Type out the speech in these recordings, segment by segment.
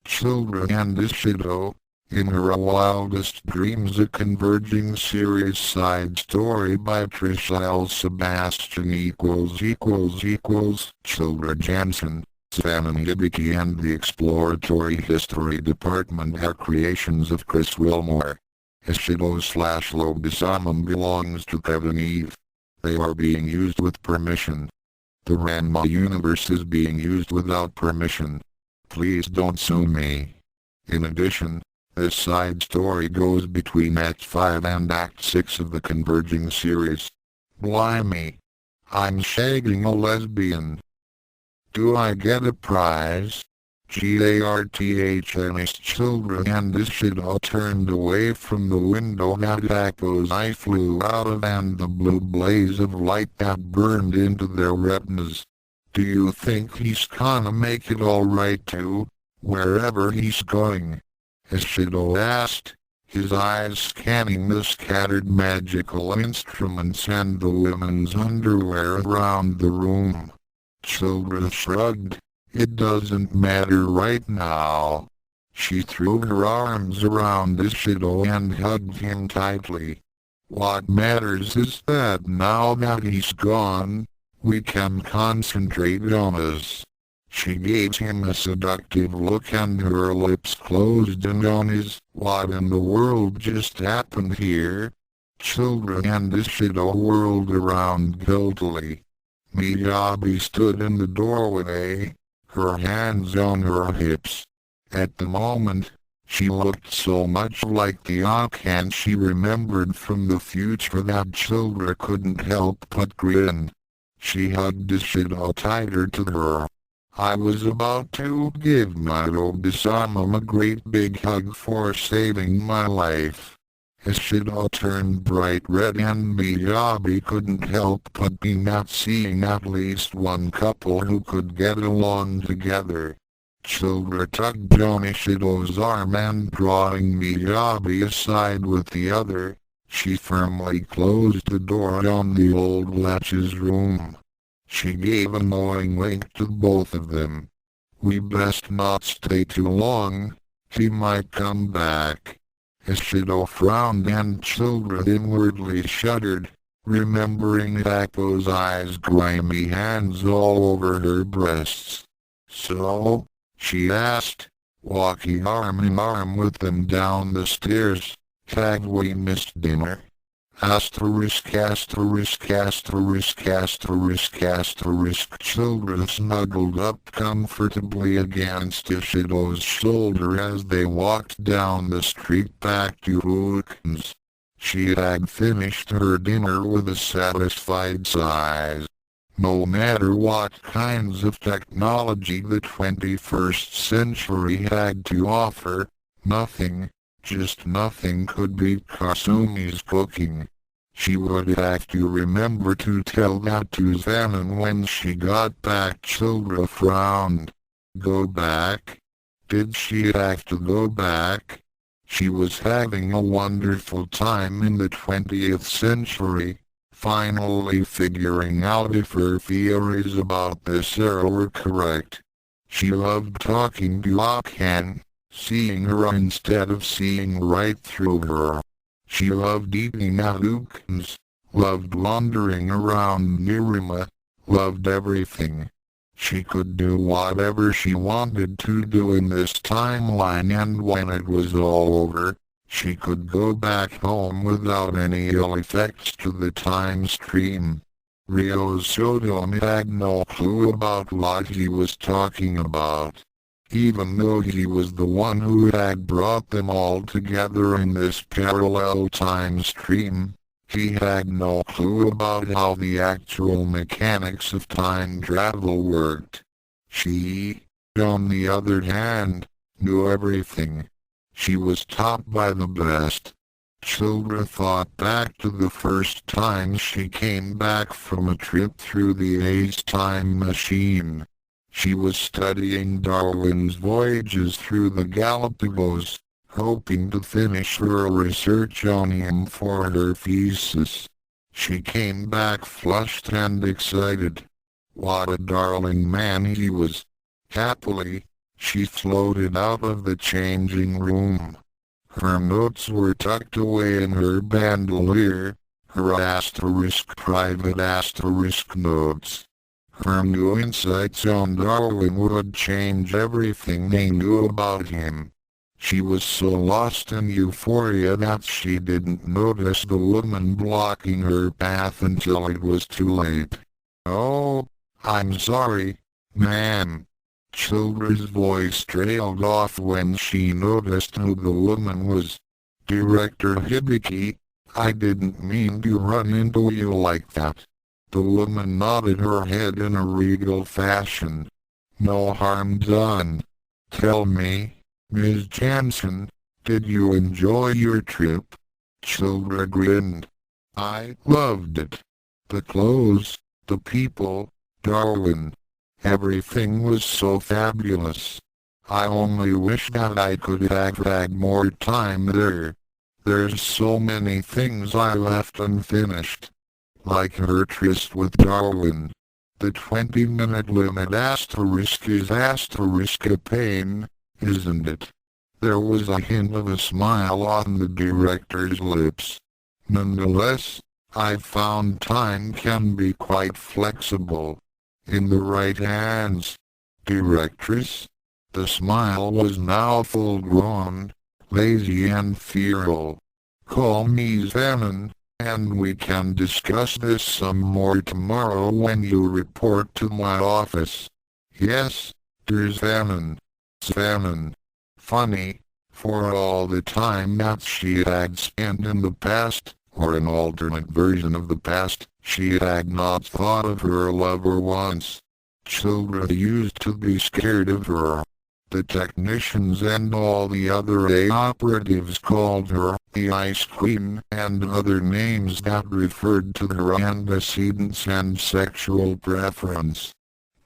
Children and Ishido. In her wildest dreams, a converging series side story by Trisha L. Sebastian Children Jansen, Savannah Hibiki and the Exploratory History Department are creations of Chris Wilmore. Ishido/Lobisama belongs to Kevin Eve. They are being used with permission. The Ranma universe is being used without permission. Please don't sue me. In addition, this side story goes between Act 5 and Act 6 of the Converging series. Blimey. I'm shagging a lesbian. Do I get a prize? GARTHN's children and Ishido turned away from the window that Akko's eye flew out of and the blue blaze of light that burned into their retinas. Do you think he's gonna make it alright too, wherever he's going? Ishido asked, his eyes scanning the scattered magical instruments and the women's underwear around the room. Children shrugged. It doesn't matter right now. She threw her arms around Ishido and hugged him tightly. What matters is that now that he's gone, we can concentrate on us. She gave him a seductive look and her lips closed in on his. What in the world just happened here? Children and Ishido whirled around guiltily. Miyabi stood in the doorway, her hands on her hips. At the moment, she looked so much like the Akane she remembered from the future that children couldn't help but grin. She hugged Ishido tighter to her. I was about to give my Obisama a great big hug for saving my life. Ishido turned bright red and Miyabi couldn't help but be not seeing at least one couple who could get along together. Children tugged on Ishido's arm and drawing Miyabi aside with the other, she firmly closed the door on the old Latch's room. She gave a knowing wink to both of them. We best not stay too long, he might come back. Ishido frowned and children inwardly shuddered, remembering Akko's eyes grimy hands all over her breasts. So? She asked, walking arm in arm with them down the stairs. Have we missed dinner? Children snuggled up comfortably against Ishido's shoulder as they walked down the street back to Akane's. She had finished her dinner with a satisfied sigh. No matter what kinds of technology the 21st century had to offer, nothing, just nothing could beat Kasumi's cooking. She would have to remember to tell that to Zanon when she got back. Children frowned. Go back? Did she have to go back? She was having a wonderful time in the 20th century, finally figuring out if her theories about this era were correct. She loved talking to Akane, seeing her instead of seeing right through her. She loved eating at Akane's, loved wandering around Nirima, loved everything. She could do whatever she wanted to do in this timeline, and when it was all over, she could go back home without any ill effects to the time stream. Ryo Sodom had no clue about what he was talking about. Even though he was the one who had brought them all together in this parallel time stream, he had no clue about how the actual mechanics of time travel worked. She, on the other hand, knew everything. She was taught by the best. Children thought back to the first time she came back from a trip through the Ace time machine. She was studying Darwin's voyages through the Galapagos, hoping to finish her research on him for her thesis. She came back flushed and excited. What a darling man he was. Happily, She floated out of the changing room. Her notes were tucked away in her bandolier, her private notes. Her new insights on Darwin would change everything they knew about him. She was so lost in euphoria that she didn't notice the woman blocking her path until it was too late. "Oh, I'm sorry, ma'am." Childer's voice trailed off when she noticed who the woman was. "Director Hibiki, I didn't mean to run into you like that." The woman nodded her head in a regal fashion. "No harm done. Tell me, Ms. Jansen, did you enjoy your trip?" Childer grinned. "I loved it. The clothes, the people, Darwin. Everything was so fabulous. I only wish that I could have had more time there. There's so many things I left unfinished. Like her tryst with Darwin. The 20-minute limit is a pain, isn't it?" There was a hint of a smile on the director's lips. "Nonetheless, I've found time can be quite flexible. In the right hands. Directress." The smile was now full-grown, lazy and feral. "Call me Zenon, and we can discuss this some more tomorrow when you report to my office." "Yes, dear Zenon." Zenon. Funny, for all the time that she had spent in the past, or an alternate version of the past, she had not thought of her lover once. Children used to be scared of her. The technicians and all the other A operatives called her the Ice Queen and other names that referred to her antecedents and sexual preference.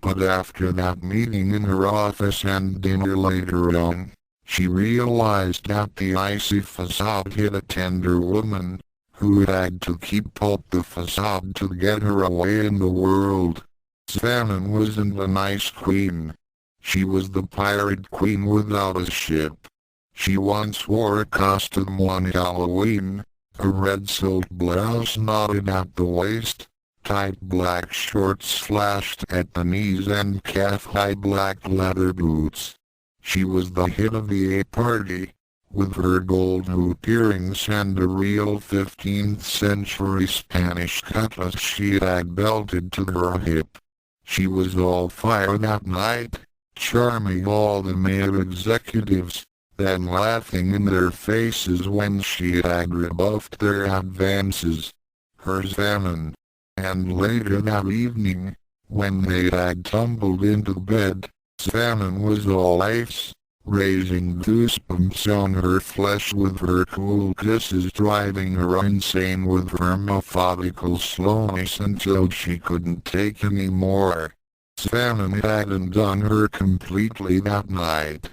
But after that meeting in her office and dinner later on, she realized that the icy facade hid a tender woman, who had to keep up the facade to get her away in the world. Zenon wasn't an ice queen. She was the pirate queen without a ship. She once wore a costume one Halloween, a red silk blouse knotted at the waist, tight black shorts slashed at the knees and calf-high black leather boots. She was the hit of the A party, with her gold hoop earrings and a real 15th century Spanish cutlass she had belted to her hip. She was all fire that night, charming all the male executives, then laughing in their faces when she had rebuffed their advances. Her Zenon. And later that evening, when they had tumbled into bed, Zenon was all ice, raising goosebumps on her flesh with her cool kisses, driving her insane with her methodical slowness until she couldn't take any more. Zenon hadn't done her completely that night,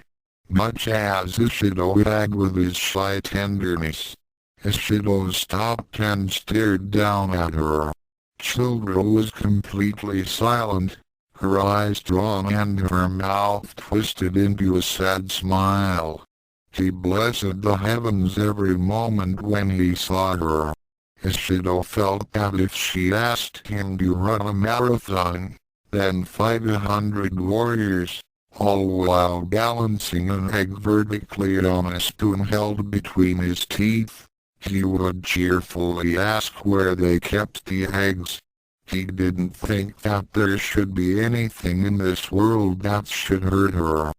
much as Ishido had with his shy tenderness. Ishido stopped and stared down at her. Childra was completely silent, her eyes drawn and her mouth twisted into a sad smile. He blessed the heavens every moment when he saw her. Ishido felt that if she asked him to run a marathon, then fight 100 warriors, all while balancing an egg vertically on a spoon held between his teeth, he would cheerfully ask where they kept the eggs. He didn't think that there should be anything in this world that should hurt her.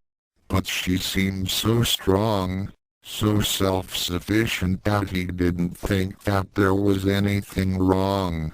But she seemed so strong, so self-sufficient that he didn't think that there was anything wrong.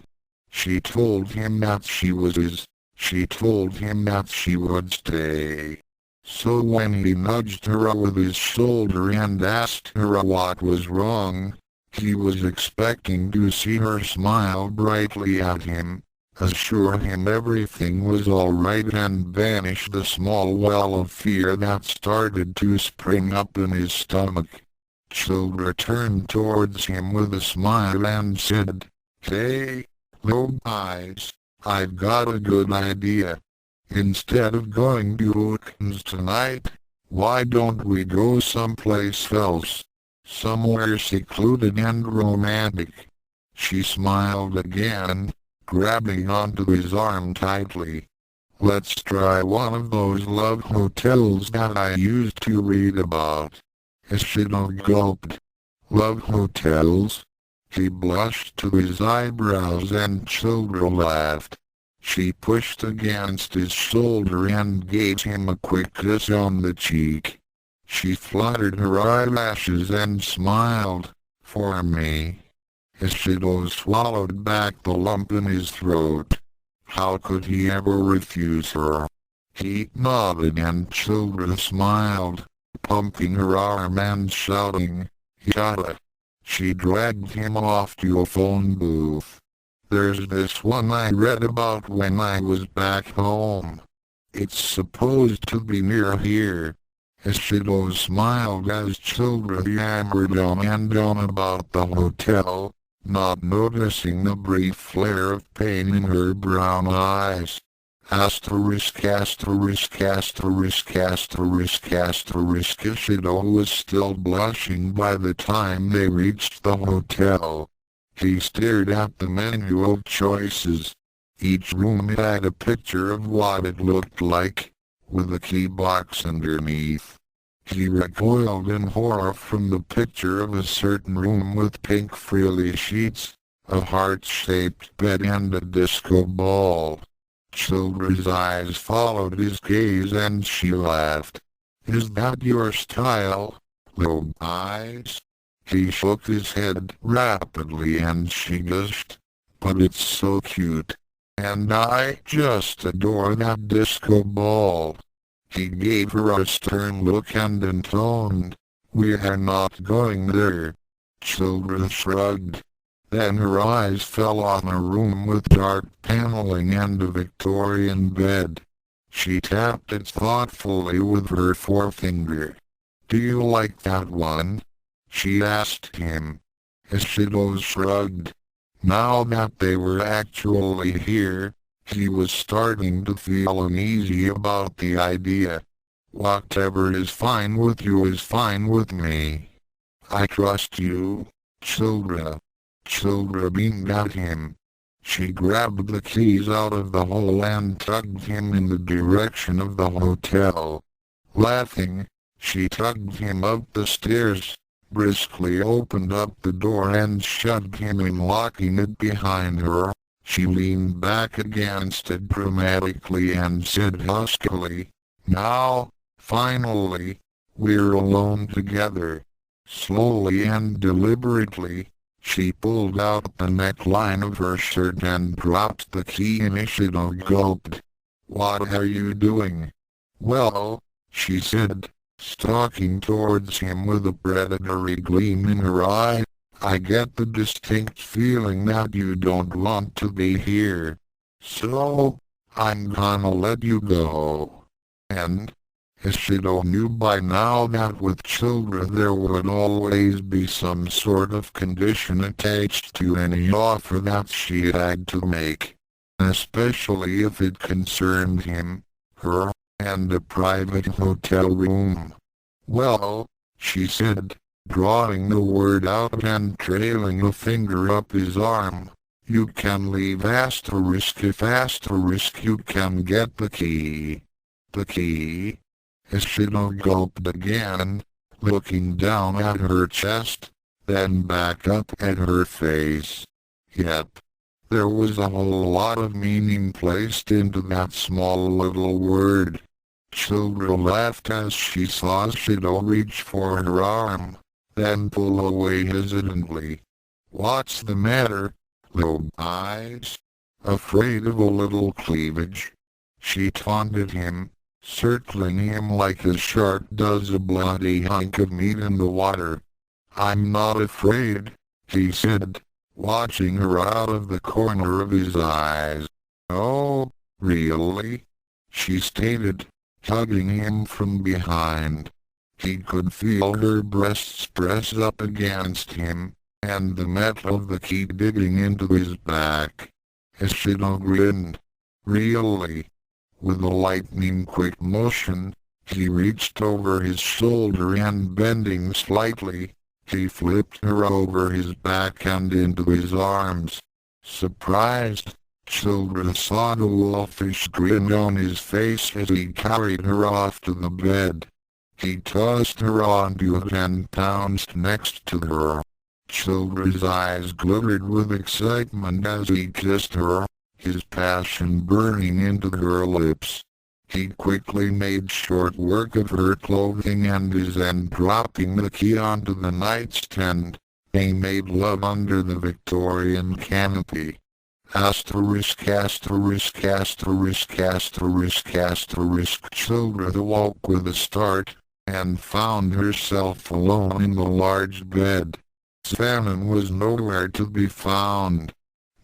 She told him that she was his. She told him that she would stay. So when he nudged her with his shoulder and asked her what was wrong, he was expecting to see her smile brightly at him, assure him everything was all right and banish the small well of fear that started to spring up in his stomach. Childra turned towards him with a smile and said, "Hey, little eyes, I've got a good idea." Instead of going to Akane's tonight, why don't we go someplace else? Somewhere secluded and romantic. She smiled again, grabbing onto his arm tightly. Let's try one of those love hotels that I used to read about. Ishido gulped. Love hotels? He blushed to his eyebrows and Childra laughed. She pushed against his shoulder and gave him a quick kiss on the cheek. She fluttered her eyelashes and smiled. For me. Ishido swallowed back the lump in his throat. How could he ever refuse her? He nodded and Childra smiled, pumping her arm and shouting, "Yada!" She dragged him off to a phone booth. There's this one I read about when I was back home. It's supposed to be near here. Ishido smiled as Childra yammered on and on about the hotel, not noticing the brief flare of pain in her brown eyes. Ishido was still blushing by the time they reached the hotel. He stared at the menu of choices. Each room had a picture of what it looked like, with a key box underneath. He recoiled in horror from the picture of a certain room with pink frilly sheets, a heart-shaped bed and a disco ball. Childra's eyes followed his gaze and she laughed. Is that your style, little eyes? He shook his head rapidly and she gushed. But it's so cute. And I just adore that disco ball. He gave her a stern look and intoned, "We're not going there." Children shrugged. Then her eyes fell on a room with dark paneling and a Victorian bed. She tapped it thoughtfully with her forefinger. "Do you like that one?" she asked him. Ishido shrugged. Now that they were actually here, he was starting to feel uneasy about the idea. "Whatever is fine with you is fine with me. I trust you, Childra." Childra beamed at him. She grabbed the keys out of the hole and tugged him in the direction of the hotel. Laughing, she tugged him up the stairs, briskly opened up the door and shoved him in, locking it behind her. She leaned back against it dramatically and said huskily, "Now, finally, we're alone together." Slowly and deliberately, she pulled out the neckline of her shirt and dropped the key in. Ishido gulped. "What are you doing?" "Well," she said, stalking towards him with a predatory gleam in her eye, "I get the distinct feeling that you don't want to be here. So, I'm gonna let you go." And, Ishido knew by now that with children there would always be some sort of condition attached to any offer that she had to make, especially if it concerned him, her, and a private hotel room. "Well," she said, drawing the word out and trailing a finger up his arm, "you can leave if you can get the key." "The key?" Ishido gulped again, looking down at her chest, then back up at her face. Yep. There was a whole lot of meaning placed into that small little word. Childra laughed as she saw Ishido reach for her arm, then pull away hesitantly. "What's the matter, little eyes? Afraid of a little cleavage?" she taunted him, circling him like a shark does a bloody hunk of meat in the water. "I'm not afraid," he said, watching her out of the corner of his eyes. "Oh, really?" she stated, hugging him from behind. He could feel her breasts press up against him, and the metal of the key digging into his back. Ishido grinned. "Really? With a lightning-quick motion, he reached over his shoulder and bending slightly, he flipped her over his back and into his arms. Surprised, Children saw the wolfish grin on his face as he carried her off to the bed. He tossed her onto it and pounced next to her. Children's eyes glittered with excitement as he kissed her, his passion burning into her lips. He quickly made short work of her clothing and his end, dropping the key onto the nightstand. They made love under the Victorian canopy. Asterisk asterisk asterisk asterisk asterisk. Children awoke with a start, and found herself alone in the large bed. Shannon was nowhere to be found.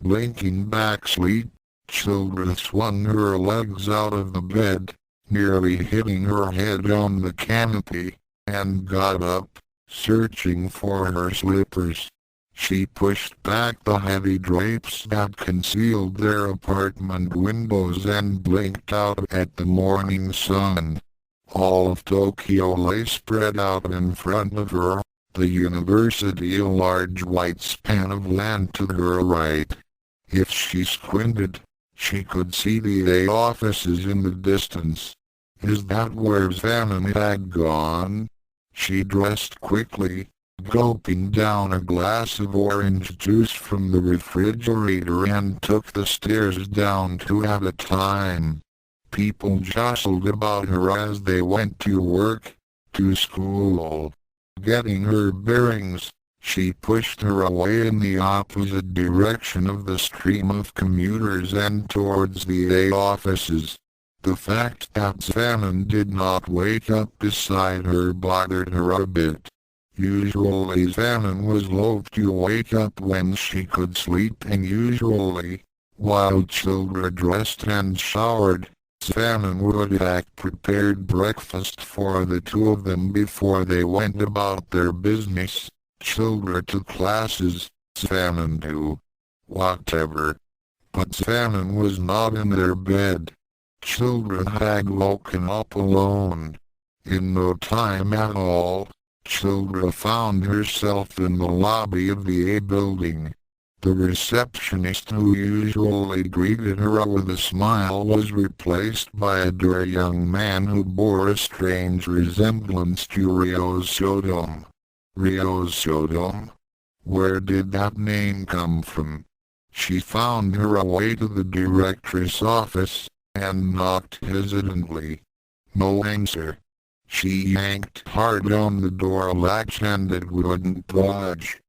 Blinking back sleep, Children swung her legs out of the bed, nearly hitting her head on the canopy, and got up, searching for her slippers. She pushed back the heavy drapes that concealed their apartment windows and blinked out at the morning sun. All of Tokyo lay spread out in front of her, the university a large white span of land to her right. If she squinted, she could see the A offices in the distance. Is that where Shannon had gone? She dressed quickly, gulping down a glass of orange juice from the refrigerator, and took the stairs down two at a time. People jostled about her as they went to work, to school. Getting her bearings, she pushed her away in the opposite direction of the stream of commuters and towards the A offices. The fact that Shannon did not wake up beside her bothered her a bit. Usually Shannon was loath to wake up when she could sleep, and usually, while children dressed and showered, Shannon would have prepared breakfast for the two of them before they went about their business. Children to classes, Shannon to whatever. But Shannon was not in their bed. Children had woken up alone. In no time at all, Children found herself in the lobby of the A building. The receptionist who usually greeted her with a smile was replaced by a dour young man who bore a strange resemblance to Ryo Sodom. Ryo Sodom? Where did that name come from? She found her way to the directress office, and knocked hesitantly. No answer. She yanked hard on the door latch and it wouldn't budge.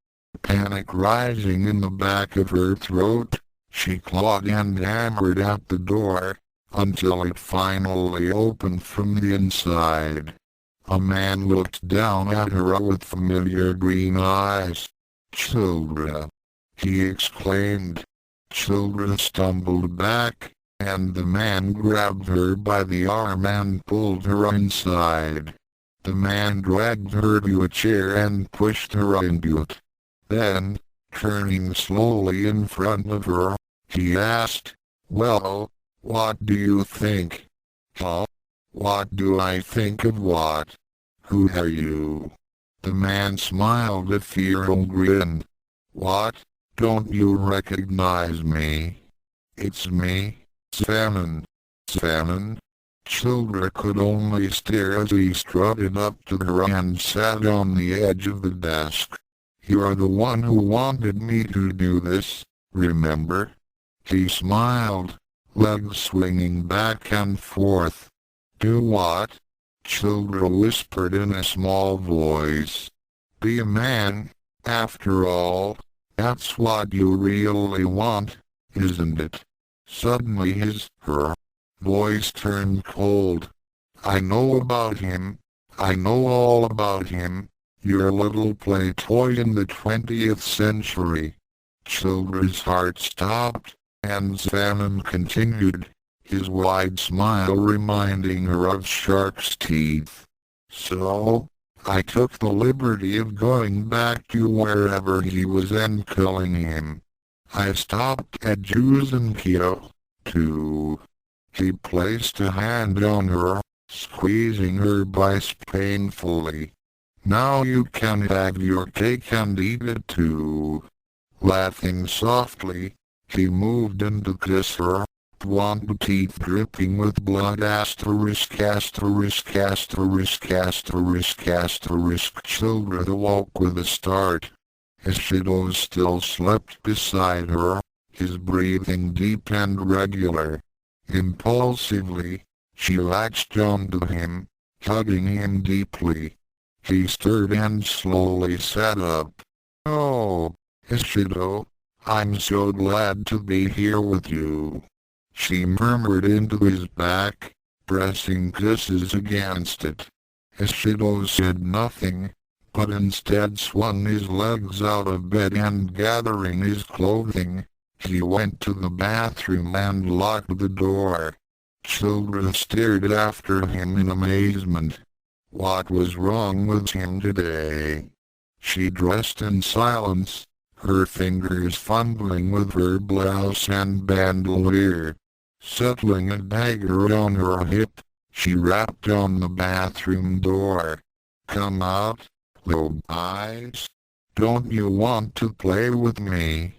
Panic rising in the back of her throat, she clawed and hammered at the door, until it finally opened from the inside. A man looked down at her with familiar green eyes. "Children!" he exclaimed. Children stumbled back, and the man grabbed her by the arm and pulled her inside. The man dragged her to a chair and pushed her into it. Then, turning slowly in front of her, he asked, "Well, what do you think?" "Huh? What do I think of what? Who are you?" The man smiled a feral grin. "What? Don't you recognize me? It's me, Shannon." Shannon? Children could only stare as he strutted up to her and sat on the edge of the desk. "You're the one who wanted me to do this, remember?" He smiled, legs swinging back and forth. "Do what?" Children whispered in a small voice. "Be a man, after all. That's what you really want, isn't it?" Suddenly her voice turned cold. "I know about him. I know all about him. Your little play toy in the 20th century." Children's heart stopped, and Shannon continued, his wide smile reminding her of shark's teeth. "So, I took the liberty of going back to wherever he was and killing him. I stopped at Juzenkyo, too." He placed a hand on her, squeezing her breast painfully. Now you can have your cake and eat it too. Laughing softly, he moved in to kiss her, blonde teeth dripping with blood asterisk asterisk asterisk asterisk asterisk. Children awoke with a start. Ishido still slept beside her, his breathing deep and regular. Impulsively, she latched onto him, hugging him deeply. He stirred and slowly sat up. "Oh, Ishido, I'm so glad to be here with you," she murmured into his back, pressing kisses against it. Ishido said nothing, but instead swung his legs out of bed and gathering his clothing, he went to the bathroom and locked the door. Children stared after him in amazement. What was wrong with him today? She dressed in silence, her fingers fumbling with her blouse and bandolier. Settling a dagger on her hip, she rapped on the bathroom door. "Come out, little eyes. Don't you want to play with me?"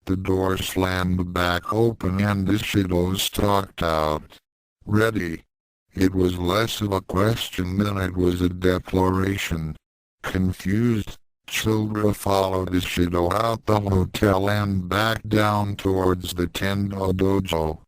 The door slammed back open and Ishido stalked out. "Ready?" It was less of a question than it was a declaration. Confused, Childra followed Ishido out the hotel and back down towards the Tendo dojo.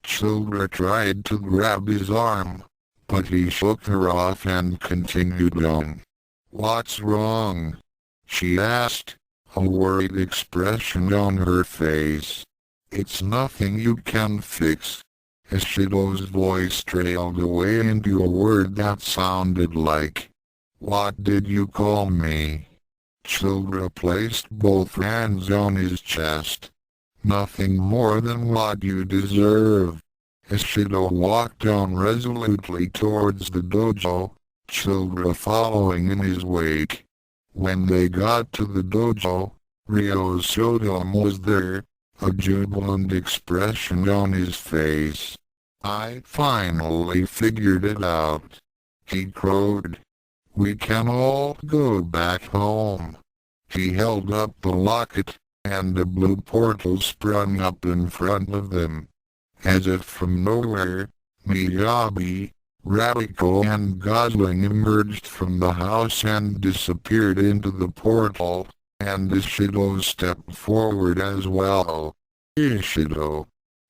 Childra tried to grab his arm, but he shook her off and continued on. "What's wrong?" she asked, a worried expression on her face. "It's nothing you can fix." Ishido's voice trailed away into a word that sounded like, "What did you call me?" Childra placed both hands on his chest. "Nothing more than what you deserve." Ishido walked on resolutely towards the dojo, Childra following in his wake. When they got to the dojo, Ryo Shodomo was there, a jubilant expression on his face. "I finally figured it out," he crowed. "We can all go back home." He held up the locket, and a blue portal sprung up in front of them. As if from nowhere, Miyabi, Radiko and Gosling emerged from the house and disappeared into the portal, and Ishido stepped forward as well. "Ishido,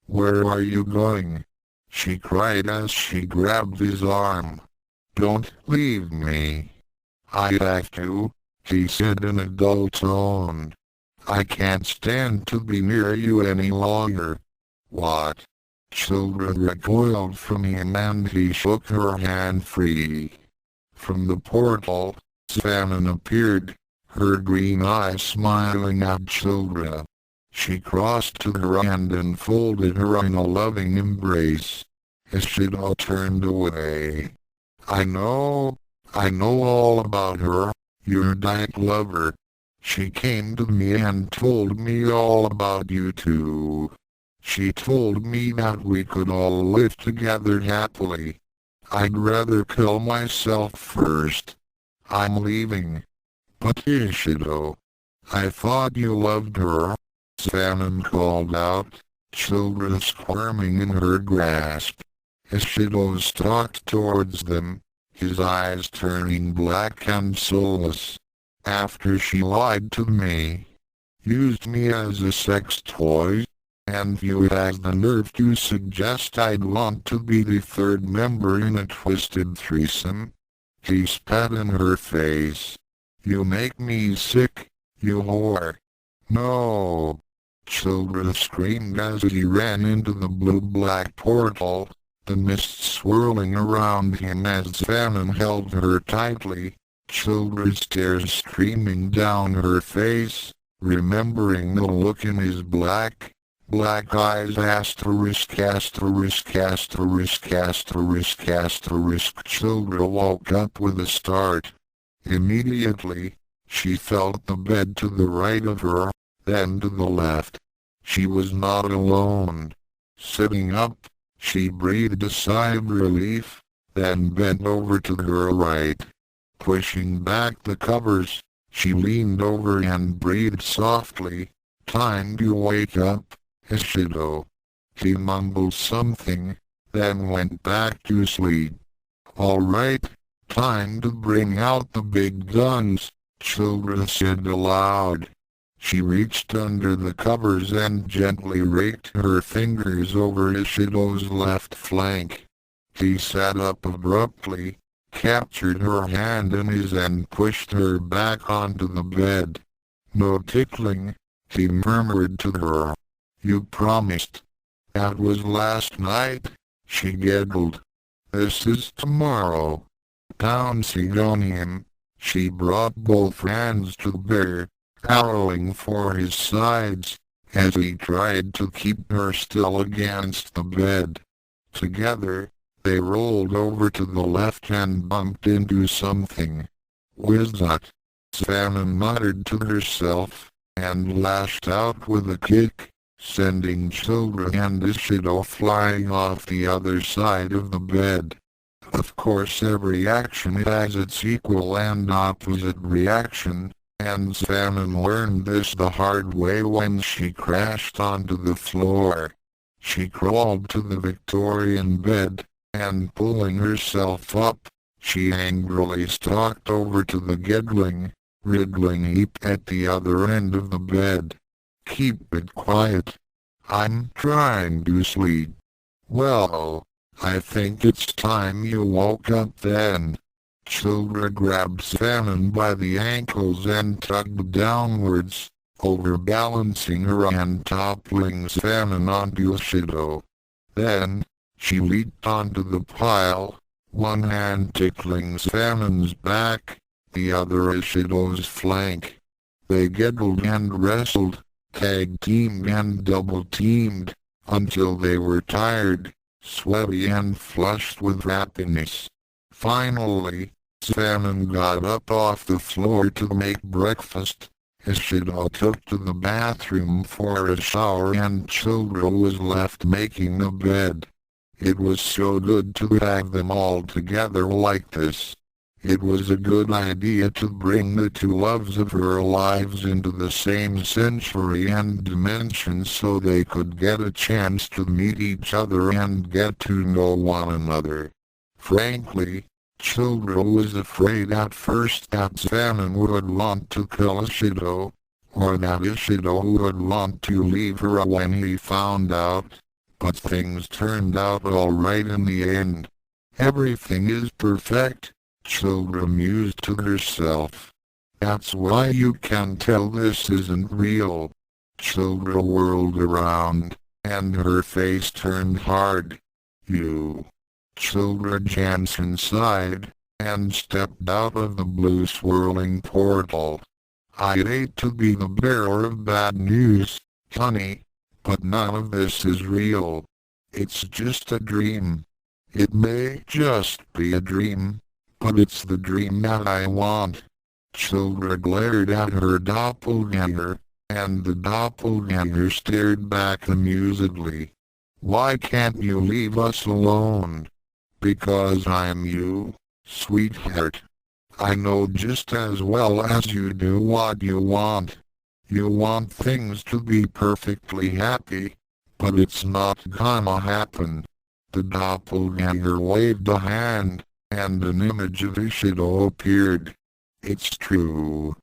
where are you going?" she cried as she grabbed his arm. "Don't leave me." "I have to," he said in a dull tone. "I can't stand to be near you any longer." "What?" Childra recoiled from him and he shook her hand free. From the portal, Shannon appeared, her green eyes smiling at Childra. She crossed to her and enfolded her in a loving embrace. Ishido turned away. I know all about her, your dyke lover. She came to me and told me all about you too. She told me that we could all live together happily. I'd rather kill myself first. I'm leaving." "But Ishido, I thought you loved her," Shannon called out, children squirming in her grasp. Ishido stalked towards them, his eyes turning black and soulless. "After she lied to me, used me as a sex toy, and you has the nerve to suggest I'd want to be the third member in a twisted threesome?" He spat in her face. "You make me sick, you whore." "No!" Children screamed as he ran into the blue-black portal, the mist swirling around him as Shannon held her tightly, Children's tears streaming down her face, remembering the look in his black eyes asterisk asterisk asterisk asterisk asterisk. Children woke up with a start. Immediately, she felt the bed to the right of her, then to the left. She was not alone. Sitting up, She breathed a sigh of relief, then bent over to her right. Pushing back the covers, she leaned over and breathed softly. "Time to wake up, Ishido." He mumbled something, then went back to sleep. "All right, time to bring out the big guns," Children said aloud. She reached under the covers and gently raked her fingers over Ishido's left flank. He sat up abruptly, captured her hand in his and pushed her back onto the bed. "No tickling," he murmured to her. "You promised." "That was last night," she giggled. "This is tomorrow." Pouncing on him, she brought both hands to bear, arrowing for his sides, as he tried to keep her still against the bed. Together, they rolled over to the left and bumped into something. "What's that?" Savannah muttered to herself, and lashed out with a kick, sending Children and Ishido flying off the other side of the bed. Of course, every action has its equal and opposite reaction, and Savannah learned this the hard way when she crashed onto the floor. She crawled to the Victorian bed, and pulling herself up, she angrily stalked over to the giggling, wriggling heap at the other end of the bed. "Keep it quiet. I'm trying to sleep." "Well, I think it's time you woke up then." Children grabbed Savannah by the ankles and tugged downwards, overbalancing her and toppling Savannah onto Ishido. Then, she leaped onto the pile, one hand tickling Savannah's back, the other Ishido's flank. They giggled and wrestled, tag-teamed and double-teamed, until they were tired, sweaty and flushed with happiness. Finally, Savannah got up off the floor to make breakfast. Ishido took to the bathroom for a shower and Children was left making the bed. It was so good to have them all together like this. It was a good idea to bring the two loves of her lives into the same century and dimension so they could get a chance to meet each other and get to know one another. Frankly, Children was afraid at first that Savannah would want to kill Ishido, or that Ishido would want to leave her when he found out, but things turned out alright in the end. "Everything is perfect," Children mused to herself. "That's why you can tell this isn't real." Children whirled around, and her face turned hard. "You..." Children Jansen sighed, and stepped out of the blue swirling portal. "I hate to be the bearer of bad news, honey, but none of this is real. It's just a dream. It may just be a dream, but it's the dream that I want." Children glared at her doppelganger, and the doppelganger stared back amusedly. "Why can't you leave us alone?" "Because I'm you, sweetheart. I know just as well as you do what you want. You want things to be perfectly happy, but it's not gonna happen." The doppelganger waved a hand, and an image of Ishido appeared. "It's true.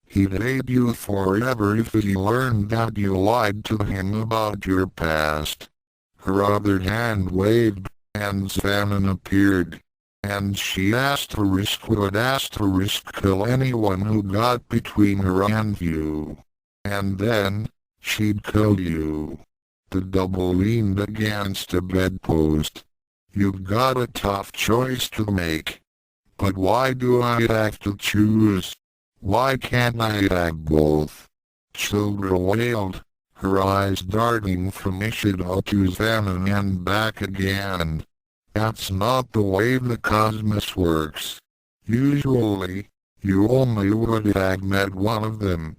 He'd hate you forever if he learned that you lied to him about your past." Her other hand waved, and Savannah appeared, and she would kill anyone who got between her and you. And then, she'd kill you. The double leaned against a bedpost. "You've got a tough choice to make. But why do I have to choose? Why can't I have both?" Children wailed, her eyes darting from Ishido to Savannah and back again. "That's not the way the cosmos works. Usually, you only would have met one of them.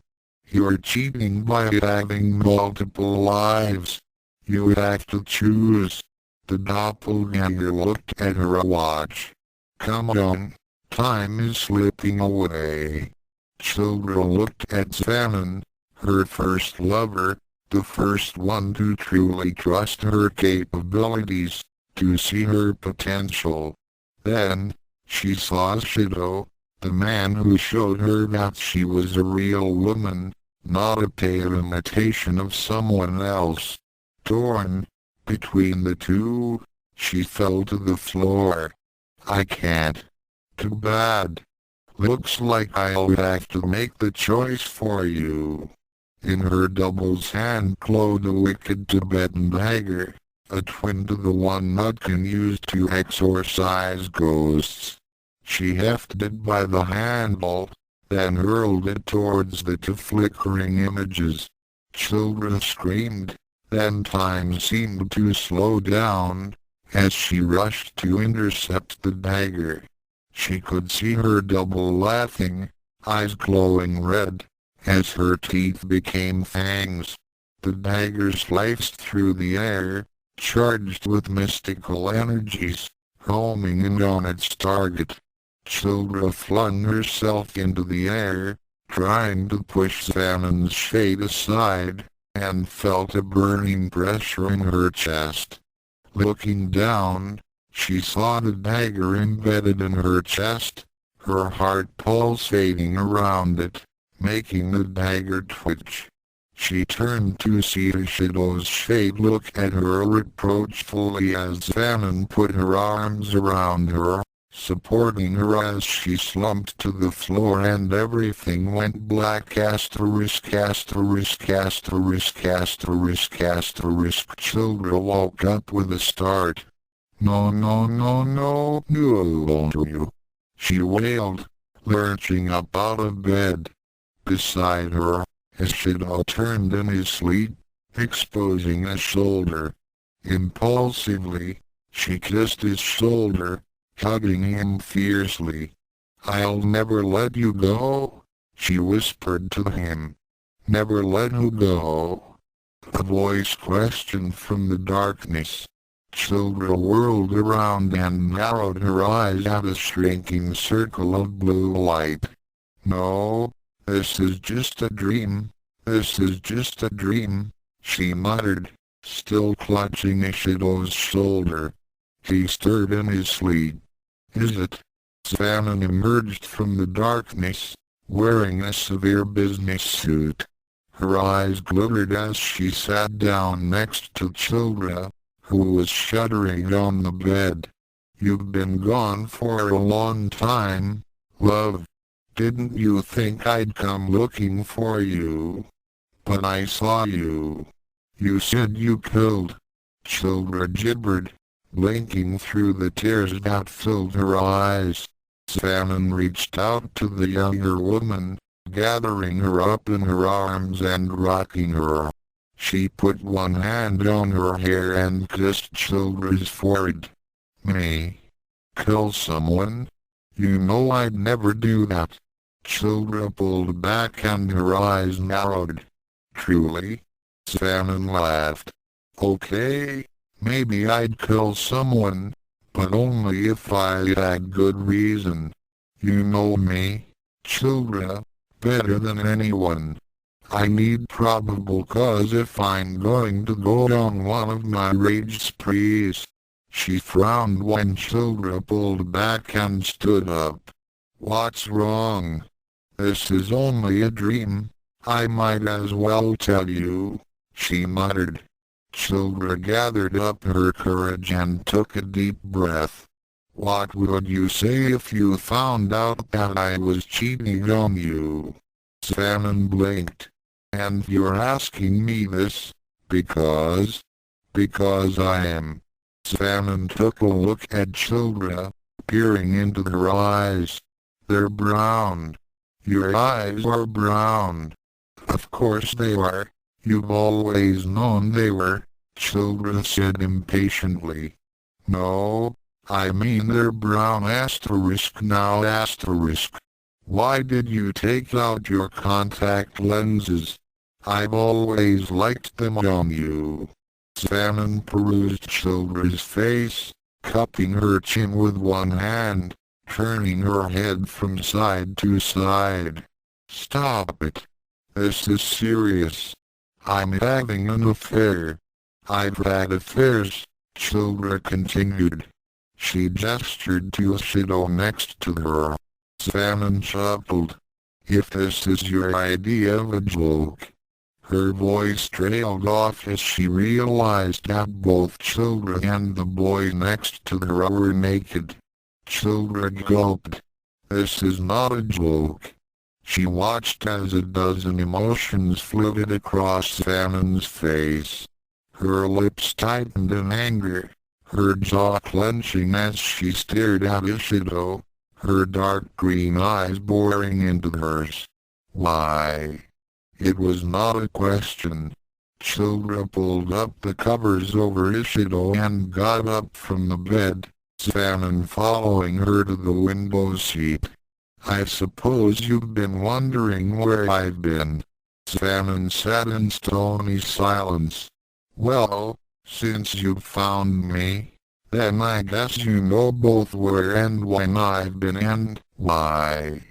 You're cheating by having multiple lives. You have to choose. The doppelganger looked at her watch. Come on, time is slipping away. Childra looked at Shannon, her first lover, the first one to truly trust her capabilities, to see her potential. Then, she saw Shido, the man who showed her that she was a real woman, not a pale imitation of someone else. Torn between the two, she fell to the floor. I can't. Too bad. Looks like I'll have to make the choice for you. In her double's hand glowed a wicked Tibetan dagger, a twin to the one Akane used to exorcise ghosts. She hefted it by the handle, then hurled it towards the two flickering images. Children screamed, then time seemed to slow down, as she rushed to intercept the dagger. She could see her double laughing, eyes glowing red, as her teeth became fangs. The dagger sliced through the air, charged with mystical energies, homing in on its target. Childra flung herself into the air, trying to push Shannon's shade aside, and felt a burning pressure in her chest. Looking down, she saw the dagger embedded in her chest, her heart pulsating around it, making the dagger twitch. She turned to see Shido's shade look at her reproachfully as Shannon put her arms around her, supporting her as she slumped to the floor and everything went black. Children woke up with a start. No, no, no, no, no, she wailed, lurching up out of bed. Beside her, Shido turned in his sleep, exposing a shoulder. Impulsively, she kissed his shoulder, hugging him fiercely. I'll never let you go, she whispered to him. Never let you go. A voice questioned from the darkness. Childra whirled around and narrowed her eyes at a shrinking circle of blue light. No, this is just a dream. This is just a dream, she muttered, still clutching Ishido's shoulder. He stirred in his sleep. Is it? Shannon emerged from the darkness, wearing a severe business suit. Her eyes glittered as she sat down next to Childra, who was shuddering on the bed. You've been gone for a long time, love. Didn't you think I'd come looking for you? But I saw you. You said you killed. Childra gibbered, blinking through the tears that filled her eyes. Shannon reached out to the younger woman, gathering her up in her arms and rocking her. She put one hand on her hair and kissed Childra's forehead. Me? Kill someone? You know I'd never do that. Childra pulled back and her eyes narrowed. Truly? Shannon laughed. Okay, maybe I'd kill someone, but only if I had good reason. You know me, Childra, better than anyone. I need probable cause if I'm going to go on one of my rage sprees. She frowned when Childra pulled back and stood up. What's wrong? This is only a dream. I might as well tell you, she muttered. Childra gathered up her courage and took a deep breath. What would you say if you found out that I was cheating on you? Shannon blinked. And you're asking me this, because I am. Shannon took a look at Childra, peering into her eyes. They're brown. Your eyes are brown. Of course they are. You've always known they were, Childra said impatiently. No, I mean they're brown now. Why did you take out your contact lenses? I've always liked them on you. Salmon perused Childra's face, cupping her chin with one hand, turning her head from side to side. Stop it. This is serious. I'm having an affair. I've had affairs, Childra continued. She gestured to a shadow next to her. Salmon chuckled. If this is your idea of a joke. Her voice trailed off as she realized that both Childra and the boy next to her were naked. Childra gulped. This is not a joke. She watched as a dozen emotions floated across Salmon's face. Her lips tightened in anger, her jaw clenching as she stared at Ishido, her dark green eyes boring into hers. Why? It was not a question. Childra pulled up the covers over Ishido and got up from the bed, Salmon following her to the window seat. I suppose you've been wondering where I've been. Salmon sat in stony silence. Well, since you've found me, then I guess you know both where and when I've been and why.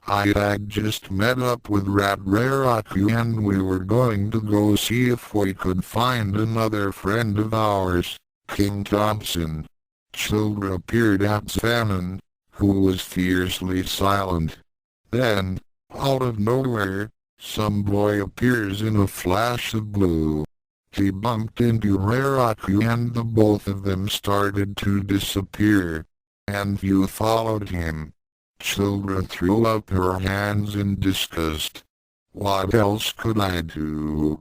I had just met up with Rat Raraku and we were going to go see if we could find another friend of ours, King Thompson. Childra peered at Salmon, who was fiercely silent. Then, out of nowhere, some boy appears in a flash of blue. He bumped into Raraku and the both of them started to disappear. And you followed him. Childra threw up her hands in disgust. What else could I do?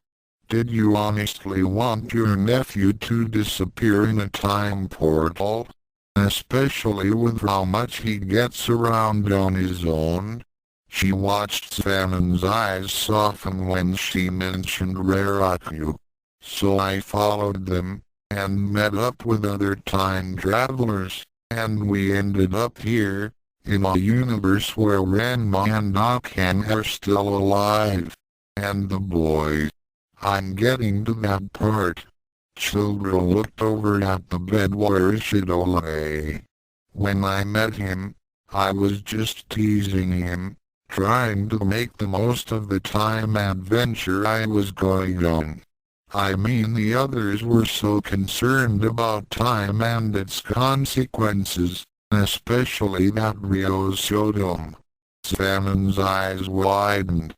Did you honestly want your nephew to disappear in a time portal? Especially with how much he gets around on his own? She watched Salmon's eyes soften when she mentioned Raraku. So I followed them, and met up with other time travelers, and we ended up here, in a universe where Ranma and Akane are still alive. And the boy. I'm getting to that part. Childra looked over at the bed where Ishido lay. When I met him, I was just teasing him, trying to make the most of the time adventure I was going on. I mean the others were so concerned about time and its consequences, especially that Ryosodom. Salmon's eyes widened.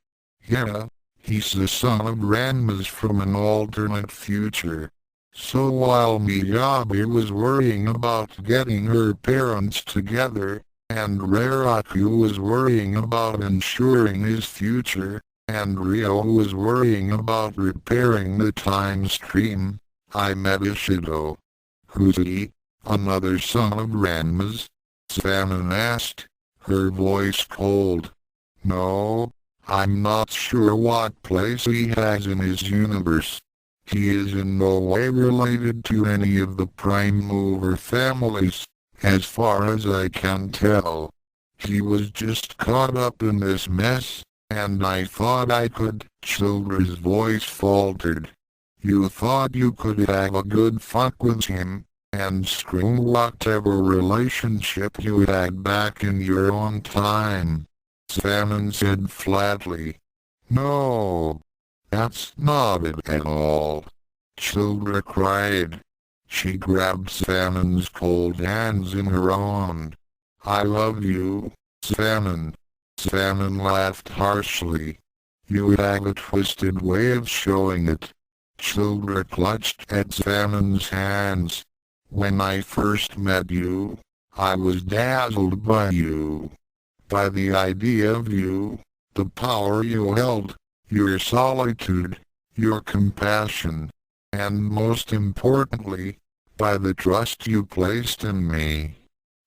Yeah, he's the son of Ranma's from an alternate future. So while Miyabi was worrying about getting her parents together, and Raraku was worrying about ensuring his future, and Ryo was worrying about repairing the time stream, I met Ishido. Who's he? Another son of Ranma's? Salmon asked, her voice cold. No, I'm not sure what place he has in his universe. He is in no way related to any of the prime mover families, as far as I can tell. He was just caught up in this mess, and I thought I could. Childra's voice faltered. You thought you could have a good fuck with him, and screw whatever relationship you had back in your own time. Salmon said flatly. No, that's not it at all. Childra cried. She grabbed Salmon's cold hands in her own. I love you, Salmon. Salmon laughed harshly. You have a twisted way of showing it. Childra clutched at Salmon's hands. When I first met you, I was dazzled by you. By the idea of you, the power you held, your solitude, your compassion, and most importantly, by the trust you placed in me.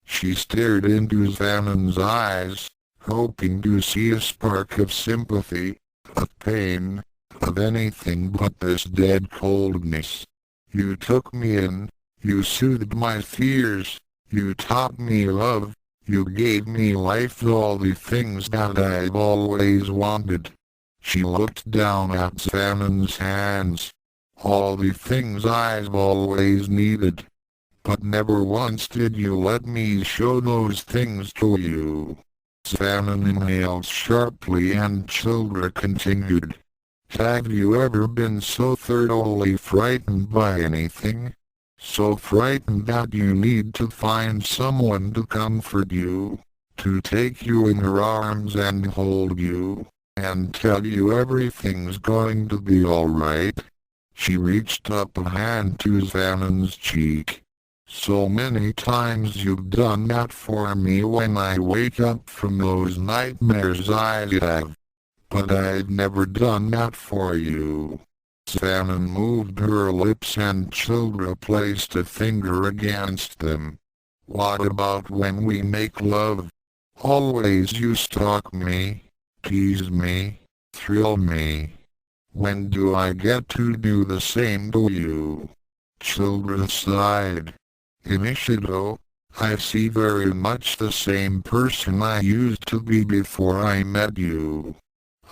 She stared into Salmon's eyes, hoping to see a spark of sympathy, of pain, of anything but this dead coldness. You took me in, you soothed my fears, you taught me love, you gave me life, all the things that I've always wanted. She looked down at Salmon's hands. All the things I've always needed. But never once did you let me show those things to you. Salmon inhaled sharply and Childra continued. Have you ever been so thoroughly frightened by anything? So frightened that you need to find someone to comfort you, to take you in her arms and hold you, and tell you everything's going to be alright? She reached up a hand to Xanon's cheek. So many times you've done that for me when I wake up from those nightmares I have. But I've never done that for you. Xanon moved her lips and Childra placed a finger against them. What about when we make love? Always you stalk me, tease me, thrill me. When do I get to do the same to you? Childra sighed. Initiato, I see very much the same person I used to be before I met you.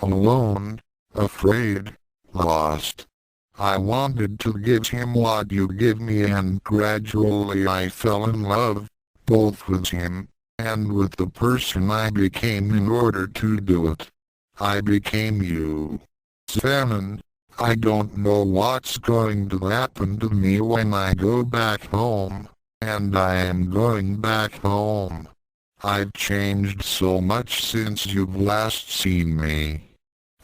Alone, afraid, lost. I wanted to give him what you give me and gradually I fell in love, both with him, and with the person I became in order to do it. I became you. Xanon, I don't know what's going to happen to me when I go back home, and I am going back home. I've changed so much since you've last seen me.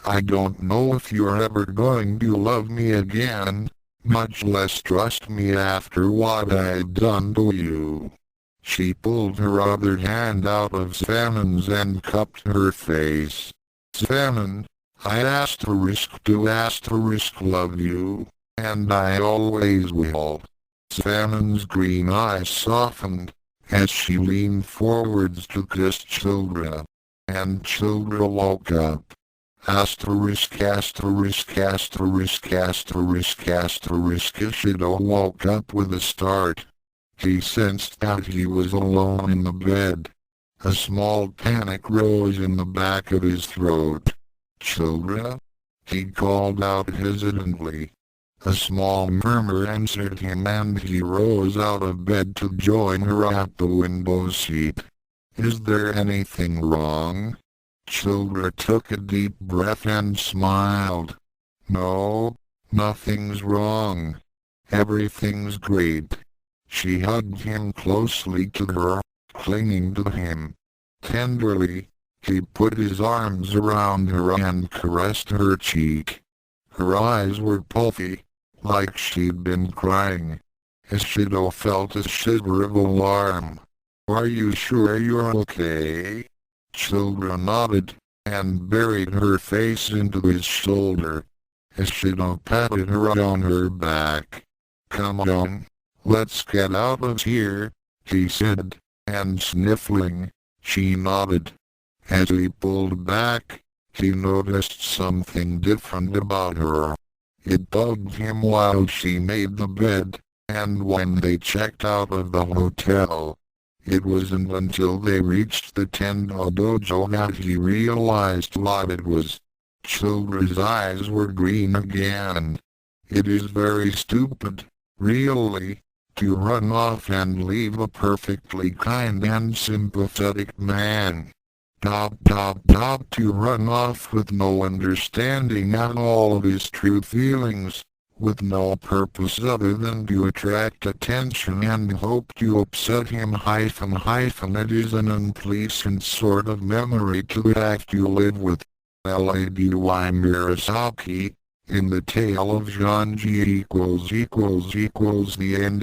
I don't know if you're ever going to love me again, much less trust me after what I've done to you. She pulled her other hand out of Xanon's and cupped her face. Xanon, I *** love you, and I always will. Xanon's green eyes softened, as she leaned forwards to kiss Childra, and Childra woke up. Ishido woke up with a start. He sensed that he was alone in the bed. A small panic rose in the back of his throat. Childra? He called out hesitantly. A small murmur answered him and he rose out of bed to join her at the window seat. Is there anything wrong? Childra took a deep breath and smiled. No, nothing's wrong. Everything's great. She hugged him closely to her, clinging to him. Tenderly, he put his arms around her and caressed her cheek. Her eyes were puffy, like she'd been crying. Ishido felt a shiver of alarm. Are you sure you're okay? Childra nodded, and buried her face into his shoulder. Ishido patted her on her back. Come on, let's get out of here, he said, and sniffling, she nodded. As he pulled back, he noticed something different about her. It bugged him while she made the bed, and when they checked out of the hotel. It wasn't until they reached the Tendo dojo that he realized what it was. Childra's eyes were green again. It is very stupid, really, to run off and leave a perfectly kind and sympathetic man. To run off with no understanding at all of his true feelings, with no purpose other than to attract attention and hope to upset him It is an unpleasant sort of memory to have to live with. Lady Murasaki, in the tale of Janji == the end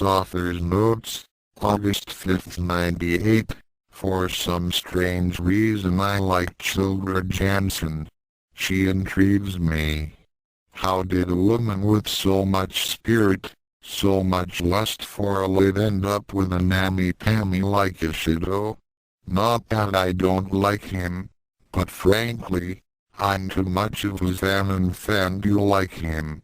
== author's notes, August 5th 98. For some strange reason I like Childra Jansen. She intrigues me. How did a woman with so much spirit, so much lust for a lit end up with a nammy-pammy like Ishido? Not that I don't like him, but frankly, I'm too much of a Xanon fan to like him.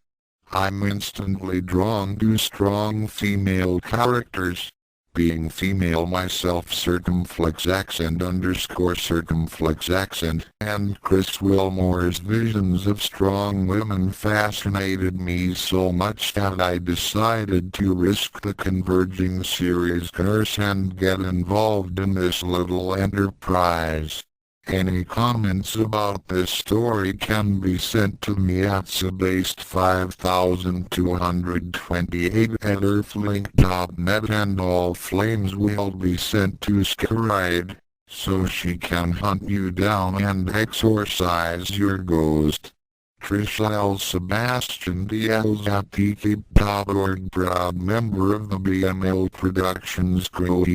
I'm instantly drawn to strong female characters, being female myself circumflex accent underscore circumflex accent, and Chris Wilmore's visions of strong women fascinated me so much that I decided to risk the converging series curse and get involved in this little enterprise. Any comments about this story can be sent to me at subased5228@earthlink.net, and all flames will be sent to Skyride, so she can hunt you down and exorcise your ghost. Trisha L. Sebastian DLs at tkeep.org, proud member of the BML Productions crew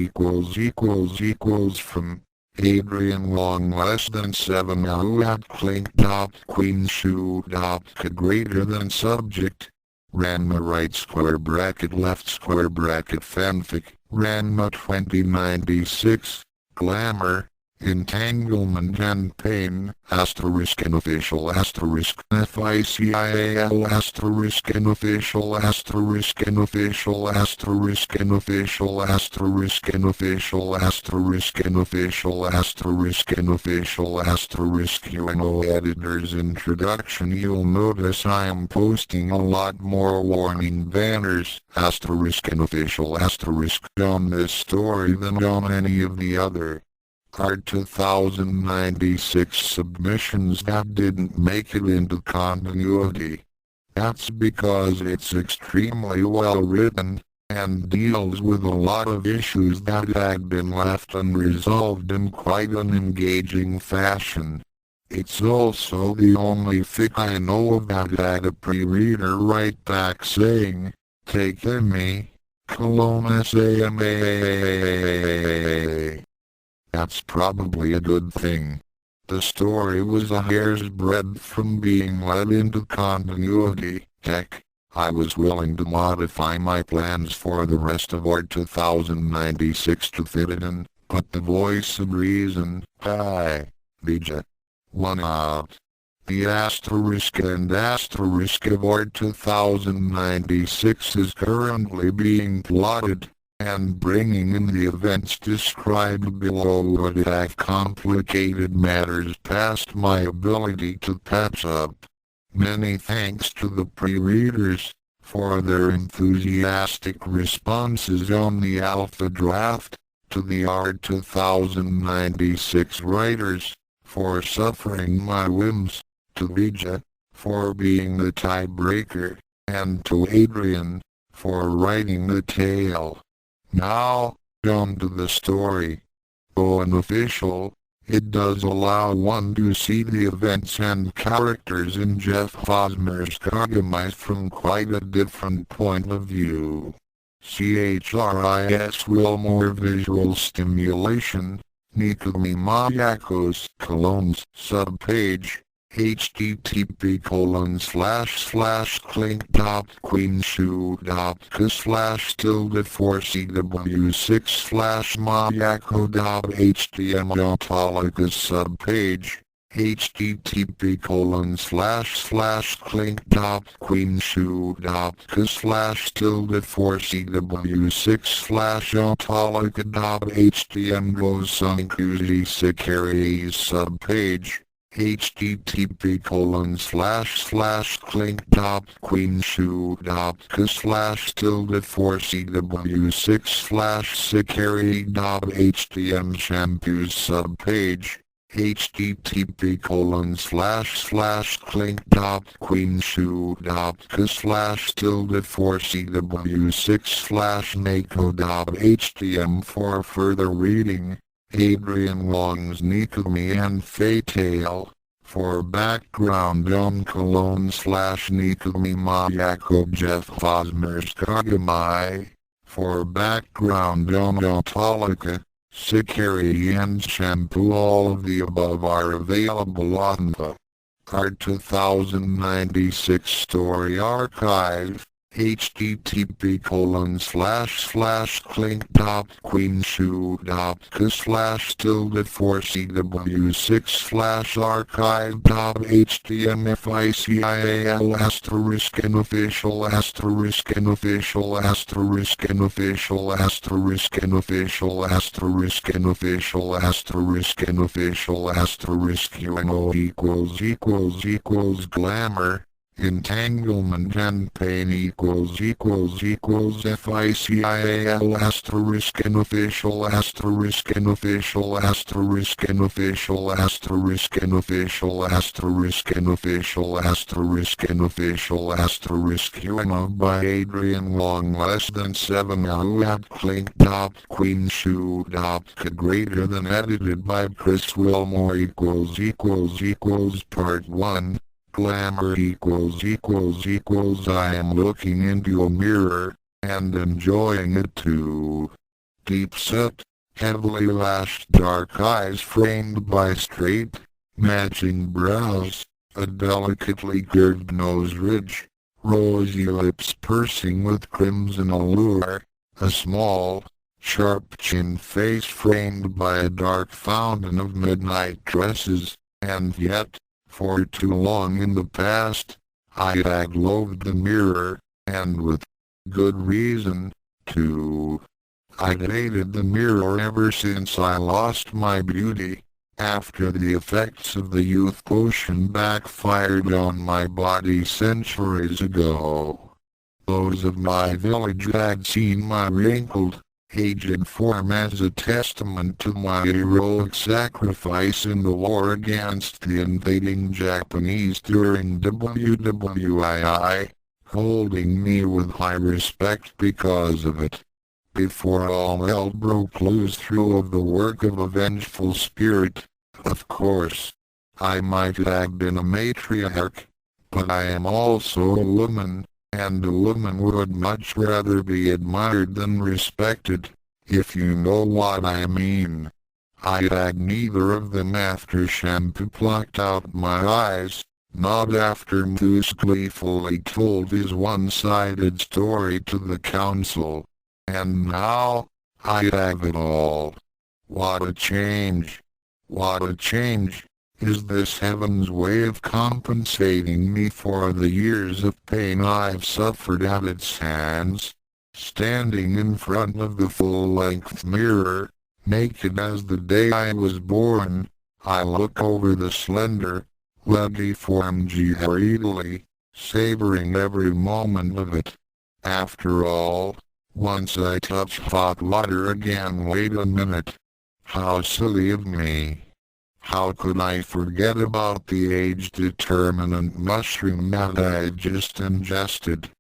from Adrian Long less than 7 who at clink.queenshoe.ca greater than subject. Ranma right square bracket left square bracket fanfic. Ranma 2096. Glamour. Entanglement and pain, asterisk and official asterisk FICIAL asterisk and official asterisk and official asterisk and official asterisk and official asterisk and official asterisk and official asterisk UNO editor's introduction. You'll notice I am posting a lot more warning banners, asterisk and official asterisk, on this story than on any of the other. Our 2096 submissions that didn't make it into continuity. That's because it's extremely well written, and deals with a lot of issues that had been left unresolved in quite an engaging fashion. It's also the only fic I know of that had a pre-reader write back saying, "Take me, Colonna Sama." That's probably a good thing. The story was a hair's breadth from being led into continuity. Heck, I was willing to modify my plans for the rest of our 2096 to fit it in, but the voice of reason, hi, Bija. One out. The asterisk and asterisk of our 2096 is currently being plotted, and bringing in the events described below would have complicated matters past my ability to patch up. Many thanks to the pre-readers for their enthusiastic responses on the alpha draft, to the R2096 writers for suffering my whims, to Vija for being the tiebreaker, and to Adrian for writing the tale. Now, on to the story. Though unofficial, it does allow one to see the events and characters in Jeff Fosmer's Kagami from quite a different point of view. CHRIS Wilmore Visual Stimulation, Nikumi Mayako's Colognes subpage, http://clink.queenshoe.ca/mayako.html subpage, http://clink.queenshoe.ca/autolica.html subpage, http://clink.queenshoe.ca/cw6/security.htm shampoos subpage, http://clink.queenshoe.ca/cw6/nako.htm for further reading. Adrian Long's Nikumi and Fatale. For background on Cologne/Nikumi Mayako Jeff Fosmer's Kagami. For background on Autolica, Security and Shampoo. All of the above are available on the Art 2096 Story Archive. equals glamour. Entanglement and pain equals FICIAL asterisk and official asterisk and official asterisk and official asterisk and official asterisk and official asterisk and official asterisk Human by Adrian Long less than 7 at Clink dot Queen Shoe dot greater than edited by Chris Wilmore equals part 1. Glamour equals I am looking into a mirror, and enjoying it too. Deep set, heavily lashed dark eyes framed by straight, matching brows, a delicately curved nose ridge, rosy lips pursing with crimson allure, a small, sharp-chinned face framed by a dark fountain of midnight tresses, and yet, for too long in the past, I had loathed the mirror, and with good reason, too. I'd hated the mirror ever since I lost my beauty, after the effects of the youth potion backfired on my body centuries ago. Those of my village had seen my wrinkled, aged form as a testament to my heroic sacrifice in the war against the invading Japanese during WWII, holding me with high respect because of it. Before all hell broke loose through of the work of a vengeful spirit, of course, I might have been a matriarch, but I am also a woman. And a woman would much rather be admired than respected, if you know what I mean. I had neither of them after shampoo plucked out my eyes, not after Moose gleefully told his one-sided story to the council. And now, I have it all. What a change! What a change! Is this heaven's way of compensating me for the years of pain I've suffered at its hands? Standing in front of the full-length mirror, naked as the day I was born, I look over the slender, leggy form greedily, savoring every moment of it. After all, once I touch hot water again. Wait a minute. How silly of me. How could I forget about the age-determinant mushroom that I just ingested?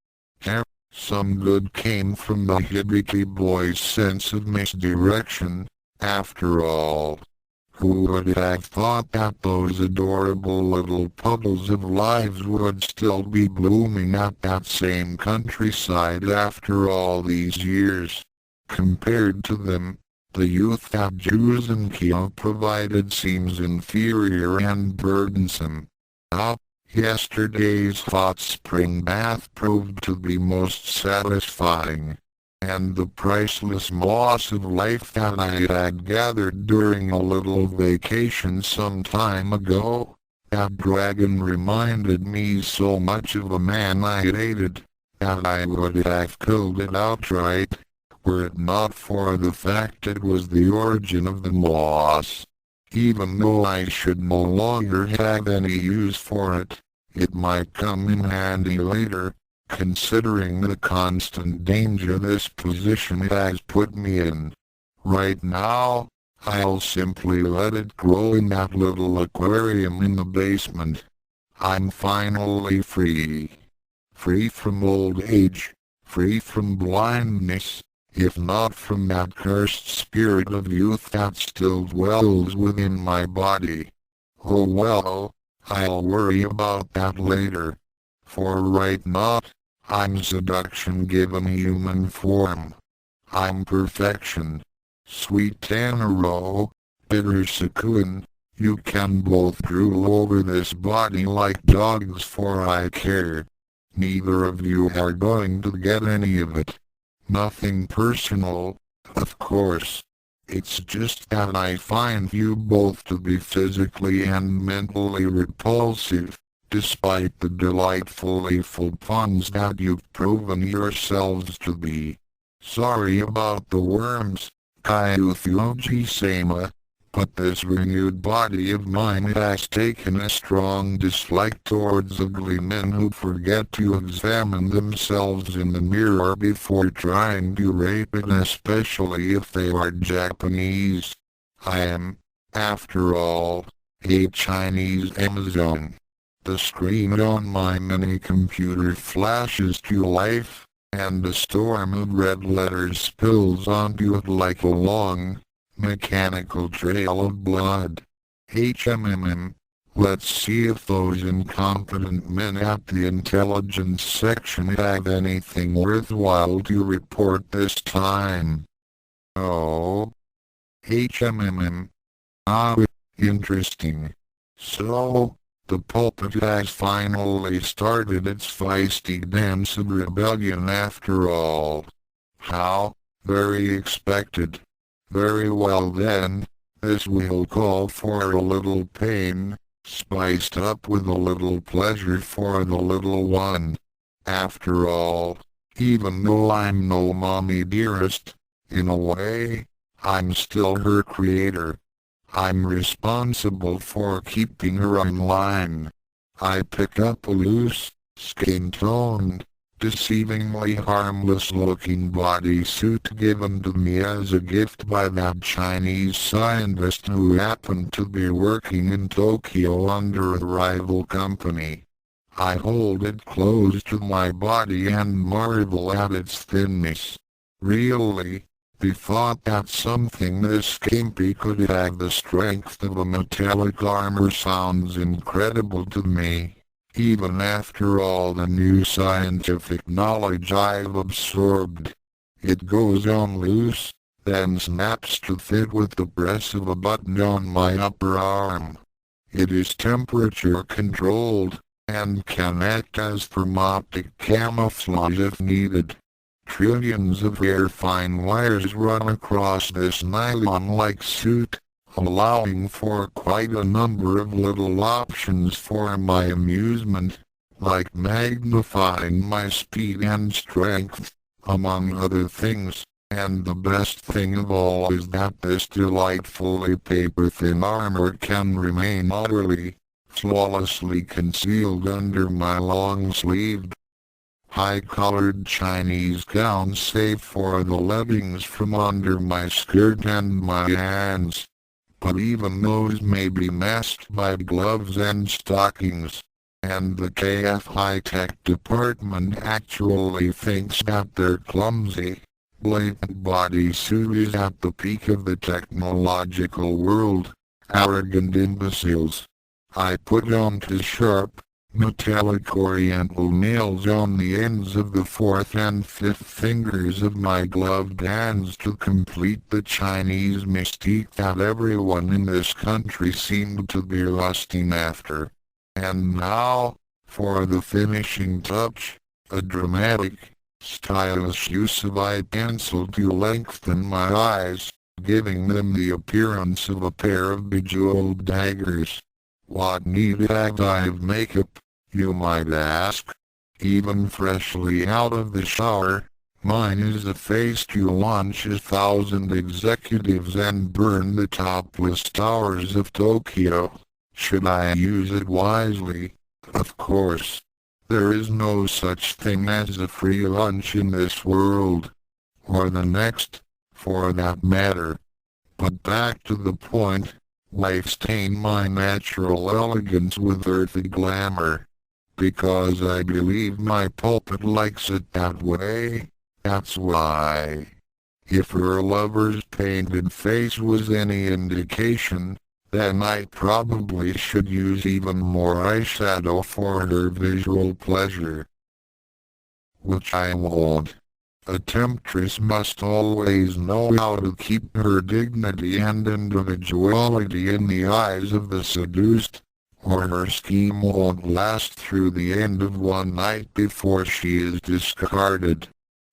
Some good came from the hibiki boy's sense of misdirection, after all. Who would have thought that those adorable little puddles of lives would still be blooming at that same countryside after all these years? Compared to them, the youth that Juzenkyo provided seems inferior and burdensome. Yesterday's hot spring bath proved to be most satisfying, and the priceless moss of life that I had gathered during a little vacation some time ago, that dragon reminded me so much of a man I hated, that I would have killed it outright, were it not for the fact it was the origin of the moss. Even though I should no longer have any use for it, it might come in handy later, considering the constant danger this position has put me in. Right now, I'll simply let it grow in that little aquarium in the basement. I'm finally free. Free from old age, free from blindness, if not from that cursed spirit of youth that still dwells within my body. Oh well, I'll worry about that later. For right now, I'm seduction given human form. I'm perfection. Sweet Tanaro, bitter Sakun, you can both drool over this body like dogs for I care Neither of you are going to get any of it. Nothing personal, of course. It's just that I find you both to be physically and mentally repulsive, despite the delightfully full puns that you've proven yourselves to be. Sorry about the worms, Kyufuji-sama, but this renewed body of mine has taken a strong dislike towards ugly men who forget to examine themselves in the mirror before trying to rape it, especially if they are Japanese. I am, after all, a Chinese Amazon. The screen on my mini-computer flashes to life, and a storm of red letters spills onto it like a long, mechanical trail of blood. HMMM. Let's see if those incompetent men at the intelligence section have anything worthwhile to report this time. Oh. HMMM. Ah, interesting. So, the pulpit has finally started its feisty dance of rebellion after all. How very expected. Very well then, this will call for a little pain, spiced up with a little pleasure for the little one. After all, even though I'm no mommy dearest, in a way, I'm still her creator. I'm responsible for keeping her in line. I pick up a loose, skin-toned, deceivingly harmless-looking bodysuit given to me as a gift by that Chinese scientist who happened to be working in Tokyo under a rival company. I hold it close to my body and marvel at its thinness. Really, the thought that something this skimpy could have the strength of a metallic armor sounds incredible to me. Even after all the new scientific knowledge I've absorbed. It goes on loose, then snaps to fit with the press of a button on my upper arm. It is temperature controlled, and can act as thermoptic camouflage if needed. Trillions of hair-fine wires run across this nylon-like suit, allowing for quite a number of little options for my amusement, like magnifying my speed and strength, among other things, and the best thing of all is that this delightfully paper-thin armor can remain utterly, flawlessly concealed under my long-sleeved, high-collared Chinese gown save for the leggings from under my skirt and my hands. But even those may be masked by gloves and stockings, and the KF high-tech department actually thinks that their clumsy, blatant bodysuit is at the peak of the technological world. Arrogant imbeciles. I put on two sharp, metallic oriental nails on the ends of the fourth and fifth fingers of my gloved hands to complete the Chinese mystique that everyone in this country seemed to be lusting after. And now, for the finishing touch, a dramatic, stylish use of eye pencil to lengthen my eyes, giving them the appearance of a pair of bejeweled daggers. What need have I of makeup, you might ask? Even freshly out of the shower, mine is a face to launch 1,000 executives and burn the topless towers of Tokyo. Should I use it wisely? Of course. There is no such thing as a free lunch in this world. Or the next, for that matter. But back to the point. Why stain my natural elegance with earthy glamour? Because I believe my pulpit likes it that way, that's why. If her lover's painted face was any indication, then I probably should use even more eyeshadow for her visual pleasure. Which I won't. A temptress must always know how to keep her dignity and individuality in the eyes of the seduced, or her scheme won't last through the end of one night before she is discarded.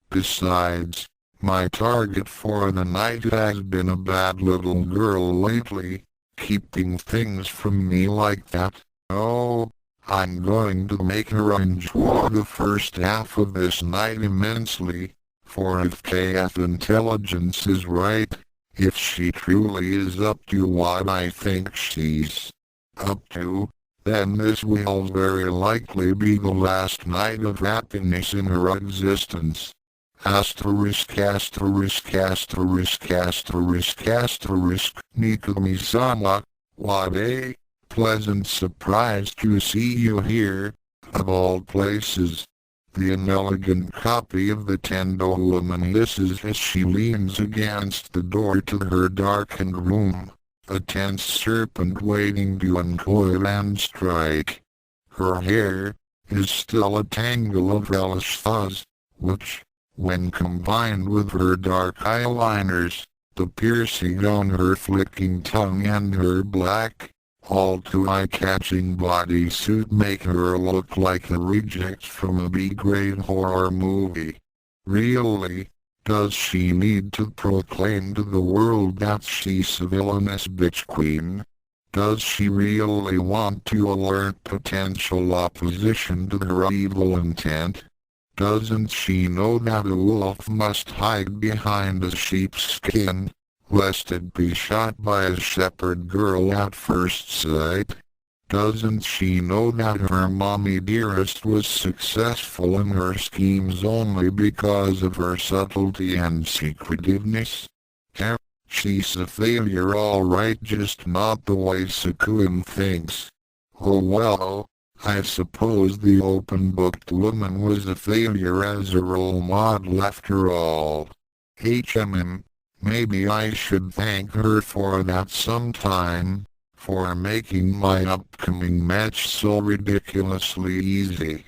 Besides, my target for the night has been a bad little girl lately, keeping things from me like that. Oh, I'm going to make her enjoy the first half of this night immensely, for if KF intelligence is right, if she truly is up to what I think she's up to, then this will very likely be the last night of happiness in her existence. Asterisk asterisk asterisk asterisk asterisk Nikumi-sama, what a pleasant surprise to see you here, of all places. The inelegant copy of the Tendo woman hisses as she leans against the door to her darkened room, a tense serpent waiting to uncoil and strike. Her hair is still a tangle of hellish fuzz, which, when combined with her dark eyeliners, the piercing on her flicking tongue and her black, all too eye-catching bodysuit make her look like a reject from a B-grade horror movie. Really, does she need to proclaim to the world that she's a villainous bitch queen? Does she really want to alert potential opposition to her evil intent? Doesn't she know that a wolf must hide behind a sheep's skin, lest it be shot by a shepherd girl at first sight? Doesn't she know that her mommy dearest was successful in her schemes only because of her subtlety and secretiveness? She's a failure alright, just not the way Sakun thinks. Oh well, I suppose the open-booked woman was a failure as a role model after all. Maybe I should thank her for that sometime, for making my upcoming match so ridiculously easy.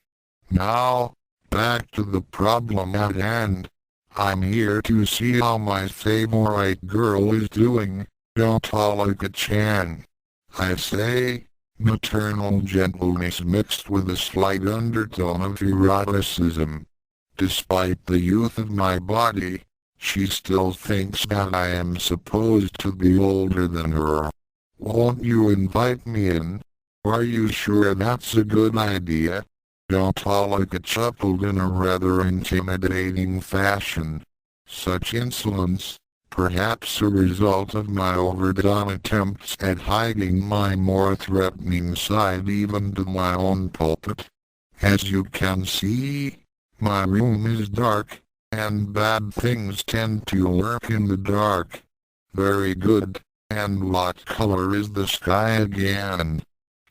Now, back to the problem at hand. I'm here to see how my favorite girl is doing, Akane-chan. I say, maternal gentleness mixed with a slight undertone of eroticism. Despite the youth of my body, she still thinks that I am supposed to be older than her. Won't you invite me in? Are you sure that's a good idea? Akane chuckled in a rather intimidating fashion. Such insolence, perhaps a result of my overdone attempts at hiding my more threatening side even to my own pulpit. As you can see, my room is dark, and bad things tend to lurk in the dark. Very good, and what color is the sky again?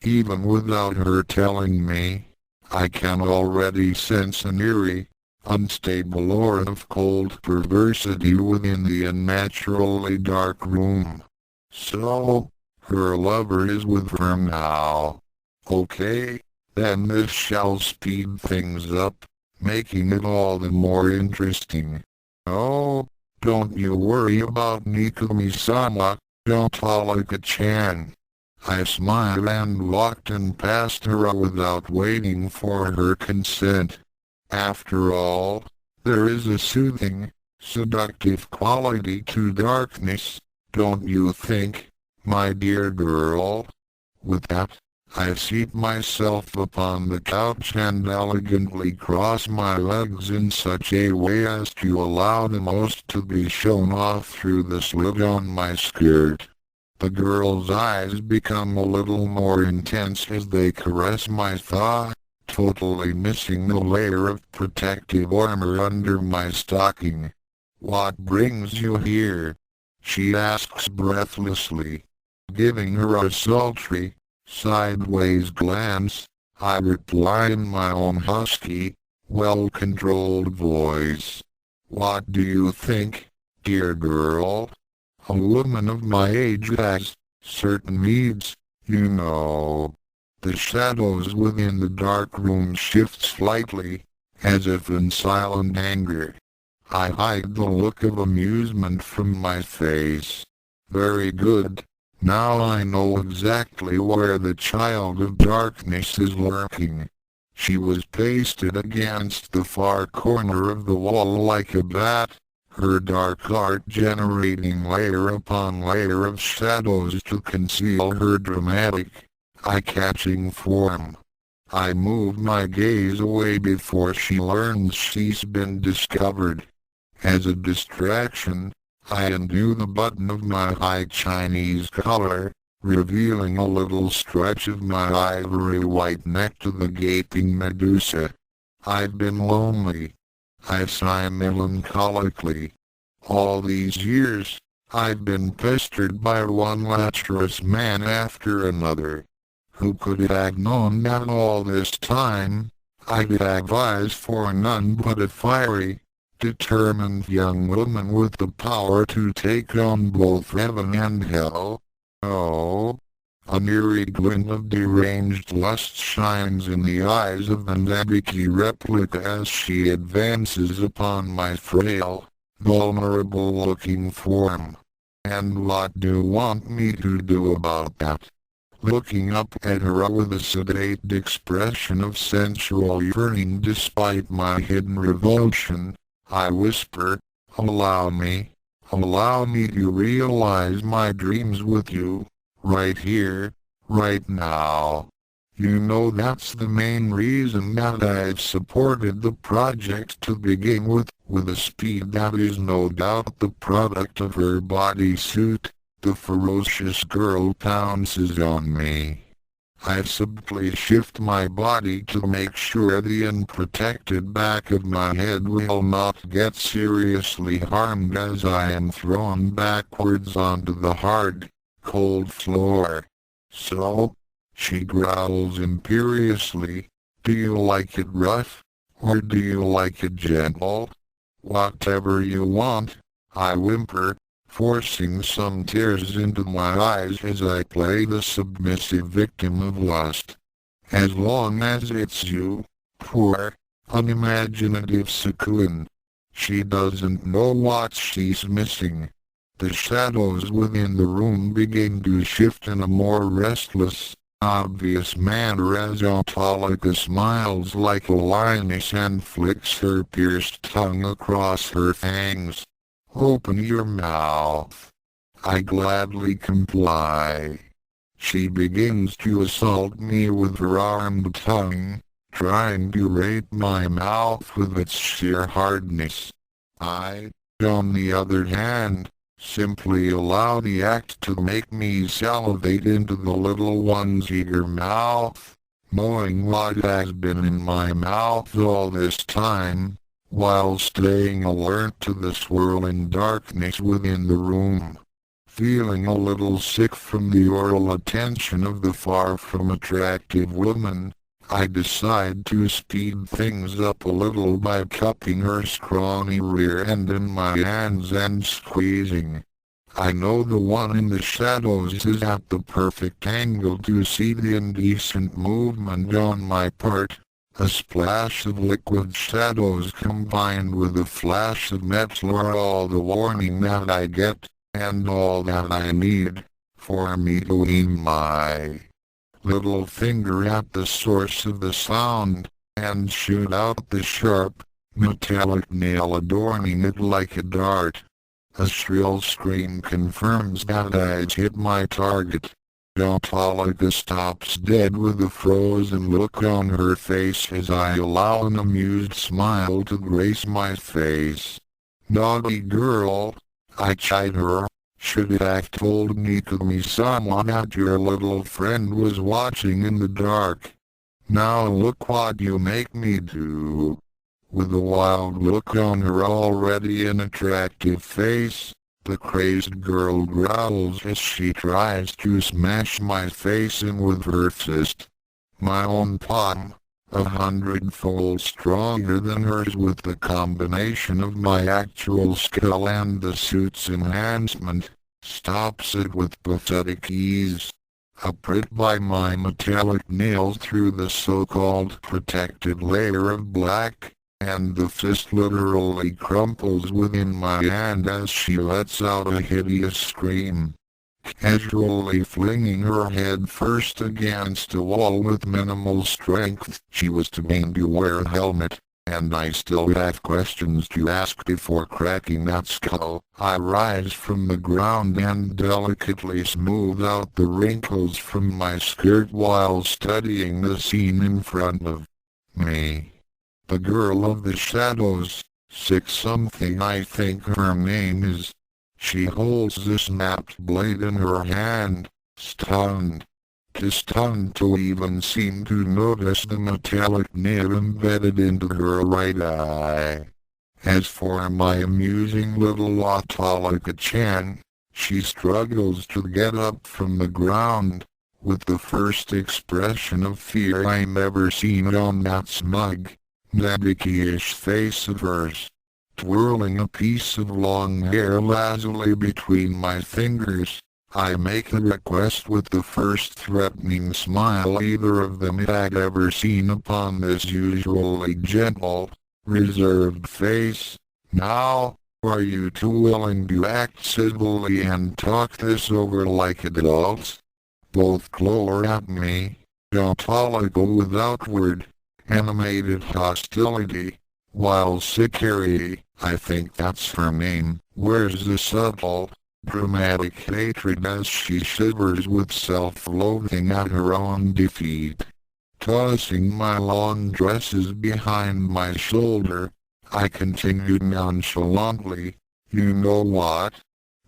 Even without her telling me, I can already sense an eerie, unstable aura of cold perversity within the unnaturally dark room. So, her lover is with her now. Okay, then this shall speed things up, making it all the more interesting. Oh, don't you worry about Nikumi-sama, Akane-chan. I smiled and walked in past her without waiting for her consent. After all, there is a soothing, seductive quality to darkness, don't you think, my dear girl? With that, I seat myself upon the couch and elegantly cross my legs in such a way as to allow the most to be shown off through the slit on my skirt. The girl's eyes become a little more intense as they caress my thigh, totally missing the layer of protective armor under my stocking. What brings you here? She asks breathlessly. Giving her a sultry, sideways glance, I reply in my own husky, well-controlled voice. What do you think, dear girl? A woman of my age has certain needs, you know. The shadows within the dark room shift slightly, as if in silent anger. I hide the look of amusement from my face. Very good, Now I know exactly where the child of darkness is lurking. She was pasted against the far corner of the wall like a bat, her dark art generating layer upon layer of shadows to conceal her dramatic, eye-catching form. I moved my gaze away before she learns she's been discovered. As a distraction, I undo the button of my high Chinese collar, revealing a little stretch of my ivory white neck to the gaping Medusa. I've been lonely, I sigh melancholically. All these years, I've been pestered by one lecherous man after another. Who could have known that all this time, I'd have eyes for none but a fiery, determined young woman with the power to take on both heaven and hell? Oh, an eerie glint of deranged lust shines in the eyes of the Nabucco replica as she advances upon my frail, vulnerable-looking form. And what do you want me to do about that? Looking up at her with a sedate expression of sensual yearning despite my hidden revulsion, I whisper, allow me to realize my dreams with you, right here, right now. You know that's the main reason that I've supported the project to begin with a speed that is no doubt the product of her bodysuit. The ferocious girl pounces on me. I subtly shift my body to make sure the unprotected back of my head will not get seriously harmed as I am thrown backwards onto the hard, cold floor. So, she growls imperiously, do you like it rough, or do you like it gentle? Whatever you want, I whimper, forcing some tears into my eyes as I play the submissive victim of lust. As long as it's you, poor, unimaginative Sakun. She doesn't know what she's missing. The shadows within the room begin to shift in a more restless, obvious manner as Autolyca smiles like a lioness and flicks her pierced tongue across her fangs. Open your mouth. I gladly comply. She begins to assault me with her armed tongue, trying to rape my mouth with its sheer hardness. I, on the other hand, simply allow the act to make me salivate into the little one's eager mouth, knowing what has been in my mouth all this time, while staying alert to the swirling darkness within the room. Feeling a little sick from the oral attention of the far from attractive woman, I decide to speed things up a little by cupping her scrawny rear end in my hands and squeezing. I know the one in the shadows is at the perfect angle to see the indecent movement on my part. A splash of liquid shadows combined with a flash of metal are all the warning that I get, and all that I need, for me to aim my little finger at the source of the sound, and shoot out the sharp, metallic nail adorning it like a dart. A shrill scream confirms that I'd hit my target. Autolyca stops dead with a frozen look on her face as I allow an amused smile to grace my face. Naughty girl, I chide her. Should have told Nikumi-sama that your little friend was watching in the dark. Now look what you make me do. With a wild look on her already unattractive face, the crazed girl growls as she tries to smash my face in with her fist. My own palm, 100-fold stronger than hers with the combination of my actual skill and the suit's enhancement, stops it with pathetic ease. A prick by my metallic nails through the so-called protected layer of black, and the fist literally crumples within my hand as she lets out a hideous scream. casually flinging her head first against a wall with minimal strength. She was too vain to wear a helmet, and I still have questions to ask before cracking that skull. I rise from the ground and delicately smooth out the wrinkles from my skirt while studying the scene in front of me. The girl of the shadows, 6-something I think her name is. She holds the snapped blade in her hand, stunned. Too stunned to even seem to notice the metallic nib embedded into her right eye. As for my amusing little Akane, she struggles to get up from the ground, with the first expression of fear I've ever seen on that smug, Nabucco-ish face of hers. Twirling a piece of long hair lazily between my fingers, I make a request with the first threatening smile either of them had ever seen upon this usually gentle, reserved face. Now, are you two willing to act civilly and talk this over like adults? Both glare at me, Autolico with outward, animated hostility, while Sikari, I think that's her name, wears the subtle, dramatic hatred as she shivers with self-loathing at her own defeat. Tossing my long dresses behind my shoulder, I continued nonchalantly, you know what?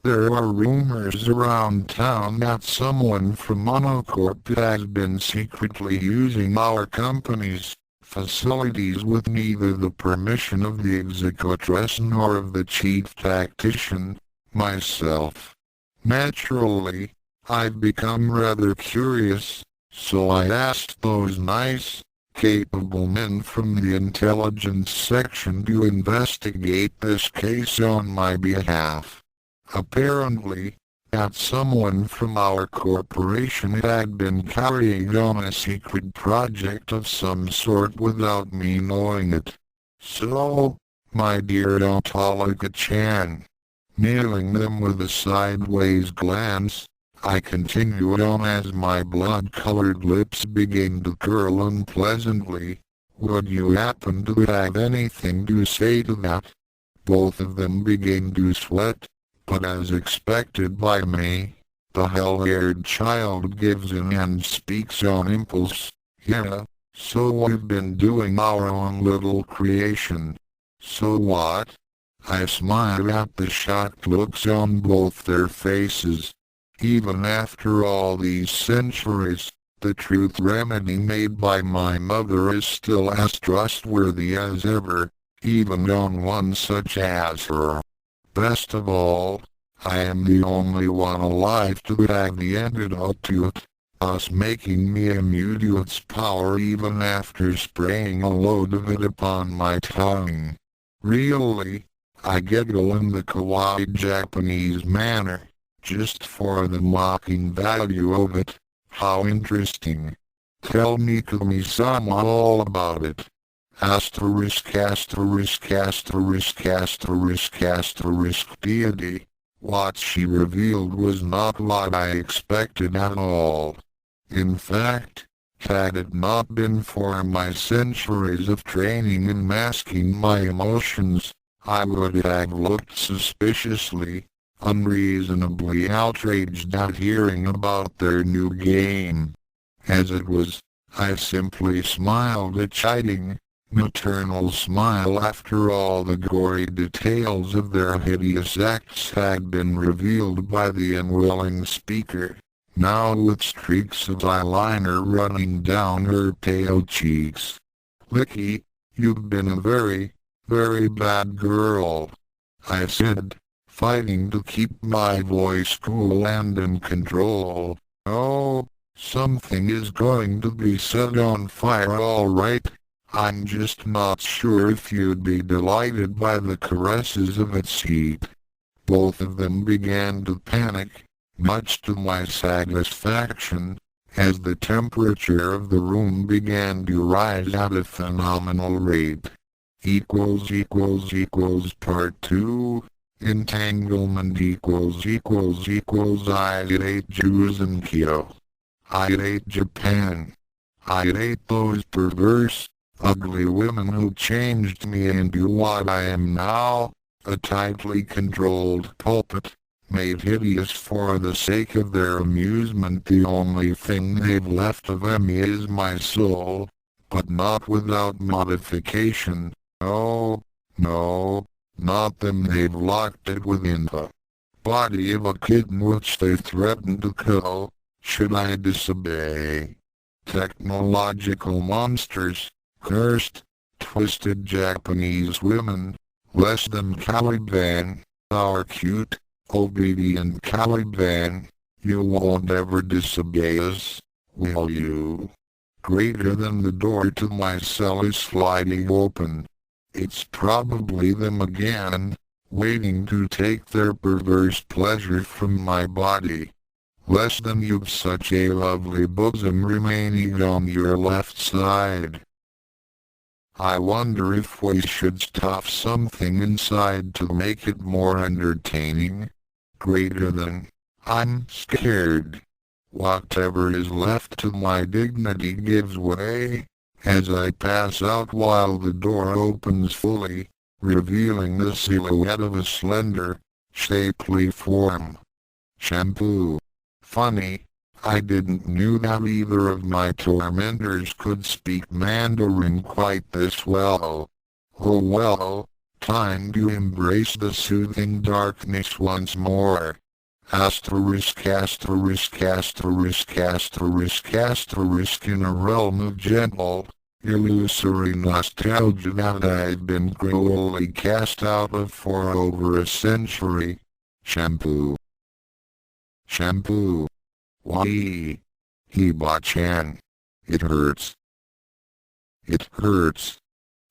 There are rumors around town that someone from Monocorp has been secretly using our company's facilities with neither the permission of the executress nor of the chief tactician, myself. Naturally, I've become rather curious, so I asked those nice, capable men from the intelligence section to investigate this case on my behalf. Apparently, that someone from our corporation had been carrying on a secret project of some sort without me knowing it. So, my dear Autolica-chan, nailing them with a sideways glance, I continued on as my blood-colored lips began to curl unpleasantly. Would you happen to have anything to say to that? Both of them began to sweat. But as expected by me, the hell-haired child gives in and speaks on impulse. Yeah, so we've been doing our own little creation. So what? I smile at the shocked looks on both their faces. Even after all these centuries, the truth remedy made by my mother is still as trustworthy as ever, even on one such as her. Best of all, I am the only one alive to have the antidote to it, thus making me immune to its power even after spraying a load of it upon my tongue. Really, I giggle in the kawaii Japanese manner, just for the mocking value of it. How interesting. Tell me Kumi-sama all about it. Deity. What she revealed was not what I expected at all. In fact, had it not been for my centuries of training in masking my emotions, I would have looked suspiciously, unreasonably outraged at hearing about their new game. As it was, I simply smiled a chiding, maternal smile after all the gory details of their hideous acts had been revealed by the unwilling speaker, now with streaks of eyeliner running down her pale cheeks. Licky, you've been a very, very bad girl, I said, fighting to keep my voice cool and in control. Oh, something is going to be set on fire all right. I'm just not sure if you'd be delighted by the caresses of its heat. Both of them began to panic, much to my satisfaction, as the temperature of the room began to rise at a phenomenal rate. Part 2. Entanglement equals I hate Jews and Kyo. I hate Japan. I hate those perverse, ugly women who changed me into what I am now, a tightly controlled puppet, made hideous for the sake of their amusement. The only thing they've left of me is my soul, but not without modification. Oh, no, not them. They've locked it within the body of a kitten which they threaten to kill. Should I disobey? Technological monsters, cursed, twisted Japanese women, less than Caliban, our cute, obedient Caliban, you won't ever disobey us, will you? Greater than the door to my cell is sliding open. It's probably them again, waiting to take their perverse pleasure from my body. Less than you've such a lovely bosom remaining on your left side. I wonder if we should stuff something inside to make it more entertaining. Greater than, I'm scared. Whatever is left to my dignity gives way, as I pass out while the door opens fully, revealing the silhouette of a slender, shapely form. Shampoo. Funny, I didn't knew that either of my tormentors could speak Mandarin quite this well. Oh well, time to embrace the soothing darkness once more. Asterisk asterisk asterisk asterisk asterisk in a realm of gentle, illusory nostalgia that I've been cruelly cast out of for over a century. Shampoo. Shampoo. Why? Hiba-chan. It hurts. It hurts.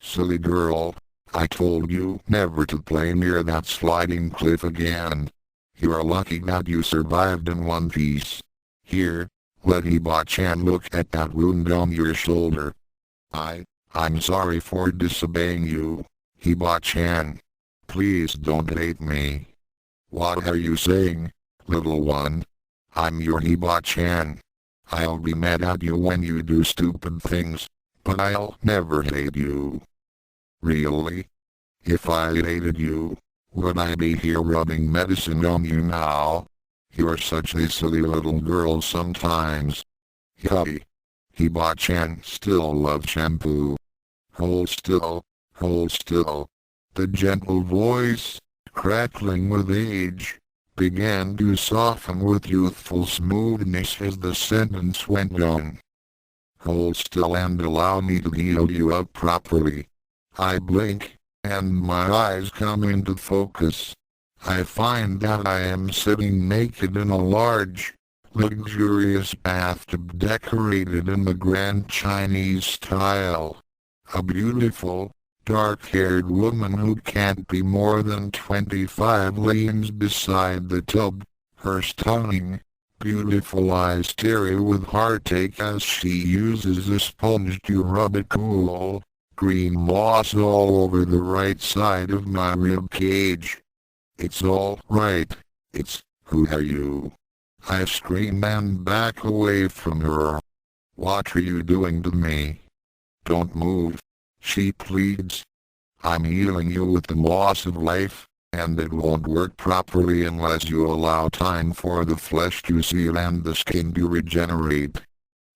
Silly girl, I told you never to play near that sliding cliff again. You're lucky that you survived in one piece. Here, let Hiba-chan look at that wound on your shoulder. I'm sorry for disobeying you, Hiba-chan. Please don't hate me. What are you saying, little one? I'm your Hiba-chan. I'll be mad at you when you do stupid things, but I'll never hate you. Really? If I hated you, would I be here rubbing medicine on you now? You're such a silly little girl sometimes. Yuppie. Hiba-chan still loves shampoo. Hold still, hold still. The gentle voice, crackling with age, began to soften with youthful smoothness as the sentence went on. Hold still and allow me to heal you up properly. I blink, and my eyes come into focus. I find that I am sitting naked in a large, luxurious bathtub decorated in the grand Chinese style. A beautiful, dark-haired woman who can't be more than 25 leans beside the tub, her stunning, beautiful eyes stare with heartache as she uses a sponge to rub a cool, green moss all over the right side of my rib cage. It's all right. Who are you? I scream and back away from her. What are you doing to me? Don't move, she pleads. I'm healing you with the moss of life, and it won't work properly unless you allow time for the flesh to seal and the skin to regenerate.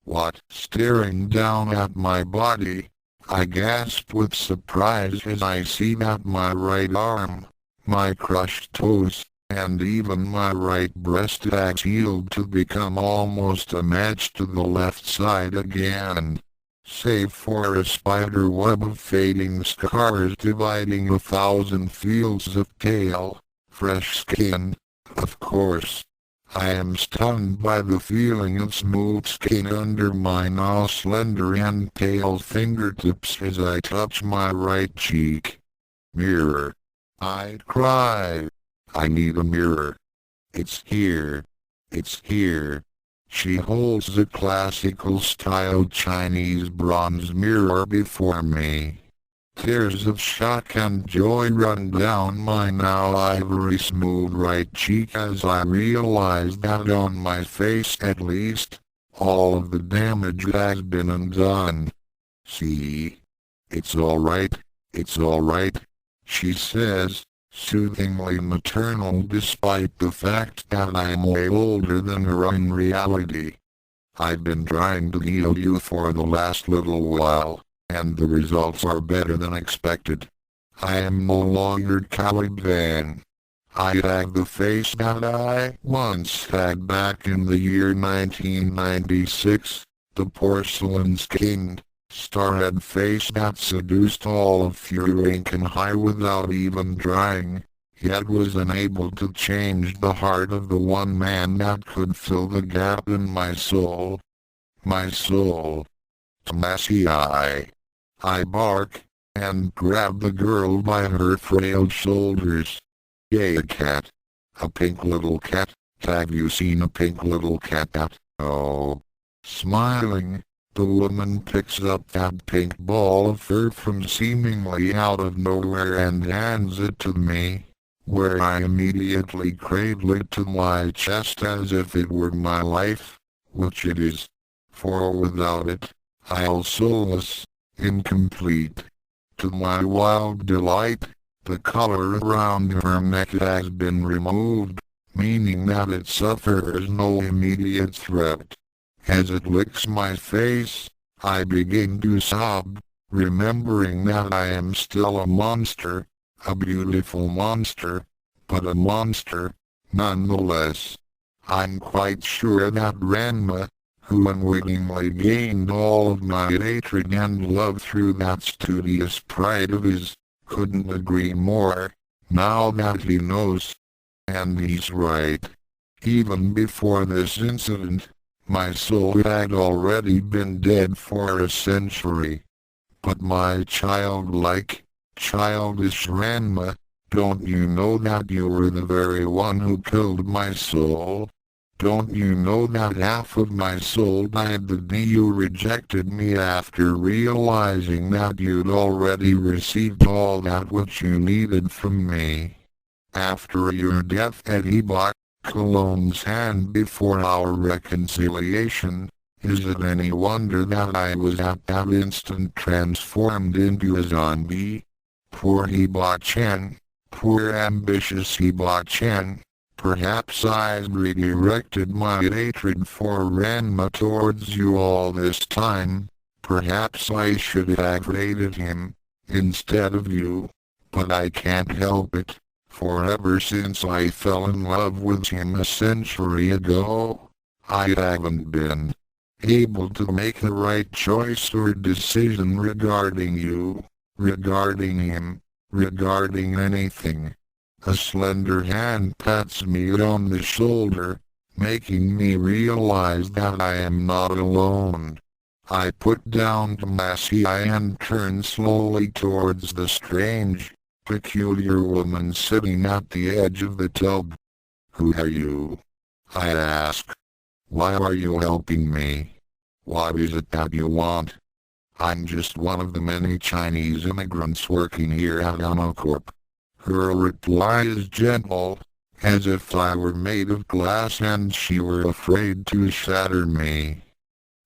What? Staring down at my body, I gasp with surprise as I see that my right arm, my crushed toes, and even my right breast has healed to become almost a match to the left side again. Save for a spider web of fading scars dividing 1,000 fields of pale, fresh skin, of course. I am stunned by the feeling of smooth skin under my now slender and pale fingertips as I touch my right cheek. Mirror. I cry. I need a mirror. It's here. It's here. She holds the classical style Chinese bronze mirror before me. Tears of shock and joy run down my now ivory smooth right cheek as I realize that on my face at least, all of the damage has been undone. "See? It's alright, it's alright," she says, soothingly maternal despite the fact that I'm way older than her in reality. "I've been trying to heal you for the last little while, and the results are better than expected. I am no longer Caliban. I have the face that I once had back in the year 1996, the porcelain-skinned, starred face that seduced all of Furank and High without even trying, yet was unable to change the heart of the one man that could fill the gap in my soul. My soul. Tamassi I bark, and grab the girl by her frail shoulders. "Yay, a cat. A pink little cat. Have you seen a pink little cat that, oh." Smiling, the woman picks up that pink ball of fur from seemingly out of nowhere and hands it to me, where I immediately cradle it to my chest as if it were my life, which it is, for without it, I'll soulless, incomplete. To my wild delight, the collar around her neck has been removed, meaning that it suffers no immediate threat. As it licks my face, I begin to sob, remembering that I am still a monster, a beautiful monster, but a monster, nonetheless. I'm quite sure that Ranma, who unwittingly gained all of my hatred and love through that studious pride of his, couldn't agree more, now that he knows. And he's right. Even before this incident, my soul had already been dead for a century. But my childlike, childish Ranma, don't you know that you were the very one who killed my soul? Don't you know that half of my soul died the day you rejected me after realizing that you'd already received all that which you needed from me? After your death at Ebot, Cologne's hand before our reconciliation, is it any wonder that I was at that instant transformed into a zombie? Poor Ebot-chan, poor ambitious Ebot-chan. Perhaps I've redirected my hatred for Ranma towards you all this time. Perhaps I should have hated him, instead of you. But I can't help it, for ever since I fell in love with him a century ago, I haven't been able to make the right choice or decision regarding you, regarding him, regarding anything. A slender hand pats me on the shoulder, making me realize that I am not alone. I put down Tamassi and turn slowly towards the strange, peculiar woman sitting at the edge of the tub. "Who are you?" I ask. "Why are you helping me? What is it that you want?" "I'm just one of the many Chinese immigrants working here at Corp." Her reply is gentle, as if I were made of glass and she were afraid to shatter me.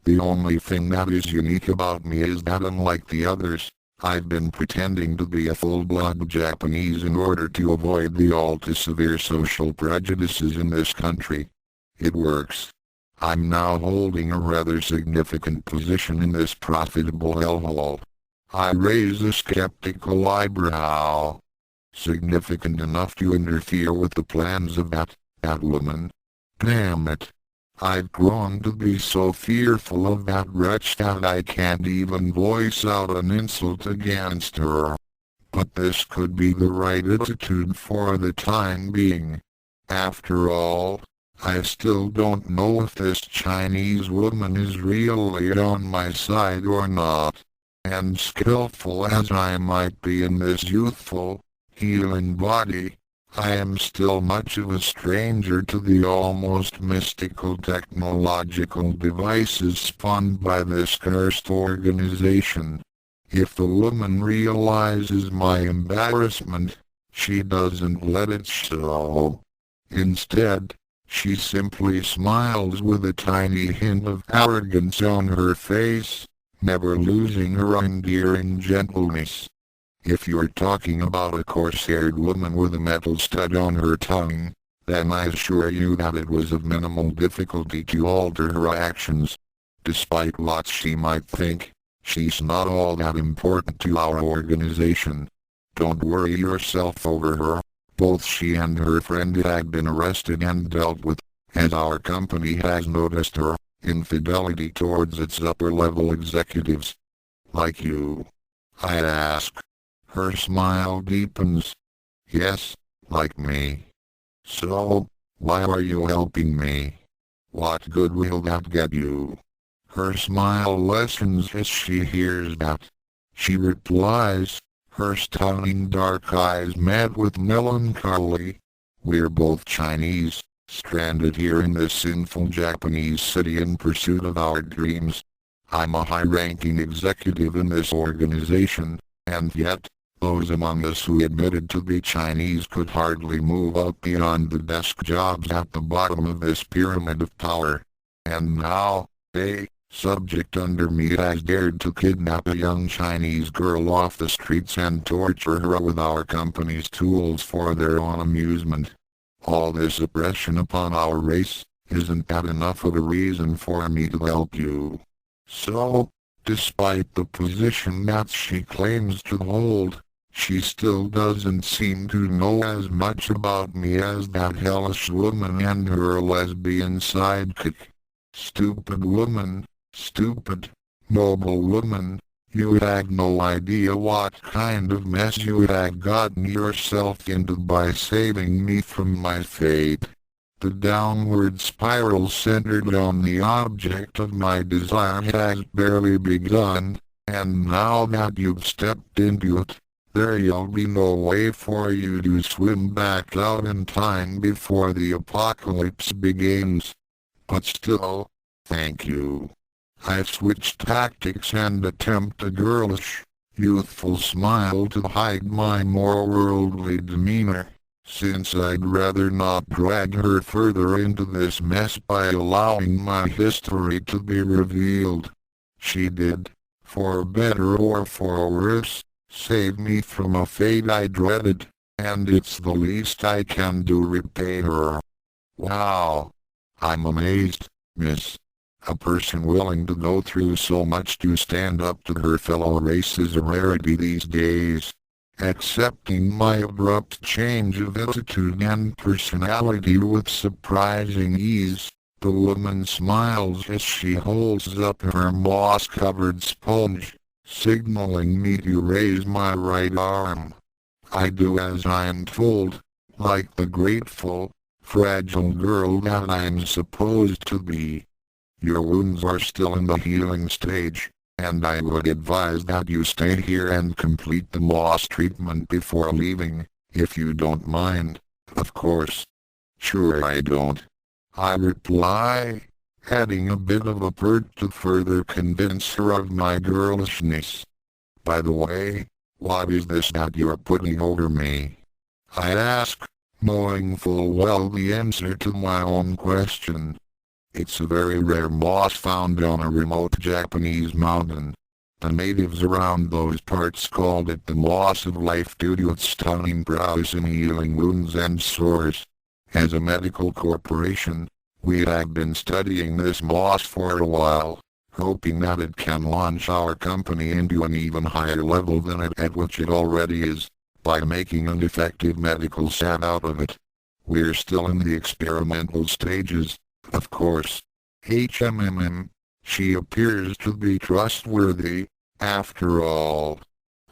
"The only thing that is unique about me is that unlike the others, I've been pretending to be a full-blood Japanese in order to avoid the all-too-severe social prejudices in this country. It works. I'm now holding a rather significant position in this profitable hellhole." I raise a skeptical eyebrow. "Significant enough to interfere with the plans of that woman? Damn it. I've grown to be so fearful of that wretch that I can't even voice out an insult against her. But this could be the right attitude for the time being. After all, I still don't know if this Chinese woman is really on my side or not. And skillful as I might be in this youthful, healing body, I am still much of a stranger to the almost mystical technological devices spawned by this cursed organization. If the woman realizes my embarrassment, she doesn't let it show. Instead, she simply smiles with a tiny hint of arrogance on her face, never losing her endearing gentleness. If you're talking about a coarse-haired woman with a metal stud on her tongue, then I assure you that it was of minimal difficulty to alter her actions. Despite what she might think, she's not all that important to our organization. Don't worry yourself over her. Both she and her friend had been arrested and dealt with, as our company has noticed her infidelity towards its upper-level executives. Like you? I ask. Her smile deepens. Yes, like me. So, why are you helping me? What good will that get you? Her smile lessens as she hears that. She replies, her stunning dark eyes met with melancholy. We're both Chinese, stranded here in this sinful Japanese city in pursuit of our dreams. I'm a high-ranking executive in this organization, and yet, those among us who admitted to be Chinese could hardly move up beyond the desk jobs at the bottom of this pyramid of power. And now, a subject under me has dared to kidnap a young Chinese girl off the streets and torture her with our company's tools for their own amusement. All this oppression upon our race, isn't that enough of a reason for me to help you? So, despite the position that she claims to hold, she still doesn't seem to know as much about me as that hellish woman and her lesbian sidekick. Stupid woman, stupid, noble woman, you had no idea what kind of mess you had gotten yourself into by saving me from my fate. The downward spiral centered on the object of my desire has barely begun, and now that you've stepped into it, there'll be no way for you to swim back out in time before the apocalypse begins. But still, thank you. I switched tactics and attempt a girlish, youthful smile to hide my more worldly demeanor, since I'd rather not drag her further into this mess by allowing my history to be revealed. She did, for better or for worse, save me from a fate I dreaded, and it's the least I can do repay her. Wow. I'm amazed, miss. A person willing to go through so much to stand up to her fellow race is a rarity these days. Accepting my abrupt change of attitude and personality with surprising ease, the woman smiles as she holds up her moss-covered sponge, signaling me to raise my right arm. I do as I am told, like the grateful, fragile girl that I'm supposed to be. Your wounds are still in the healing stage, and I would advise that you stay here and complete the moss treatment before leaving, if you don't mind, of course. Sure I don't. I reply, adding a bit of a pert to further convince her of my girlishness. By the way, what is this that you're putting over me? I ask, knowing full well the answer to my own question. It's a very rare moss found on a remote Japanese mountain. The natives around those parts called it the moss of life due to its stunning prowess in healing wounds and sores. As a medical corporation, we have been studying this moss for a while, hoping that it can launch our company into an even higher level than at which it already is, by making an effective medical salve out of it. We're still in the experimental stages, of course. She appears to be trustworthy, after all.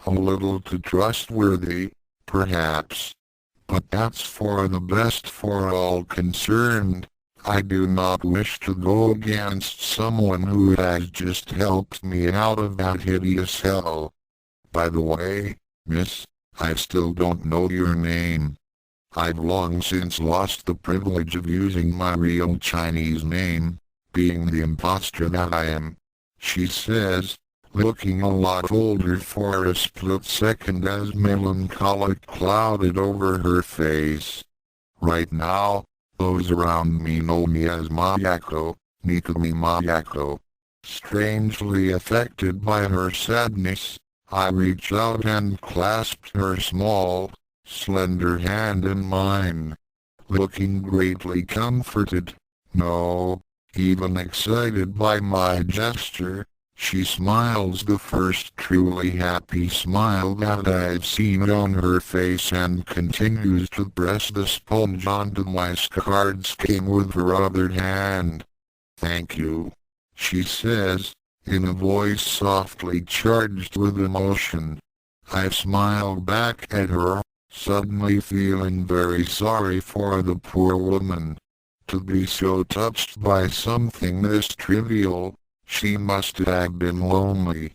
A little too trustworthy, perhaps. But that's for the best for all concerned. I do not wish to go against someone who has just helped me out of that hideous hell. By the way, miss, I still don't know your name. I've long since lost the privilege of using my real Chinese name, being the impostor that I am. She says, looking a lot older for a split second as melancholy clouded over her face. Right now, those around me know me as Mayako, Mikami Mayako. Strangely affected by her sadness, I reached out and clasped her small, slender hand in mine. Looking greatly comforted, no, even excited by my gesture, she smiles the first truly happy smile that I've seen on her face and continues to press the sponge onto my scarred skin with her other hand. "Thank you," she says, in a voice softly charged with emotion. I smile back at her, suddenly feeling very sorry for the poor woman. To be so touched by something this trivial, she must have been lonely.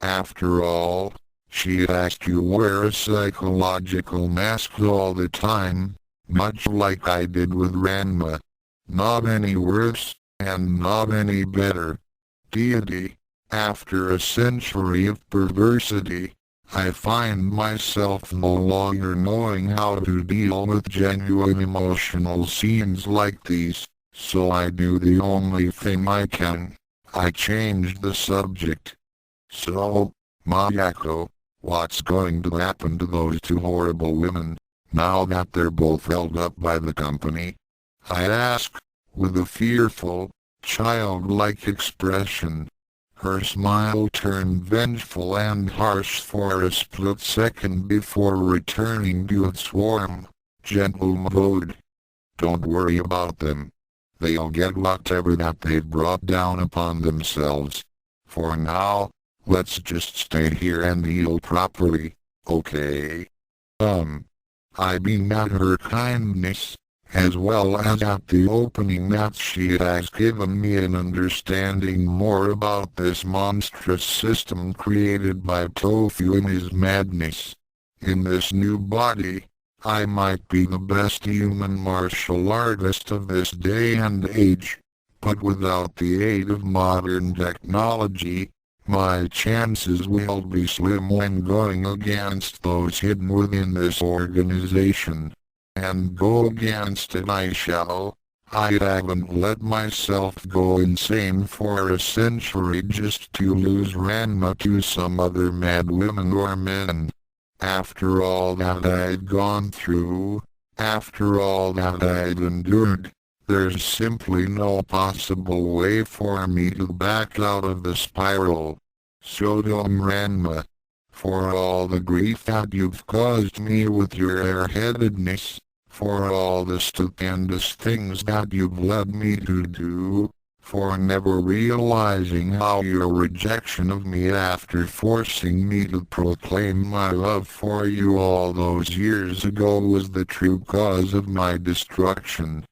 After all, she has to wear a psychological mask all the time, much like I did with Ranma. Not any worse, and not any better. Deity, after a century of perversity, I find myself no longer knowing how to deal with genuine emotional scenes like these, so I do the only thing I can. I changed the subject. "So, Mayako, what's going to happen to those two horrible women, now that they're both held up by the company?" I ask, with a fearful, childlike expression. Her smile turned vengeful and harsh for a split second before returning to its warm, gentle mode. "Don't worry about them. They'll get whatever that they've brought down upon themselves. For now, let's just stay here and heal properly, okay?" I beam at her kindness, as well as at the opening that she has given me in understanding more about this monstrous system created by Tofu and his madness. In this new body, I might be the best human martial artist of this day and age, but without the aid of modern technology, my chances will be slim when going against those hidden within this organization. And go against it I shall. I haven't let myself go insane for a century just to lose Ranma to some other mad women or men. After all that I'd gone through, after all that I'd endured, there's simply no possible way for me to back out of the spiral. So don't, Ranma. For all the grief that you've caused me with your airheadedness, for all the stupendous things that you've led me to do, for never realizing how your rejection of me after forcing me to proclaim my love for you all those years ago was the true cause of my destruction.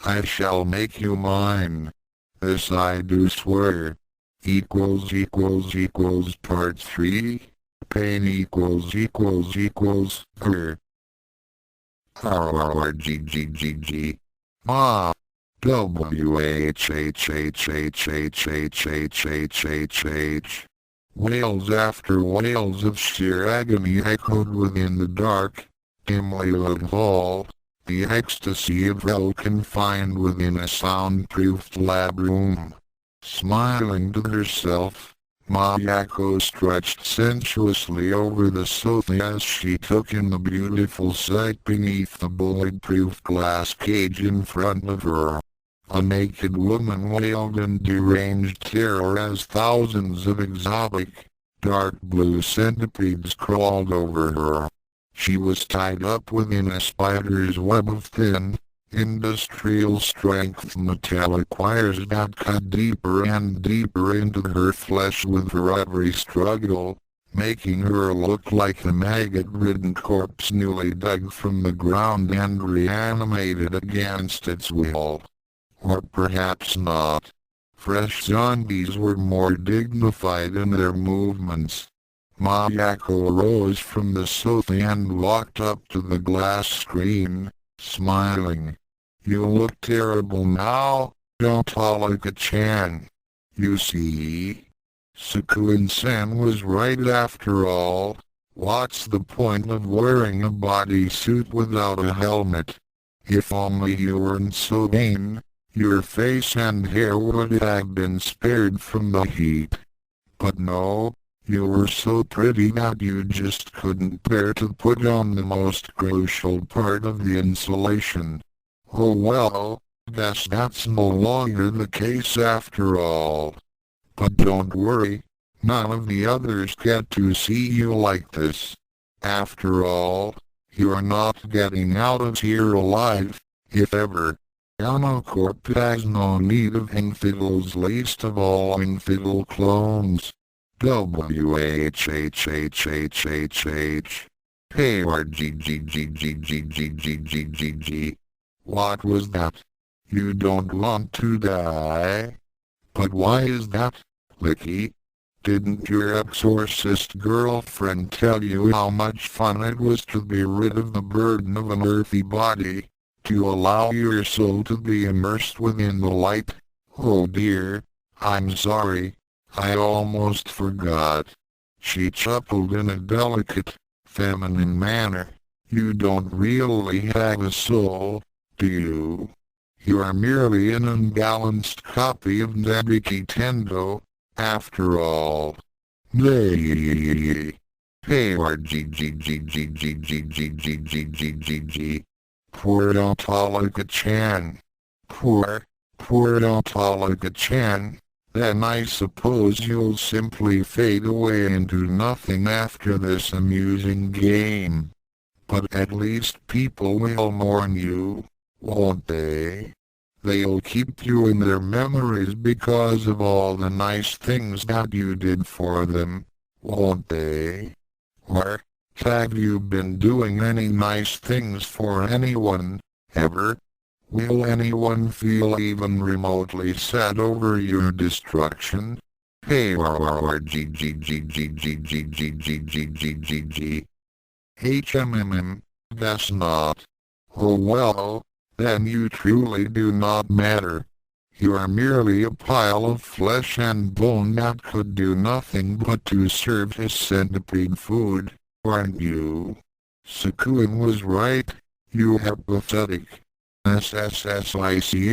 I shall make you mine. This I do swear. Part 3. Pain her. RRGGGG. Ma. WHHHHHHHHHHH. Wails after wails of sheer agony echoed within the dark, dimly lit hall, the ecstasy of hell confined within a soundproofed lab room. Smiling to herself, Mayako stretched sensuously over the sofa as she took in the beautiful sight beneath the bulletproof glass cage in front of her. A naked woman wailed in deranged terror as thousands of exotic, dark blue centipedes crawled over her. She was tied up within a spider's web of thin, industrial-strength metallic wires that cut deeper and deeper into her flesh with her every struggle, making her look like a maggot-ridden corpse newly dug from the ground and reanimated against its will. Or perhaps not. Fresh zombies were more dignified in their movements. Mayako arose from the sofa and walked up to the glass screen, smiling. "You look terrible now, don't Talika-chan. You see?" Sukuen-san was right after all. What's the point of wearing a bodysuit without a helmet? If only you weren't so vain, your face and hair would have been spared from the heat. But no, you were so pretty that you just couldn't bear to put on the most crucial part of the insulation. Oh well, guess that's no longer the case after all. But don't worry, none of the others get to see you like this. After all, you're not getting out of here alive, if ever. Corp has no need of infidels, least of all infidel clones. WHHHHHH. KRGGGGGGGGGG. What was that? You don't want to die? But why is that, Licky? Didn't your exorcist girlfriend tell you how much fun it was to be rid of the burden of an earthy body, to allow your soul to be immersed within the light? Oh dear, I'm sorry, I almost forgot. She chuckled in a delicate, feminine manner. You don't really have a soul, do you? You are merely an unbalanced copy of Nebiki Tendo, after all. Nay. KRGGGGGGGGGGG. Poor Autalika-chan. Poor Autalika-chan. Then I suppose you'll simply fade away into nothing after this amusing game. But at least people will mourn you, won't they? They'll keep you in their memories because of all the nice things that you did for them, won't they? Or, have you been doing any nice things for anyone, ever? Will anyone feel even remotely sad over your destruction? Hey, RRGGGGGGGGGGGG. HMMM, guess not. Oh well, then you truly do not matter. You are merely a pile of flesh and bone that could do nothing but to serve his centipede food, aren't you? Sukuen was right, you are pathetic. SSSIC.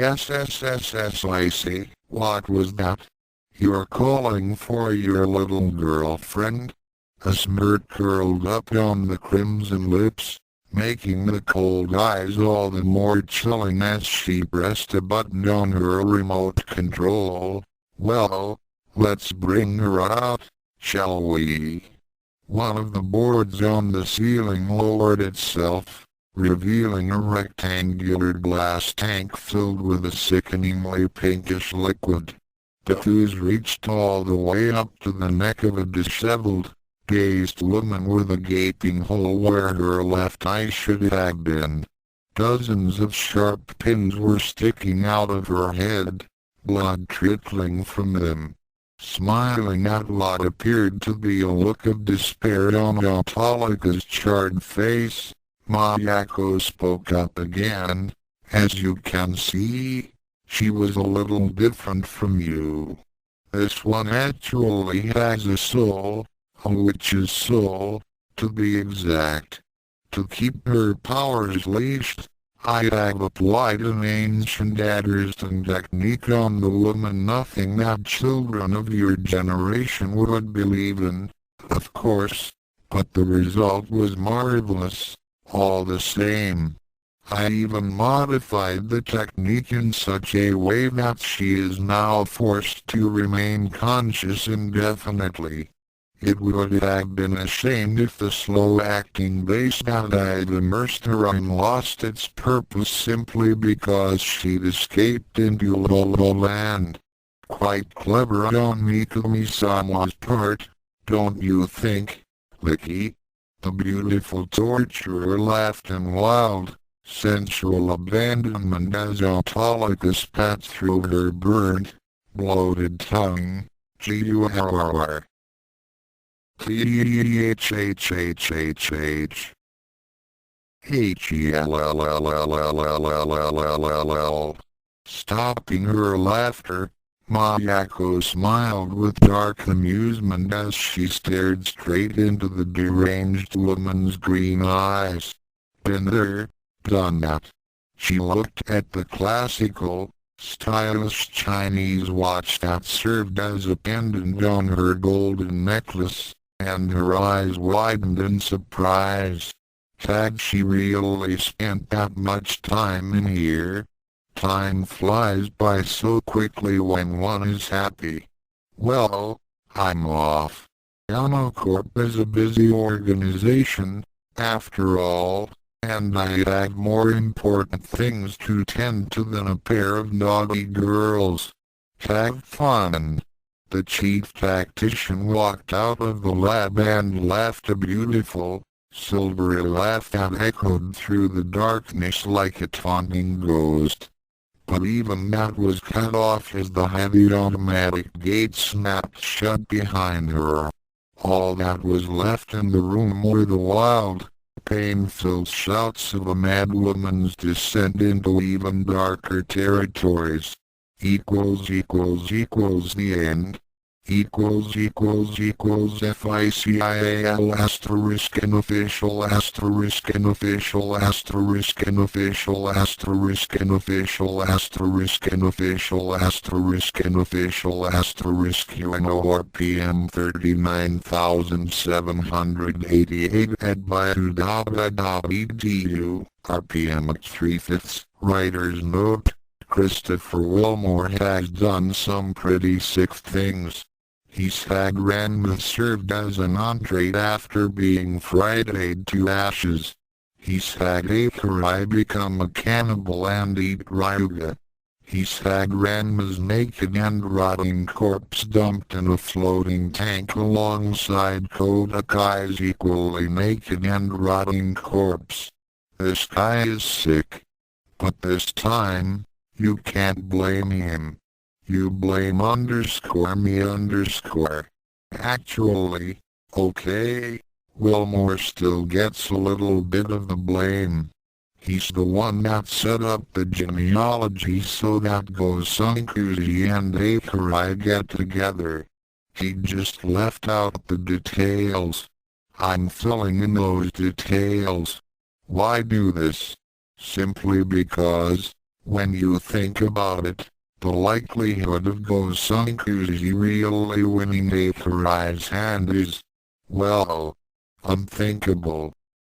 What was that? You're calling for your little girlfriend? A smirk curled up on the crimson lips, making the cold eyes all the more chilling as she pressed a button on her remote control. Well, let's bring her out, shall we? One of the boards on the ceiling lowered itself, revealing a rectangular glass tank filled with a sickeningly pinkish liquid. The hose reached all the way up to the neck of a disheveled, dazed woman with a gaping hole where her left eye should have been. Dozens of sharp pins were sticking out of her head, blood trickling from them. Smiling at what appeared to be a look of despair on Autalika's charred face, Mayako spoke up again. As you can see, she was a little different from you. This one actually has a soul, a witch's soul, to be exact. To keep her powers leashed, I have applied an ancient Adderston technique on the woman, nothing that children of your generation would believe in, of course, but the result was marvelous. All the same, I even modified the technique in such a way that she is now forced to remain conscious indefinitely. It would have been a shame if the slow-acting base that I'd immersed her in lost its purpose simply because she'd escaped into Lolo Land. Quite clever on Mikumi-sama's part, don't you think, Licky? The beautiful torturer laughed in wild, sensual abandonment as Autalika spat through her burnt, bloated tongue. G-U-R-R. T-H-H-H-H-H-H. H-E-L-L-L-L-L-L-L-L-L-L. Stopping her laughter, Mayako smiled with dark amusement as she stared straight into the deranged woman's green eyes. Been there, done that. She looked at the classical, stylish Chinese watch that served as a pendant on her golden necklace, and her eyes widened in surprise. Had she really spent that much time in here? Time flies by so quickly when one is happy. Well, I'm off. Corp is a busy organization, after all, and I have more important things to tend to than a pair of naughty girls. Have fun. The chief tactician walked out of the lab and laughed a beautiful, silvery laugh that echoed through the darkness like a taunting ghost. But even that was cut off as the heavy automatic gate snapped shut behind her. All that was left in the room were the wild, pain-filled shouts of a mad woman's descent into even darker territories. The end. FICIAL asterisk and official asterisk and official asterisk and official asterisk and official asterisk and official asterisk and official asterisk UNORPM 39788 at biodu.edu RPM at 3/5. Writer's note: Christopher Wilmore has done some pretty sick things. He's had Ranma served as an entree after being fried to ashes. He's had Akane become a cannibal and eat Ryuga. He's had Ranma's naked and rotting corpse dumped in a floating tank alongside Kodakai's equally naked and rotting corpse. This guy is sick. But this time, you can't blame him. You blame _me_. Actually, okay, Wilmore still gets a little bit of the blame. He's the one that set up the genealogy so that Gosankuji and Akane get together. He just left out the details. I'm filling in those details. Why do this? Simply because, when you think about it, the likelihood of Gosankuji really winning Akane's hand is, well, unthinkable.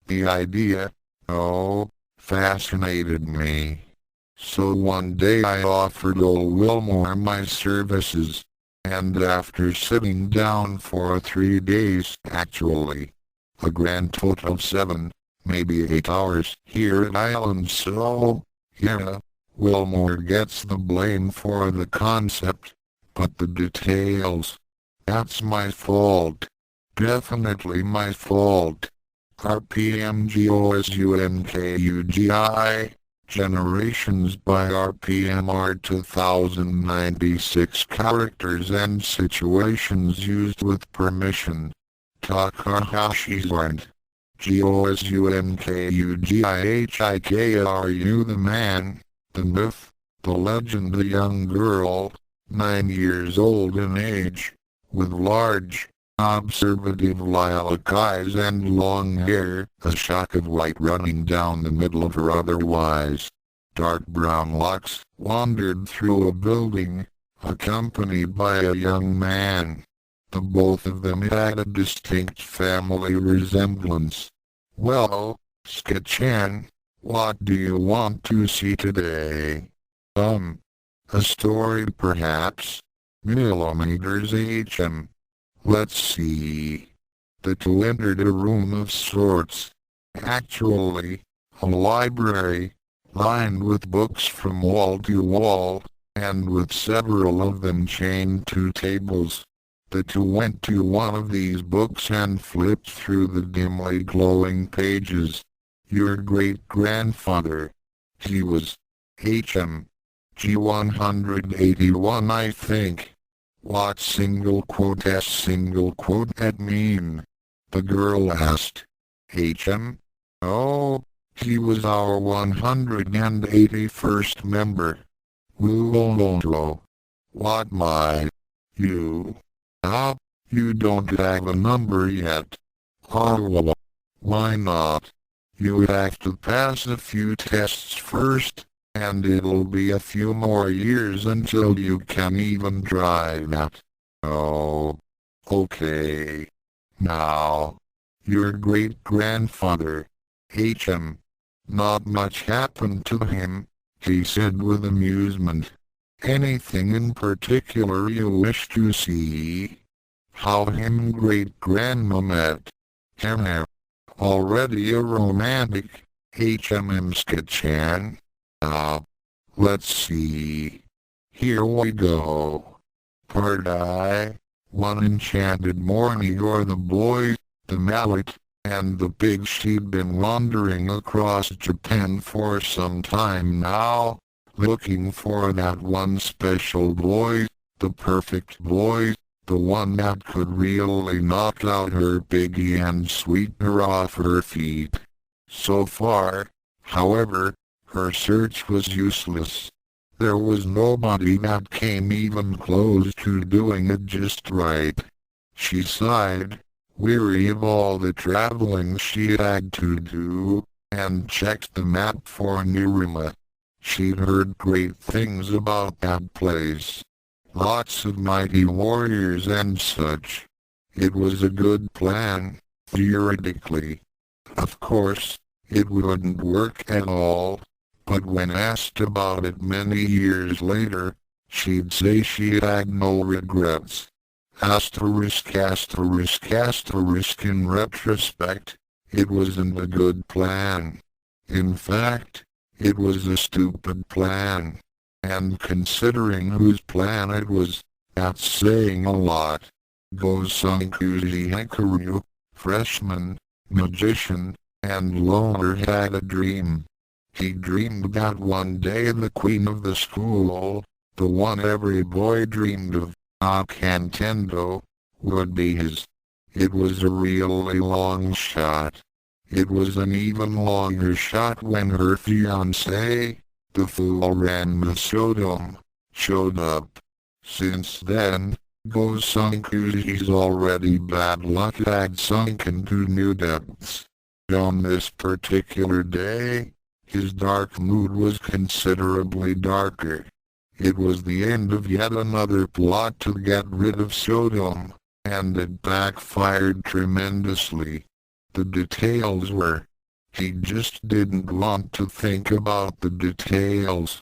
The idea, oh, fascinated me. So one day I offered old Wilmore my services, and after sitting down for 3 days, actually, a grand total of 7, maybe 8 hours here at Island, so, yeah, Wilmore gets the blame for the concept, but the details, that's my fault. Definitely my fault. RPMGOSUNKUGI, generations by RPM are 2096 characters and situations used with permission. Takahashi's Rent. GOSUNKUGIHIK, the man, the myth, the legend, the young girl, 9 years old in age, with large, observative lilac eyes and long hair, a shock of white running down the middle of her otherwise dark brown locks, wandered through a building, accompanied by a young man. The both of them had a distinct family resemblance. Well, Ska-chan, what do you want to see today? A story perhaps? Millimeters HM. Let's see. The two entered a room of sorts. Actually, a library, lined with books from wall to wall, and with several of them chained to tables. The two went to one of these books and flipped through the dimly glowing pages. Your great-grandfather. He was HM. G181, I think. What single quote that mean? The girl asked. HM? Oh, he was our 181st member. Woo-oh-oh. What my? You? Ah, you don't have a number yet. Oh well, why not? You have to pass a few tests first, and it'll be a few more years until you can even drive that. Oh, okay. Now, your great-grandfather, H.M. Not much happened to him, he said with amusement. Anything in particular you wish to see? How him and great-grandma met. Him already a romantic, H.M.M. Sketchan. Let's see. Here we go. Part I. One enchanted morning or the boy, the mallet, and the pig she'd been wandering across Japan for some time now, looking for that one special boy, the perfect boy, the one that could really knock out her piggy and sweep her off her feet. So far, however, her search was useless. There was nobody that came even close to doing it just right. She sighed, weary of all the traveling she had to do, and checked the map for Nirima. She'd heard great things about that place. Lots of mighty warriors and such. It was a good plan, theoretically. Of course, it wouldn't work at all. But when asked about it many years later, she'd say she had no regrets. Asterisk asterisk asterisk in retrospect, it wasn't a good plan. In fact, it was a stupid plan. And considering whose plan it was, that's saying a lot. Gosankuji Hikaru, freshman, magician, and loner had a dream. He dreamed that one day the queen of the school, the one every boy dreamed of, Akane, would be his. It was a really long shot. It was an even longer shot when her fiancé, the fool Ranma showed up. Since then, Gosankuji's already bad luck had sunk into new depths. On this particular day, his dark mood was considerably darker. It was the end of yet another plot to get rid of Sodom, and it backfired tremendously. The details were, he just didn't want to think about the details.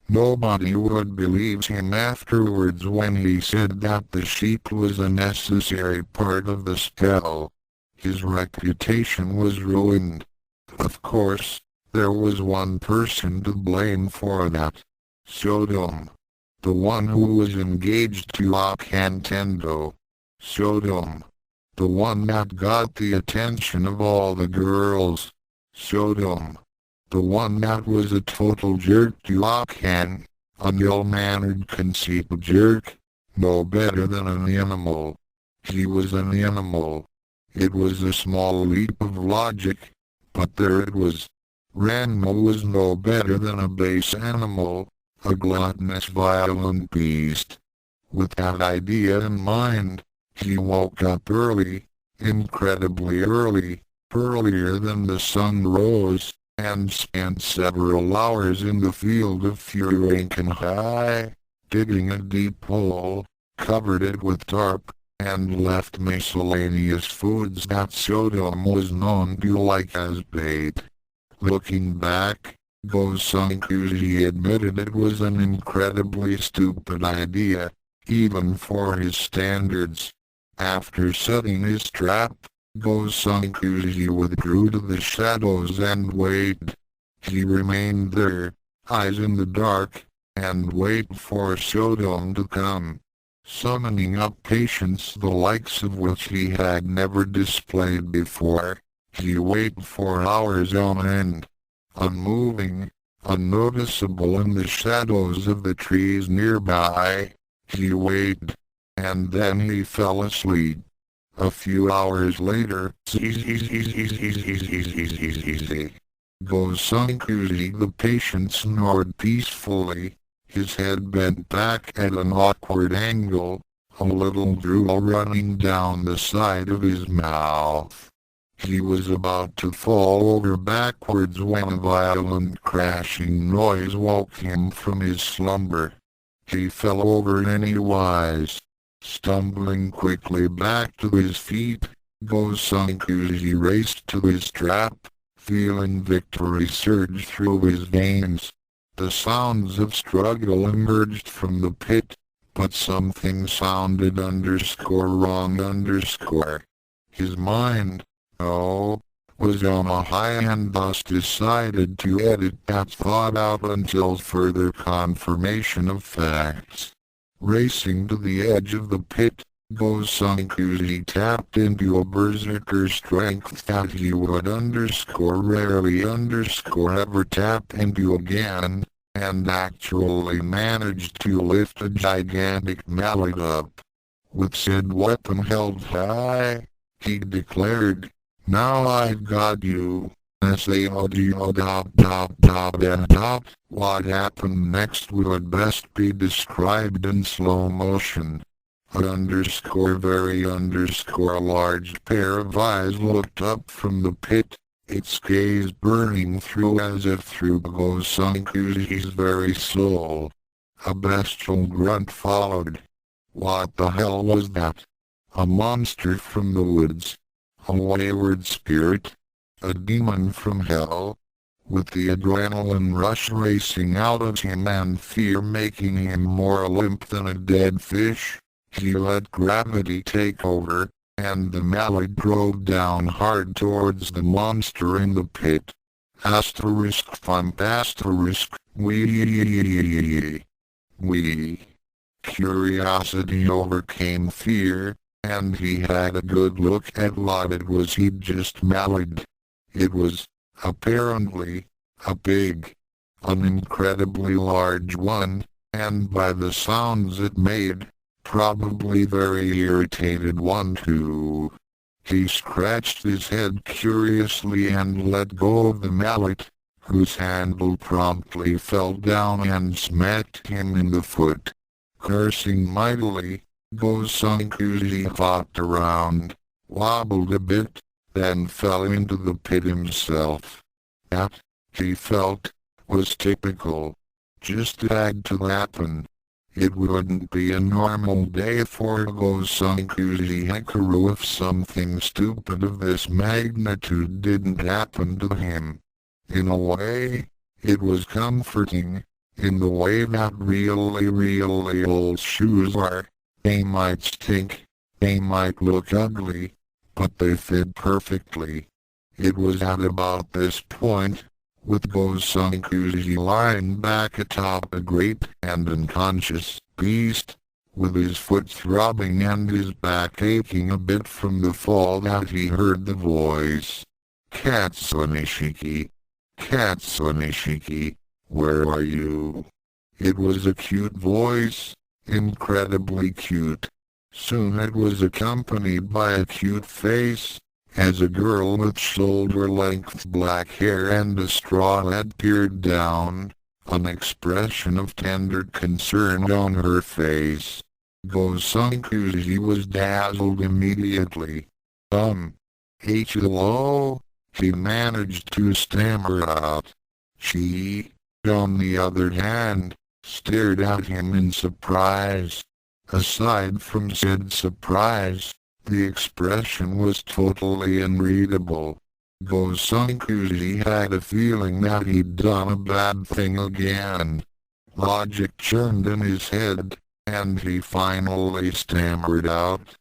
Nobody would believe him afterwards when he said that the sheep was a necessary part of the spell. His reputation was ruined. Of course, there was one person to blame for that. Sodom. The one who was engaged to Akane. Sodom. The one that got the attention of all the girls. Sodom. The one that was a total jerk to Akane. An ill-mannered conceited jerk. No better than an animal. He was an animal. It was a small leap of logic, but there it was. Ranma was no better than a base animal, a gluttonous violent beast. With that idea in mind, he woke up early, incredibly early, earlier than the sun rose, and spent several hours in the field of Furankenhai, digging a deep hole, covered it with tarp, and left miscellaneous foods that Sodom was known to like as bait. Looking back, Gosankuji admitted it was an incredibly stupid idea, even for his standards. After setting his trap, Gosankuji withdrew to the shadows and waited. He remained there, eyes in the dark, and waited for Sodom to come. Summoning up patience the likes of which he had never displayed before, he waited for hours on end. Unmoving, unnoticeable in the shadows of the trees nearby, he waited, and then he fell asleep. A few hours later, Gosankuji the patient snored peacefully. his head bent back at an awkward angle, a little drool running down the side of his mouth. He was about to fall over backwards when a violent crashing noise woke him from his slumber. He fell over anywise. Stumbling quickly back to his feet, Gosankuji raced to his trap, feeling victory surge through his veins. The sounds of struggle emerged from the pit, but something sounded wrong. His mind, was on a high and thus decided to edit that thought out until further confirmation of facts. Racing to the edge of the pit, Gosankuji tapped into a berserker strength that he would rarely ever tap into again, and actually managed to lift a gigantic mallet up. With said weapon held high, he declared, "Now I've got you." What happened next would best be described in slow motion. Very large pair of eyes looked up from the pit, its gaze burning through as if through Gosankuji's very soul. A bestial grunt followed. What the hell was that? A monster from the woods? A wayward spirit? A demon from hell? With the adrenaline rush racing out of him and fear making him more limp than a dead fish, he let gravity take over, and the mallet drove down hard towards the monster in the pit. We. Curiosity overcame fear, and he had a good look at what it was he'd just malleted. It was, apparently, an incredibly large one, and by the sounds it made, probably very irritated one too. He scratched his head curiously and let go of the mallet, whose handle promptly fell down and smacked him in the foot. Cursing mightily, Gosankuji hopped around, wobbled a bit, then fell into the pit himself. That, he felt, was typical. Just had to happen. It wouldn't be a normal day for Gosankuji Hikaru if something stupid of this magnitude didn't happen to him. In a way, it was comforting, in the way that really old shoes are. They might stink, they might look ugly, but they fit perfectly. It was at about this point, with Gosankuji lying back atop a great and unconscious beast, with his foot throbbing and his back aching a bit from the fall, that he heard the voice. "Katsunishiki, Katsunishiki, where are you?" It was a cute voice, incredibly cute. Soon it was accompanied by a cute face, as a girl with shoulder-length black hair and a straw hat peered down, an expression of tender concern on her face. Gosankuji was dazzled immediately. Hello? He managed to stammer out. She, on the other hand, stared at him in surprise. Aside from said surprise, the expression was totally unreadable. Gosankuji had a feeling that he'd done a bad thing again. Logic churned in his head, and he finally stammered out,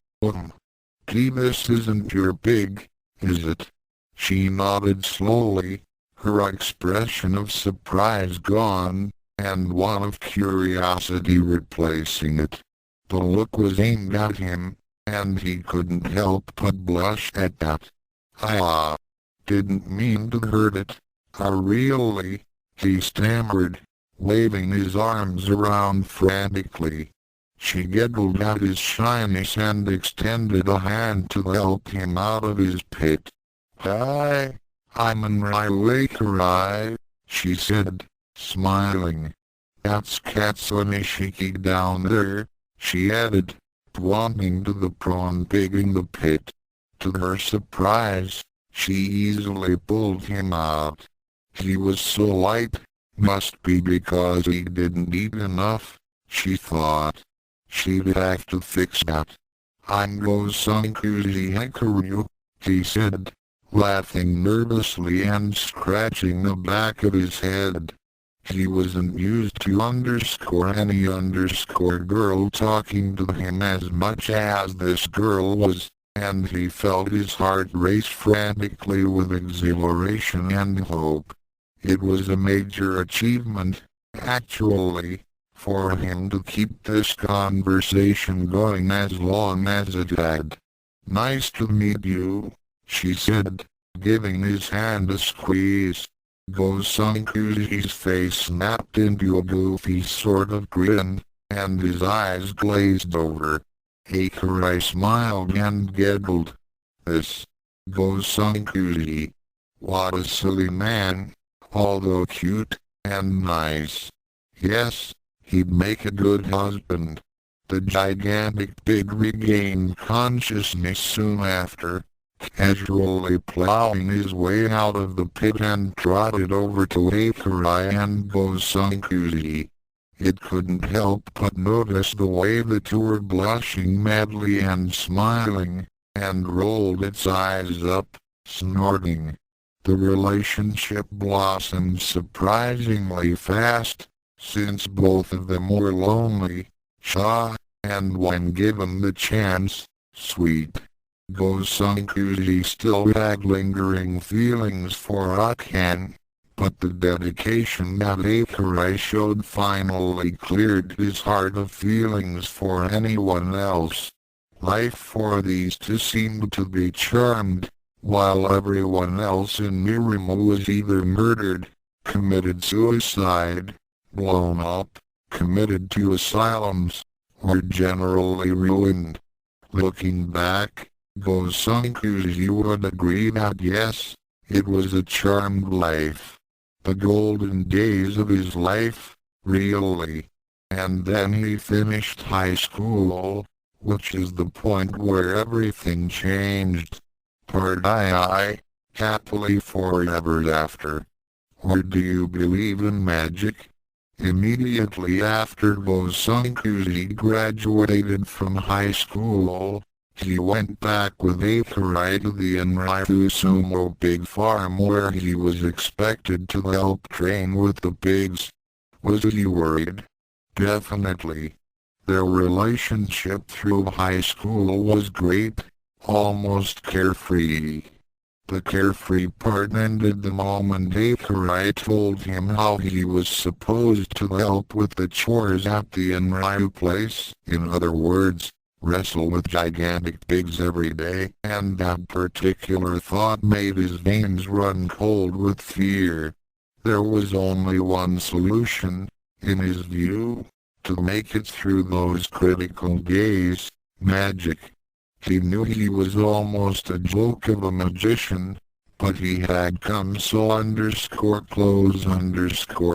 This isn't your pig, is it?" She nodded slowly, her expression of surprise gone, and one of curiosity replacing it. The look was aimed at him, and he couldn't help but blush at that. Didn't mean to hurt it. Really?" he stammered, waving his arms around frantically. She giggled at his shyness and extended a hand to help him out of his pit. "Hi, I'm an Raiwakerai," she said, smiling. "That's Katsune Shiki down there," she added, pointing to the prawn pig in the pit. To her surprise, she easily pulled him out. He was so light, must be because he didn't eat enough, she thought. She'd have to fix that. "I'm Gosankuzi Hikaru," he said, laughing nervously and scratching the back of his head. He wasn't used to any girl talking to him as much as this girl was, and he felt his heart race frantically with exhilaration and hope. It was a major achievement, actually, for him to keep this conversation going as long as it had. "Nice to meet you," she said, giving his hand a squeeze. Gosankuzi's face snapped into a goofy sort of grin, and his eyes glazed over. Hikarai smiled and giggled. "This Gosankuzi. What a silly man, although cute and nice. Yes, he'd make a good husband." The gigantic pig regained consciousness soon after, casually plowing his way out of the pit and trotted over to Hikarai and Gosankuzi. It couldn't help but notice the way the two were blushing madly and smiling, and rolled its eyes up, snorting. The relationship blossomed surprisingly fast, since both of them were lonely, shy, and when given the chance, sweet. Gosankuzi still had lingering feelings for Akane, but the dedication that Hikarai showed finally cleared his heart of feelings for anyone else. Life for these two seemed to be charmed, while everyone else in Mirumo was either murdered, committed suicide, blown up, committed to asylums, or generally ruined. Looking back, Gosankuzi would agree that yes, it was a charmed life. The golden days of his life, really. And then he finished high school, which is the point where everything changed. Part happily forever after. Or do you believe in magic? Immediately after Gosankuzi graduated from high school, he went back with Hikarai to the Enryu Sumo pig farm where he was expected to help train with the pigs. Was he worried? Definitely. Their relationship through high school was great, almost carefree. The carefree part ended the moment Hikarai told him how he was supposed to help with the chores at the Enryu place, in other words, wrestle with gigantic pigs every day, and that particular thought made his veins run cold with fear. There was only one solution, in his view, to make it through those critical days: magic. He knew he was almost a joke of a magician, but he had come so close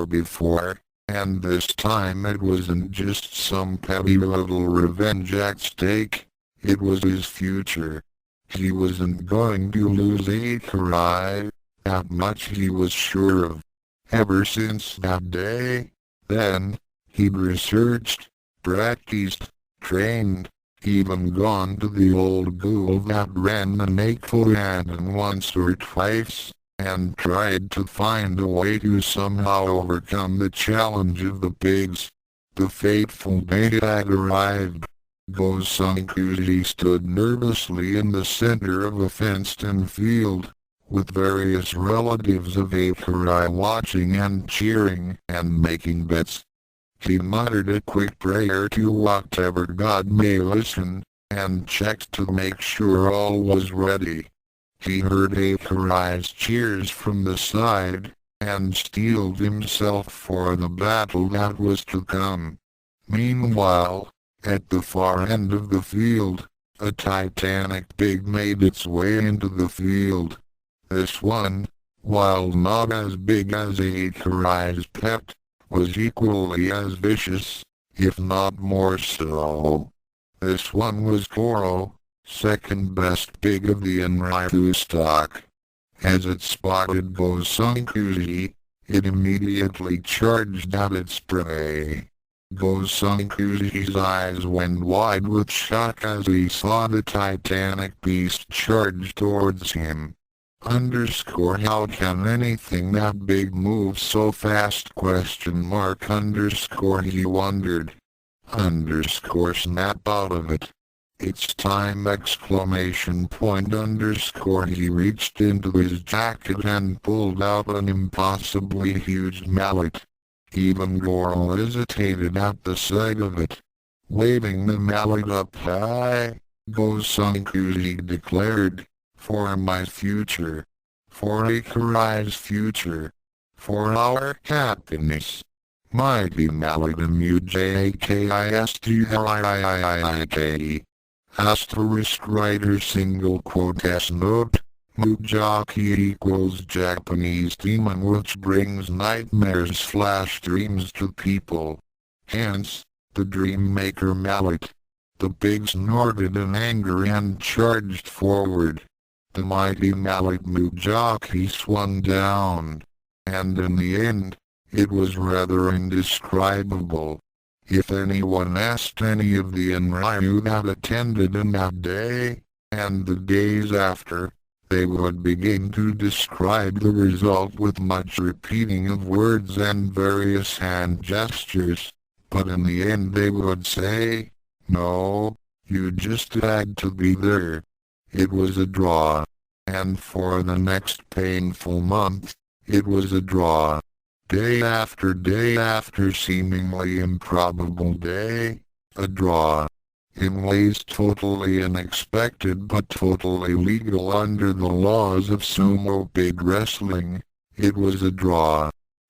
before, and this time it wasn't just some petty little revenge at stake, it was his future. He wasn't going to lose Hikarai, that much he was sure of. Ever since that day, then, he'd researched, practiced, trained, even gone to the old ghoul that ran an Akane once or twice, and tried to find a way to somehow overcome the challenge of the pigs. The fateful day had arrived. Gosankuzi stood nervously in the center of a fenced-in field, with various relatives of Hikarai watching and cheering and making bets. He muttered a quick prayer to whatever god may listen, and checked to make sure all was ready. He heard Hikarai's cheers from the side, and steeled himself for the battle that was to come. Meanwhile, at the far end of the field, a titanic pig made its way into the field. This one, while not as big as Hikarai's pet, was equally as vicious, if not more so. This one was Koro, second best pig of the Enryu stock. As it spotted Gosankuji, it immediately charged at its prey. Gosankuji's eyes went wide with shock as he saw the titanic beast charge towards him. How can anything that big move so fast? He wondered. Snap out of it. It's time! He reached into his jacket and pulled out an impossibly huge mallet. Even Goro hesitated at the sight of it. Waving the mallet up high, Gosankuji declared, "For my future. For Akurai's future. For our happiness. Mighty mallet Mujaki. Asterisk writer single quote S note, Mujaki equals Japanese demon which brings nightmares/dreams to people. Hence, the Dream Maker mallet." The pig snorted in anger and charged forward. The mighty mallet Mujaki swung down. And in the end, it was rather indescribable. If anyone asked any of the Enryu that attended in that day, and the days after, they would begin to describe the result with much repeating of words and various hand gestures, but in the end they would say, "No, you just had to be there." It was a draw. And for the next painful month, it was a draw. Day after seemingly improbable day, a draw. In ways totally unexpected but totally legal under the laws of sumo pig wrestling, it was a draw.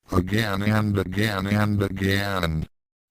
Again and again and again.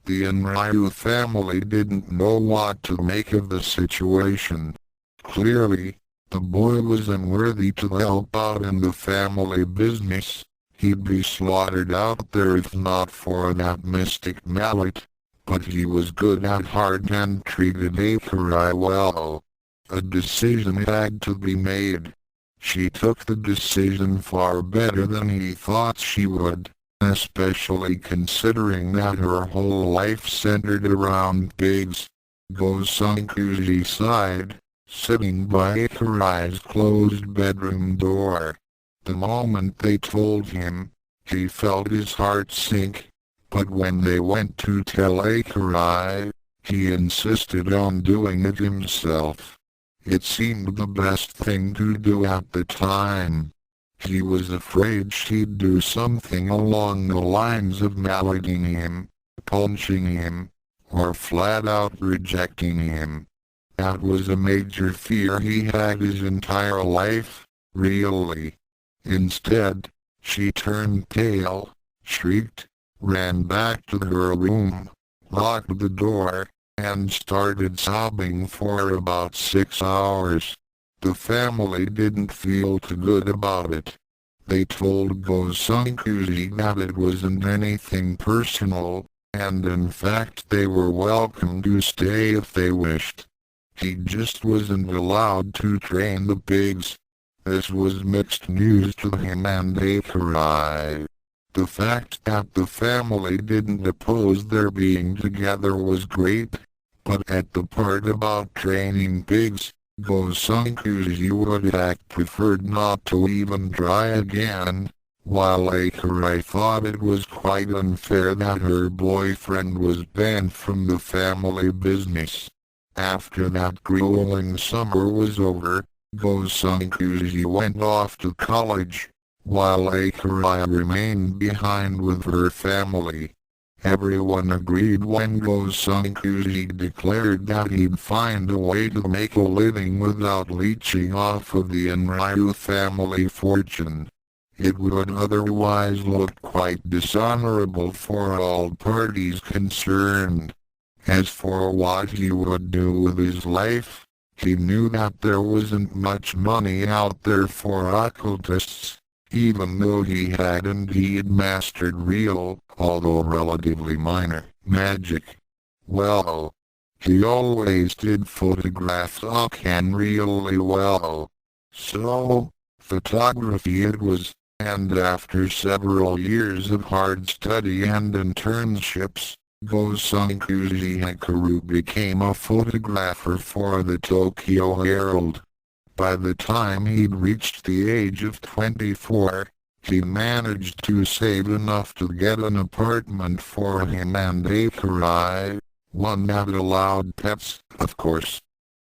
The Enryu family didn't know what to make of the situation. Clearly, the boy was unworthy to help out in the family business. He'd be slaughtered out there if not for that mystic mallet, but he was good at heart and treated Akurai well. A decision had to be made. She took the decision far better than he thought she would, especially considering that her whole life centered around pigs. Gosankuji sighed, sitting by Akurai's closed bedroom door. The moment they told him, he felt his heart sink, but when they went to tell Akurai, he insisted on doing it himself. It seemed the best thing to do at the time. He was afraid she'd do something along the lines of malleting him, punching him, or flat out rejecting him. That was a major fear he had his entire life, really. Instead, she turned pale, shrieked, ran back to her room, locked the door, and started sobbing for about 6 hours. The family didn't feel too good about it. They told Gosankuji that it wasn't anything personal, and in fact they were welcome to stay if they wished. He just wasn't allowed to train the pigs. This was mixed news to him and Akurai. The fact that the family didn't oppose their being together was great, but at the part about training pigs, Gosankuji would have preferred not to even try again, while Akurai thought it was quite unfair that her boyfriend was banned from the family business. After that grueling summer was over, Gosankuji went off to college, while Akurai remained behind with her family. Everyone agreed when Gosankuji declared that he'd find a way to make a living without leeching off of the Enryu family fortune. It would otherwise look quite dishonorable for all parties concerned. As for what he would do with his life, he knew that there wasn't much money out there for occultists. even though he had indeed mastered real, although relatively minor, magic. Well, he always did photograph Akane really well. So, photography it was, and after several years of hard study and internships, Gosankuji Hikaru became a photographer for the Tokyo Herald. By the time he'd reached the age of 24, he managed to save enough to get an apartment for him and Akari, one that allowed pets, of course.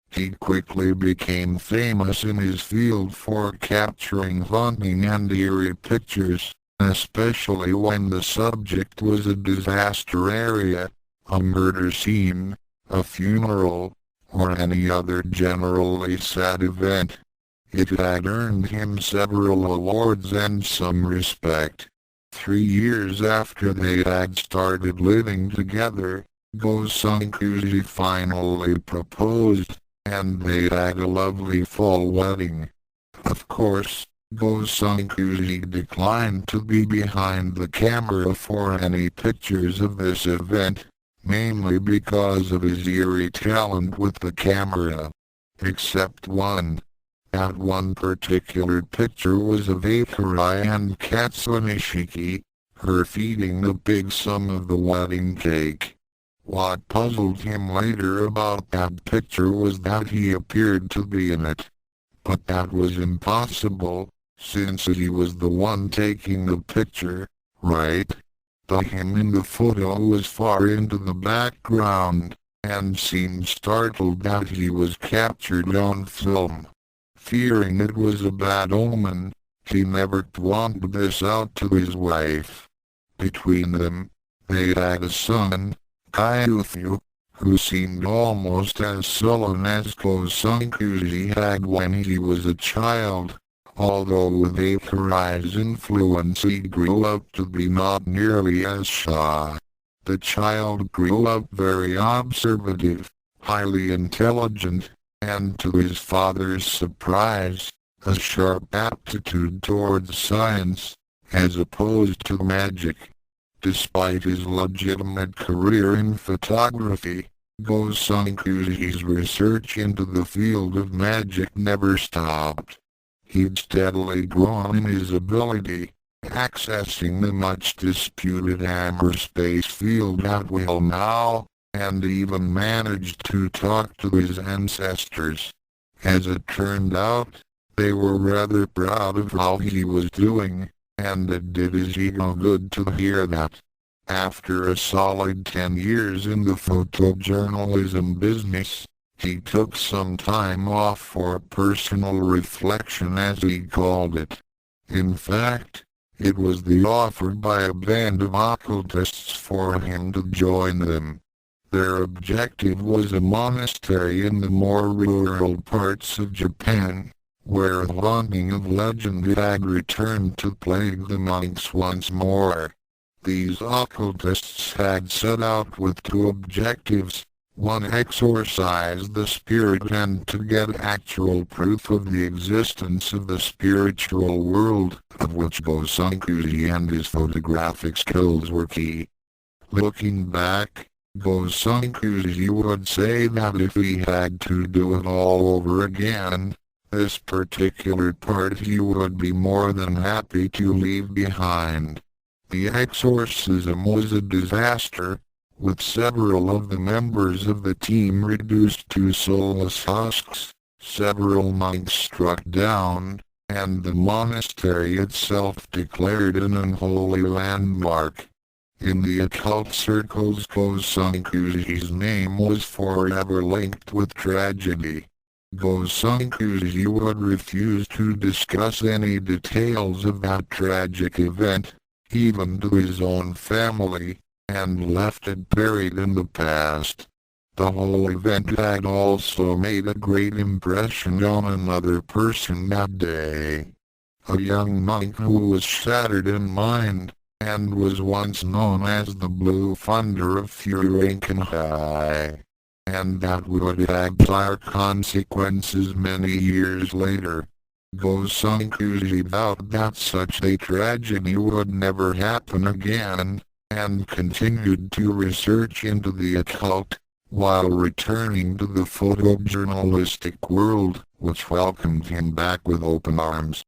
He quickly became famous in his field for capturing haunting and eerie pictures, especially when the subject was a disaster area, a murder scene, a funeral, or any other generally sad event. It had earned him several awards and some respect. 3 years after they had started living together, Gosankuji finally proposed, and they had a lovely fall wedding. Of course, Gosankuji declined to be behind the camera for any pictures of this event, mainly because of his eerie talent with the camera. Except one. That one particular picture was of Akari and Katsunishiki, her feeding the big some of the wedding cake. What puzzled him later about that picture was that he appeared to be in it. But that was impossible, since he was the one taking the picture, right? Him in the photo was far into the background, and seemed startled that he was captured on film. Fearing it was a bad omen, he never pointed this out to his wife. Between them, they had a son, Kyuthu, who seemed almost as sullen as Gosankuji had when he was a child. Although with Akari's influence he grew up to be not nearly as shy. The child grew up very observative, highly intelligent, and to his father's surprise, a sharp aptitude towards science, as opposed to magic. Despite his legitimate career in photography, Gosankuji's research into the field of magic never stopped. He'd steadily grown in his ability, accessing the much disputed hyperspace field at will now, and even managed to talk to his ancestors. As it turned out, they were rather proud of how he was doing, and it did his ego good to hear that. After a solid 10 years in the photojournalism business, he took some time off for personal reflection as he called it. In fact, it was the offer by a band of occultists for him to join them. Their objective was a monastery in the more rural parts of Japan, where the haunting of legend had returned to plague the monks once more. These occultists had set out with two objectives. One, exorcise the spirit, and to get actual proof of the existence of the spiritual world, of which Gosankuji and his photographic skills were key. Looking back, Gosankuji would say that if he had to do it all over again, this particular part he would be more than happy to leave behind. The exorcism was a disaster, with several of the members of the team reduced to soulless husks, several monks struck down, and the monastery itself declared an unholy landmark. In the occult circles, Gosankuji's name was forever linked with tragedy. Gosankuji would refuse to discuss any details of that tragic event, even to his own family, and left it buried in the past. The whole event had also made a great impression on another person that day. A young monk who was shattered in mind, and was once known as the Blue Thunder of Furankanhai. And that would have dire consequences many years later. Gosankuji vowed that such a tragedy would never happen again, and continued to research into the occult, while returning to the photojournalistic world, which welcomed him back with open arms.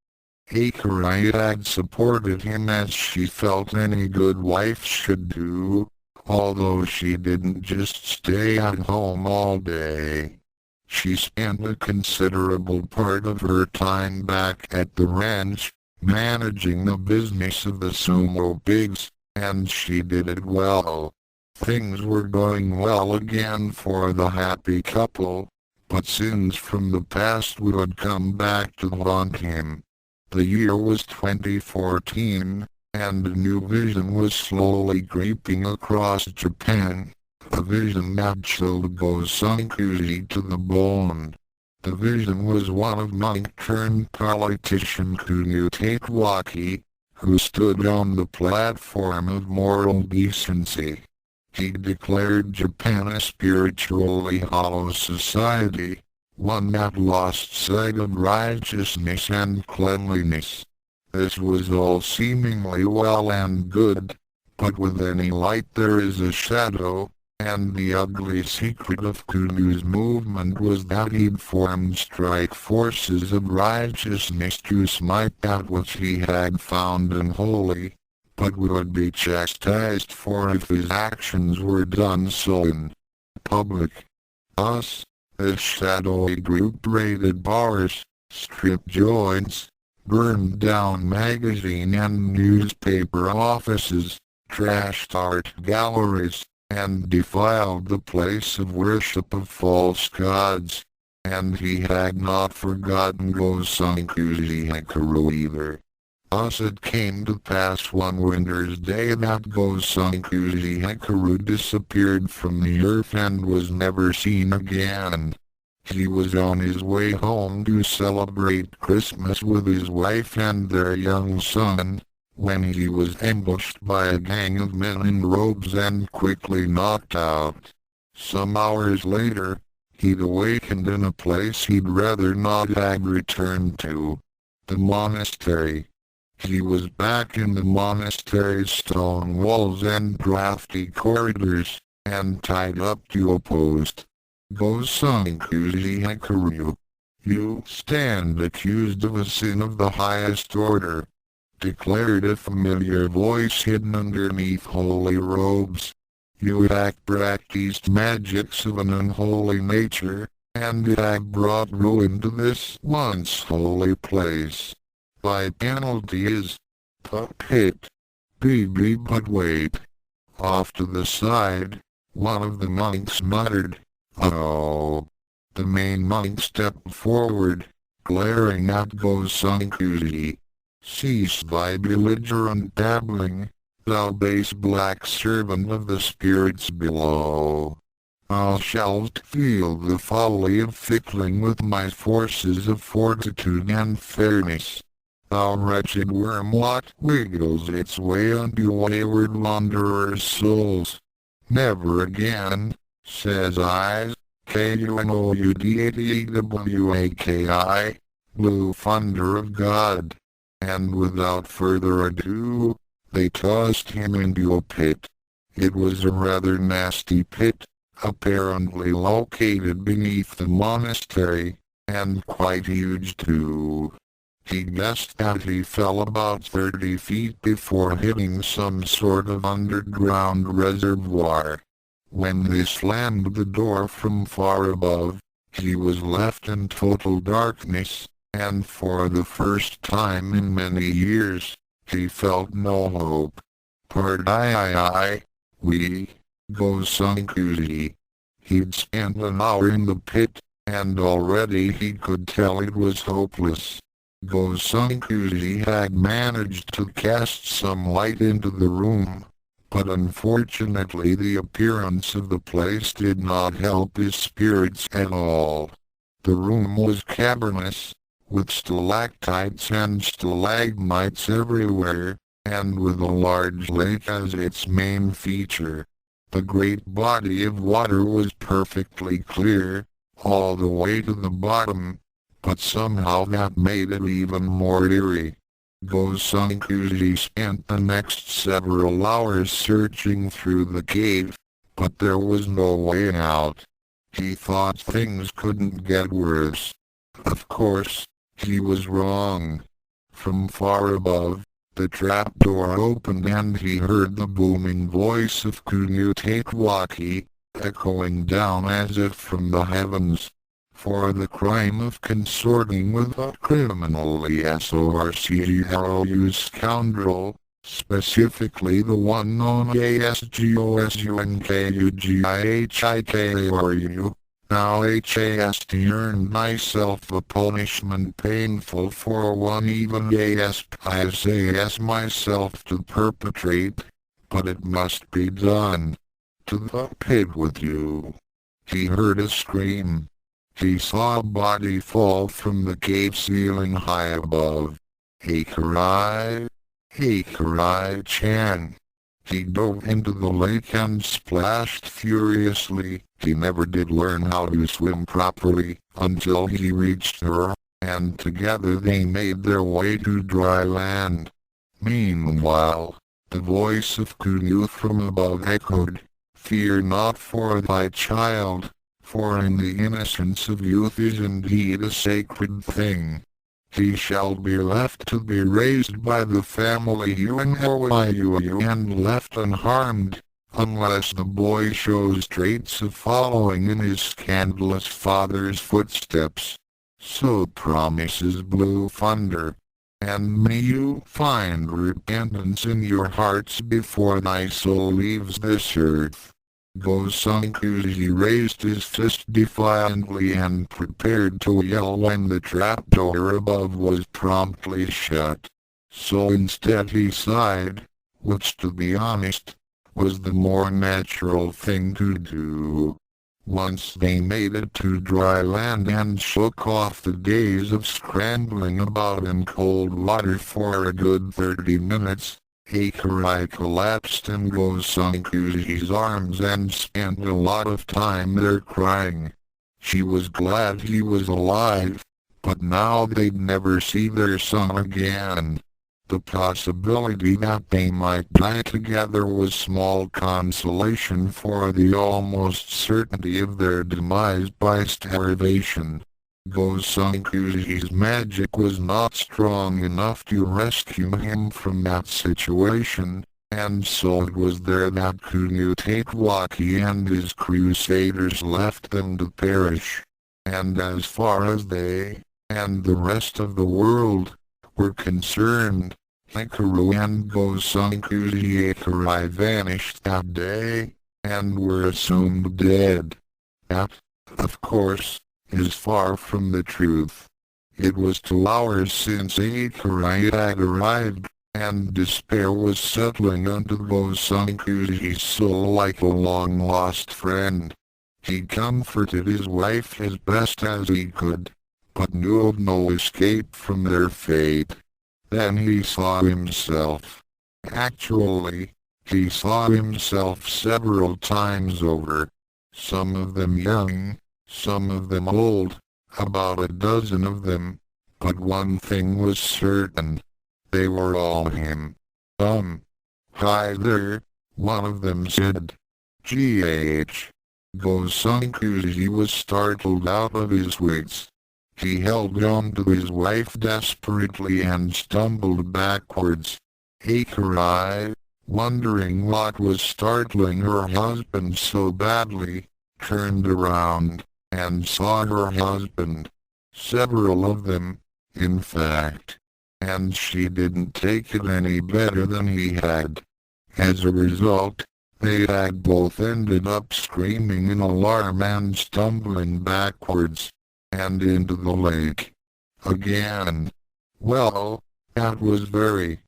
Akane had supported him as she felt any good wife should do, although she didn't just stay at home all day. She spent a considerable part of her time back at the ranch, managing the business of the sumo pigs, and she did it well. Things were going well again for the happy couple, but sins from the past would come back to haunt him. The year was 2014, and a new vision was slowly creeping across Japan, a vision that chilled Gosankuji to the bone. The vision was one of monk-turned-politician Kunio Tatewaki, who stood on the platform of moral decency. He declared Japan a spiritually hollow society, one that lost sight of righteousness and cleanliness. This was all seemingly well and good, but with any light there is a shadow, and the ugly secret of Kunio's movement was that he'd formed strike forces of righteousness to smite that which he had found unholy, but would be chastised for if his actions were done so in public. Thus, this shadowy group raided bars, stripped joints, burned down magazine and newspaper offices, trashed art galleries, and defiled the place of worship of false gods. And he had not forgotten Gosankuji Hikaru either. Thus it came to pass one winter's day that Gosankuji Hikaru disappeared from the earth and was never seen again. He was on his way home to celebrate Christmas with his wife and their young son, when he was ambushed by a gang of men in robes and quickly knocked out. Some hours later, he'd awakened in a place he'd rather not have returned to, the monastery. He was back in the monastery's stone walls and drafty corridors, and tied up to a post. Gosankuji Hikaru, you stand accused of a sin of the highest order, declared a familiar voice hidden underneath holy robes. You have practiced magics of an unholy nature, and have brought ruin to this once holy place. Thy penalty is pit. But wait. Off to the side, one of the monks muttered, "Oh." The main monk stepped forward, glaring at Gosankuji. "Cease thy belligerent babbling, thou base black servant of the spirits below. Thou shalt feel the folly of fickling with my forces of fortitude and fairness. Thou wretched worm, what wiggles its way unto wayward wanderers' souls? Never again, says I, Kunoudawaki, blue thunder of God." And without further ado, they tossed him into a pit. It was a rather nasty pit, apparently located beneath the monastery, and quite huge too. He guessed that he fell about 30 feet before hitting some sort of underground reservoir. When they slammed the door from far above, he was left in total darkness, and for the first time in many years, he felt no hope. Gosankuji. He'd spent an hour in the pit, and already he could tell it was hopeless. Gosankuji had managed to cast some light into the room, but unfortunately the appearance of the place did not help his spirits at all. The room was cavernous, with stalactites and stalagmites everywhere, and with a large lake as its main feature. The great body of water was perfectly clear, all the way to the bottom, but somehow that made it even more eerie. Gosankuji spent the next several hours searching through the cave, but there was no way out. He thought things couldn't get worse. Of course, he was wrong. From far above, the trapdoor opened and he heard the booming voice of Kunio Tatewaki, echoing down as if from the heavens. For the crime of consorting with a criminally SORCHROU scoundrel, specifically the one known as GOSUNKUGIHIKARU, now HAST earned myself a punishment painful for one even AS myself to perpetrate, but it must be done. To the pit with you. He heard a scream. He saw a body fall from the cave ceiling high above. Hikarai! Hikarai-chan! He dove into the lake and splashed furiously. He never did learn how to swim properly until he reached her, and together they made their way to dry land. Meanwhile, the voice of Kunio from above echoed, "Fear not for thy child, for in the innocence of youth is indeed a sacred thing. He shall be left to be raised by the family UNOIUU and left unharmed, unless the boy shows traits of following in his scandalous father's footsteps. So promises Blue Thunder. And may you find repentance in your hearts before thy soul leaves this earth." Gosankuji raised his fist defiantly and prepared to yell when the trapdoor above was promptly shut. So instead he sighed, which to be honest, was the more natural thing to do. Once they made it to dry land and shook off the days of scrambling about in cold water for a good 30 minutes, Hikarai collapsed in Gosankuji's arms and spent a lot of time there crying. She was glad he was alive, but now they'd never see their son again. The possibility that they might die together was small consolation for the almost certainty of their demise by starvation. Gosankuji's magic was not strong enough to rescue him from that situation, and so it was there that Kunio Tatewaki and his crusaders left them to perish. And as far as they, and the rest of the world, were concerned, Hikaru and Gosankuji Hikarai vanished that day, and were assumed dead. That, of course, is far from the truth. It was 2 hours since Hikarai had arrived, and despair was settling onto Gosankuji's soul like a long-lost friend. He comforted his wife as best as he could, but knew of no escape from their fate. Then he saw himself. Actually, he saw himself several times over. Some of them young, some of them old, about a dozen of them. But one thing was certain. They were all him. Hi there, one of them said. G.H. Gosankuji was startled out of his wits. He held on to his wife desperately and stumbled backwards. Hikarai, wondering what was startling her husband so badly, turned around, and saw her husband. Several of them, in fact. And she didn't take it any better than he had. As a result, they had both ended up screaming in alarm and stumbling backwards, and into the lake. Again. Well, that was very,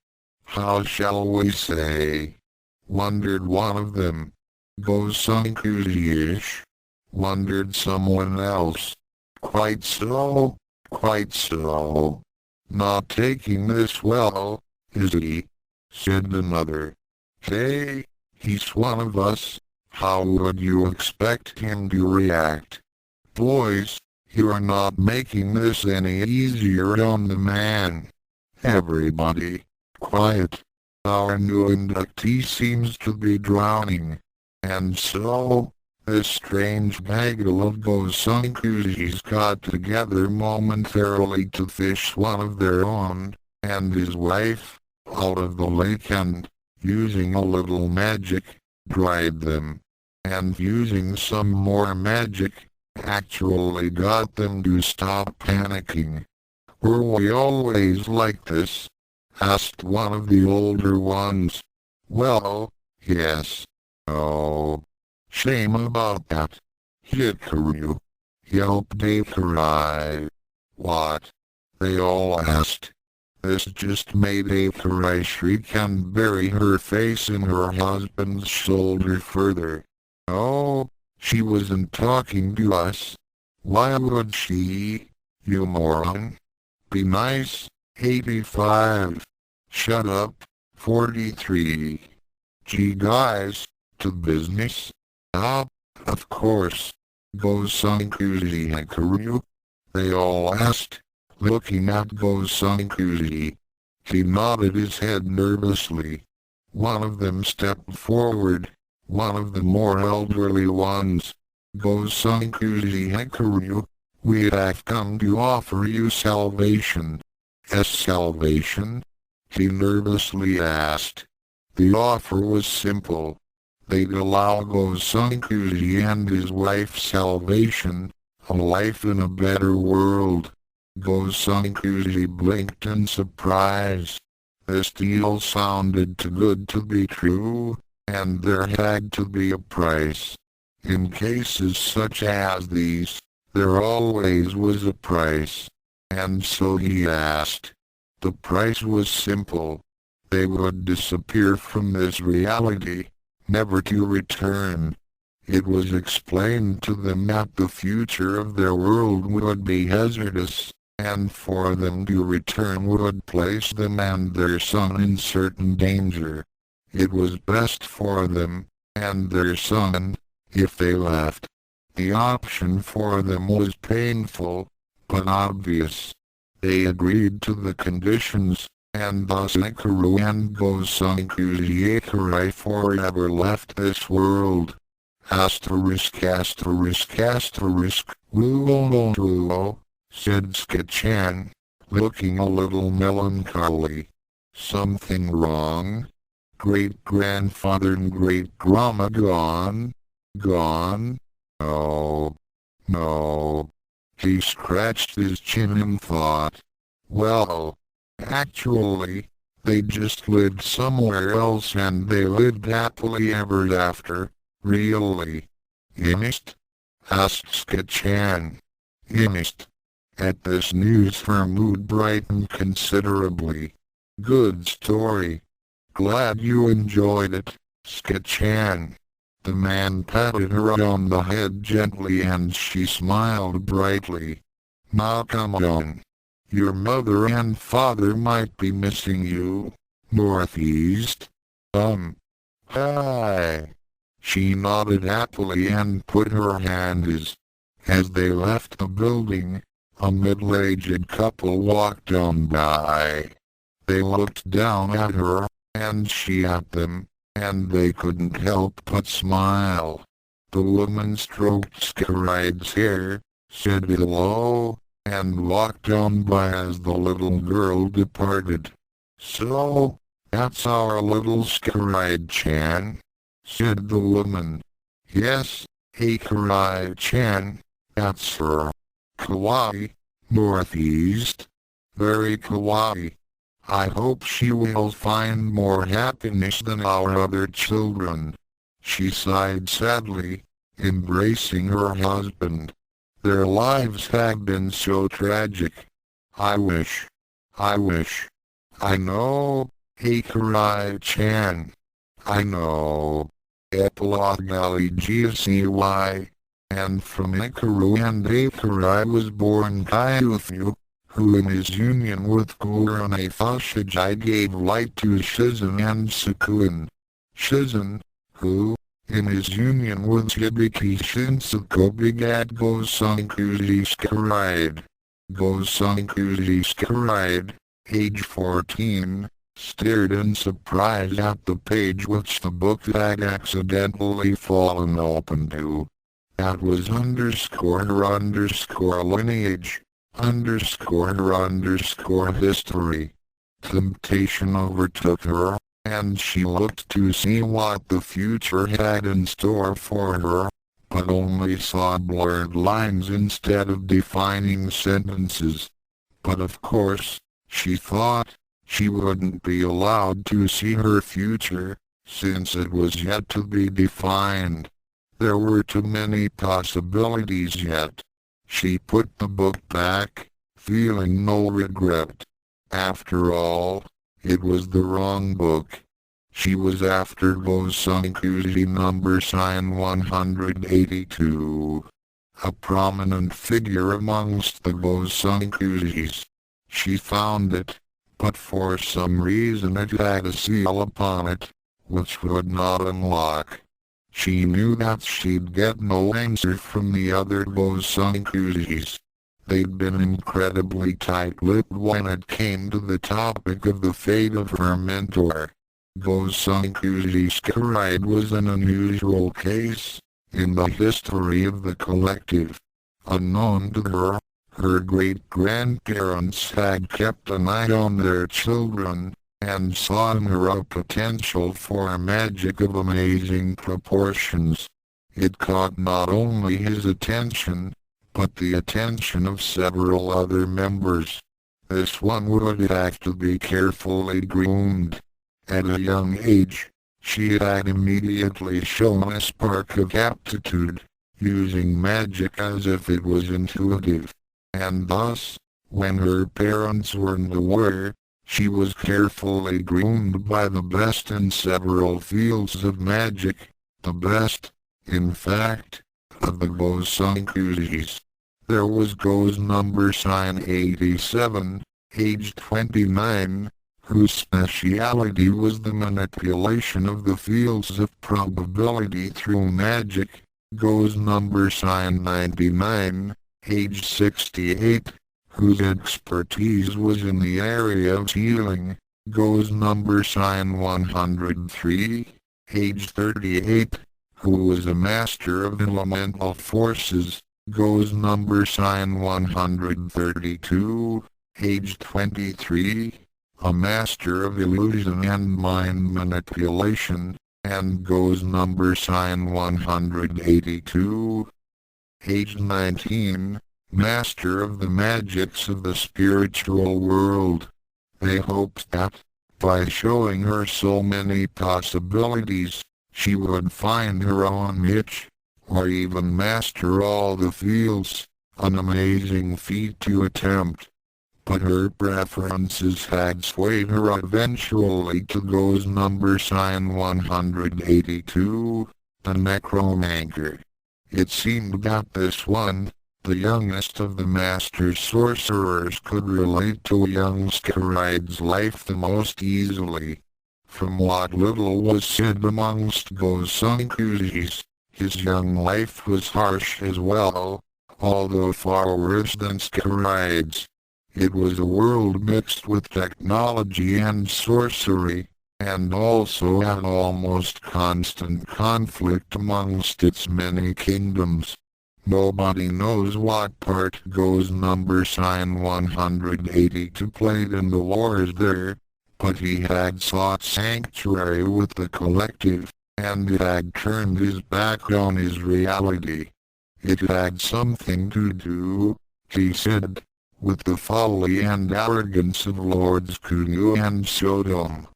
how shall we say, wondered one of them. Gosankuji-ish. Wondered someone else. Quite so, quite so. Not taking this well, is he? Said another. Hey, he's one of us. How would you expect him to react? Boys, You are not making this any easier on the man. Everybody, quiet. Our new inductee seems to be drowning. And so, this strange gaggle of Gosankushis got together momentarily to fish one of their own, and his wife, out of the lake and, using a little magic, dried them. And using some more magic, actually got them to stop panicking. Were we always like this? Asked one of the older ones. Well, yes. Oh, shame about that. Hikaru, yelped Akarai. What? They all asked. This just made Akarai shriek and bury her face in her husband's shoulder further. Oh, she wasn't talking to us. Why would she, you moron? Be nice, 85. Shut up, 43. Gee guys, to business? Ah, of course. Gosankushi Hikaru? They all asked, looking at Gosankushi. He nodded his head nervously. One of them stepped forward, one of the more elderly ones. Gosankushi Hikaru, we have come to offer you salvation. Salvation? He nervously asked. The offer was simple. They'd allow Gosankushi and his wife salvation, a life in a better world. Gosankushi blinked in surprise. This deal sounded too good to be true, and there had to be a price. In cases such as these, there always was a price. And so he asked. The price was simple. They would disappear from this reality, never to return. It was explained to them that the future of their world would be hazardous, and for them to return would place them and their son in certain danger. It was best for them, and their son, if they left. The option for them was painful, but obvious. They agreed to the conditions, and thus Hikaru and Gosankushi Akarai forever left this world. Asterisk asterisk asterisk, woo said Skichan, looking a little melancholy. Something wrong? Great-grandfather and great-grandma gone? Gone? Oh, no. He scratched his chin and thought. Well, actually, they just lived somewhere else and they lived happily ever after, really. Honest? Asked Skichan. Honest. At this news her mood brightened considerably. Good story. Glad you enjoyed it, Skichan. The man patted her on the head gently and she smiled brightly. Now come on. Your mother and father might be missing you. Northeast? Hi. She nodded happily and put her hand as they left the building, a middle-aged couple walked on by. They looked down at her, and she at them, and they couldn't help but smile. The woman stroked Skiride's hair, said hello, and walked on by as the little girl departed. So, that's our little Skiride-chan, said the woman. Yes, Hikarai-chan, that's her. Kawaii, Northeast. Very kawaii. I hope she will find more happiness than our other children. She sighed sadly, embracing her husband. Their lives have been so tragic. I wish. I know, Hikarai-chan. I know. Epilogue LEGCY. And from Hikaru and Hikarai was born Kyuthu, who in his union with Kurane Fashijai gave light to Shizen and Sukun. Shizen, who, In his union with Hibiki Shinsaku begat Gosankuji Scaride. Gosankuji Scaride, age 14, stared in surprise at the page which the book had accidentally fallen open to. That was _lineage, _history. Temptation overtook her, and she looked to see what the future had in store for her, but only saw blurred lines instead of defining sentences. But of course, she thought, she wouldn't be allowed to see her future, since it was yet to be defined. There were too many possibilities yet. She put the book back, feeling no regret. After all, it was the wrong book. She was after Gosankuji number sign 182. A prominent figure amongst the Gosankujis. She found it, but for some reason it had a seal upon it, which would not unlock. She knew that she'd get no answer from the other Gosankujis. They'd been incredibly tight-lipped when it came to the topic of the fate of her mentor. Gosankuji Scaride was an unusual case in the history of the collective. Unknown to her, her great-grandparents had kept an eye on their children, and saw in her a potential for a magic of amazing proportions. It caught not only his attention, but the attention of several other members. This one would have to be carefully groomed. At a young age, she had immediately shown a spark of aptitude, using magic as if it was intuitive. And thus, when her parents weren't aware, she was carefully groomed by the best in several fields of magic, the best, in fact, of the Gosankujis. There was Go's number sign 87, age 29, whose speciality was the manipulation of the fields of probability through magic. Go's number sign 99, age 68, whose expertise was in the area of healing. Go's number sign 103, age 38, who was a master of elemental forces. Go's number sign 132, age 23, a master of illusion and mind manipulation, and Go's number sign 182, age 19, master of the magics of the spiritual world. They hoped that, by showing her so many possibilities, she would find her own niche, or even master all the fields, an amazing feat to attempt. But her preferences had swayed her eventually to Go's number sign 182, the necromancer. It seemed that this one, the youngest of the master sorcerers, could relate to a young Scaride's life the most easily. From what little was said amongst Gosankujis, his young life was harsh as well, although far worse than Scaride's. It was a world mixed with technology and sorcery, and also an almost constant conflict amongst its many kingdoms. Nobody knows what part Go's number sign 182 played in the wars there, but he had sought sanctuary with the collective, and had turned his back on his reality. It had something to do, he said, with the folly and arrogance of Lords Kunu and Sodom.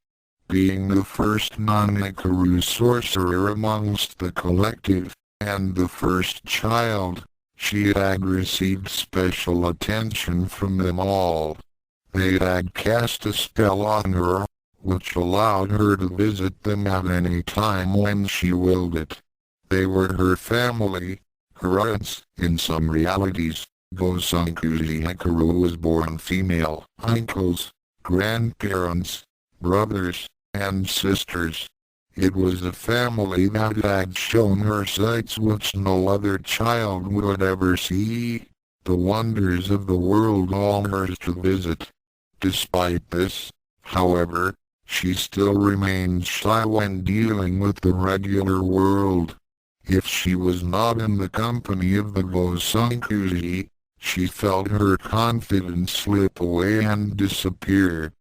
Being the first non-Ikaru sorcerer amongst the collective, and the first child, she had received special attention from them all. They had cast a spell on her, which allowed her to visit them at any time when she willed it. They were her family, her aunts. In some realities, Gosankuji Hikaru was born female, uncles, grandparents, brothers, and sisters. It was a family that had shown her sights which no other child would ever see, the wonders of the world all hers to visit. Despite this, however, she still remained shy when dealing with the regular world. If she was not in the company of the Gosankuji, she felt her confidence slip away and disappear.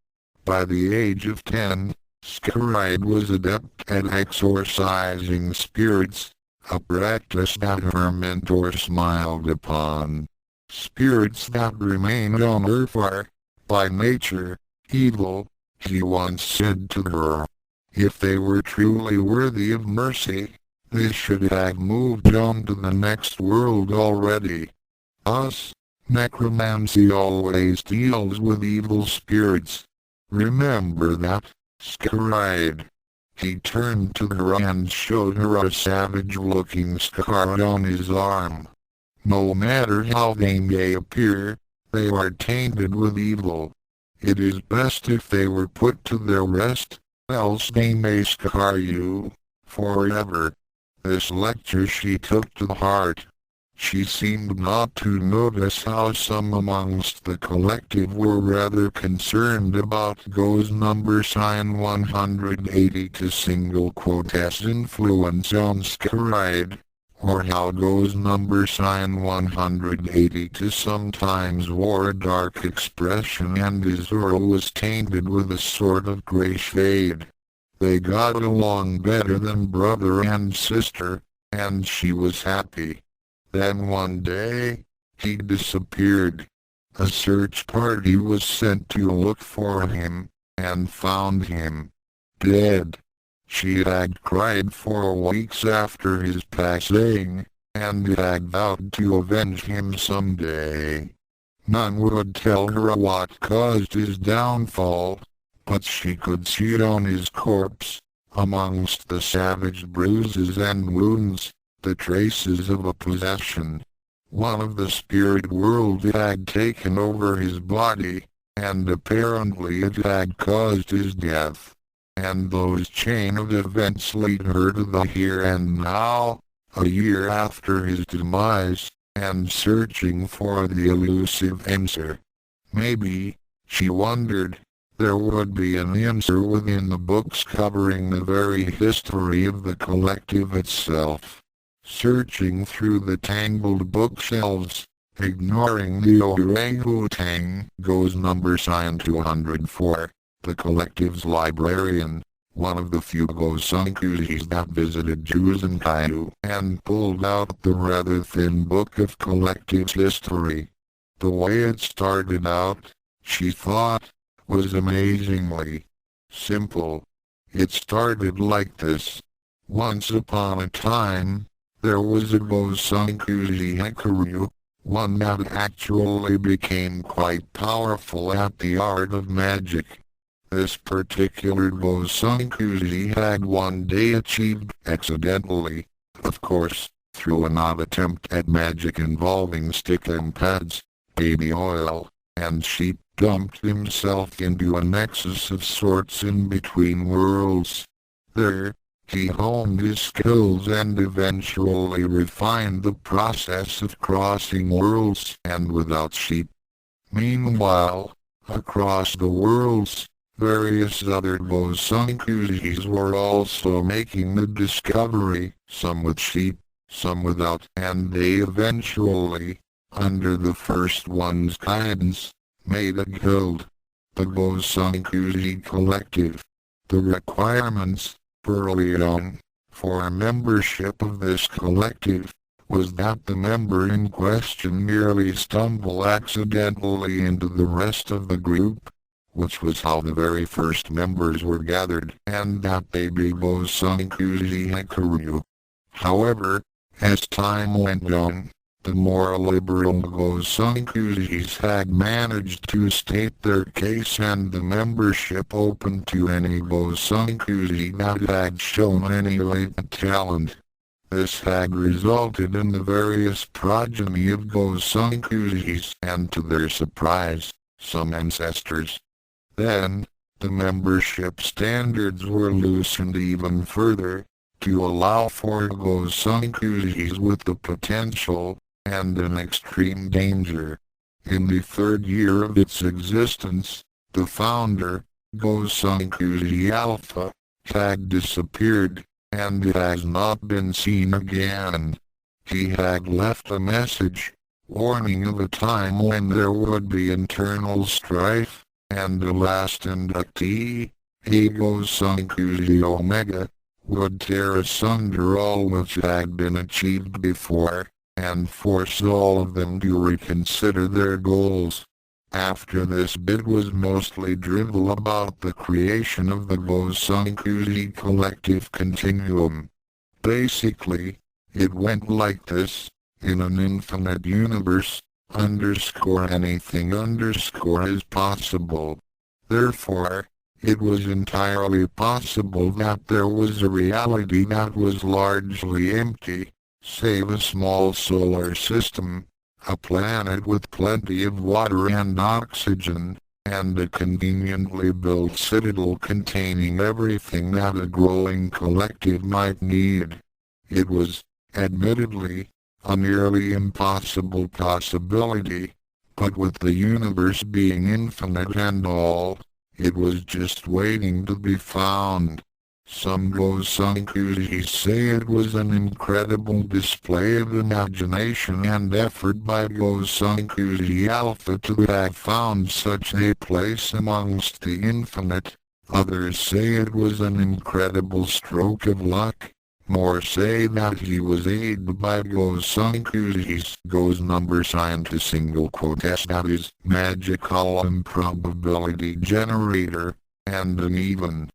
By the age of 10, Scaride was adept at exorcising spirits, a practice that her mentor smiled upon. Spirits that remained on Earth are, by nature, evil, he once said to her. If they were truly worthy of mercy, they should have moved on to the next world already. Thus, necromancy always deals with evil spirits. Remember that, Scaride. He turned to her and showed her a savage-looking scar on his arm. No matter how they may appear, they are tainted with evil. It is best if they were put to their rest, else they may scar you forever. This lecture she took to heart. She seemed not to notice how some amongst the collective were rather concerned about Go's number sign 180 to single quote's influence on Scaride, or how Go's number sign 180 to sometimes wore a dark expression and his aura was tainted with a sort of grey shade. They got along better than brother and sister, and she was happy. Then one day, he disappeared. A search party was sent to look for him, and found him dead. She had cried for weeks after his passing, and had vowed to avenge him someday. None would tell her what caused his downfall, but she could see it on his corpse, amongst the savage bruises and wounds, the traces of a possession. One of the spirit world had taken over his body, and apparently it had caused his death. And those chain of events lead her to the here and now, a year after his demise, and searching for the elusive answer. Maybe, she wondered, there would be an answer within the books covering the very history of the collective itself. Searching through the tangled bookshelves, ignoring the orangutan, Go's number sign 204, the collective's librarian, one of the few Gosankujis that visited Juzenkaiju, and pulled out the rather thin book of collective's history. The way it started out, she thought, was amazingly simple. It started like this. Once upon a time, there was a Gosankuji Hikaru, one that actually became quite powerful at the art of magic. This particular Gosankuji had one day achieved accidentally, of course, through an odd attempt at magic involving stick and pads, baby oil, and sheep, dumped himself into a nexus of sorts in between worlds. There, he honed his skills and eventually refined the process of crossing worlds and without sheep. Meanwhile, across the worlds, various other Gosankujis were also making the discovery, some with sheep, some without, and they eventually, under the first one's guidance, made a guild, the Gosankuji Collective. The requirements, early on, for a membership of this collective, was that the member in question merely stumble accidentally into the rest of the group, which was how the very first members were gathered, and that they be Gosankuji Hikaru. However, as time went on, the more liberal Gosankujis had managed to state their case and the membership open to any Gosankuji that had shown any latent talent. This had resulted in the various progeny of Gosankujis and to their surprise, some ancestors. Then, The membership standards were loosened even further, to allow for Gosankushis with the potential, and in extreme danger. In the third year of its existence, the founder, Gosankushi Alpha, had disappeared, and it has not been seen again. He had left a message, warning of a time when there would be internal strife, and the last inductee, Gosankushi Omega, would tear asunder all which had been achieved before, and force all of them to reconsider their goals. After this bit was mostly drivel about the creation of the Gosankushi collective continuum. Basically, it went like this: in an infinite universe, anything is possible. Therefore, it was entirely possible that there was a reality that was largely empty, save a small solar system, a planet with plenty of water and oxygen, and a conveniently built citadel containing everything that a growing collective might need. It was, admittedly, a nearly impossible possibility, but with the universe being infinite and all, it was just waiting to be found. Some Gosankushi say it was an incredible display of imagination and effort by Gosankushi Alpha to have found such a place amongst the infinite. Others say it was an incredible stroke of luck. More say that he was aided by Gosankushi's number sign to single quotes, that is, magical improbability generator, and an even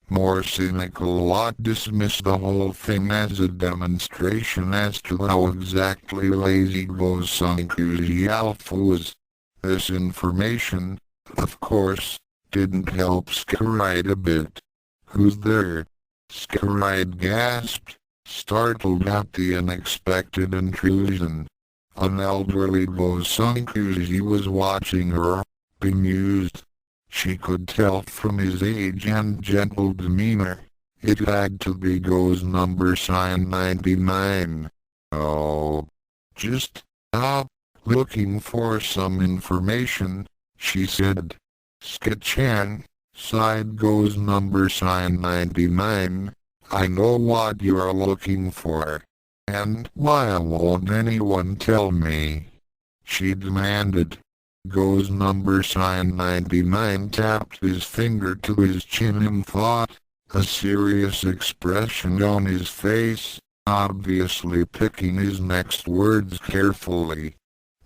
more cynical lot dismiss the whole thing as a demonstration as to how exactly lazy Gosankushi Alpha was. This information, of course, didn't help Scaride a bit. "Who's there?" Scaride gasped, startled at the unexpected intrusion. An elderly Gosankushi was watching her, bemused. She could tell from his age and gentle demeanor. It had to be number sign 99. "Oh, just looking for some information," she said. "Skachan," sighed number sign 99. "I know what you're looking for. And why won't anyone tell me?" she demanded. Number sign 99 tapped his finger to his chin in thought, a serious expression on his face, obviously picking his next words carefully.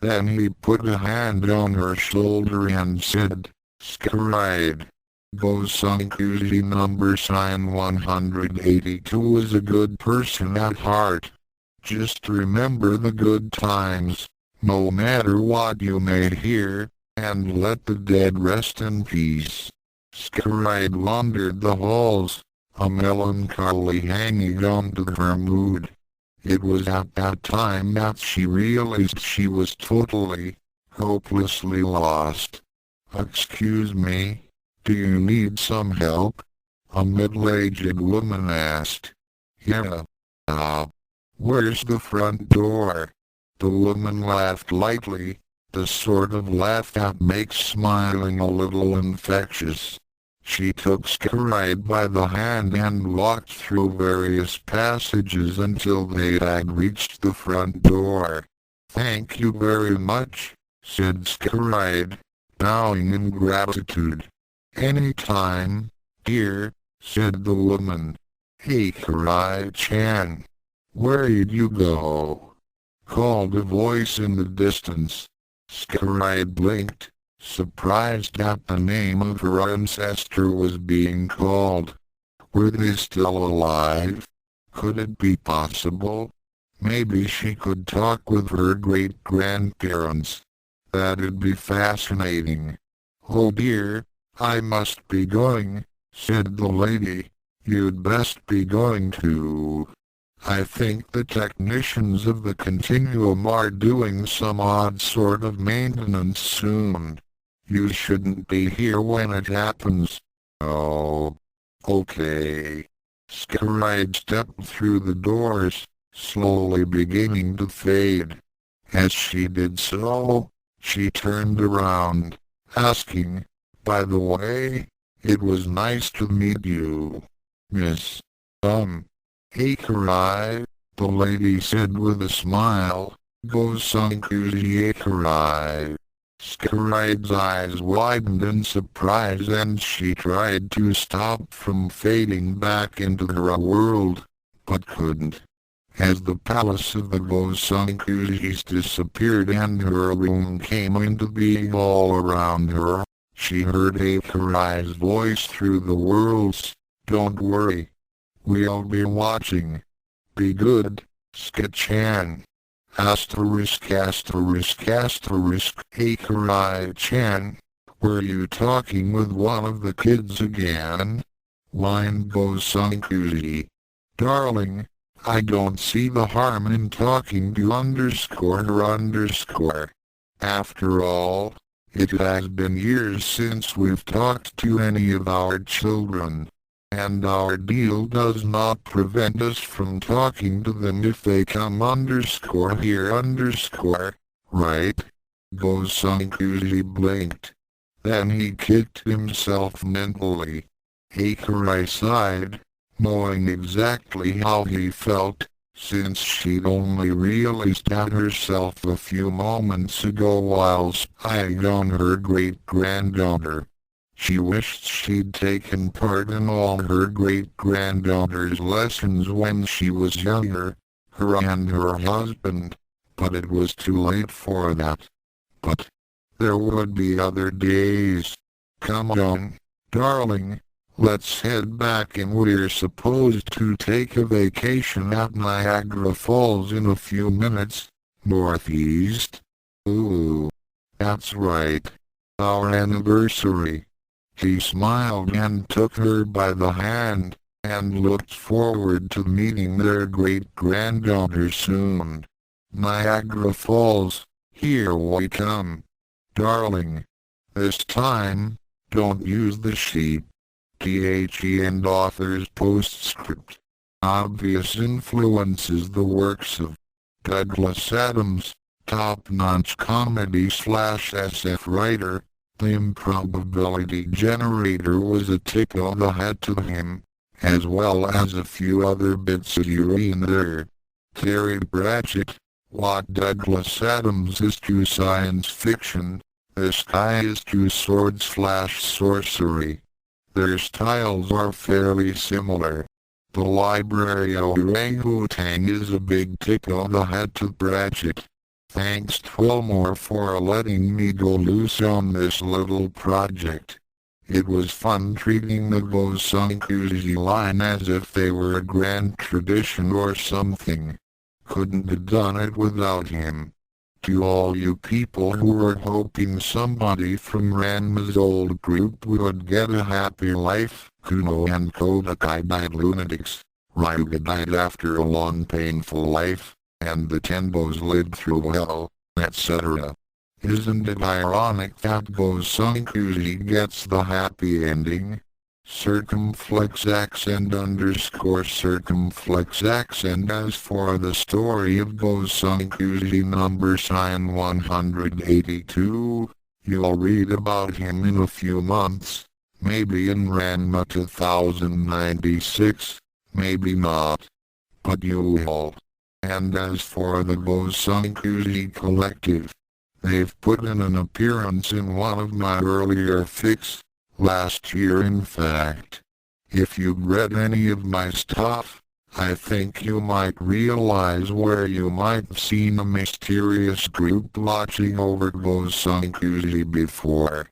Then he put a hand on her shoulder and said, "Scaride. Gosankushi number sign 182 is a good person at heart. Just remember the good times, no matter what you may hear, and let the dead rest in peace." Scaride wandered the halls, a melancholy hanging on to her mood. It was at that time that she realized she was totally, hopelessly lost. "Excuse me, do you need some help?" a middle-aged woman asked. "Yeah. Where's the front door?" The woman laughed lightly, the sort of laugh that makes smiling a little infectious. She took Scaride by the hand and walked through various passages until they had reached the front door. "Thank you very much," said Scaride, bowing in gratitude. "Any time, dear," said the woman. "Hey Karai-chan, where'd you go?" called a voice in the distance. Scaride blinked, surprised that the name of her ancestor was being called. Were they still alive? Could it be possible? Maybe she could talk with her great-grandparents. That'd be fascinating. "Oh dear, I must be going," said the lady. "You'd best be going too. I think the technicians of the continuum are doing some odd sort of maintenance soon. You shouldn't be here when it happens." Oh, okay. Scaride stepped through the doors, slowly beginning to fade. As she did so, she turned around, asking, "By the way, it was nice to meet you, Miss, Akarai," the lady said with a smile. "Go-sankuji Akarai." Scaride's eyes widened in surprise and she tried to stop from fading back into her world, but couldn't. As the palace of the Go-sankujis disappeared and her room came into being all around her, she heard Akarai's voice through the worlds. "Don't worry. We'll be watching. Be good, Ska-chan." Akarai-chan, were you talking with one of the kids again? Whined Go-sankuji. "Darling, I don't see the harm in talking to _her_. After all, it has been years since we've talked to any of our children. And our deal does not prevent us from talking to them if they come _here_, right?" Go-sankuji blinked. Then he kicked himself mentally. Akarai sighed, knowing exactly how he felt, since she'd only realized that herself a few moments ago while spying on her great-granddaughter. She wished she'd taken part in all her great-granddaughter's lessons when she was younger, her and her husband, but it was too late for that. But there would be other days. "Come on, darling, let's head back and we're supposed to take a vacation at Niagara Falls in a few minutes, northeast." "Ooh, that's right. Our anniversary." He smiled and took her by the hand, and looked forward to meeting their great-granddaughter soon. "Niagara Falls, here we come. Darling. This time, don't use the sheep. The and author's postscript. Obvious influences the works of Douglas Adams, top-notch comedy/SF writer. The improbability generator was a tick on the head to him, as well as a few other bits of urine there. Terry Pratchett, what Douglas Adams is to science fiction, this guy is to sword/sorcery. Their styles are fairly similar. The library orangutan is a big tick on the head to Pratchett. Thanks Twilmore for letting me go loose on this little project. It was fun treating the Go-sankuji line as if they were a grand tradition or something. Couldn't have done it without him. To all you people who were hoping somebody from Ranma's old group would get a happy life, Kuno and Kodakai died lunatics, Ryuga died after a long painful life, and the Tenbos lived through hell, etc. Isn't it ironic that Go-sankuji gets the happy ending? Circumflex accent _circumflex accent. As for the story of Go-sankuji #sign 182, you'll read about him in a few months, maybe in Ranma 2096, maybe not. But you will. And as for the Go-sankuji Collective, they've put in an appearance in one of my earlier fics, last year in fact. If you've read any of my stuff, I think you might realize where you might have seen a mysterious group watching over Go-sankuji before.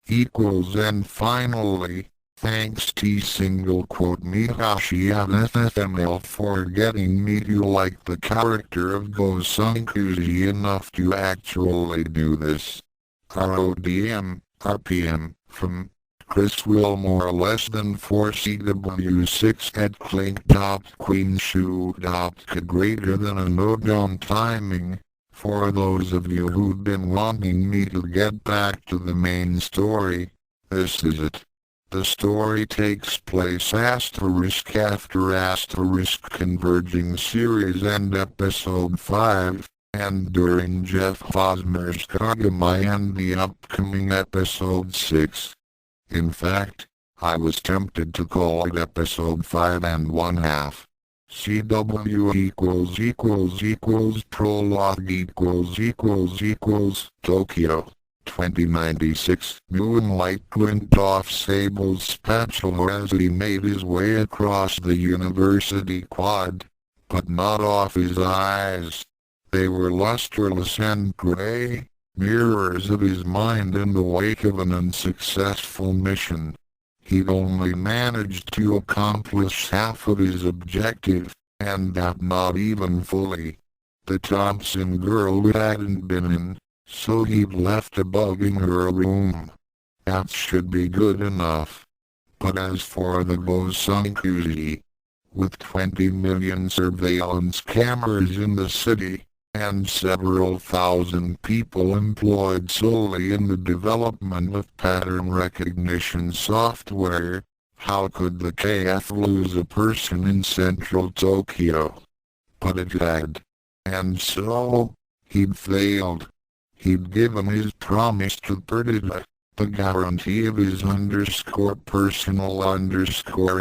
And finally, thanks T_Mihashi and FFML for getting me to like the character of Go-sankuji enough to actually do this. RODM, RPM, from Chris Wilmore less than 4CW6 at Clink.Queenshoe.K greater than a node on timing. For those of you who've been wanting me to get back to the main story, this is it. The story takes place ** converging series and episode 5, and during Jeff Hosmer's Kagami and the upcoming episode 6. In fact, I was tempted to call it episode 5 and 1/2. CW prologue Tokyo 2096 Moonlight glint off Sable's spatula as he made his way across the university quad, but not off his eyes. They were lusterless and gray, mirrors of his mind in the wake of an unsuccessful mission. He'd only managed to accomplish half of his objective, and that not even fully. The Thompson girl hadn't been in, so he'd left a bug in her room. That should be good enough. But as for the Gosankuzi, with 20 million surveillance cameras in the city, and several thousand people employed solely in the development of pattern recognition software, how could the KF lose a person in central Tokyo? But it had. And so, he'd failed. He'd given his promise to Perdita, the guarantee of his personal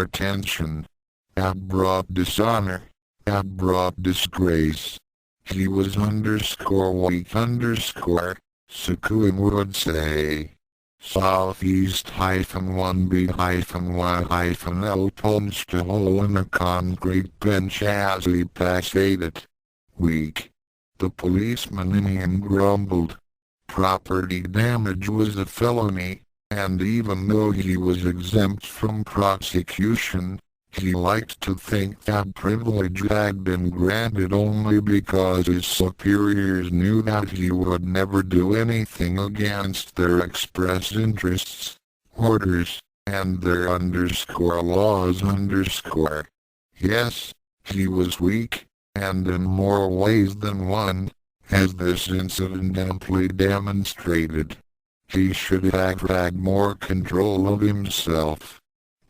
attention. That brought dishonor. That brought disgrace. He was weak. Sukuin would say. Southeast-1B-Y-L punched a hole in a concrete bench as he passed it. Weak. The policeman in him grumbled. Property damage was a felony, and even though he was exempt from prosecution, he liked to think that privilege had been granted only because his superiors knew that he would never do anything against their express interests, orders, and their laws. Yes, he was weak, and in more ways than one, as this incident amply demonstrated. He should have had more control of himself.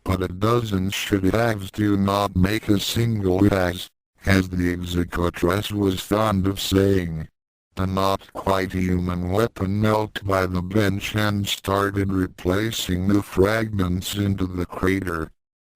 But a dozen should-haves do not make a single has, as the executress was fond of saying. The not-quite-human weapon knelt by the bench and started replacing the fragments into the crater.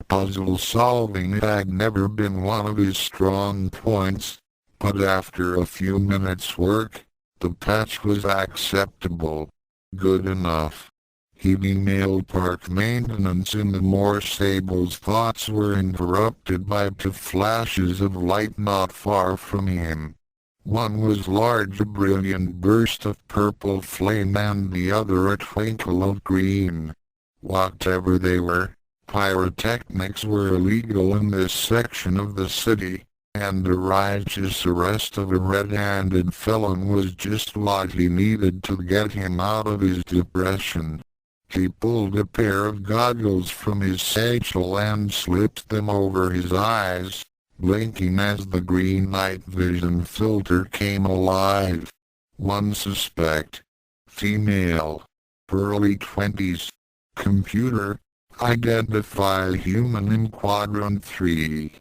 Puzzle-solving had never been one of his strong points, but after a few minutes' work, the patch was acceptable. Good enough. He'd emailed park maintenance in the more Sable's thoughts were interrupted by two flashes of light not far from him. One was large, a brilliant burst of purple flame, and the other a twinkle of green. Whatever they were, pyrotechnics were illegal in this section of the city, and the righteous arrest of a red-handed felon was just what he needed to get him out of his depression. He pulled a pair of goggles from his satchel and slipped them over his eyes, blinking as the green night vision filter came alive. One suspect. Female. Early 20s. Computer. Identify human in quadrant 3.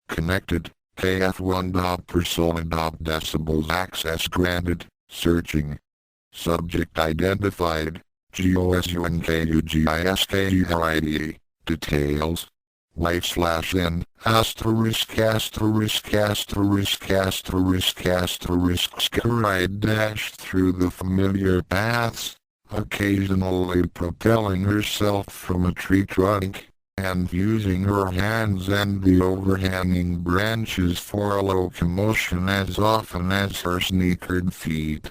Connected. KF1. Persona. Decibels access granted. Searching. Subject identified. GOSUNKUGISKURID. Details. Wife/N. Scurried dashed through the familiar paths, occasionally propelling herself from a tree trunk, and using her hands and the overhanging branches for locomotion as often as her sneakered feet.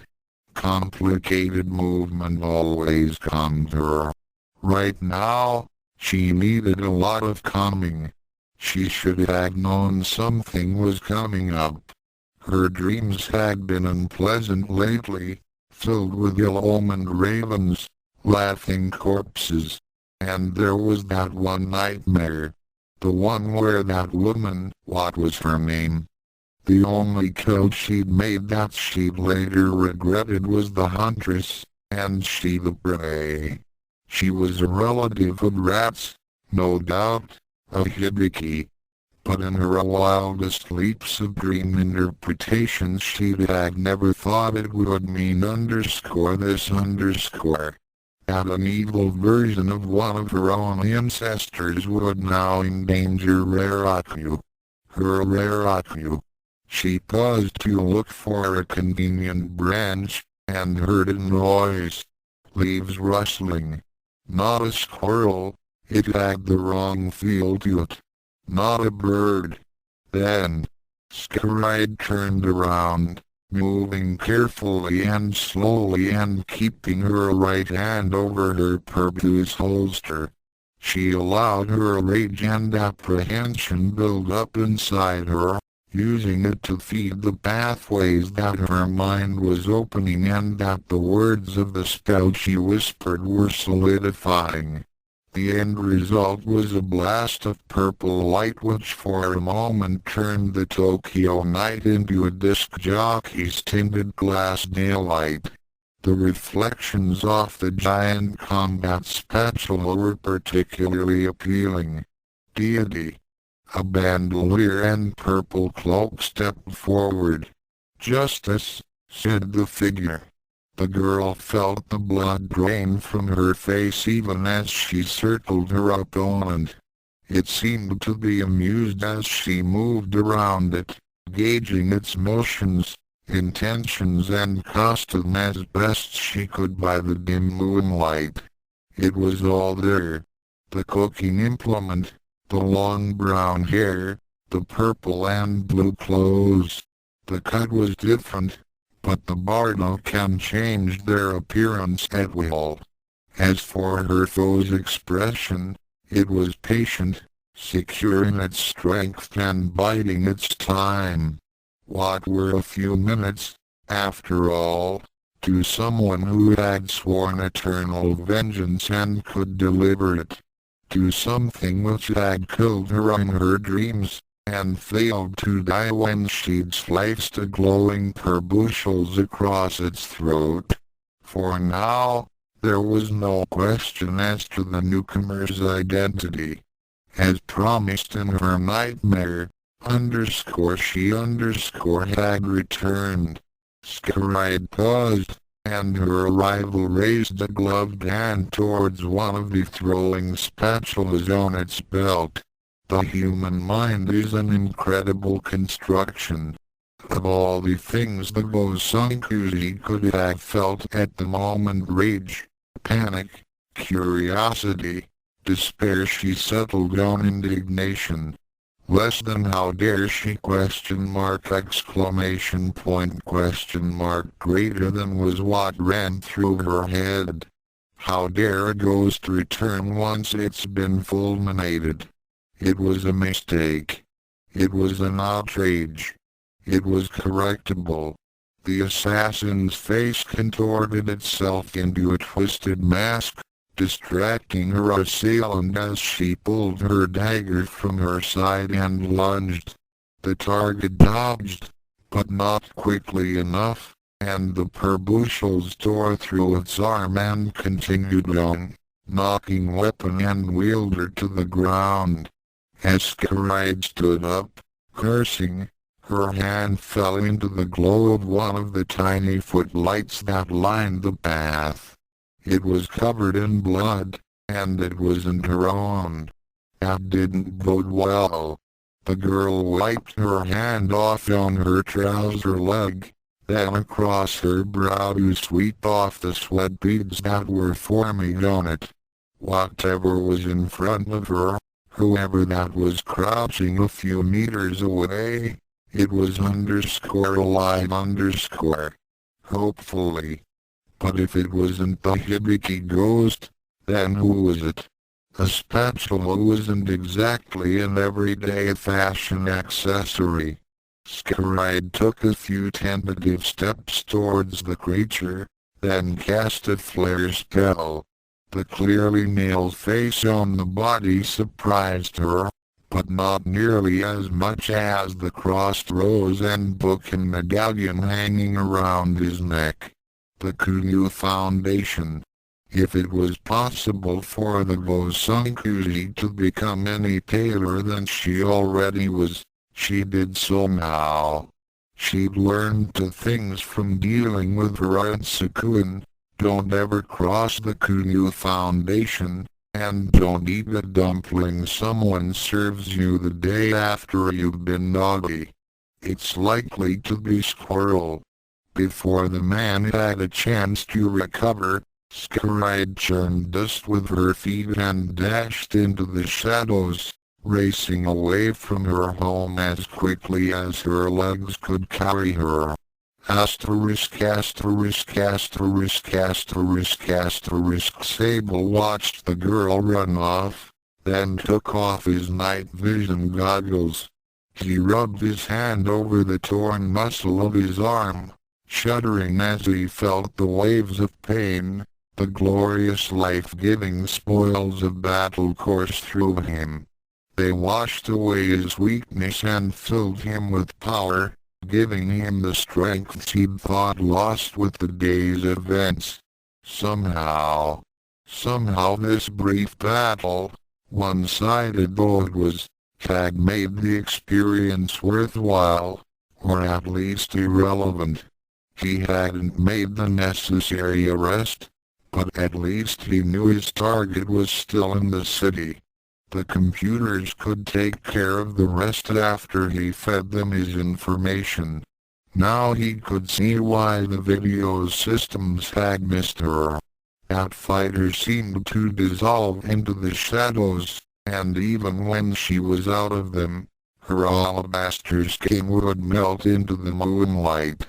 Complicated movement always calmed her. Right now, she needed a lot of calming. She should have known something was coming up. Her dreams had been unpleasant lately, filled with ill-omened ravens, laughing corpses. And there was that one nightmare. The one where that woman, what was her name? The only kill she'd made that she'd later regretted was the huntress, and she the prey. She was a relative of Rat's, no doubt, a Hibiki. But in her wildest leaps of dream interpretations she had never thought it would mean this underscore. That an evil version of one of her own ancestors would now endanger Raraku. Her Raraku. She paused to look for a convenient branch, and heard a noise. Leaves rustling. Not a squirrel, it had the wrong feel to it. Not a bird. Then, Scaride turned around, moving carefully and slowly and keeping her right hand over her purpose holster. She allowed her rage and apprehension build up inside her, using it to feed the pathways that her mind was opening and that the words of the spell she whispered were solidifying. The end result was a blast of purple light which for a moment turned the Tokyo night into a disc jockey's tinted glass daylight. The reflections off the giant combat spatula were particularly appealing. Deity. A bandolier and purple cloak stepped forward. Justice, said the figure. The girl felt the blood drain from her face even as she circled her opponent. It seemed to be amused as she moved around it, gauging its motions, intentions and costume as best she could by the dim moonlight. It was all there. The cooking implement, the long brown hair, the purple and blue clothes. The cut was different, but the Bardokan changed their appearance at will. As for her foe's expression, it was patient, secure in its strength and biding its time. What were a few minutes, after all, to someone who had sworn eternal vengeance and could deliver it? To something which had killed her in her dreams, and failed to die when she'd sliced a glowing bushels across its throat. For now, there was no question as to the newcomer's identity. As promised in her nightmare, she had returned. Scaride paused, and her rival raised a gloved hand towards one of the throwing spatulas on its belt. The human mind is an incredible construction. Of all the things the Gosankuzi could have felt at the moment, rage, panic, curiosity, despair, she settled on indignation. Less than how dare she ? Greater than was what ran through her head. How dare a ghost return once it's been fulminated? It was a mistake. It was an outrage. It was correctable. The assassin's face contorted itself into a twisted mask, distracting her assailant as she pulled her dagger from her side and lunged. The target dodged, but not quickly enough, and the bushels tore through its arm and continued on, knocking weapon and wielder to the ground. As Scaride stood up, cursing, her hand fell into the glow of one of the tiny footlights that lined the path. It was covered in blood, and it wasn't her own. That didn't bode well. The girl wiped her hand off on her trouser leg, then across her brow to sweep off the sweat beads that were forming on it. Whatever was in front of her, whoever that was crouching a few meters away, it was alive . Hopefully. But if it wasn't the Hibiki ghost, then who was it? A spatula wasn't exactly an everyday fashion accessory. Scaride took a few tentative steps towards the creature, then cast a flare spell. The clearly nailed face on the body surprised her, but not nearly as much as the crossed rose and book and medallion hanging around his neck. The Kunyu Foundation. If it was possible for the Bosunkuji to become any tailor than she already was, she did so now. She'd learned two things from dealing with her Aunt Sakun: don't ever cross the Kunyu Foundation, and don't eat a dumpling someone serves you the day after you've been naughty. It's likely to be squirrel. Before the man had a chance to recover, Scaride churned dust with her feet and dashed into the shadows, racing away from her home as quickly as her legs could carry her. Asterisk asterisk asterisk asterisk asterisk. Sable watched the girl run off, then took off his night vision goggles. He rubbed his hand over the torn muscle of his arm, shuddering as he felt the waves of pain, the glorious life-giving spoils of battle course through him. They washed away his weakness and filled him with power, giving him the strength he'd thought lost with the day's events. Somehow this brief battle, one-sided though it was, had made the experience worthwhile, or at least irrelevant. He hadn't made the necessary arrest, but at least he knew his target was still in the city. The computers could take care of the rest after he fed them his information. Now he could see why the video systems had missed her. That fighter seemed to dissolve into the shadows, and even when she was out of them, her alabaster skin would melt into the moonlight.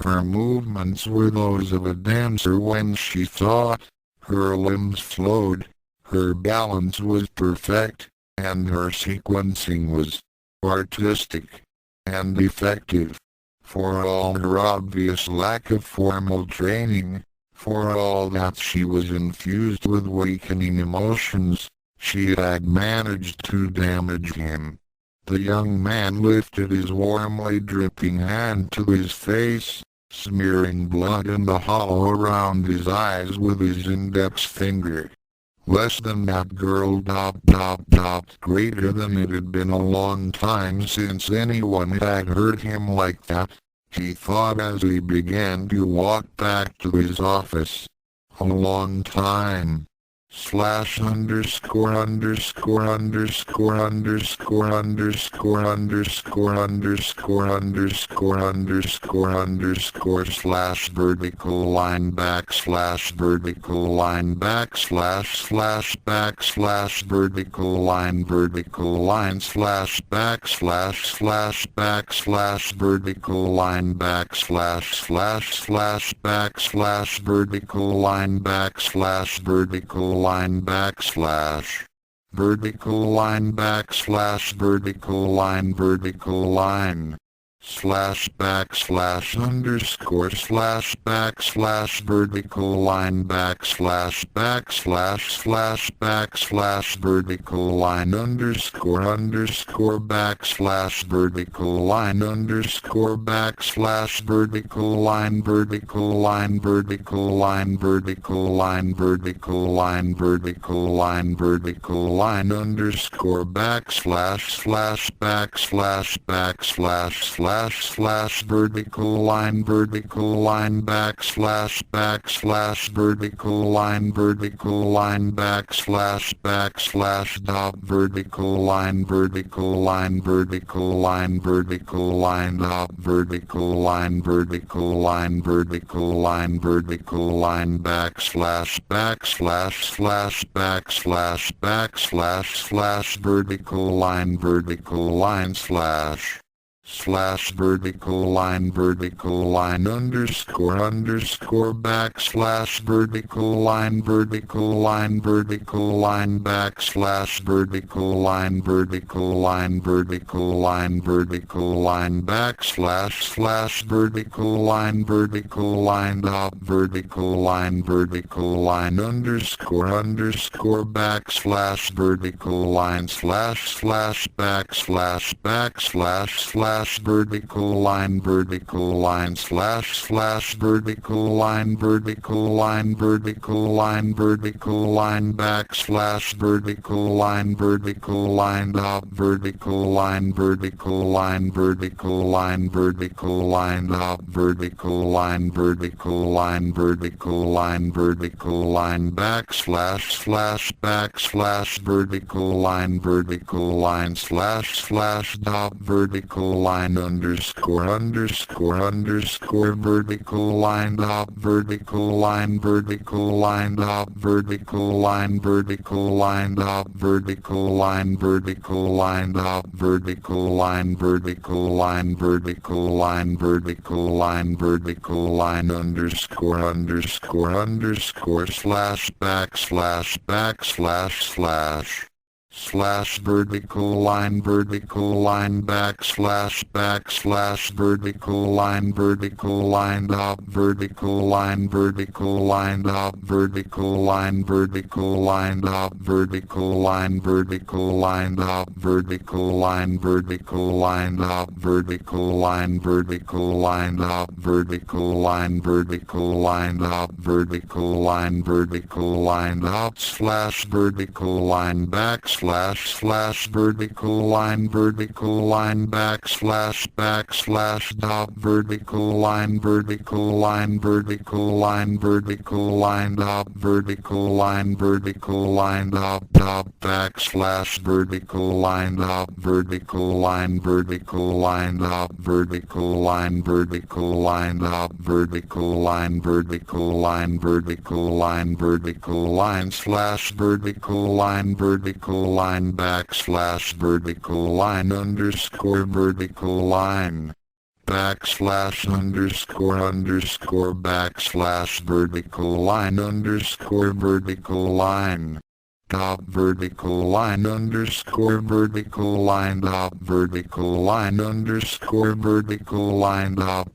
Her movements were those of a dancer when she thought. Her limbs flowed. Her balance was perfect, and her sequencing was artistic and effective. For all her obvious lack of formal training, for all that she was infused with weakening emotions, she had managed to damage him. The young man lifted his warmly dripping hand to his face, smearing blood in the hollow around his eyes with his index finger. Less than that girl ... greater than it had been a long time since anyone had hurt him like that, he thought as he began to walk back to his office. A long time. /__________// vertical line / vertical line / vertical line / vertical line / vertical line / vertical line vertical line / vertical line / vertical line / underscore / vertical line / vertical line underscore vertical line underscore vertical line vertical line vertical line vertical line vertical line vertical line vertical line underscore vertical line vertical line vertical line vertical line dot vertical line vertical line vertical line vertical line dot vertical line vertical line vertical line vertical line vertical line vertical line underscore vertical line vertical line vertical line vertical line vertical line vertical line vertical line vertical line vertical line dot vertical line underscore vertical line vertical line slash vertical line vertical line backslash vertical line dot vertical line dot vertical line dot vertical line backslash vertical line slash dot vertical line underscore vertical line dot vertical line dot vertical line dot vertical line dot vertical line dot vertical line dot vertical line underscore slash vertical line backslash vertical line dot vertical line dot vertical line dot vertical line dot vertical line dot vertical line dot vertical line dot vertical line dot slash vertical line backslash vertical line backslash dot vertical line dot vertical line dot dot backslash vertical line dot vertical line dot vertical line dot vertical line slash vertical line backslash vertical line underscore vertical line backslash underscore backslash vertical line underscore vertical line dot vertical line underscore vertical line dot vertical line underscore vertical line dot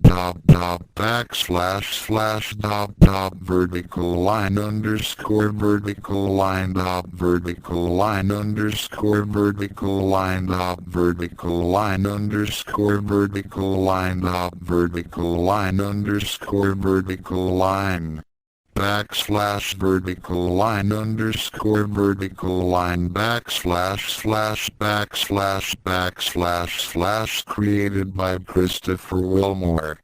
backslash dot vertical line underscore vertical line dot vertical line underscore vertical line dot vertical line underscore vertical line dot vertical line underscore vertical line backslash vertical line underscore vertical line backslash created by Christopher Wilmore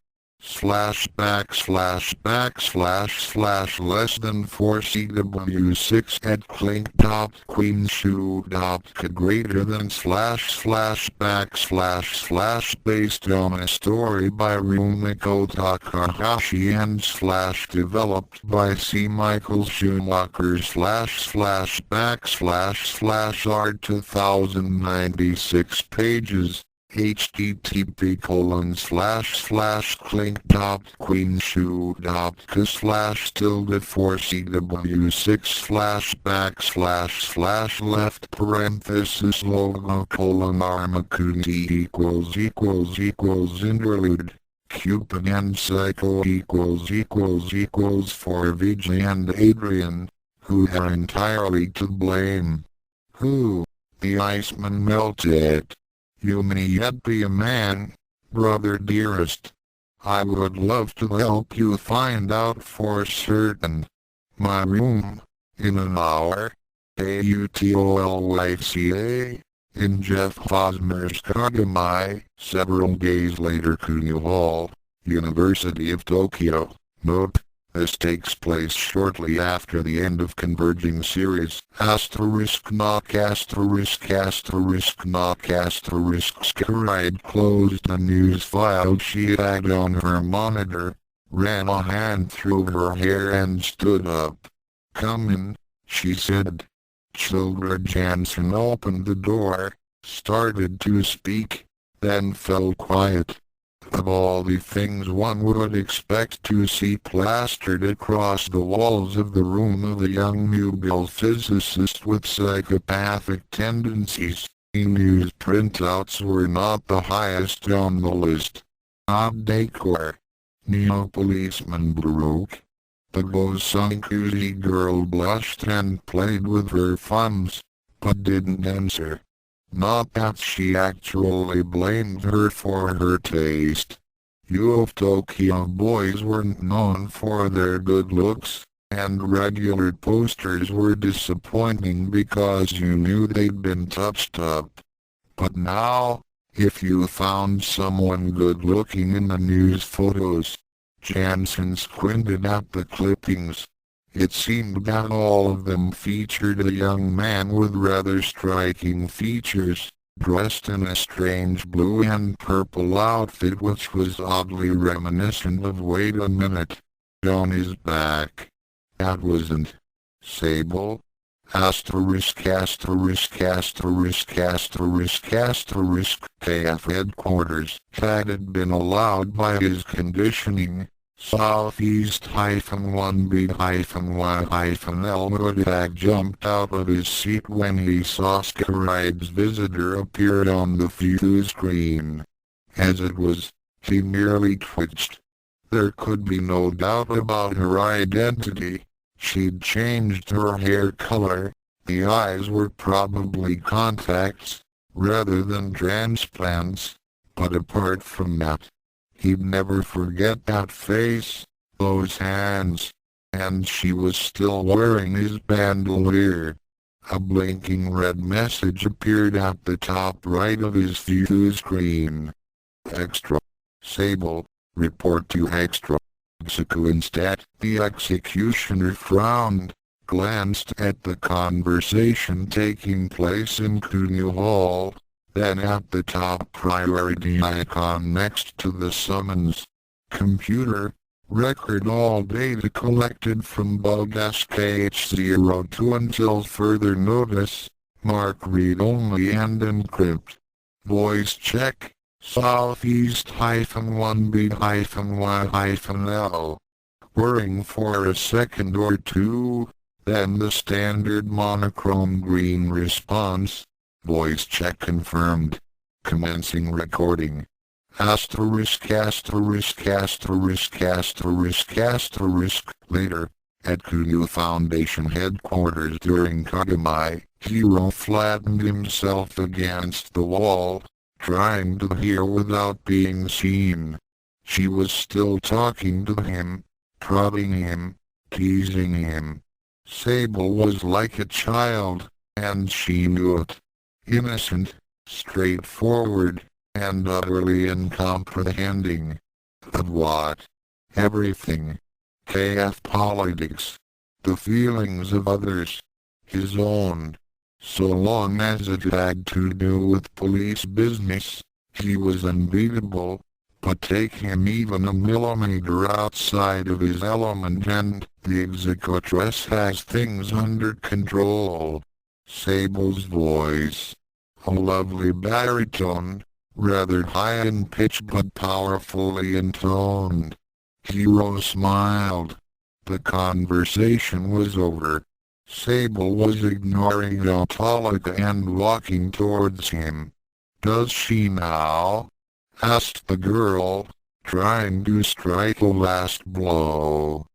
backslash less than 4 CW6 at clink dot queen shoe dot greater than backslash based on a story by Rumiko Takahashi and developed by C. Michael Schumacher backslash art 2096 pages http://clink dot queenshoe dot tilde 4 cw6 backslash left parenthesis logo armakundi equals interlude Cupid and Psycho equals for Vijay and Adrian, who are entirely to blame. Who? The Iceman melted. You may yet be a man, brother dearest. I would love to help you find out for certain. My room, in an hour, AUTOLYCA, in Jeff Hosmer's Kagami, several days later Kunio Hall, University of Tokyo. Note: this takes place shortly after the end of Converging series. Scribe closed a news file she had on her monitor, ran a hand through her hair and stood up. "Come in," she said. Childra Jansen opened the door, started to speak, then fell quiet. Of all the things one would expect to see plastered across the walls of the room of a young nubile physicist with psychopathic tendencies, news printouts were not the highest on the list. Odd decor. Neo-policeman Baroque. The Gosankuzi girl blushed and played with her thumbs, but didn't answer. Not that she actually blamed her for her taste. You of Tokyo boys weren't known for their good looks, and regular posters were disappointing because you knew they'd been touched up. But now, if you found someone good looking in the news photos, Jansen squinted at the clippings. It seemed that all of them featured a young man with rather striking features, dressed in a strange blue and purple outfit which was oddly reminiscent of wait a minute, on his back. That wasn't Sable. Asterisk asterisk asterisk asterisk asterisk KF headquarters had been allowed by his conditioning. Southeast-1B-Y-L Mudak jumped out of his seat when he saw Skyride's visitor appear on the view screen. As it was, he merely twitched. There could be no doubt about her identity. She'd changed her hair color. The eyes were probably contacts, rather than transplants. But apart from that, he'd never forget that face, those hands. And she was still wearing his bandolier. A blinking red message appeared at the top right of his view screen. Extra. Sable. Report to Extra. Instead, the executioner frowned, glanced at the conversation taking place in Kunyu Hall, then at the top priority icon next to the summons. Computer, record all data collected from bug SKH02 until further notice, mark read only and encrypt. Voice check. Southeast-1B-Y-L. Whirring for a second or two, then the standard monochrome green response. Voice check confirmed. Commencing recording. Asterisk asterisk asterisk asterisk asterisk. Later, at Kunyu Foundation headquarters during Kagami, Hiro flattened himself against the wall, trying to hear without being seen. She was still talking to him, prodding him, teasing him. Sable was like a child, and she knew it. Innocent, straightforward, and utterly uncomprehending. Of what? Everything. KF politics. The feelings of others. His own. So long as it had to do with police business, he was unbeatable. But take him even a millimeter outside of his element and the executress has things under control. Sable's voice. A lovely baritone, rather high in pitch but powerfully intoned. Hiro smiled. The conversation was over. Sable was ignoring Autolica and walking towards him. Does she now? Asked the girl, trying to strike a last blow.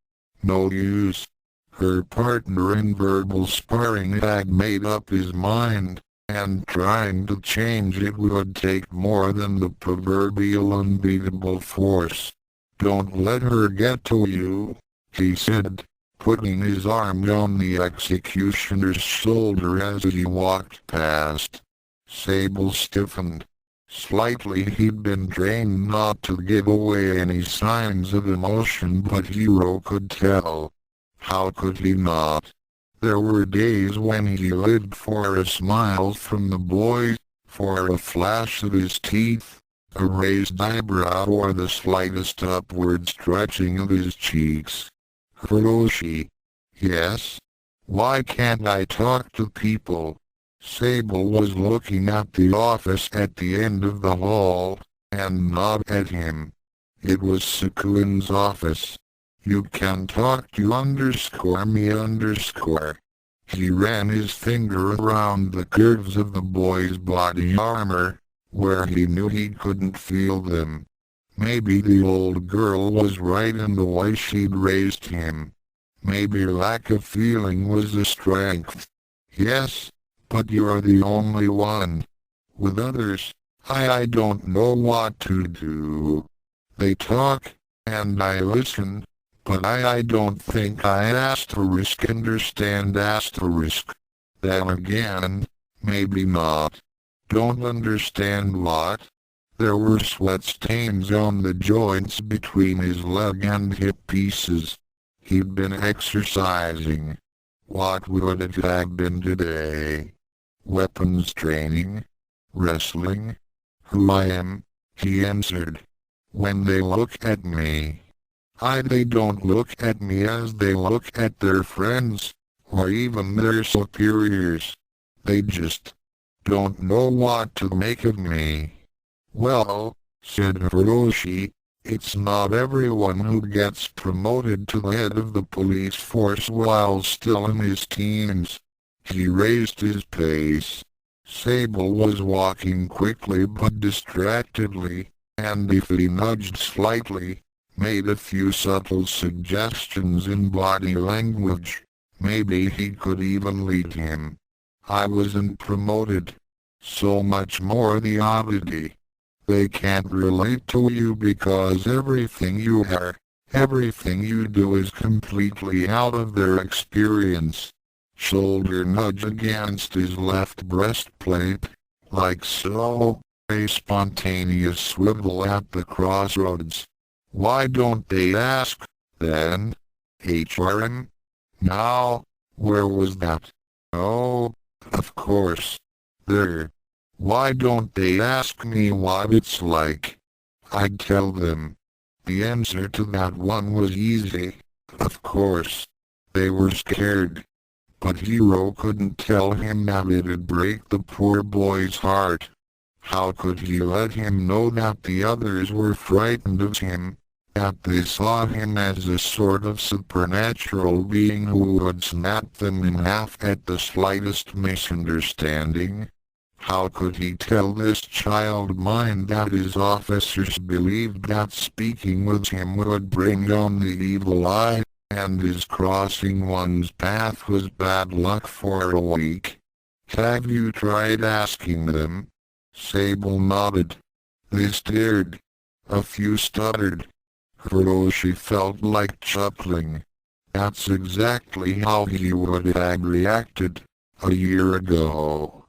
No use. Her partner in verbal sparring had made up his mind, and trying to change it would take more than the proverbial unbeatable force. Don't let her get to you, he said, putting his arm on the executioner's shoulder as he walked past. Sable stiffened. Slightly he'd been trained not to give away any signs of emotion, but Hiro could tell. How could he not? There were days when he lived for a smile from the boy, for a flash of his teeth, a raised eyebrow or the slightest upward stretching of his cheeks. Hiroshi. Yes? Why can't I talk to people? Sable was looking at the office at the end of the hall, and not at him. It was Sukuin's office. You can talk to _me_. He ran his finger around the curves of the boy's body armor, where he knew he couldn't feel them. Maybe the old girl was right in the way she'd raised him. Maybe lack of feeling was a strength. Yes, but you're the only one. With others, I don't know what to do. They talk, and I listen, but I don't think I understand asterisk. Then again, maybe not. Don't understand what? There were sweat stains on the joints between his leg and hip pieces. He'd been exercising. What would it have been today? Weapons training? Wrestling? Who I am, he answered. When they look at me, they don't look at me as they look at their friends, or even their superiors. They just don't know what to make of me. Well, said Hiroshi, it's not everyone who gets promoted to the head of the police force while still in his teens. He raised his pace. Sable was walking quickly but distractedly, and if he nudged slightly, made a few subtle suggestions in body language, maybe he could even lead him. I wasn't promoted. So much more the oddity. They can't relate to you because everything you are, everything you do is completely out of their experience. Shoulder nudge against his left breastplate, like so, a spontaneous swivel at the crossroads. Why don't they ask, then? HRM? Now, where was that? Oh, of course. There. Why don't they ask me what it's like? I'd tell them. The answer to that one was easy. Of course. They were scared. But Hiro couldn't tell him that it'd break the poor boy's heart. How could he let him know that the others were frightened of him, that they saw him as a sort of supernatural being who would snap them in half at the slightest misunderstanding? How could he tell this child mind that his officers believed that speaking with him would bring on the evil eye, and his crossing one's path was bad luck for a week? Have you tried asking them? Sable nodded. They stared. A few stuttered. Hiroshi felt like chuckling. That's exactly how he would have reacted a year ago.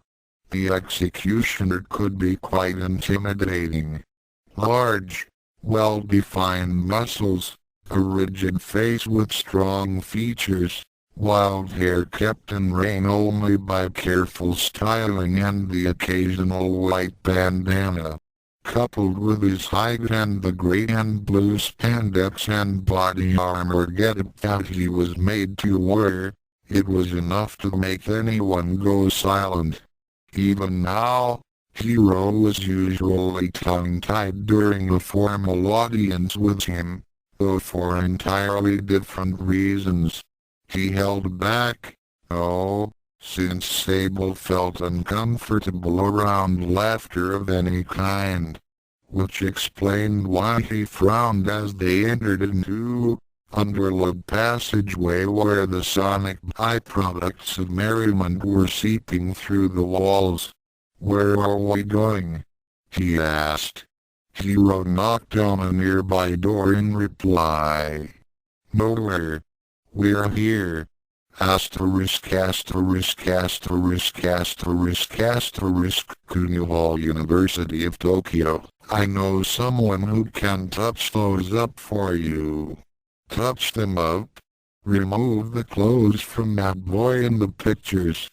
The executioner could be quite intimidating. Large, well-defined muscles, a rigid face with strong features, wild hair kept in rein only by careful styling and the occasional white bandana. Coupled with his height and the gray and blue spandex and body armor getup that he was made to wear, it was enough to make anyone go silent. Even now, Hiro was usually tongue-tied during a formal audience with him, though for entirely different reasons. He held back, since Sable felt uncomfortable around laughter of any kind, which explained why he frowned as they entered into underlit passageway where the sonic byproducts of merriment were seeping through the walls. Where are we going? He asked. Hiro knocked on a nearby door in reply. Nowhere. We're here. Kunihall University of Tokyo. I know someone who can touch those up for you. Touch them up? Remove the clothes from that boy in the pictures.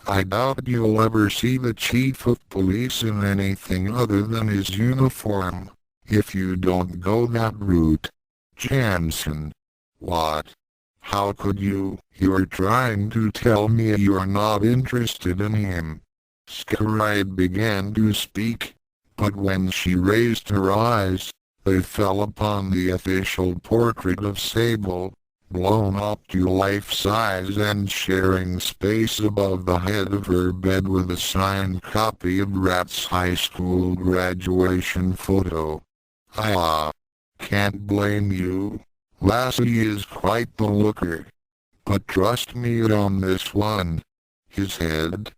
I doubt you'll ever see the chief of police in anything other than his uniform, if you don't go that route. Jansen. What? How could you? You're trying to tell me you're not interested in him. Scaride began to speak, but when she raised her eyes, they fell upon the official portrait of Sable, blown up to life-size and sharing space above the head of her bed with a signed copy of Rat's high school graduation photo. Can't blame you. Lassie is quite the looker. But trust me on this one. His head?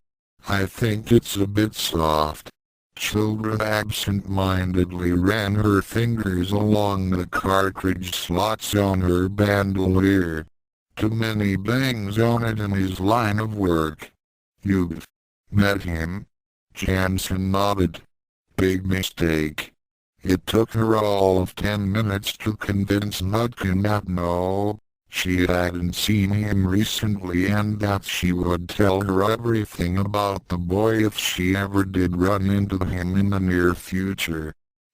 I think it's a bit soft. Children absent-mindedly ran her fingers along the cartridge slots on her bandolier. Too many bangs on it in his line of work. You've met him? Jansen nodded. Big mistake. It took her all of 10 minutes to convince Nutkin that no, she hadn't seen him recently and that she would tell her everything about the boy if she ever did run into him in the near future.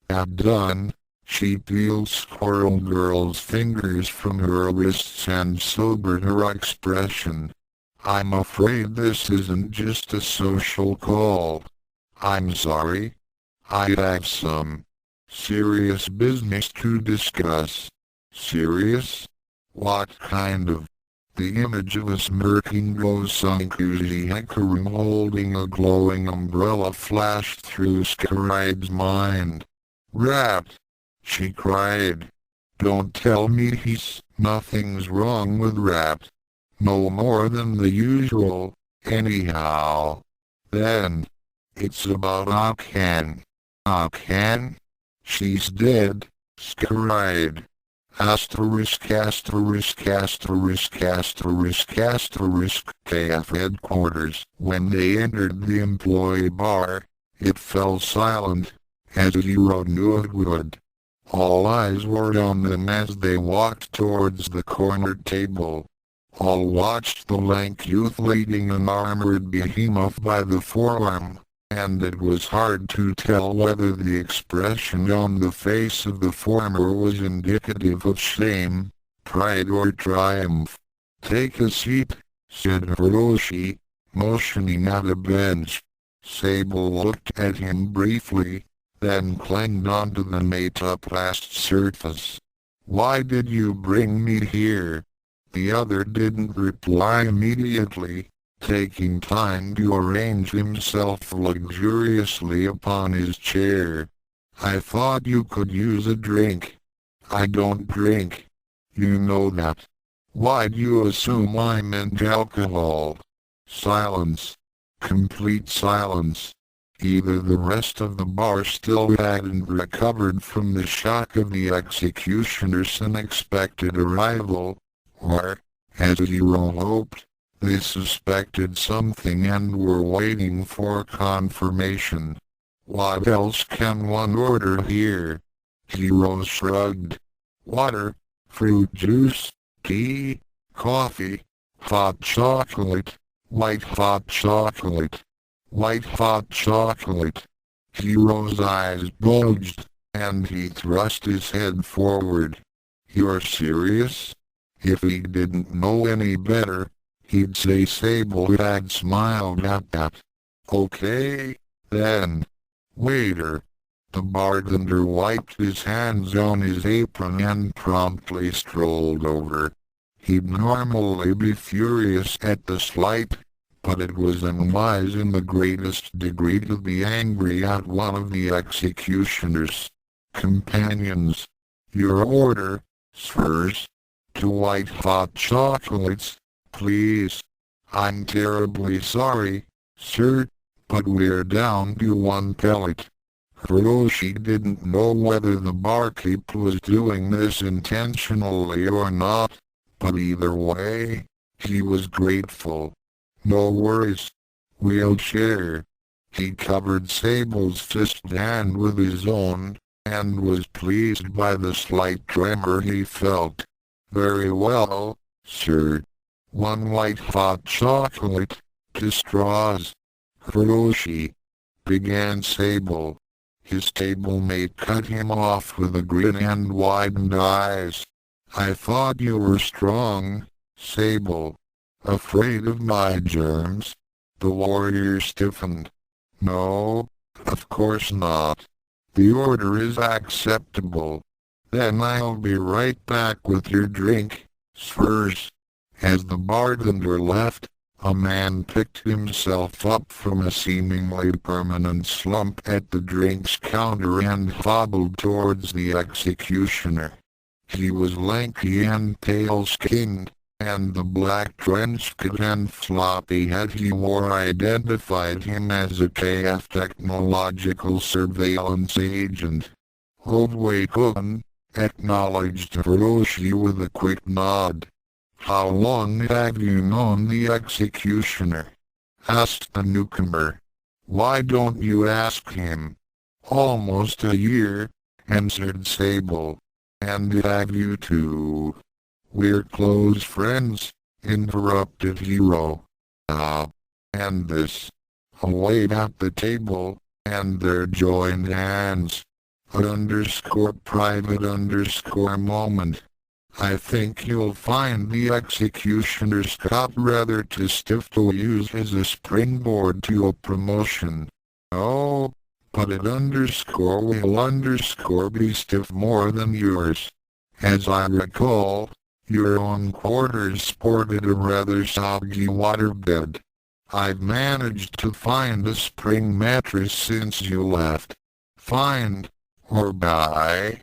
That done, she peeled Squirrel Girl's fingers from her wrists and sobered her expression. I'm afraid this isn't just a social call. I'm sorry. I have some serious business to discuss. Serious? What kind of? The image of a smirking Gosankuji Hikaru holding a glowing umbrella flashed through Skyride's mind. Rat! She cried. Don't tell me nothing's wrong with Rat. No more than the usual, anyhow. Then, it's about Akane. Akane? She's dead, Skyried. KF headquarters. When they entered the employee bar, it fell silent, as Hiro knew it would. All eyes were on them as they walked towards the corner table. All watched the lank youth leading an armored behemoth by the forearm, and it was hard to tell whether the expression on the face of the former was indicative of shame, pride or triumph. Take a seat, said Hiroshi, motioning at a bench. Sable looked at him briefly, then clinged onto the metaplast surface. Why did you bring me here? The other didn't reply immediately, taking time to arrange himself luxuriously upon his chair. I thought you could use a drink. I don't drink. You know that. Why'd you assume I meant alcohol? Silence. Complete silence. Either the rest of the bar still hadn't recovered from the shock of the executioner's unexpected arrival, or, as Hiro hoped, they suspected something and were waiting for confirmation. What else can one order here? Hiro shrugged. Water, fruit juice, tea, coffee, hot chocolate, white hot chocolate, white hot chocolate. Hiro's eyes bulged, and he thrust his head forward. You're serious? If he didn't know any better, he'd say Sable had smiled at that. Okay, then. Waiter. The bartender wiped his hands on his apron and promptly strolled over. He'd normally be furious at the slight, but it was unwise in the greatest degree to be angry at one of the executioner's companions. Your order, sirs. 2 white hot chocolates, please. I'm terribly sorry, sir, but we're down to 1 pellet. Hiroshi didn't know whether the barkeep was doing this intentionally or not, but either way, he was grateful. No worries. We'll share. He covered Sable's fist hand with his own, and was pleased by the slight tremor he felt. Very well, sir. 1 white hot chocolate, to straws. Hiroshi, began Sable. His table-mate cut him off with a grin and widened eyes. I thought you were strong, Sable. Afraid of my germs? The warrior stiffened. No, of course not. The order is acceptable. Then I'll be right back with your drink, sirs. As the bartender left, a man picked himself up from a seemingly permanent slump at the drinks counter and hobbled towards the executioner. He was lanky and pale-skinned, and the black trench coat and floppy hat he wore identified him as a KF technological surveillance agent. Hoodway-kun acknowledged Hiroshi with a quick nod. "How long have you known the executioner?" asked the newcomer. "Why don't you ask him?" "Almost a year," answered Sable. "And have you too?" "We're close friends," interrupted Hiro. "Ah, and this." A wave at the table, and their joined hands. _private_ moment. "I think you'll find the executioner's cop rather too stiff to use as a springboard to a promotion. Oh, but it will be stiff more than yours. As I recall, your own quarters sported a rather soggy waterbed. I've managed to find a spring mattress since you left. Find, or buy.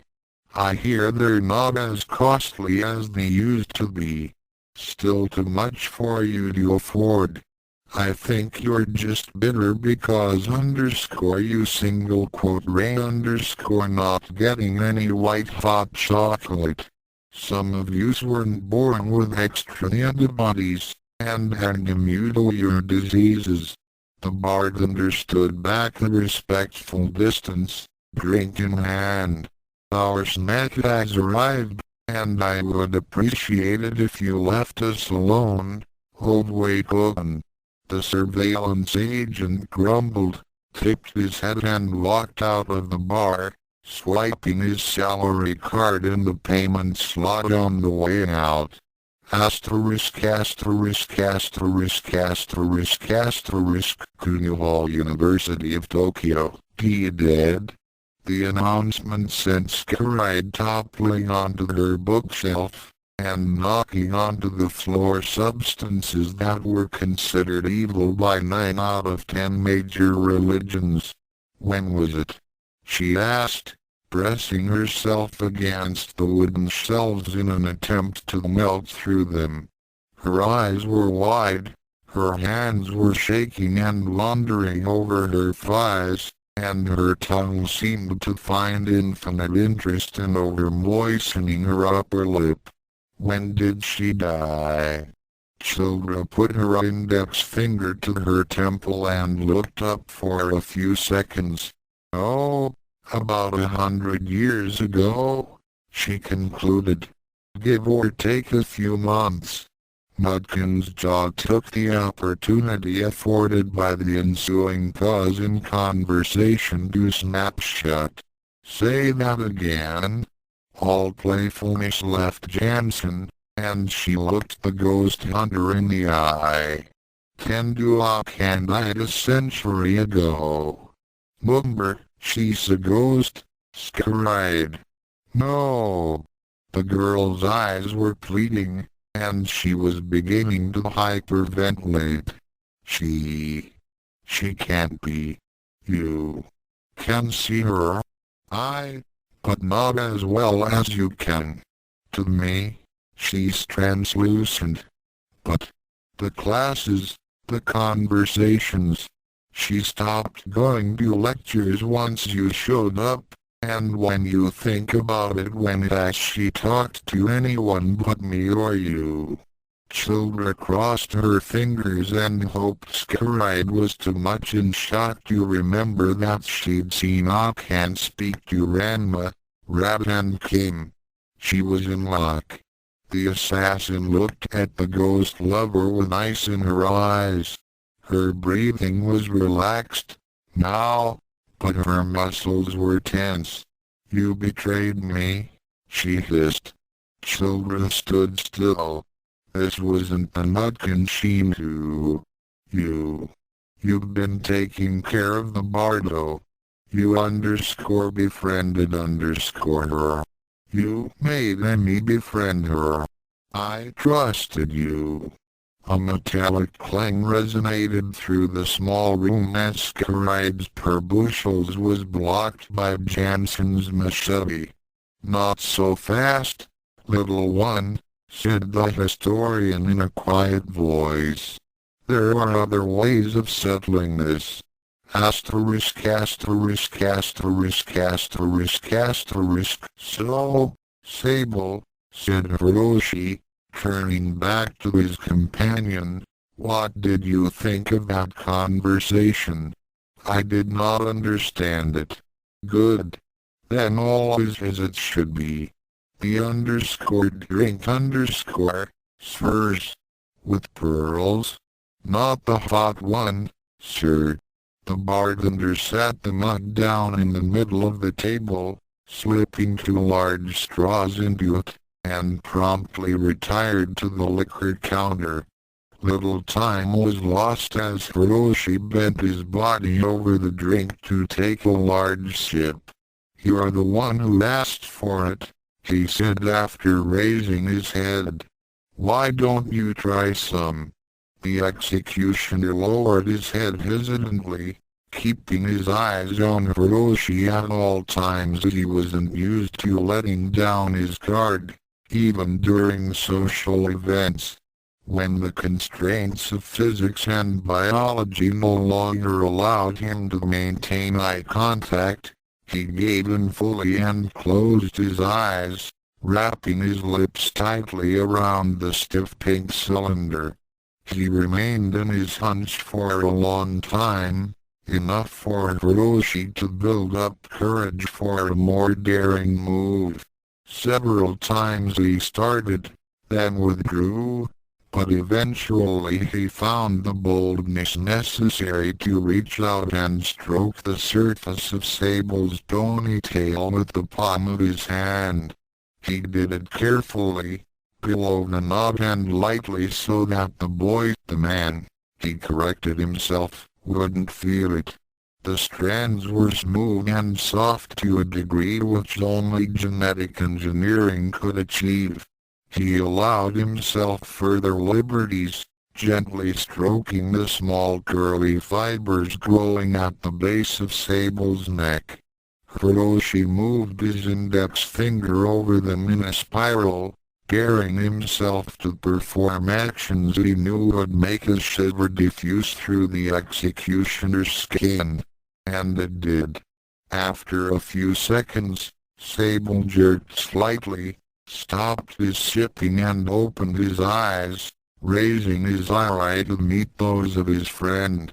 I hear they're not as costly as they used to be. Still too much for you to afford. I think you're just bitter because you not getting any white hot chocolate. Some of yous weren't born with extra antibodies, and immune to your diseases." The bartender stood back a respectful distance, drink in hand. "Our snack has arrived, and I would appreciate it if you left us alone, Hoodway-kun." The surveillance agent grumbled, tipped his head and walked out of the bar, swiping his salary card in the payment slot on the way out. Kunihall University of Tokyo, he did. The announcement sent Scaride toppling onto her bookshelf, and knocking onto the floor substances that were considered evil by 9 out of 10 major religions. "When was it?" she asked, pressing herself against the wooden shelves in an attempt to melt through them. Her eyes were wide, her hands were shaking and wandering over her thighs, and her tongue seemed to find infinite interest in over-moistening her upper lip. "When did she die?" Childra put her index finger to her temple and looked up for a few seconds. "Oh, about 100 years ago," she concluded. "Give or take a few months." Mudkin's jaw took the opportunity afforded by the ensuing pause in conversation to snap shut. "Say that again." All playfulness left Jansen, and she looked the ghost hunter in the eye. Akane died a century ago." "Mumber, she's a ghost," Scaride. "No." The girl's eyes were pleading, and she was beginning to hyperventilate. She can't be. You can see her. But not as well as you can. To me, she's translucent. But the classes, the conversations. She stopped going to lectures once you showed up, and when you think about it, when has she talked to anyone but me or you?" Childra crossed her fingers and hoped Scaride was too much in shock to remember that she'd seen Akane speak to Ranma, Rat and Kim. She was in luck. The assassin looked at the ghost lover with ice in her eyes. Her breathing was relaxed now, but her muscles were tense. "You betrayed me," she hissed. Children stood still. This wasn't the Mudkin she knew. You've been taking care of the Bardo. You befriended her. You made me befriend her. I trusted you." A metallic clang resonated through the small room as Scaride's per bushels was blocked by Jansen's machete. "Not so fast, little one," said the historian in a quiet voice. There are other ways of settling this. Asterisk asterisk asterisk asterisk asterisk. So, Sable, said Hiroshi, turning back to his companion, what did you think of that conversation? I did not understand it. Good. Then all is as it should be. The underscore drink underscore, spurs. With pearls? Not the hot one, sir. The bartender sat the mug down in the middle of the table, slipping two large straws into it, and promptly retired to the liquor counter. Little time was lost as Hiroshi bent his body over the drink to take a large sip. You are the one who asked for it, he said after raising his head. Why don't you try some? The executioner lowered his head hesitantly, keeping his eyes on Hiroshi at all times. He wasn't used to letting down his guard, even during social events. When the constraints of physics and biology no longer allowed him to maintain eye contact, he gave in fully and closed his eyes, wrapping his lips tightly around the stiff pink cylinder. He remained in his hunch for a long time, enough for Hiroshi to build up courage for a more daring move. Several times he started, then withdrew, but eventually he found the boldness necessary to reach out and stroke the surface of Sable's ponytail with the palm of his hand. He did it carefully, below the knot and lightly so that the man, he corrected himself, wouldn't feel it. The strands were smooth and soft to a degree which only genetic engineering could achieve. He allowed himself further liberties, gently stroking the small curly fibers glowing at the base of Sable's neck. Hiroshi moved his index finger over them in a spiral, daring himself to perform actions he knew would make a shiver diffuse through the executioner's skin. And it did. After a few seconds, Sable jerked slightly, stopped his sipping and opened his eyes, raising his eye to meet those of his friend.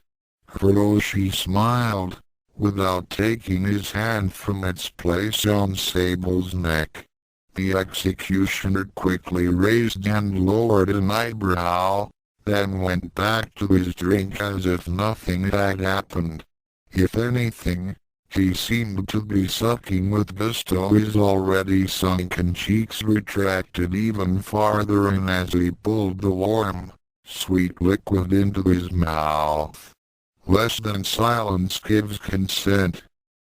Hiroshi smiled, without taking his hand from its place on Sable's neck. The executioner quickly raised and lowered an eyebrow, then went back to his drink as if nothing had happened. If anything, he seemed to be sucking with gusto. His already sunken cheeks retracted even farther in as he pulled the warm, sweet liquid into his mouth. Less than silence gives consent.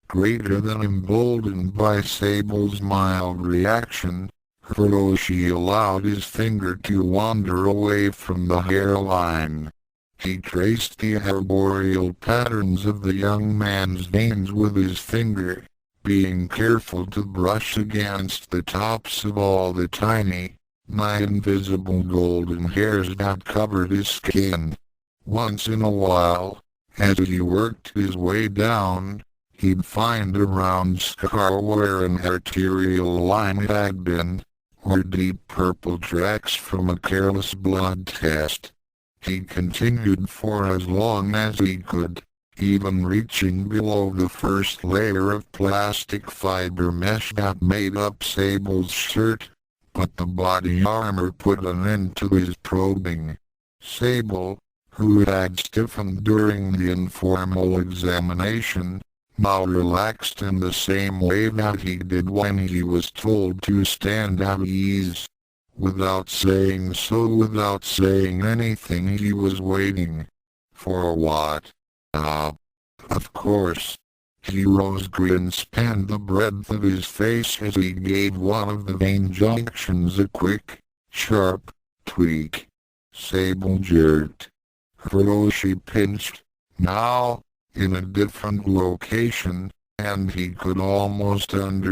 Greater than emboldened by Sable's mild reaction, Hiroshi allowed his finger to wander away from the hairline. He traced the arboreal patterns of the young man's veins with his finger, being careful to brush against the tops of all the tiny, nigh-invisible golden hairs that covered his skin. Once in a while, as he worked his way down, he'd find a round scar where an arterial line had been, or deep purple tracks from a careless blood test. He continued for as long as he could, even reaching below the first layer of plastic fiber mesh that made up Sable's shirt, but the body armor put an end to his probing. Sable, who had stiffened during the informal examination, now relaxed in the same way that he did when he was told to stand at ease. Without saying anything, he was waiting. For what? Of course. Hiro's grin spanned the breadth of his face as he gave one of the vein junctions a quick, sharp tweak. Sable jerked. Hiroshi pinched. Now, in a different location, and he could almost hear the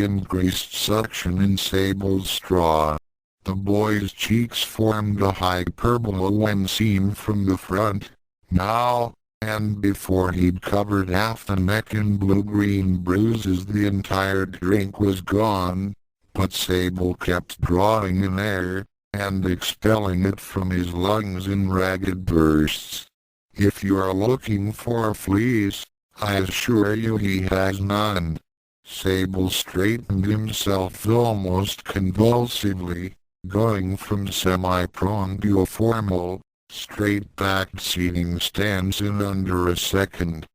increased suction in Sable's straw. The boy's cheeks formed a hyperbola when seen from the front. Now, and before he'd covered half the neck in blue-green bruises, the entire drink was gone, but Sable kept drawing in air, and expelling it from his lungs in ragged bursts. If you are looking for fleas, I assure you he has none. Sable straightened himself almost convulsively, going from semi-prone to a formal, straight-backed seating stance in under a second.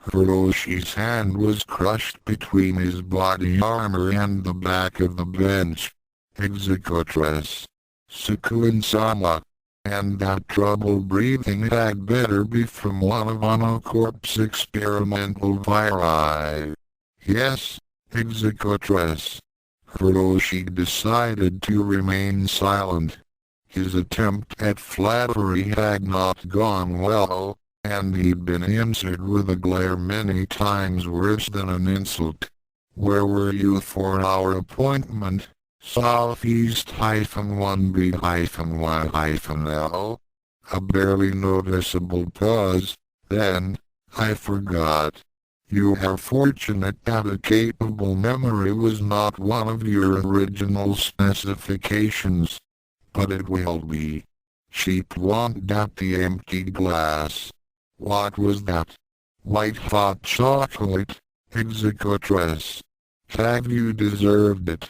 Hiroshi's hand was crushed between his body armor and the back of the bench. Executress. Sukuen-sama. And that trouble breathing had better be from one of Onocorp's experimental viri. Yes, Executress. Hiroshi decided to remain silent. His attempt at flattery had not gone well, and he'd been answered with a glare many times worse than an insult. Where were you for our appointment? Southeast-1B-Y-L. A barely noticeable pause, then, I forgot. You are fortunate that a capable memory was not one of your original specifications. But it will be. She pointed at the empty glass. What was that? White hot chocolate, Executress. Have you deserved it?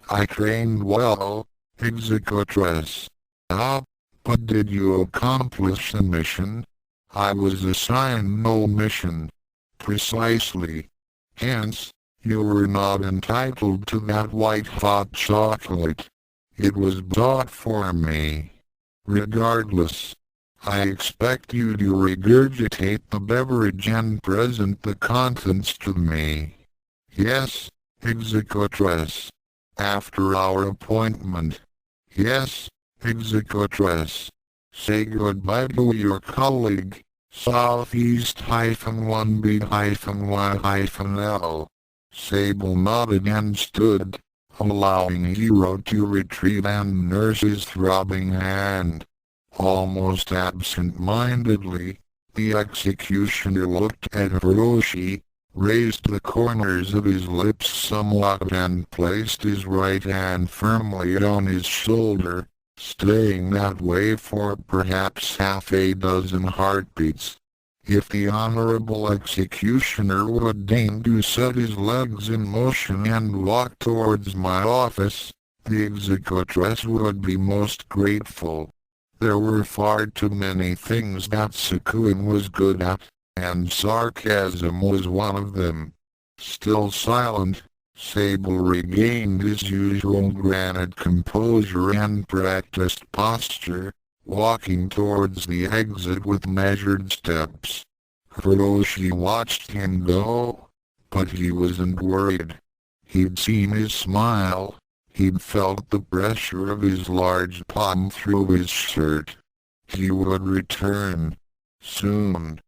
I trained well, Executress. Ah, but did you accomplish the mission? I was assigned no mission. Precisely. Hence, you were not entitled to that white hot chocolate. It was bought for me. Regardless, I expect you to regurgitate the beverage and present the contents to me. Yes, Executress. After our appointment. Yes, Executress. Say goodbye to your colleague, Southeast-1B-Y-L. Sable nodded and stood, allowing Hiro to retrieve and nurse his throbbing hand. Almost absent-mindedly, the executioner looked at Hiroshi, raised the corners of his lips somewhat and placed his right hand firmly on his shoulder, staying that way for perhaps half a dozen heartbeats. If the honorable executioner would deign to set his legs in motion and walk towards my office, the executress would be most grateful. There were far too many things that Sukuen was good at, and sarcasm was one of them. Still silent, Sable regained his usual granite composure and practiced posture, walking towards the exit with measured steps. Hiroshi watched him go, but he wasn't worried. He'd seen his smile, he'd felt the pressure of his large palm through his shirt. He would return. Soon.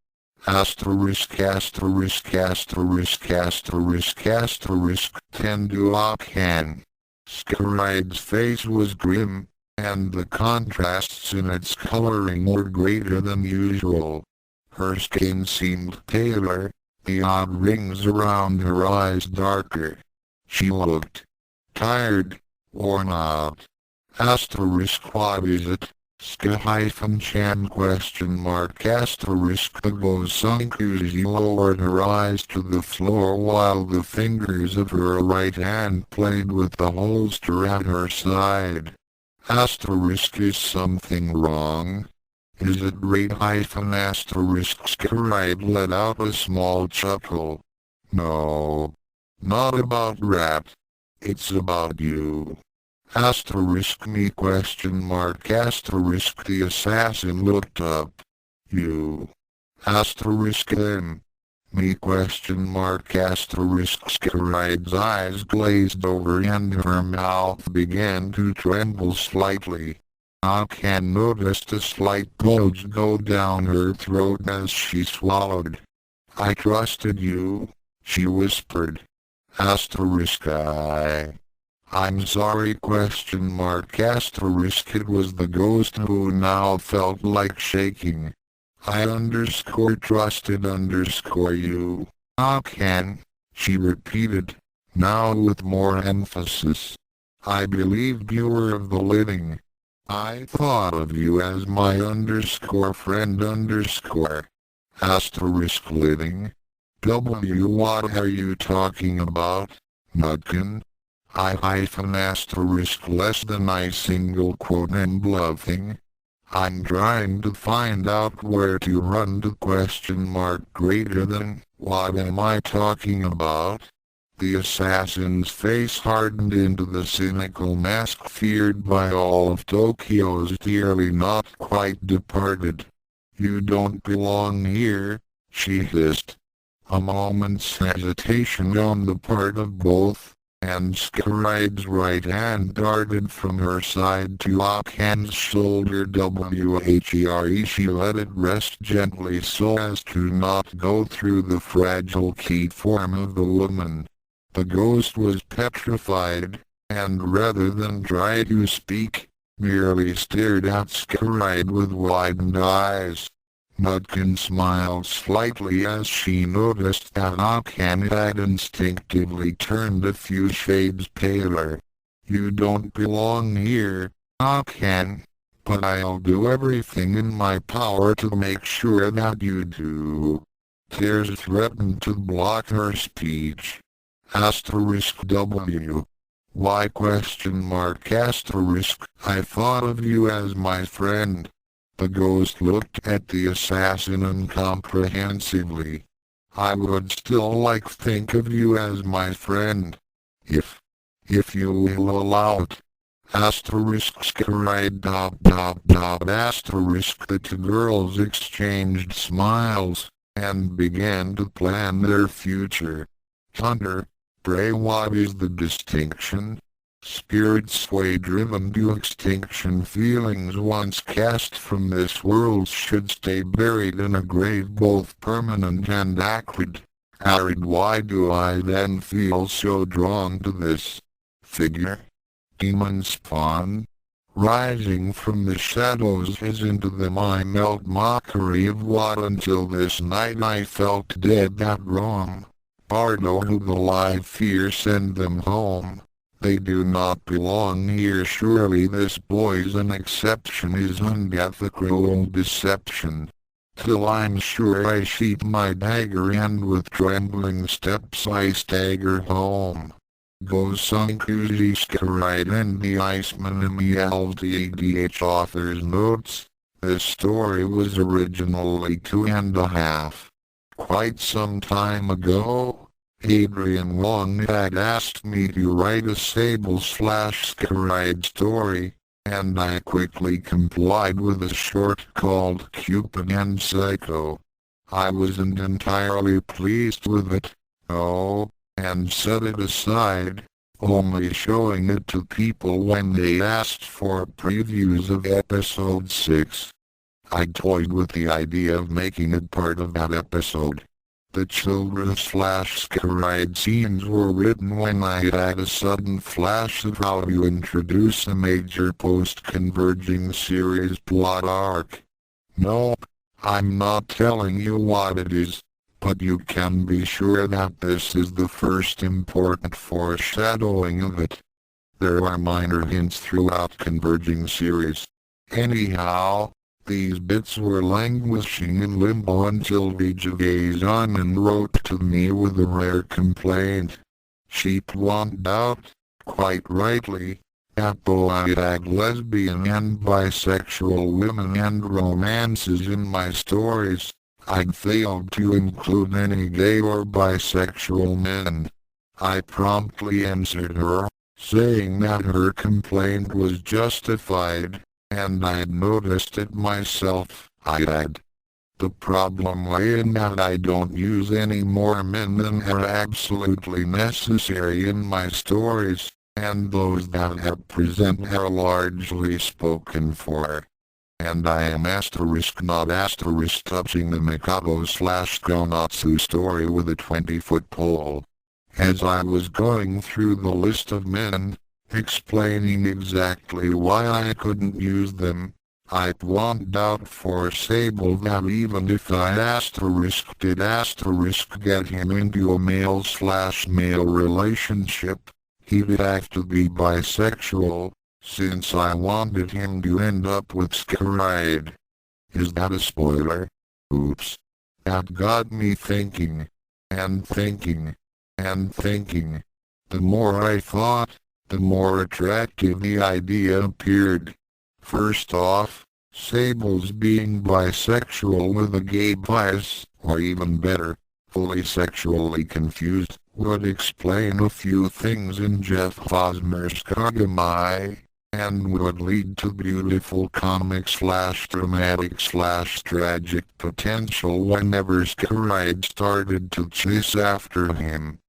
Asterisk asterisk asterisk asterisk asterisk 10 to Akane. Skaride's face was grim, and the contrasts in its coloring were greater than usual. Her skin seemed paler, the odd rings around her eyes darker. She looked tired, worn out. Asterisk what is it? Sk-chan question mark asterisk the Gosunkuji lowered her eyes to the floor while the fingers of her right hand played with the holster at her side. Asterisk is something wrong? Is it rate hyphen asterisk Skaride let out a small chuckle. No. Not about Rat. It's about you. Asterisk me question mark asterisk the assassin looked up. You. Asterisk him. Me question mark asterisk Skaride's eyes glazed over and her mouth began to tremble slightly. Akane noticed a slight bulge go down her throat as she swallowed. I trusted you, she whispered. Asterisk I'm sorry question mark asterisk it was the ghost who now felt like shaking. I underscore trusted underscore you. Akane, she repeated, now with more emphasis. I believed you were of the living. I thought of you as my underscore friend underscore. Asterisk living. W what are you talking about, Nutkin? I hyphen asterisk less than I single quote am bluffing. I'm trying to find out where to run to question mark greater than, what am I talking about? The assassin's face hardened into the cynical mask feared by all of Tokyo's dearly not quite departed. You don't belong here, she hissed. A moment's hesitation on the part of both, and Skaride's right hand darted from her side to Akane's shoulder. Where she let it rest gently so as to not go through the fragile keyed form of the woman. The ghost was petrified, and rather than try to speak, merely stared at Skyride with widened eyes. Nutkin smiled slightly as she noticed that Akane had instinctively turned a few shades paler. You don't belong here, Akane, but I'll do everything in my power to make sure that you do. Tears threatened to block her speech. Asterisk W. Why question mark asterisk, I thought of you as my friend. The ghost looked at the assassin incomprehensively. I would still like think of you as my friend. If you will allow it. Asterisk scried asterisk the two girls exchanged smiles, and began to plan their future. Hunter, pray what is the distinction? Spirits sway driven to extinction feelings once cast from this world should stay buried in a grave both permanent and acrid. Arid why do I then feel so drawn to this figure? Demon spawn? Rising from the shadows as into them I melt mockery of what until this night I felt dead that wrong. Bardo who the live fear send them home. They do not belong here surely this boy's an exception is undeath a cruel deception. Till I'm sure I sheath my dagger and with trembling steps I stagger home. Go Sunkuzi Skaride and the Iceman MELTADH author's notes. This story was originally 2.5. Quite some time ago, Adrian Wong had asked me to write a Sable/Skaride story, and I quickly complied with a short called Cupid and Psycho. I wasn't entirely pleased with it, and set it aside, only showing it to people when they asked for previews of episode 6. I toyed with the idea of making it part of that episode. The children/Skaride scenes were written when I had a sudden flash of how to introduce a major post-converging series plot arc. Nope, I'm not telling you what it is, but you can be sure that this is the first important foreshadowing of it. There are minor hints throughout converging series. Anyhow, these bits were languishing in limbo until Vijay Gazaman wrote to me with a rare complaint. She pointed out, quite rightly, that though I had lesbian and bisexual women and romances in my stories, I'd failed to include any gay or bisexual men. I promptly answered her, saying that her complaint was justified, and I'd noticed it myself. I had. The problem lay in that I don't use any more men than are absolutely necessary in my stories, and those that are present are largely spoken for. And I am not touching the Mikado/Konatsu story with a 20-foot pole. As I was going through the list of men, explaining exactly why I couldn't use them, I pointed out for Sable that even if I did get him into a male/male relationship, he'd have to be bisexual, since I wanted him to end up with Scaride. Is that a spoiler? Oops. That got me thinking, and thinking, and thinking. The more I thought, the more attractive the idea appeared. First off, Sable's being bisexual with a gay bias, or even better, fully sexually confused, would explain a few things in Jeff Hosmer's Kagami, and would lead to beautiful comic/dramatic/tragic potential whenever Scaride started to chase after him.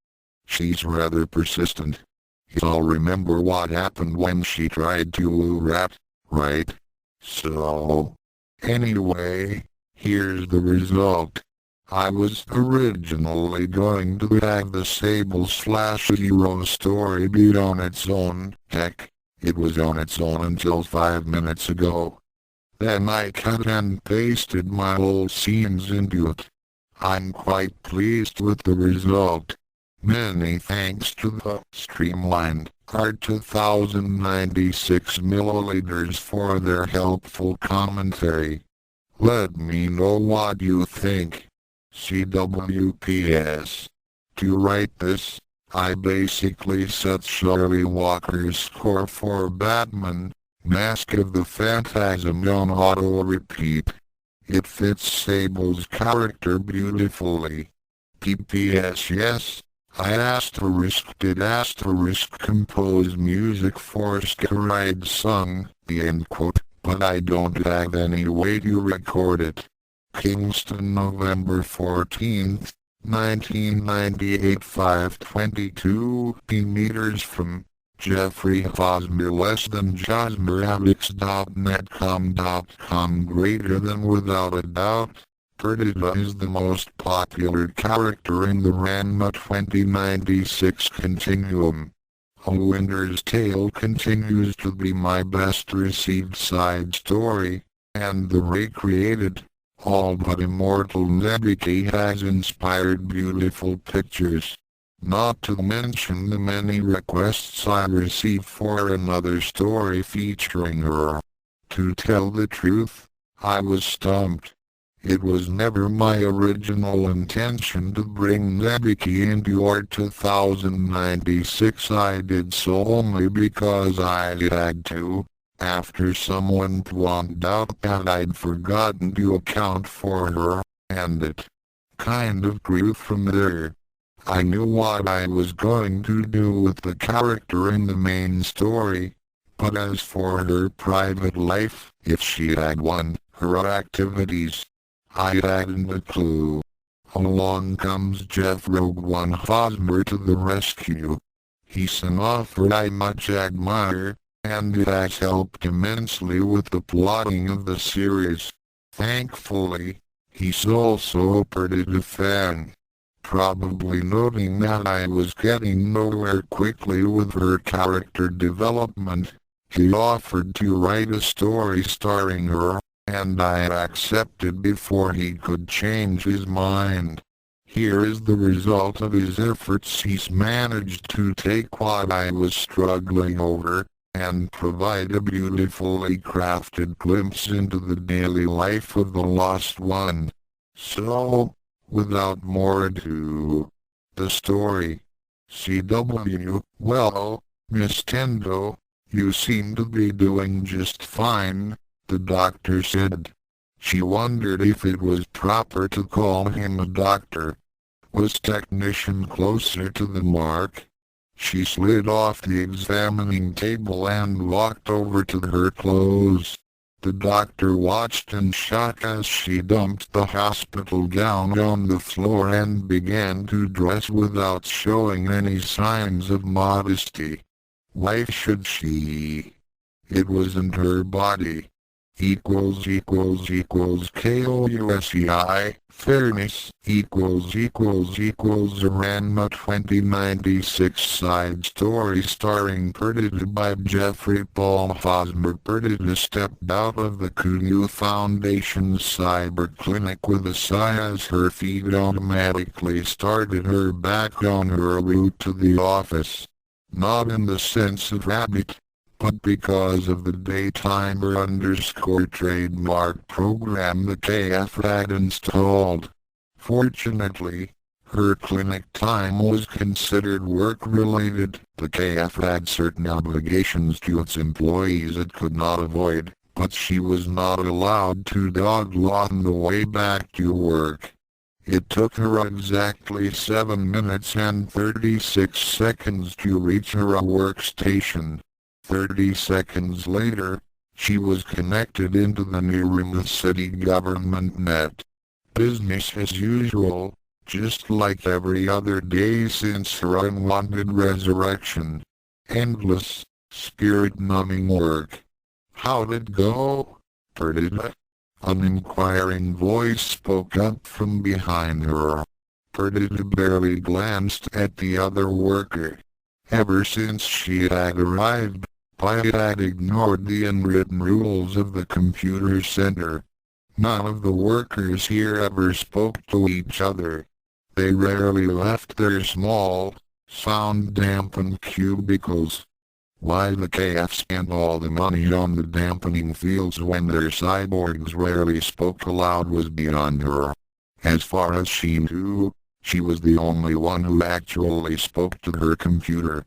She's rather persistent. Y'all remember what happened when she tried to woo Rat, right? So, anyway, here's the result. I was originally going to have the Sable/Hero story be on its own. Heck, it was on its own until 5 minutes ago. Then I cut and pasted my old scenes into it. I'm quite pleased with the result. Many thanks to the streamlined Art 2096 milliliters for their helpful commentary. Let me know what you think. CWPS. To write this, I basically set Charlie Walker's score for Batman, Mask of the Phantasm on auto-repeat. It fits Sable's character beautifully. PPS yes. I did compose music for Scaride song, but I don't have any way to record it. Kingston, November 14th, 1998 5:22 p.m. from Jeffrey Hosmer less than josmeralex.netcom.com greater than without a doubt. Perdita is the most popular character in the Ranma 2096 continuum. A Winter's Tale continues to be my best received side story, and the recreated, all but immortal Nebiki has inspired beautiful pictures. Not to mention the many requests I received for another story featuring her. To tell the truth, I was stumped. It was never my original intention to bring Nebiki into Art 2096. I did so only because I had to, after someone pointed out that I'd forgotten to account for her, and it kind of grew from there. I knew what I was going to do with the character in the main story, but as for her private life, if she had one, her activities, I hadn't a clue. Along comes Jeff Rogue One Hosmer to the rescue. He's an author I much admire, and it has helped immensely with the plotting of the series. Thankfully, he's also a Perdita fan. Probably noting that I was getting nowhere quickly with her character development, he offered to write a story starring her, and I accepted before he could change his mind. Here is the result of his efforts. He's managed to take what I was struggling over, and provide a beautifully crafted glimpse into the daily life of the lost one. So, without more ado, the story. CW, well, Miss Tendo, you seem to be doing just fine, the doctor said. She wondered if it was proper to call him a doctor. Was technician closer to the mark? She slid off the examining table and walked over to her clothes. The doctor watched in shock as she dumped the hospital gown on the floor and began to dress without showing any signs of modesty. Why should she? It wasn't her body. KOUSEI, fairness a Ranma 2096 side story starring Perdita by Jeffrey Paul Hosmer. Perdita stepped out of the Kunyu Foundation's cyber clinic with a sigh as her feet automatically started her back on her route to the office. Not in the sense of rabbit, but because of the daytimer trademark program the KF had installed. Fortunately, her clinic time was considered work-related. The KF had certain obligations to its employees it could not avoid, but she was not allowed to dawdle on the way back to work. It took her exactly 7 minutes and 36 seconds to reach her workstation. 30 seconds later, she was connected into the Nirima city government net. Business as usual, just like every other day since her unwanted resurrection. Endless, spirit-numbing work. How'd it go, Perdita? An inquiring voice spoke up from behind her. Perdita barely glanced at the other worker. Ever since she had arrived, Pai had ignored the unwritten rules of the computer center. None of the workers here ever spoke to each other. They rarely left their small, sound-dampened cubicles. Why the KF spent all the money on the dampening fields when their cyborgs rarely spoke aloud was beyond her. As far as she knew, she was the only one who actually spoke to her computer.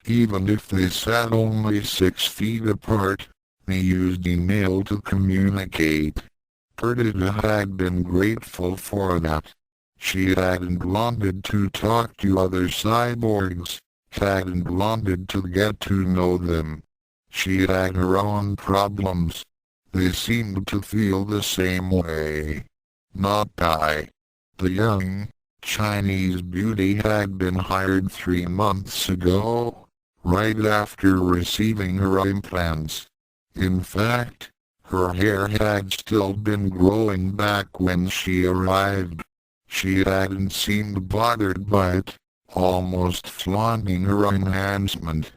Even if they sat only 6 feet apart, they used email to communicate. Perdita had been grateful for that. She hadn't wanted to talk to other cyborgs, hadn't wanted to get to know them. She had her own problems. They seemed to feel the same way. Not I. The young, Chinese beauty had been hired 3 months ago, right after receiving her implants. In fact, her hair had still been growing back when she arrived. She hadn't seemed bothered by it, almost flaunting her enhancement.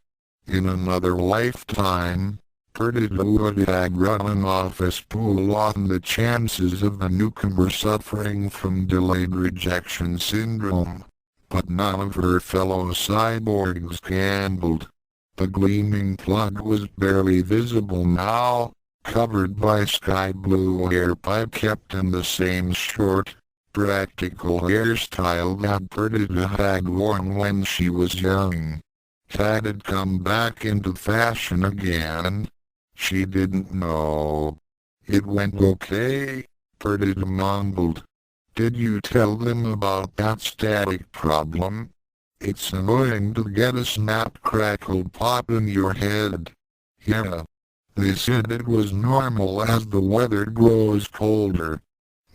In another lifetime, Perdita would have run an office pool on the chances of the newcomer suffering from delayed rejection syndrome. But none of her fellow cyborgs gambled. The gleaming plug was barely visible now, covered by sky blue hair pipe kept in the same short, practical hairstyle that Perdita had worn when she was young. Had it come back into fashion again? She didn't know. It went okay, Perdita mumbled. Did you tell them about that static problem? It's annoying to get a snap crackle pop in your head. Yeah. They said it was normal as the weather grows colder.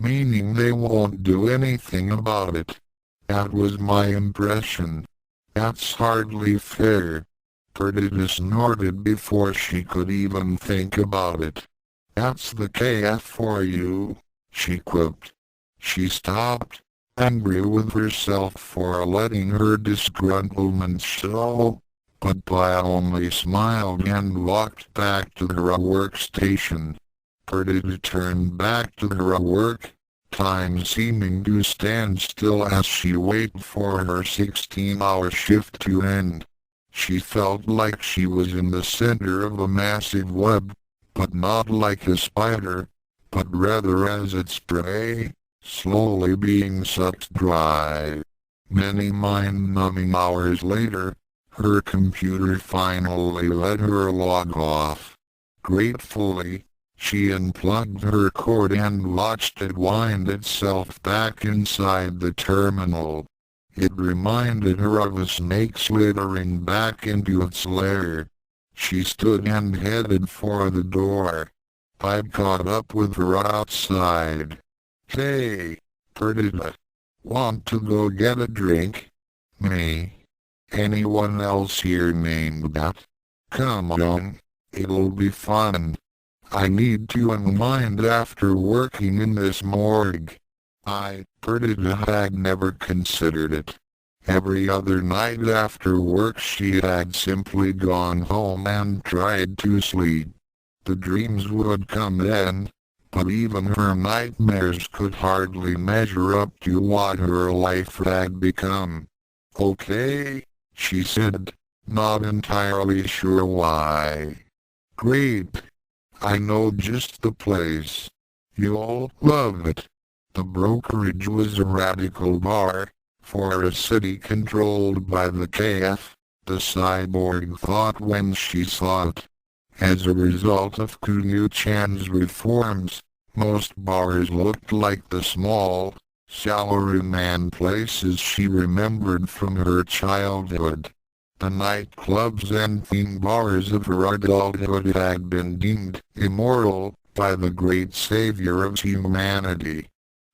Meaning they won't do anything about it. That was my impression. That's hardly fair. Perdita snorted before she could even think about it. That's the KF for you, she quipped. She stopped, angry with herself for letting her disgruntlement show, but Pai only smiled and walked back to her workstation. Perdita turned back to her work, time seeming to stand still as she waited for her 16-hour shift to end. She felt like she was in the center of a massive web, but not like a spider, but rather as its prey, slowly being sucked dry. Many mind-numbing hours later, her computer finally let her log off. Gratefully, she unplugged her cord and watched it wind itself back inside the terminal. It reminded her of a snake slithering back into its lair. She stood and headed for the door. Pipe caught up with her outside. Hey, Perdita. Want to go get a drink? Me? Anyone else here named that? Come on, it'll be fun. I need to unwind after working in this morgue. Perdita had never considered it. Every other night after work she had simply gone home and tried to sleep. The dreams would come then, but even her nightmares could hardly measure up to what her life had become. "Okay," she said, not entirely sure why. "Great. I know just the place. You'll love it." The brokerage was a radical bar, for a city controlled by the KF, the cyborg thought when she saw it. As a result of Kunio-chan's reforms, most bars looked like the small, salaryman places she remembered from her childhood. The nightclubs and theme bars of her adulthood had been deemed immoral by the great savior of humanity.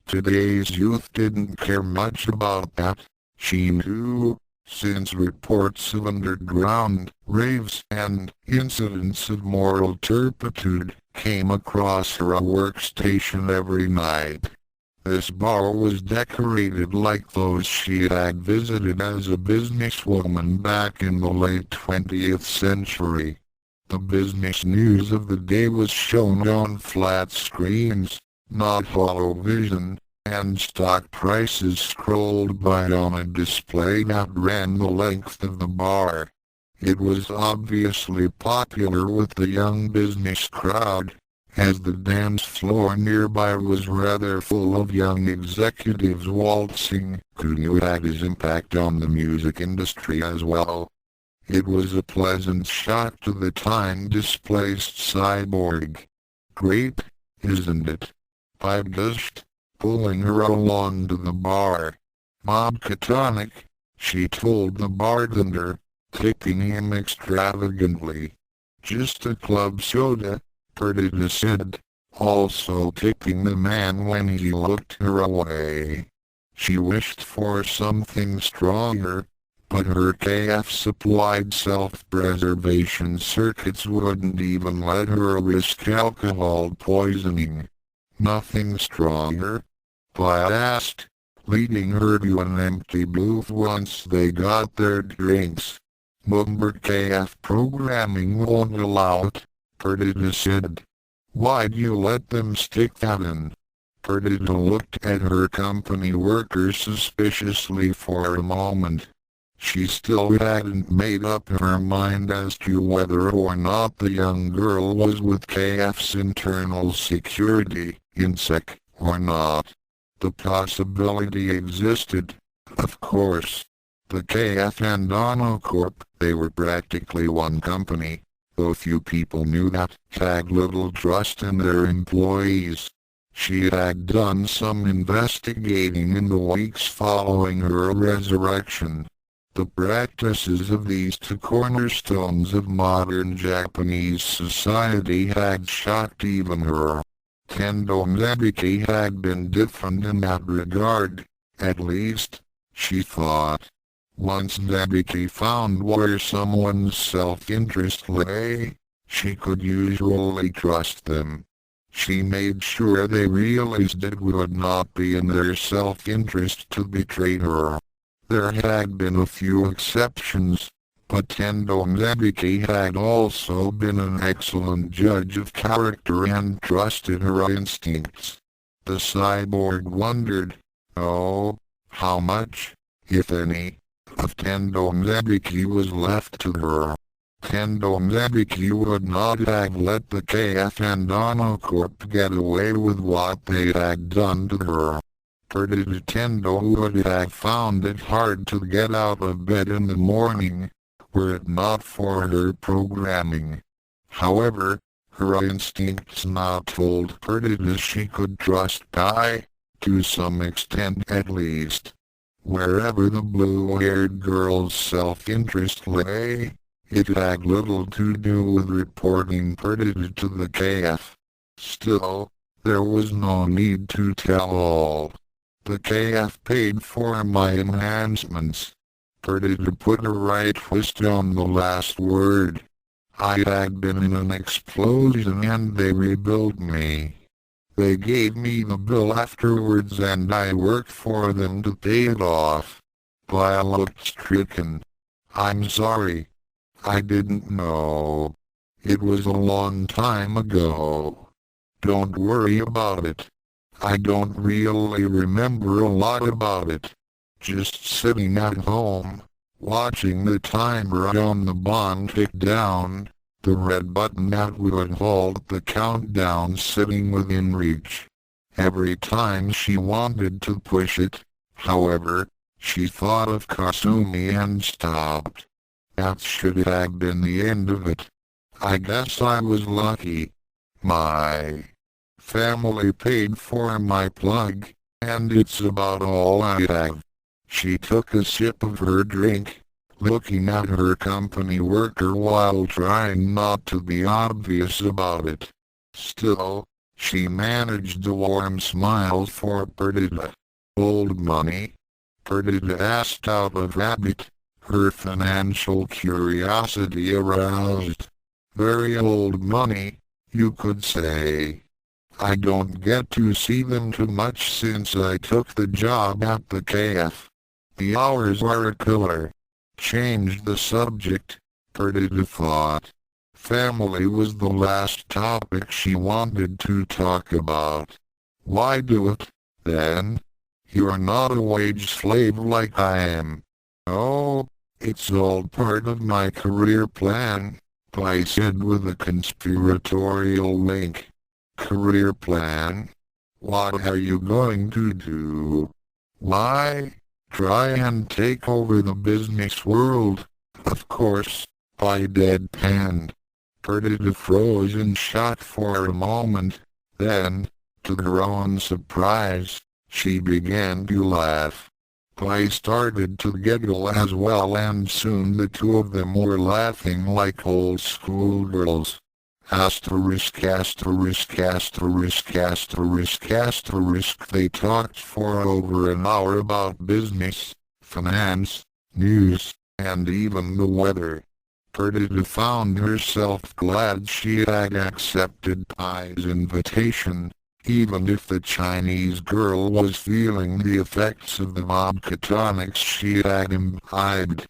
Today's youth didn't care much about that, she knew, since reports of underground raves and incidents of moral turpitude came across her workstation every night. This bar was decorated like those she had visited as a businesswoman back in the late 20th century. The business news of the day was shown on flat screens, not hollow vision, and stock prices scrolled by on a display that ran the length of the bar. It was obviously popular with the young business crowd, as the dance floor nearby was rather full of young executives waltzing. Kunio had his impact on the music industry as well. It was a pleasant shock to the time-displaced cyborg. "Great, isn't it?" I gushed, pulling her along to the bar. "Vodka tonic," she told the bartender, tipping him extravagantly. "Just a club soda," Perdita said, also tipping the man when he looked her away. She wished for something stronger, but her KF-supplied self-preservation circuits wouldn't even let her risk alcohol poisoning. "Nothing stronger?" I asked, leading her to an empty booth once they got their drinks. "Mumber KF programming won't allow it," Perdita said. "Why'd you let them stick that in?" Perdita looked at her company worker suspiciously for a moment. She still hadn't made up her mind as to whether or not the young girl was with KF's internal security, INSEC, or not. The possibility existed, of course. The KF and Onocorp, they were practically one company, though few people knew that, had little trust in their employees. She had done some investigating in the weeks following her resurrection. The practices of these two cornerstones of modern Japanese society had shocked even her. Tendo Mebiki had been different in that regard, at least, she thought. Once Mebiki found where someone's self-interest lay, she could usually trust them. She made sure they realized it would not be in their self-interest to betray her. There had been a few exceptions, but Tendo Mebiki had also been an excellent judge of character and trusted her instincts. The cyborg wondered, how much, if any, of Tendo Mebiki was left to her. Tendo Mebiki would not have let the KF and Onocorp get away with what they had done to her. Perdita Tendo would have found it hard to get out of bed in the morning, were it not for her programming. However, her instincts now told Perdita she could trust Kai, to some extent at least. Wherever the blue-haired girl's self-interest lay, it had little to do with reporting Perdita to the KF. Still, there was no need to tell all. The KF paid for my enhancements. Perdita put a right twist on the last word. I had been in an explosion and they rebuilt me. They gave me the bill afterwards and I worked for them to pay it off. I looked stricken. I'm sorry. I didn't know. It was a long time ago. Don't worry about it. I don't really remember a lot about it. Just sitting at home, watching the timer on the bond tick down, the red button that would halt the countdown sitting within reach. Every time she wanted to push it, however, she thought of Kasumi and stopped. That should have been the end of it. I guess I was lucky. My family paid for my plug, and it's about all I have. She took a sip of her drink, looking at her company worker while trying not to be obvious about it. Still, she managed a warm smile for Perdita. Old money? Perdita asked out of habit, her financial curiosity aroused. Very old money, you could say. I don't get to see them too much since I took the job at the KF. The hours are a killer. Change the subject, Perdita thought. Family was the last topic she wanted to talk about. Why do it, then? You're not a wage slave like I am. Oh, it's all part of my career plan, I said with a conspiratorial wink. Career plan? What are you going to do? Why? Try and take over the business world, of course, I deadpanned. Perdita froze in shock for a moment, then, to her own surprise, she began to laugh. I started to giggle as well and soon the two of them were laughing like old schoolgirls. Asterisk asterisk asterisk asterisk asterisk. They talked for over an hour about business, finance, news, and even the weather. Perdita found herself glad she had accepted Pai's invitation, even if the Chinese girl was feeling the effects of the vodka tonics she had imbibed.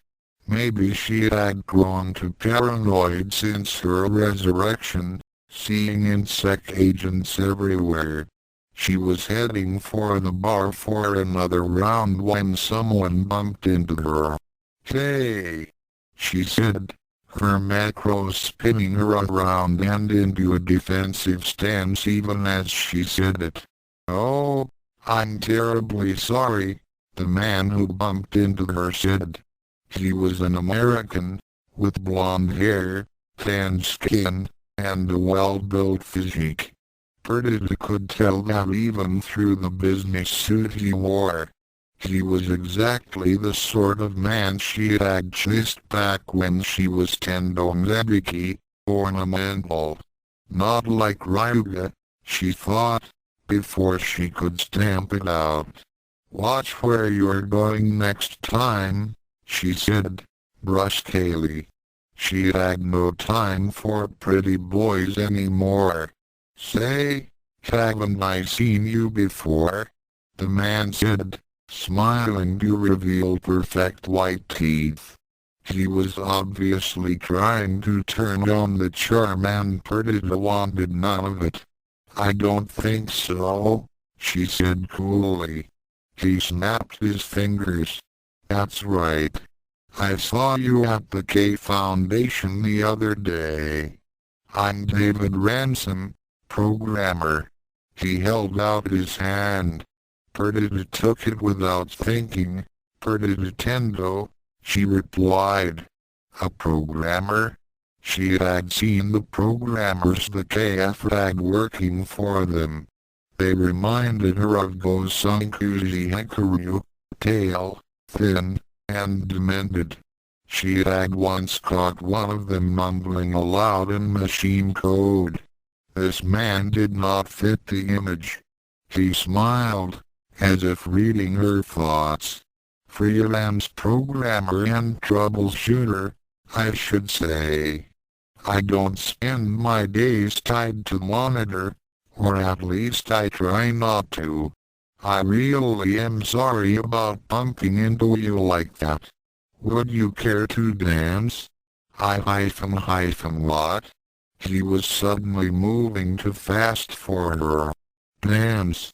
Maybe she had grown too paranoid since her resurrection, seeing insect agents everywhere. She was heading for the bar for another round when someone bumped into her. "Hey!" she said, her macros spinning her around and into a defensive stance even as she said it. "Oh, I'm terribly sorry," the man who bumped into her said. He was an American, with blonde hair, tan skin, and a well-built physique. Perdita could tell that even through the business suit he wore. He was exactly the sort of man she had chased back when she was Tendonzebiki, ornamental. Not like Ryuga, she thought, before she could stamp it out. "Watch where you're going next time," she said, brusquely. She had no time for pretty boys anymore. "Say, haven't I seen you before?" the man said, smiling to reveal perfect white teeth. He was obviously trying to turn on the charm and Perdita wanted none of it. "I don't think so," she said coolly. He snapped his fingers. "That's right. I saw you at the K Foundation the other day. I'm David Ransom, programmer." He held out his hand. Perdita took it without thinking. "Perdita Tendo," she replied. "A programmer?" She had seen the programmers the KF had working for them. They reminded her of Gosankuji Hikaru, pale, thin, and demented. She had once caught one of them mumbling aloud in machine code. This man did not fit the image. He smiled, as if reading her thoughts. "Freelance programmer and troubleshooter, I should say. I don't spend my days tied to monitor, or at least I try not to. I really am sorry about bumping into you like that. Would you care to dance? What? He was suddenly moving too fast for her. Dance.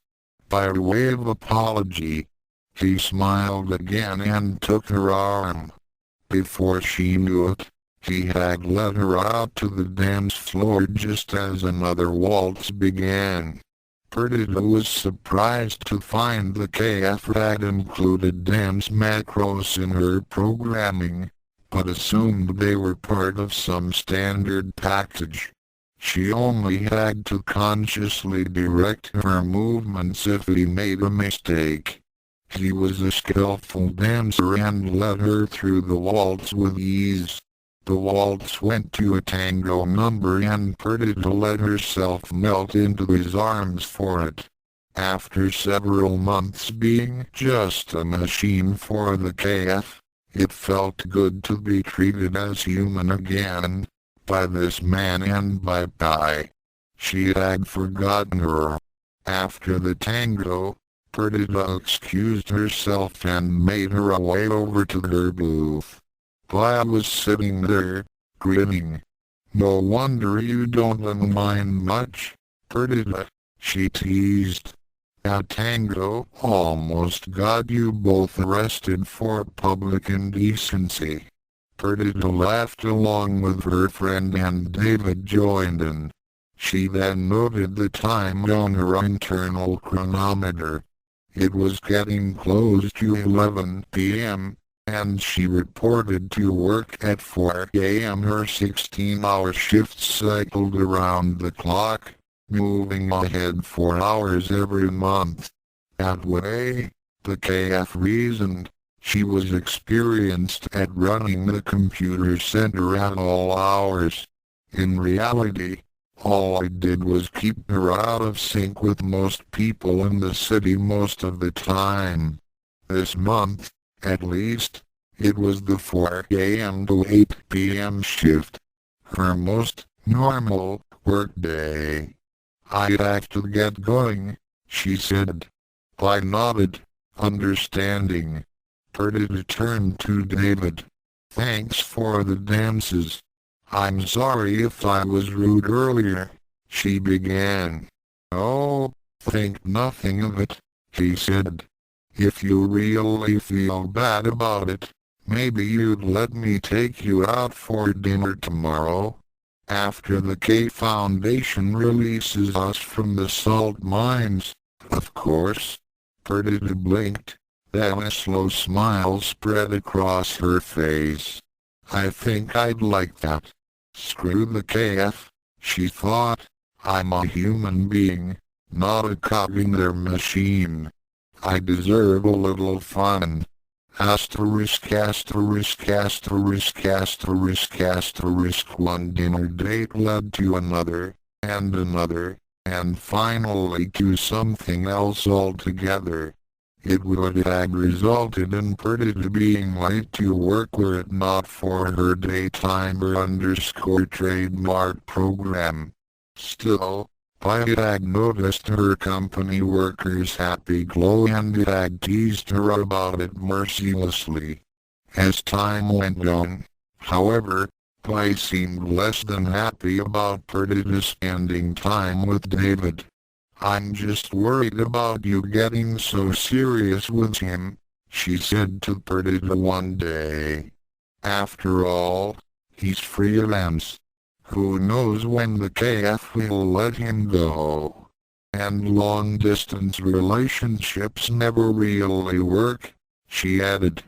By way of apology, he smiled again and took her arm. Before she knew it, he had led her out to the dance floor just as another waltz began. Perdita was surprised to find the KF had included dance macros in her programming, but assumed they were part of some standard package. She only had to consciously direct her movements if he made a mistake. He was a skillful dancer and led her through the waltz with ease. The waltz went to a tango number and Perdita let herself melt into his arms for it. After several months being just a machine for the KF, it felt good to be treated as human again, by this man and by Pai. She had forgotten her. After the tango, Perdita excused herself and made her way over to her booth. Pai was sitting there, grinning. No wonder you don't unwind much, Perdita, she teased. That tango almost got you both arrested for public indecency. Perdita laughed along with her friend and David joined in. She then noted the time on her internal chronometer. It was getting close to 11 p.m., and she reported to work at 4 a.m. Her 16-hour shift cycled around the clock, moving ahead 4 hours every month. That way, the KF reasoned, she was experienced at running the computer center at all hours. In reality, all I did was keep her out of sync with most people in the city most of the time. This month, at least, it was the 4 a.m. to 8 p.m. shift. Her most normal workday. I'd have to get going, she said. I nodded, understanding. Perdita turned to David. Thanks for the dances. I'm sorry if I was rude earlier, she began. Oh, think nothing of it, he said. If you really feel bad about it, maybe you'd let me take you out for dinner tomorrow. After the K Foundation releases us from the salt mines, of course. Perdita blinked, then a slow smile spread across her face. I think I'd like that. Screw the KF, she thought. I'm a human being, not a cog in their machine. I deserve a little fun. Asterisk asterisk asterisk asterisk asterisk. One dinner date led to another, and finally to something else altogether. It would have resulted in Perdita being late to work were it not for her daytimer_trademark program. Still, I had noticed her company workers' happy glow and had teased her about it mercilessly. As time went on, however, I seemed less than happy about Perdita spending time with David. I'm just worried about you getting so serious with him, she said to Perdita one day. After all, he's freelance. Who knows when the KF will let him go? And long-distance relationships never really work, she added.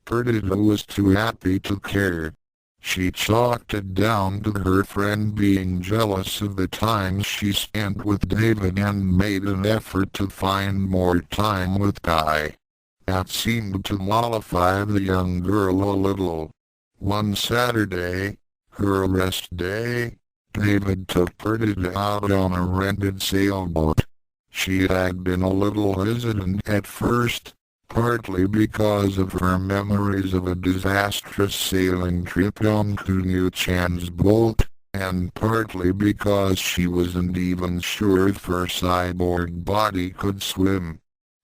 Perdita was too happy to care. She chalked it down to her friend being jealous of the time she spent with David and made an effort to find more time with Guy. That seemed to mollify the young girl a little. One Saturday, her rest day, David took Perdita out on a rented sailboat. She had been a little hesitant at first, partly because of her memories of a disastrous sailing trip on Kunio-chan's boat, and partly because she wasn't even sure if her cyborg body could swim.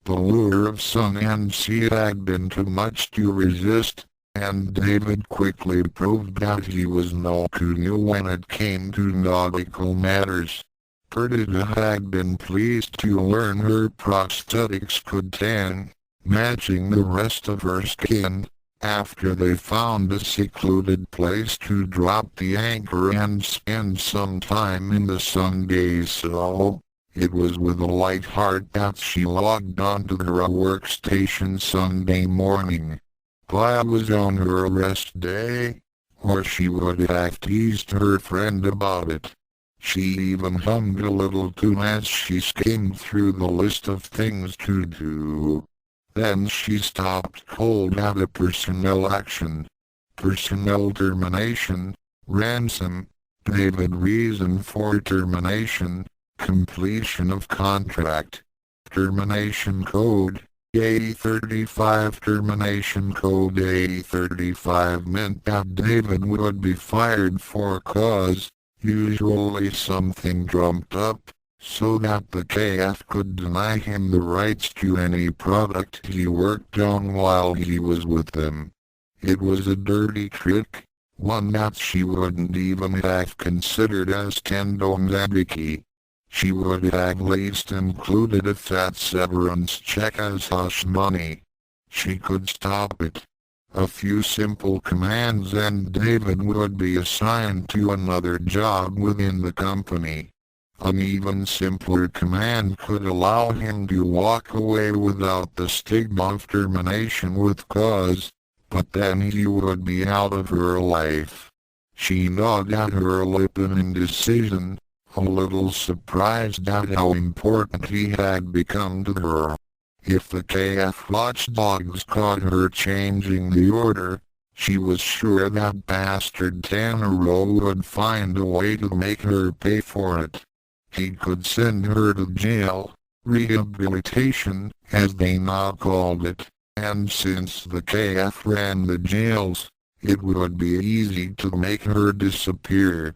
The lure of sun and sea had been too much to resist, and David quickly proved that he was no Kuno when it came to nautical matters. Perdita had been pleased to learn her prosthetics could tan, matching the rest of her skin, after they found a secluded place to drop the anchor and spend some time in the Sunday so. It was with a light heart that she logged onto her workstation Sunday morning. Pia was on her rest day, or she would have teased her friend about it. She even hummed a little tune as she skimmed through the list of things to do. Then she stopped cold at a personnel action. Personnel termination, ransom, David reason for termination, completion of contract. Termination code, A35 termination code A35 meant that David would be fired for cause, usually something trumped up, so that the KF could deny him the rights to any product he worked on while he was with them. It was a dirty trick, one that she wouldn't even have considered as tendonabiki. She would have at least included a fat severance check as hush money. She could stop it. A few simple commands and David would be assigned to another job within the company. An even simpler command could allow him to walk away without the stigma of termination with cause, but then he would be out of her life. She gnawed at her lip in indecision, a little surprised at how important he had become to her. If the KF watchdogs caught her changing the order, she was sure that bastard Tanaro would find a way to make her pay for it. He could send her to jail, rehabilitation, as they now called it, and since the KF ran the jails, it would be easy to make her disappear.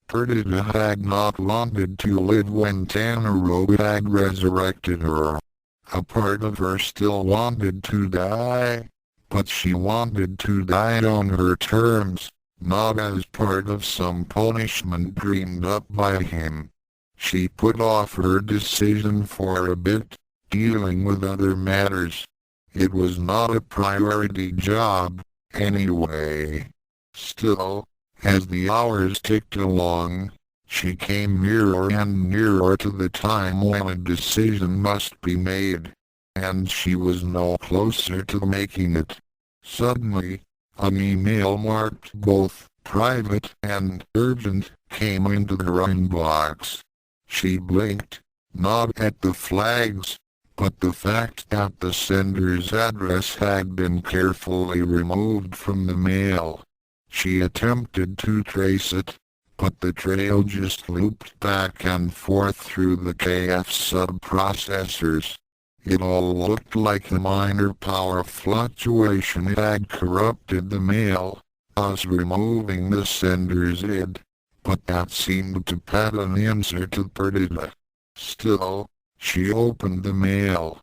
Perdita had not wanted to live when Tanaro had resurrected her. A part of her still wanted to die, but she wanted to die on her terms, not as part of some punishment dreamed up by him. She put off her decision for a bit, dealing with other matters. It was not a priority job, anyway. Still, as the hours ticked along, she came nearer and nearer to the time when a decision must be made, and she was no closer to making it. Suddenly, an email marked both private and urgent came into her inbox. She blinked, not at the flags, but the fact that the sender's address had been carefully removed from the mail. She attempted to trace it, but the trail just looped back and forth through the KF sub-processors. It all looked like a minor power fluctuation had corrupted the mail, thus removing the sender's id, but that seemed to pad an answer to Perdita. Still, she opened the mail.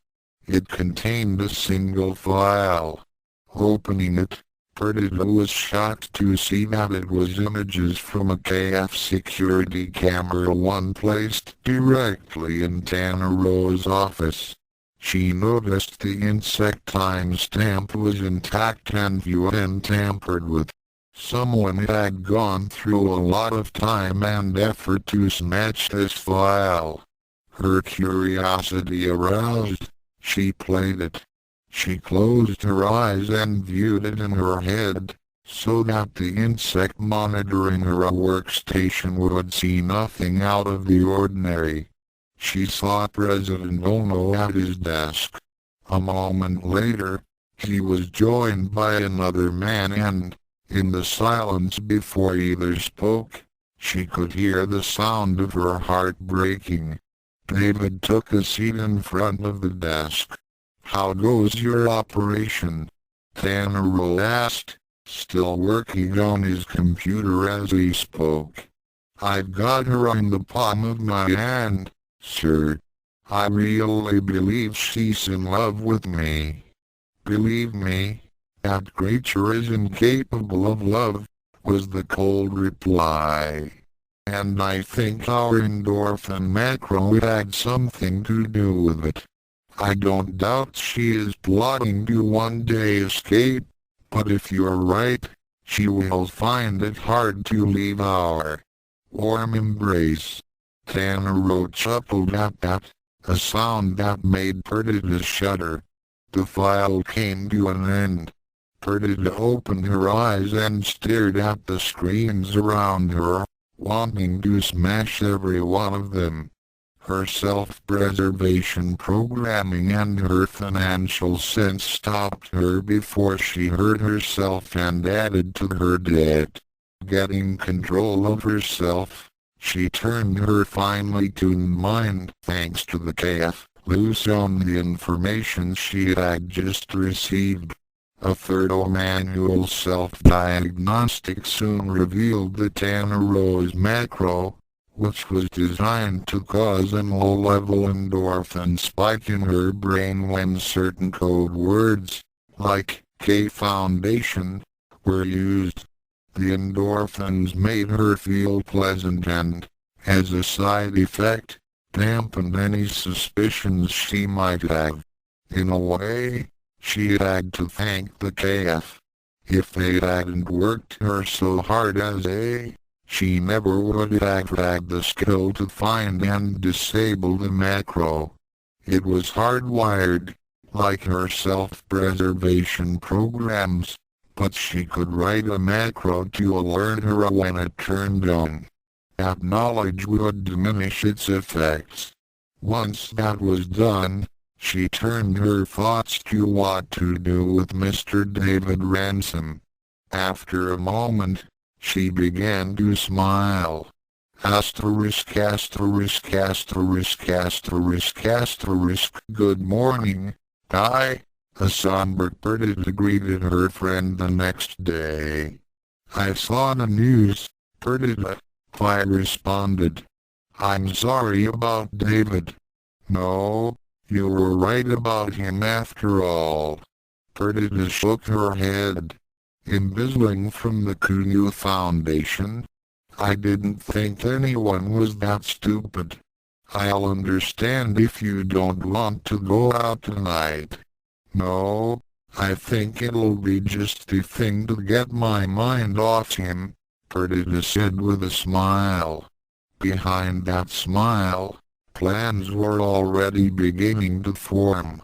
It contained a single file. Opening it, Perdita was shocked to see that it was images from a KF security camera one placed directly in Tanaro's office. She noticed the insect timestamp was intact and untampered with. Someone had gone through a lot of time and effort to snatch this file. Her curiosity aroused, she played it. She closed her eyes and viewed it in her head, so that the insect monitoring her workstation would see nothing out of the ordinary. She saw President Ono at his desk. A moment later, he was joined by another man and, in the silence before either spoke, she could hear the sound of her heart breaking. David took a seat in front of the desk. "How goes your operation?" Tanaro asked, still working on his computer as he spoke. I've got her in the palm of my hand, sir. I really believe she's in love with me. Believe me, that creature is incapable of love, was the cold reply. And I think our endorphin macro had something to do with it. I don't doubt she is plotting to one day escape, but if you're right, she will find it hard to leave our warm embrace. Tanaro chuckled at that, a sound that made Perdita shudder. The file came to an end. Perdita opened her eyes and stared at the screens around her, wanting to smash every one of them. Her self-preservation programming and her financial sense stopped her before she hurt herself and added to her debt. Getting control of herself, she turned her finely tuned mind, thanks to the KF, loose on the information she had just received. A third manual self-diagnostic soon revealed the Tanaro's macro, which was designed to cause an low-level endorphin spike in her brain when certain code words, like K Foundation, were used. The endorphins made her feel pleasant and, as a side effect, dampened any suspicions she might have. In a way, she had to thank the KF. If they hadn't worked her so hard as she never would have had the skill to find and disable the macro. It was hardwired, like her self-preservation programs, but she could write a macro to alert her when it turned on. That knowledge would diminish its effects. Once that was done, she turned her thoughts to what to do with Mr. David Ransom. After a moment, she began to smile. Asterisk asterisk asterisk asterisk asterisk. Good morning, Guy. A somber Perdita greeted her friend the next day. I saw the news, Perdita, Guy responded. I'm sorry about David. No, you were right about him after all. Perdita shook her head. Embezzling from the Kunyu Foundation? I didn't think anyone was that stupid. I'll understand if you don't want to go out tonight. No, I think it'll be just the thing to get my mind off him, Perdita said with a smile. Behind that smile, plans were already beginning to form.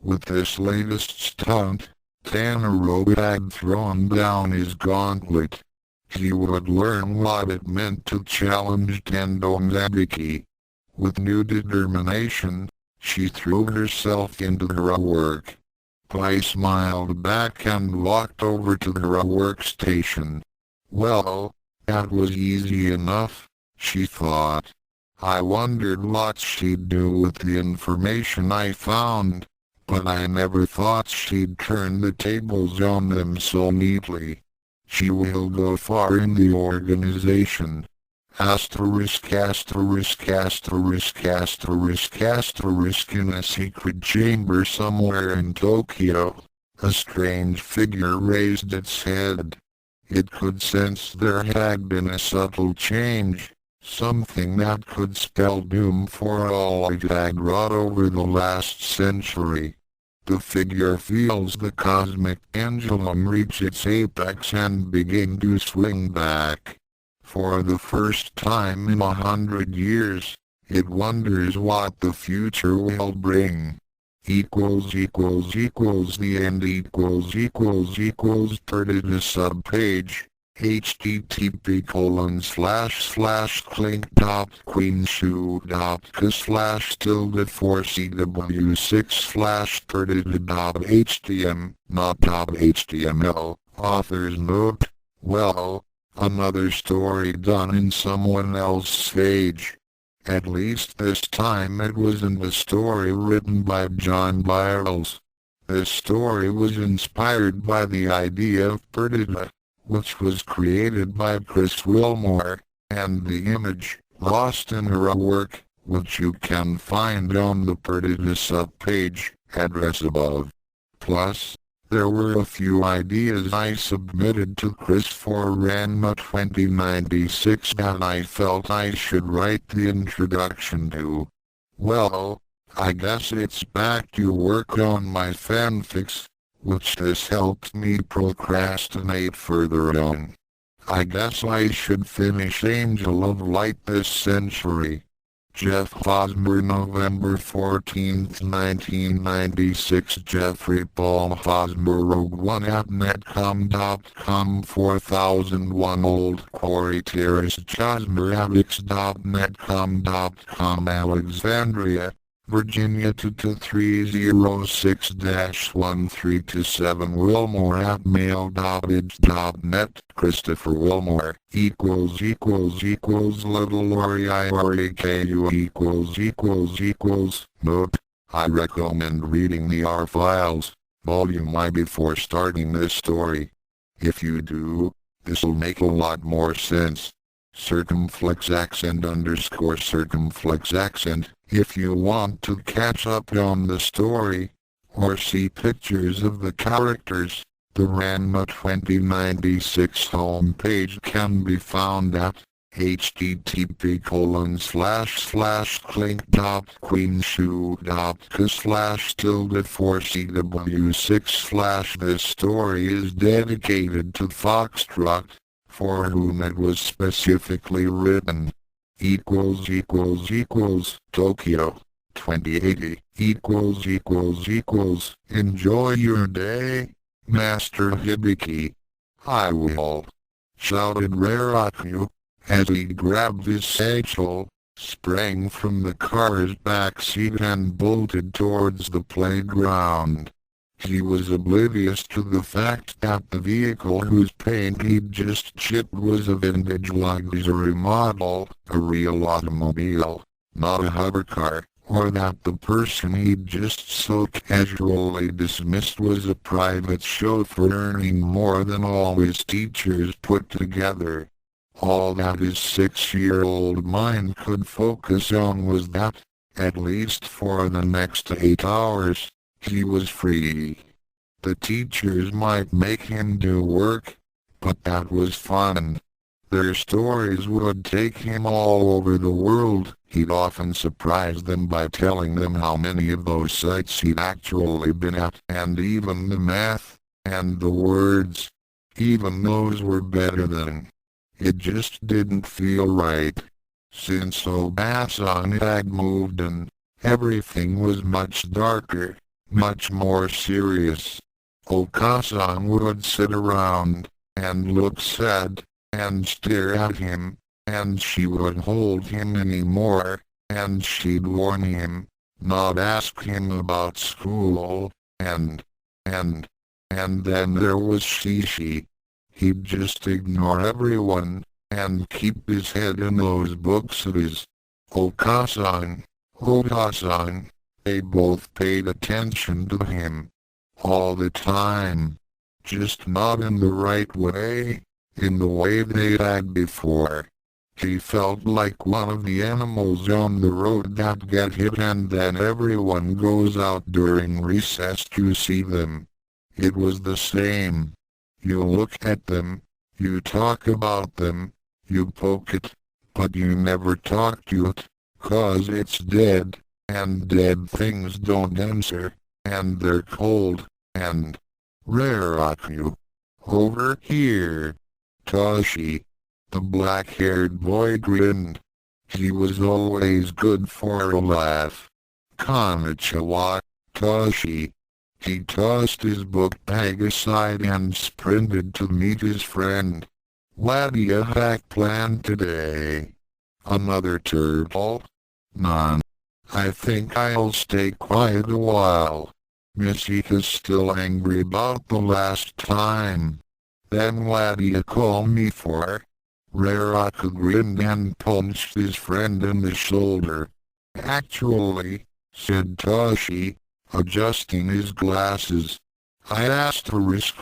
With this latest stunt, Tanaro had thrown down his gauntlet. He would learn what it meant to challenge Tendo Zabiki. With new determination, she threw herself into her work. Pai smiled back and walked over to her workstation. Well, that was easy enough, she thought. I wondered what she'd do with the information I found, but I never thought she'd turn the tables on them so neatly. She will go far in the organization. Asterisk asterisk asterisk asterisk asterisk. In a secret chamber somewhere in Tokyo, a strange figure raised its head. It could sense there had been a subtle change, something that could spell doom for all it had wrought over the last century. The figure feels the cosmic pendulum reach its apex and begin to swing back. For the first time in 100 years, it wonders what the future will bring. The end Perdita subpage http://clink.queenshoe.c4cw6/perdita.htm, not .html. Author's note, well, another story done in someone else's page. At least this time it wasn't a story written by John Byles. This story was inspired by the idea of Perdita, which was created by Chris Wilmore, and the image, lost in her work, which you can find on the pertinent subpage, address above. Plus, there were a few ideas I submitted to Chris for Ranma 2096 that I felt I should write the introduction to. Well, I guess it's back to work on my fanfics, which this helped me procrastinate further on. I guess I should finish Angel of Light this century. Jeff Hosmer, November 14, 1996. Jeffrey Paul Hosmer, Rogue One at netcom.com. 4001 Old Quarry Terrace, Chosmer at x.netcom.com. Alexandria, Virginia 22306-1327. Wilmore at mail.bits.net. Christopher Wilmore Little Lori IRAKU Note: I recommend reading the R Files, Volume I before starting this story. If you do, this'll make a lot more sense. Circumflex accent _circumflex accent. If you want to catch up on the story, or see pictures of the characters, the Ranma 2096 homepage can be found at http://clink.queenshoe.co/4cw6/ This story is dedicated to Foxtrot, for whom it was specifically written. Tokyo 2080 Enjoy your day, Master Hibiki. I will, shouted Raraku, as he grabbed his satchel, sprang from the car's back seat and bolted towards the playground. He was oblivious to the fact that the vehicle whose paint he'd just chipped was a vintage luxury model, a real automobile, not a hovercar, or that the person he'd just so casually dismissed was a private chauffeur earning more than all his teachers put together. All that his 6-year-old mind could focus on was that, at least for the next 8 hours, he was free. The teachers might make him do work, but that was fun. Their stories would take him all over the world. He'd often surprise them by telling them how many of those sites he'd actually been at, and even the math, and the words. Even those were better than. It just didn't feel right. Since Obasan had moved in, everything was much darker, much more serious. Okasan would sit around, and look sad, and stare at him, and she would hold him anymore, and she'd warn him, not ask him about school, and then there was Shishi. He'd just ignore everyone, and keep his head in those books of his. Okasan, they both paid attention to him. All the time. Just not in the right way, in the way they had before. He felt like one of the animals on the road that get hit and then everyone goes out during recess to see them. It was the same. You look at them, you talk about them, you poke it, but you never talk to it, 'cause it's dead, and dead things don't answer, and they're cold, and Raraku. Over here. Toshi. The black-haired boy grinned. He was always good for a laugh. Konnichiwa, Toshi. He tossed his book bag aside and sprinted to meet his friend. What do you have planned today? Another turtle? None. I think I'll stay quiet a while. Missika's still angry about the last time. Then what do you call me for? Raraku grinned and punched his friend in the shoulder. Actually, said Toshi, adjusting his glasses, I asterisk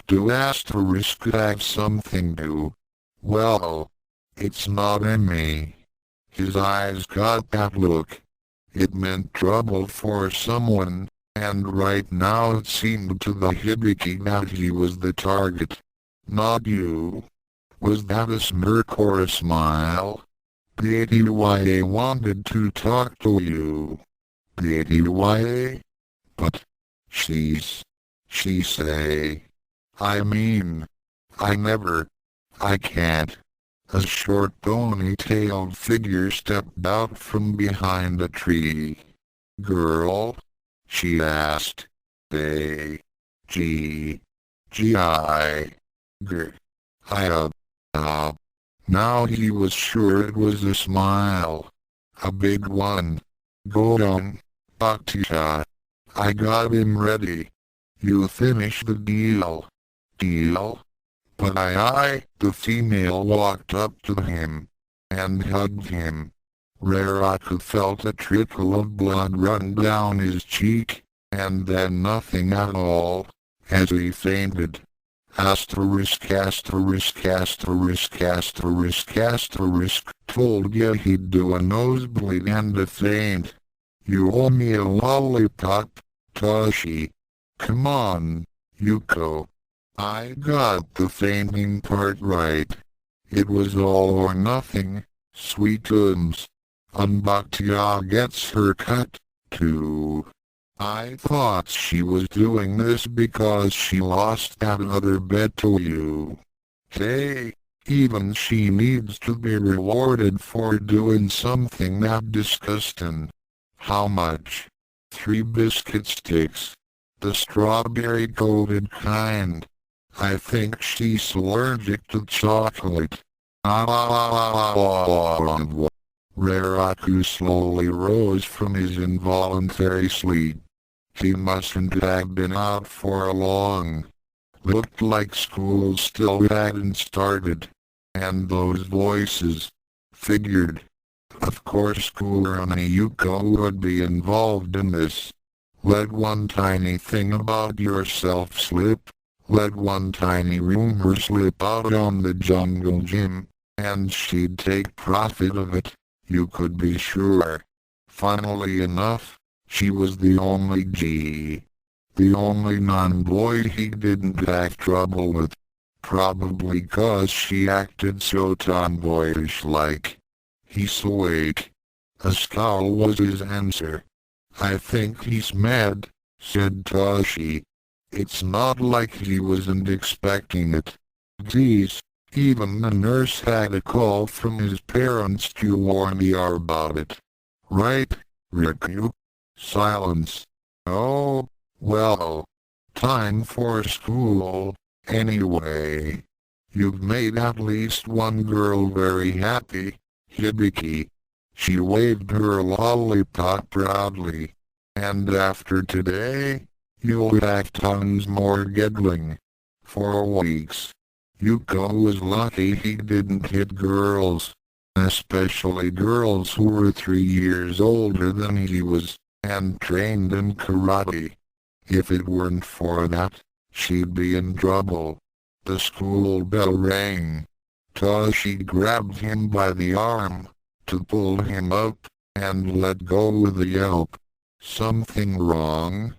have something to. Well, It's not in me. His eyes got that look. It meant trouble for someone, and right now it seemed to the Hibiki that he was the target. Not you. Was that a smirk or a smile? Pty wanted to talk to you. Pty? But she say. I mean, I can't. A short pony-tailed figure stepped out from behind a tree. Girl? She asked. A. G. G-I. G. Now he was sure it was a smile. A big one. Go on, Bhaktisha. I got him ready. You finish the deal. Deal? But the female walked up to him and hugged him. Raraku felt a trickle of blood run down his cheek, and then nothing at all, as he fainted. Asterisk asterisk asterisk asterisk asterisk told you he'd do a nosebleed and a faint. You owe me a lollipop, Toshi. Come on, Yuko. I got the fainting part right. It was all or nothing, sweetums. Bhaktia gets her cut, too. I thought she was doing this because she lost that other bet to you. Hey, even she needs to be rewarded for doing something that disgusting. How much? 3 biscuit sticks. The strawberry-coated kind. I think she's allergic to chocolate. Raraku slowly rose from his involuntary sleep. He mustn't have been out for long. Looked like school still hadn't started. And those voices. Figured. Of course Cooler and Yuko would be involved in this. Let one tiny thing about yourself slip. Let one tiny rumor slip out on the jungle gym, and she'd take profit of it, you could be sure. Funnily enough, she was the only the only non-boy he didn't have trouble with. Probably 'cause she acted so tomboyish-like. He's awake. A scowl was his answer. I think he's mad, said Toshi. It's not like he wasn't expecting it. Geez, even the nurse had a call from his parents to warn me about it. Right, Riku? Silence. Oh, well. Time for school, anyway. You've made at least one girl very happy, Hibiki. She waved her lollipop proudly. And after today, you'll have tons more giggling. For weeks. Yuko was lucky he didn't hit girls. Especially girls who were 3 years older than he was, and trained in karate. If it weren't for that, she'd be in trouble. The school bell rang. Toshi grabbed him by the arm, to pull him up, and let go with a yelp. Something wrong?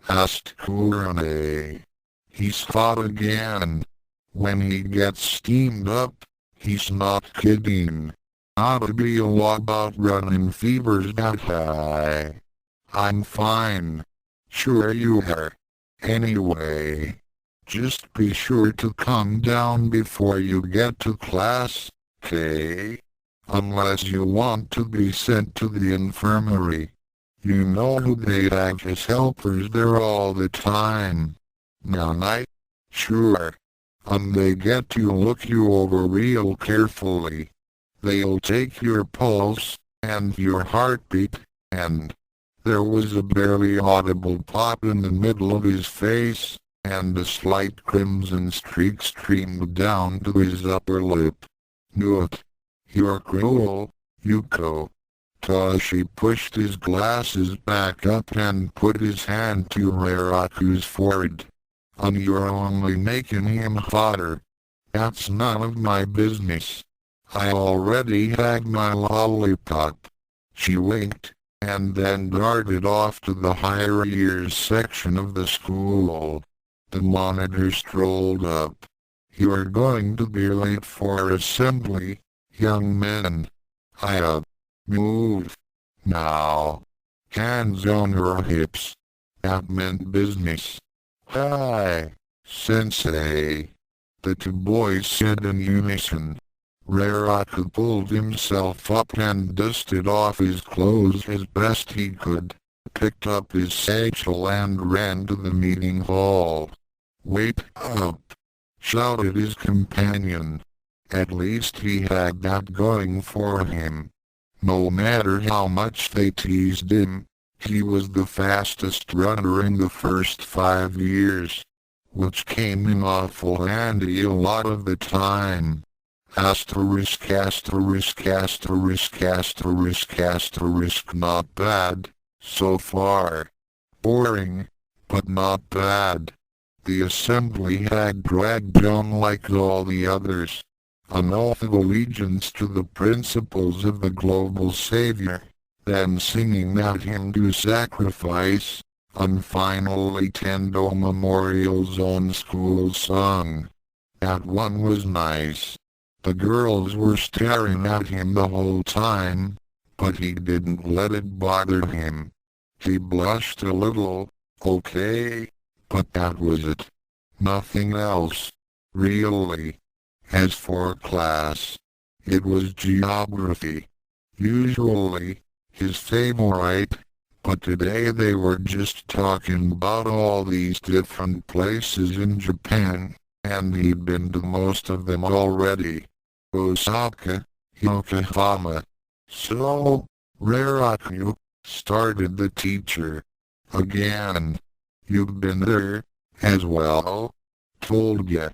Asked Kurane. He's fought again. When he gets steamed up, he's not kidding. Ought to be a lot about running fevers that high. I'm fine. Sure you are. Anyway, just be sure to come down before you get to class, 'kay? Unless you want to be sent to the infirmary. You know who they have as helpers there all the time. Night? Sure. They get to look you over real carefully. They'll take your pulse, and your heartbeat, and... There was a barely audible pop in the middle of his face, and a slight crimson streak streamed down to his upper lip. Newt. You're cruel, Yuko. Toshi pushed his glasses back up and put his hand to Raraku's forehead. You're only making him hotter. That's none of my business. I already had my lollipop. She winked, and then darted off to the higher years section of the school. The monitor strolled up. "You're going to be late for assembly, young men. Move. Now. Hands on your hips. That meant business." "Hi, Sensei," the two boys said in unison. Raraku pulled himself up and dusted off his clothes as best he could, picked up his satchel and ran to the meeting hall. "Wait up!" shouted his companion. At least he had that going for him. No matter how much they teased him, he was the fastest runner in the first 5 years, which came in awful handy a lot of the time. Asterisk asterisk asterisk asterisk asterisk not bad, so far. Boring, but not bad. The assembly had dragged on like all the others. An oath of allegiance to the principles of the global savior, then singing that hymn to sacrifice, and finally Tendo Memorial's own school song. That one was nice. The girls were staring at him the whole time, but he didn't let it bother him. He blushed a little, okay, but that was it. Nothing else, really. As for class, it was geography. Usually, his favorite, but today they were just talking about all these different places in Japan, and he'd been to most of them already. Osaka, Yokohama. "So, Raraku," started the teacher. "Again. You've been there, as well?" "Told ya.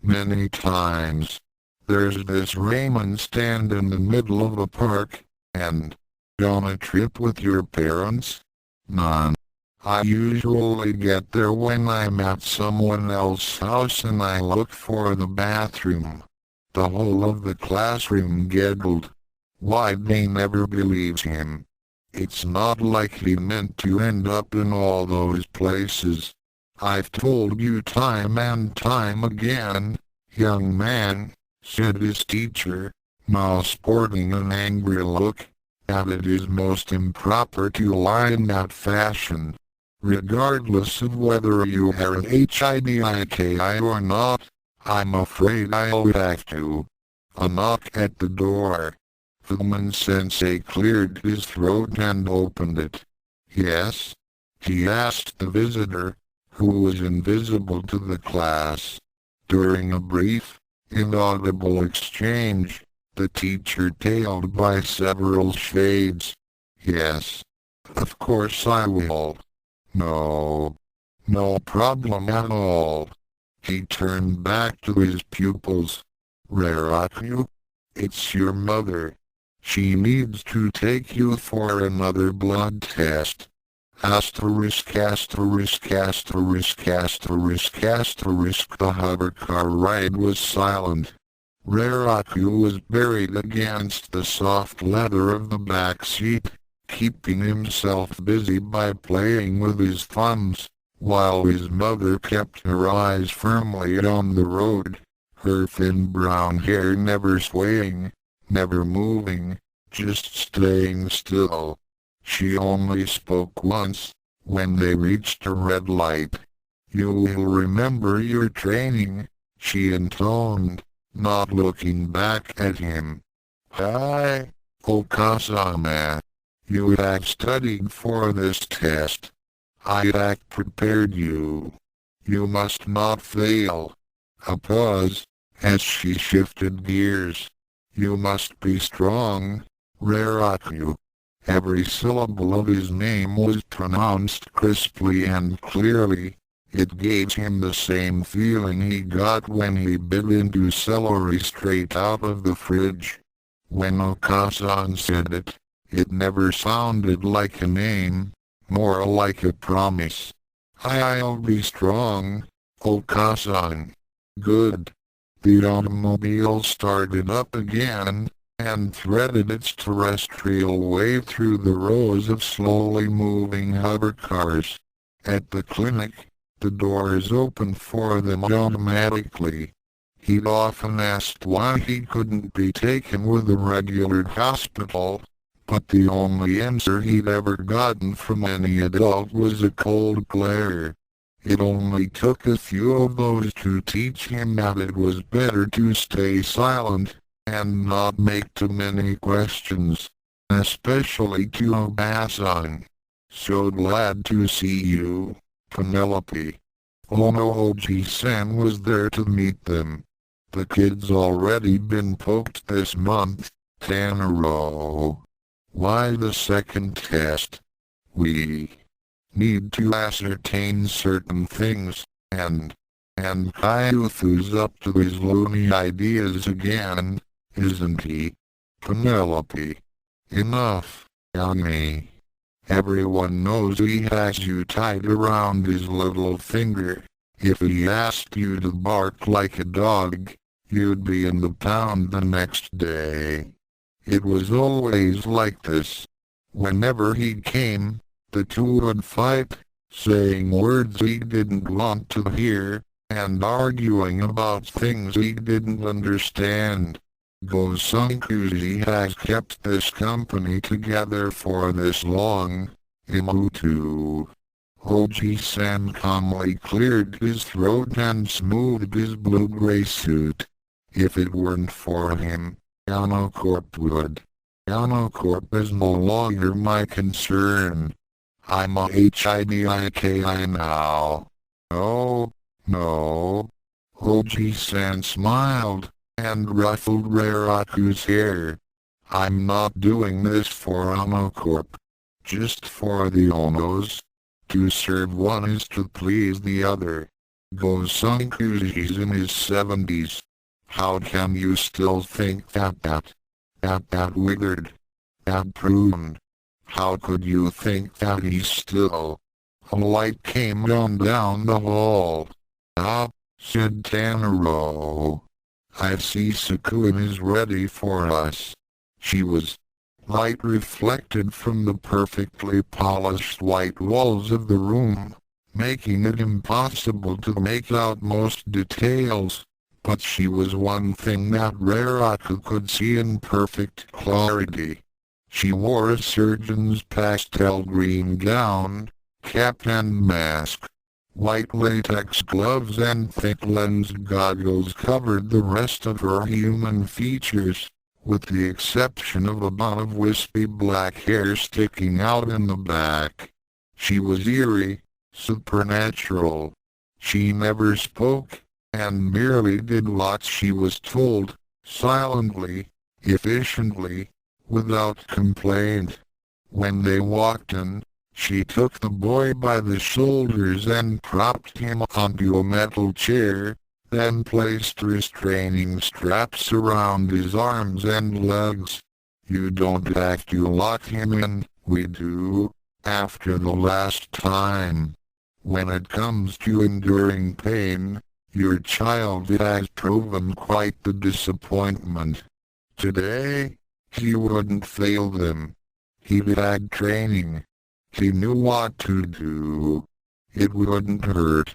Many times. There's this ramen stand in the middle of a park, and on a trip with your parents?" "None. I usually get there when I'm at someone else's house and I look for the bathroom." The whole of the classroom giggled. Why'd they never believe him? It's not like he meant to end up in all those places. "I've told you time and time again, young man," said his teacher, now sporting an angry look, "that it is most improper to lie in that fashion. Regardless of whether you are an HIDIKI or not, I'm afraid I'll have to." A knock at the door. Fuman-sensei cleared his throat and opened it. "Yes?" he asked the visitor, who was invisible to the class. During a brief, inaudible exchange, the teacher tailed by several shades. "Yes. Of course I will." "No. No problem at all." He turned back to his pupils. "Raraku, it's your mother. She needs to take you for another blood test." Asterisk asterisk asterisk asterisk asterisk. The hovercar ride was silent. Raraku was buried against the soft leather of the back seat, keeping himself busy by playing with his thumbs, while his mother kept her eyes firmly on the road, her thin brown hair never swaying, never moving, just staying still. She only spoke once, when they reached a red light. "You will remember your training," she intoned, not looking back at him. "Hi, Okasama. You have studied for this test. I have prepared you. You must not fail." A pause, as she shifted gears. "You must be strong, Raraku." Every syllable of his name was pronounced crisply and clearly. It gave him the same feeling he got when he bit into celery straight out of the fridge. When Okasan said it, it never sounded like a name, more like a promise. "I'll be strong, Okasan." "Good. The automobile started up again, and threaded its terrestrial way through the rows of slowly moving hover cars. At the clinic, the doors opened for them automatically. He'd often asked why he couldn't be taken with a regular hospital, but the only answer he'd ever gotten from any adult was a cold glare. It only took a few of those to teach him that it was better to stay silent, and not make too many questions, especially to Obasan. So glad to see you, Penelope. Onohoji-san was there to meet them. The kid's already been poked this month, Tanaro. Why the second test? We need to ascertain certain things, and Kyuthu's up to his loony ideas again, isn't he? Penelope. Enough, Akane. Everyone knows he has you tied around his little finger. If he asked you to bark like a dog, you'd be in the pound the next day. It was always like this. Whenever he came, the two would fight, saying words he didn't want to hear, and arguing about things he didn't understand. Gosankuji has kept this company together for this long. Imutu. Hoji-san calmly cleared his throat and smoothed his blue-gray suit. If it weren't for him, Yanocorp would. Yanocorp is no longer my concern. I'm a HIDIKI now. Oh, no. Hoji-san smiled, and ruffled Raraku's hair. I'm not doing this for Yanocorp. Just for the Onos. To serve one is to please the other. Gosankuji's in his 70s. How can you still think that withered, that pruned? How could you think that he's still? A light came on down the hall. Ah, said Tanaro. I see Sakuen is ready for us. She was. Light reflected from the perfectly polished white walls of the room, making it impossible to make out most details, but she was one thing that Raraku could see in perfect clarity. She wore a surgeon's pastel green gown, cap and mask. White latex gloves and thick-lensed goggles covered the rest of her human features, with the exception of a bun of wispy black hair sticking out in the back. She was eerie, supernatural. She never spoke, and merely did what she was told, silently, efficiently, without complaint. When they walked in, she took the boy by the shoulders and propped him onto a metal chair, then placed restraining straps around his arms and legs. You don't have to lock him in, we do, after the last time. When it comes to enduring pain, your child has proven quite the disappointment. Today, he wouldn't fail them. He'd had training. He knew what to do. It wouldn't hurt.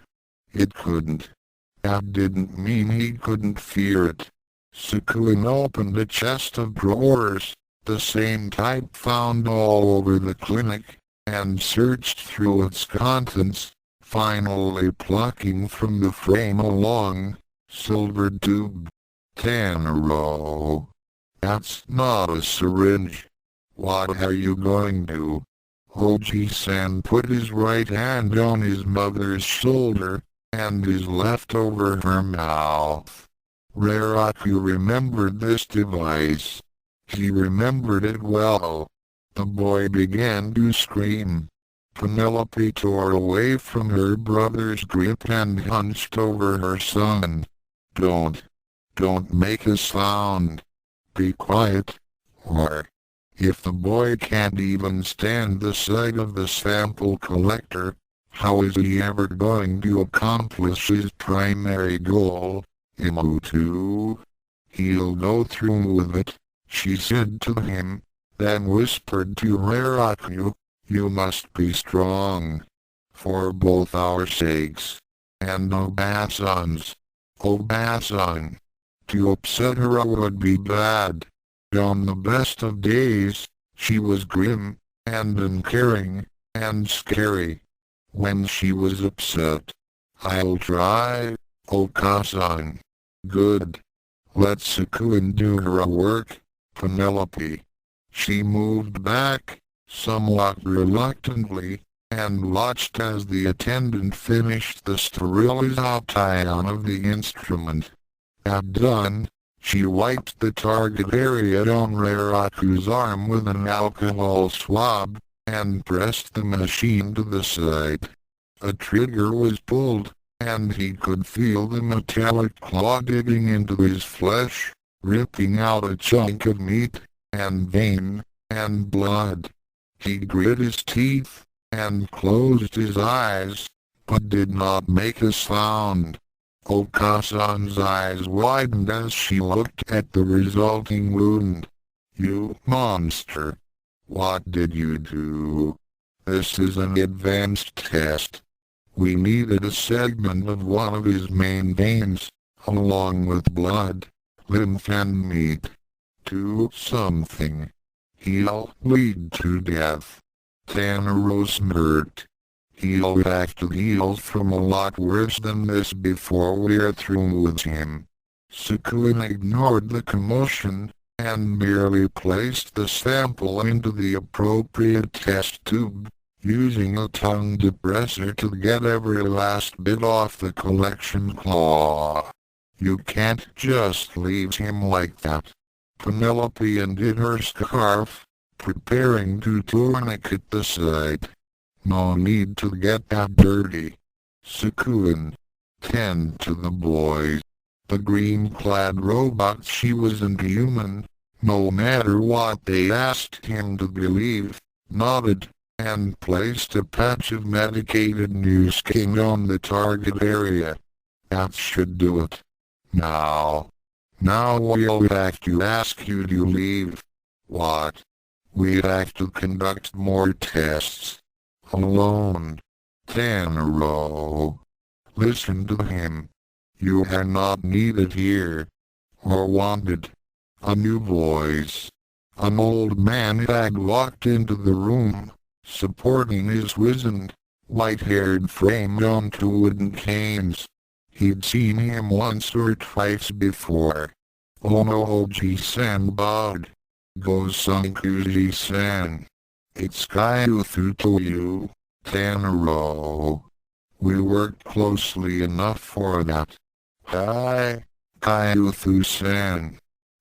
It couldn't. That didn't mean he couldn't fear it. Sakuen opened a chest of drawers, the same type found all over the clinic, and searched through its contents, finally plucking from the frame a long, silver tube. Tanaro. That's not a syringe. What are you going to? Hoji-san put his right hand on his mother's shoulder, and his left over her mouth. Raraku remembered this device. He remembered it well. The boy began to scream. Penelope tore away from her brother's grip and hunched over her son. Don't make a sound. Be quiet, or... If the boy can't even stand the sight of the sample collector, how is he ever going to accomplish his primary goal, Imu too. He'll go through with it, she said to him, then whispered to Raraku, you must be strong. For both our sakes. And Obasan's. Obasan. To upset her would be bad. On the best of days, she was grim, and uncaring, and scary. When she was upset, I'll try, Okasan. Good. Let Sukun do her work, Penelope. She moved back, somewhat reluctantly, and watched as the attendant finished the sterilization of the instrument. That done, she wiped the target area on Raraku's arm with an alcohol swab, and pressed the machine to the side. A trigger was pulled, and he could feel the metallic claw digging into his flesh, ripping out a chunk of meat, and vein, and blood. He grit his teeth, and closed his eyes, but did not make a sound. Okasan's eyes widened as she looked at the resulting wound. You monster! What did you do? This is an advanced test. We needed a segment of one of his main veins, along with blood, lymph and meat. Do something. He'll bleed to death. Tanaro smirked. He'll have to heal from a lot worse than this before we're through with him. Sukun ignored the commotion, and merely placed the sample into the appropriate test tube, using a tongue depressor to get every last bit off the collection claw. You can't just leave him like that. Penelope undid her scarf, preparing to tourniquet the side. No need to get that dirty. Sukun, tend to the boys. The green-clad robot, she wasn't human, no matter what they asked him to believe, nodded, and placed a patch of medicated new skin on the target area. That should do it. Now we'll have to ask you to leave. What? We have to conduct more tests. Alone. Tanaro. Listen to him. You are not needed here. Or wanted. A new voice. An old man had walked into the room, supporting his wizened, white-haired frame onto wooden canes. He'd seen him once or twice before. Onohoji-san bowed. Gosankuji-san. It's Kyuthu to you, Tanaro. We worked closely enough for that. Hi, Kyuthu-san.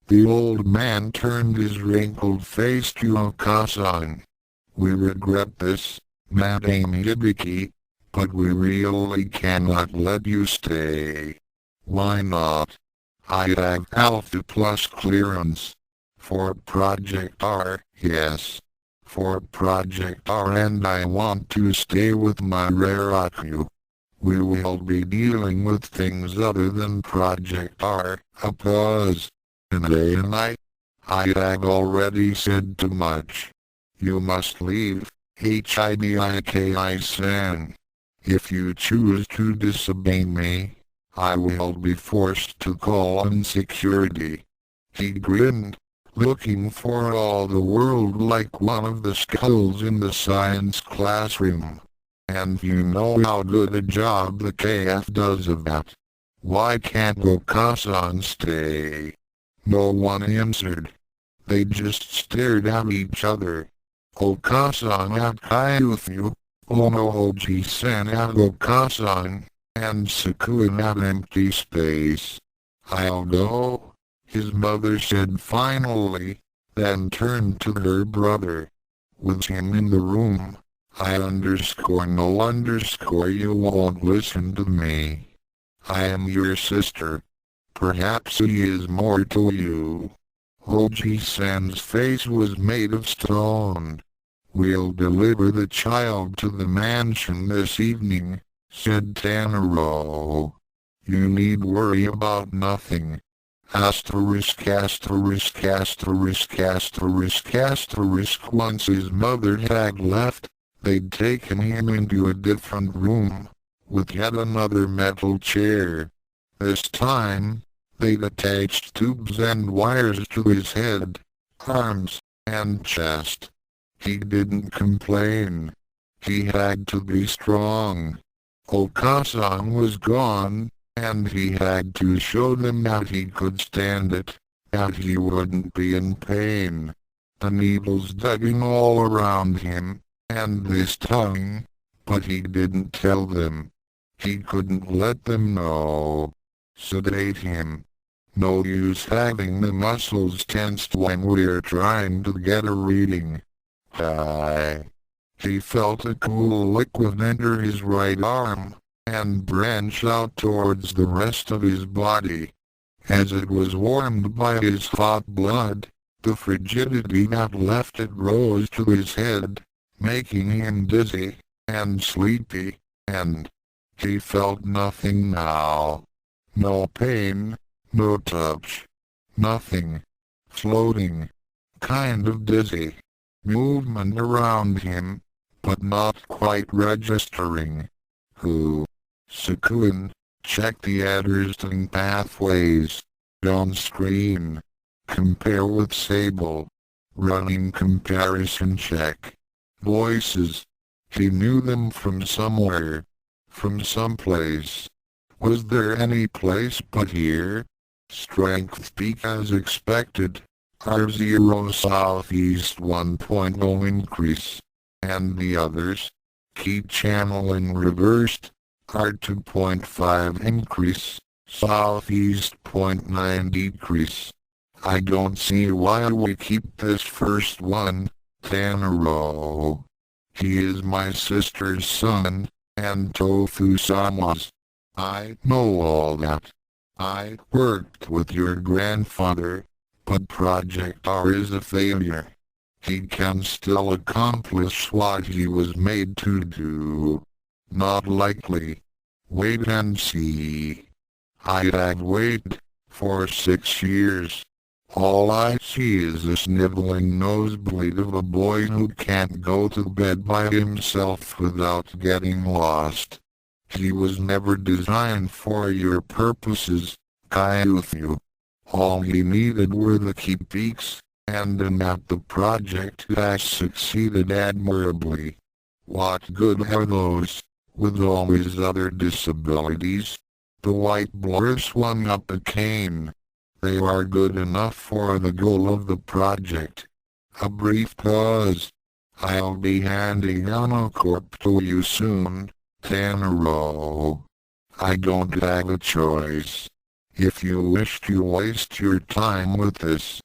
The old man turned his wrinkled face to Okasan. We regret this, Madame Hibiki, but we really cannot let you stay. Why not? I have Alpha Plus clearance. For Project R, yes. For Project R, and I want to stay with my Raraku. We will be dealing with things other than Project R. A pause. And I have already said too much. You must leave, Hibiki-san. If you choose to disobey me, I will be forced to call on security. He grinned, looking for all the world like one of the skulls in the science classroom. And you know how good a job the KF does of that. Why can't Okasan stay? No one answered. They just stared at each other. Okasan at Kyuthu, Onohoji-san at Okasan, and Sukun at empty space. I'll go, his mother said finally, then turned to her brother. With him in the room, you won't listen to me. I am your sister. Perhaps he is more to you. Hoji-san's face was made of stone. We'll deliver the child to the mansion this evening, said Tanaro. You need worry about nothing. Asterisk asterisk asterisk asterisk asterisk. Once his mother had left, they'd taken him into a different room, with yet another metal chair. This time, they'd attached tubes and wires to his head, arms, and chest. He didn't complain. He had to be strong. Okasan was gone, and he had to show them that he could stand it, that he wouldn't be in pain. The needles dug in all around him, and they stung, but he didn't tell them. He couldn't let them know. Sedate him. No use having the muscles tensed when we're trying to get a reading. He felt a cool liquid enter his right arm, and branch out towards the rest of his body. As it was warmed by his hot blood, the frigidity that left it rose to his head, making him dizzy, and sleepy, and he felt nothing now. No pain, no touch, nothing. Floating, kind of dizzy. Movement around him, but not quite registering. Sukun, check the adhersing pathways. On screen. Compare with Sable. Running comparison check. Voices. He knew them from somewhere. From someplace. Was there any place but here? Strength peak as expected. R0 Southeast 1.0 increase. And the others? Key channeling reversed. R2.5 increase. Southeast 0.9 decrease. I don't see why we keep this first one, Tanaro. He is my sister's son, and Tofu-sama's. I know all that. I worked with your grandfather, but Project R is a failure. He can still accomplish what he was made to do. Not likely. Wait and see. I have waited for 6 years. All I see is a sniveling nosebleed of a boy who can't go to bed by himself without getting lost. He was never designed for your purposes, Kyuthu. All he needed were the key peaks, and in that the project has succeeded admirably. What good are those, with all his other disabilities? The white blur swung up Akane. They are good enough for the goal of the project. A brief pause. I'll be handing Anocorp to you soon, Tanaro. I don't have a choice. If you wish to waste your time with this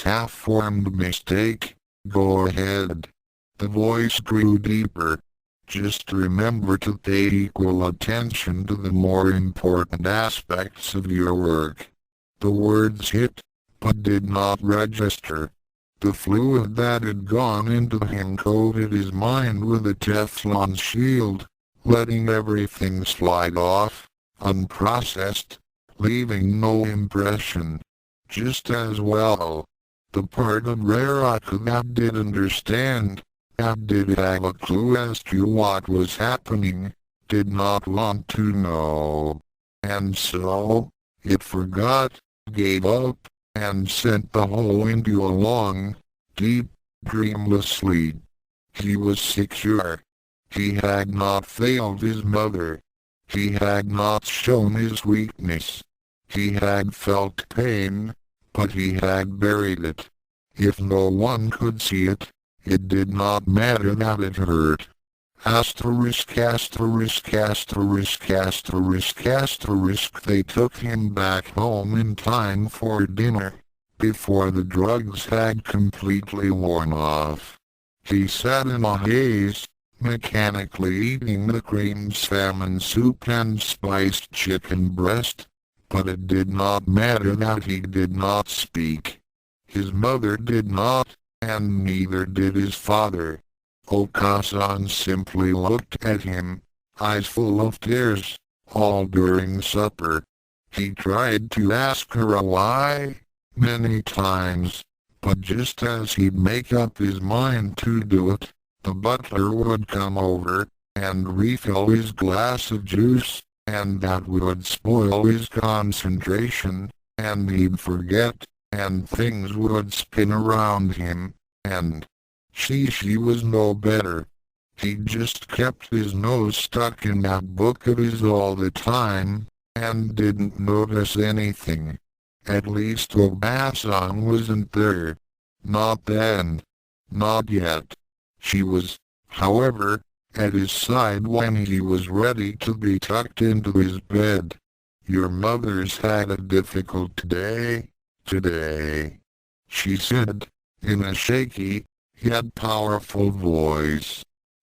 half-formed mistake, go ahead. The voice grew deeper. Just remember to pay equal attention to the more important aspects of your work. The words hit, but did not register. The fluid that had gone into him coated his mind with a Teflon shield, letting everything slide off, unprocessed, leaving no impression. Just as well. The part of Raraku that did understand, that did have a clue as to what was happening, did not want to know. And so, it forgot, gave up, and sent the whole into a long, deep, dreamless sleep. He was secure. He had not failed his mother. He had not shown his weakness. He had felt pain, but he had buried it. If no one could see it, it did not matter that it hurt. Asterisk asterisk asterisk asterisk asterisk. They took him back home in time for dinner, before the drugs had completely worn off. He sat in a haze, mechanically eating the creamed salmon soup and spiced chicken breast, but it did not matter that he did not speak. His mother did not, and neither did his father. Okasan simply looked at him, eyes full of tears, all during supper. He tried to ask her why, many times, but just as he'd make up his mind to do it, the butler would come over and refill his glass of juice, and that would spoil his concentration, and he'd forget, and things would spin around him, and she was no better. He just kept his nose stuck in that book of his all the time, and didn't notice anything. At least Obasan wasn't there. Not then. Not yet. She was, however, at his side when he was ready to be tucked into his bed. "Your mother's had a difficult day, today," she said, in a shaky, yet powerful voice.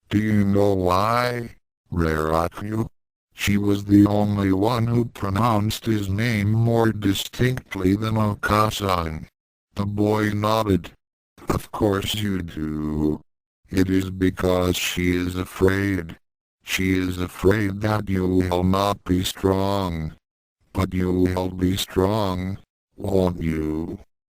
"Do you know why, Raraku?" She was the only one who pronounced his name more distinctly than Okasan. The boy nodded. "Of course you do. It is because she is afraid. She is afraid that you will not be strong. But you will be strong, won't you?"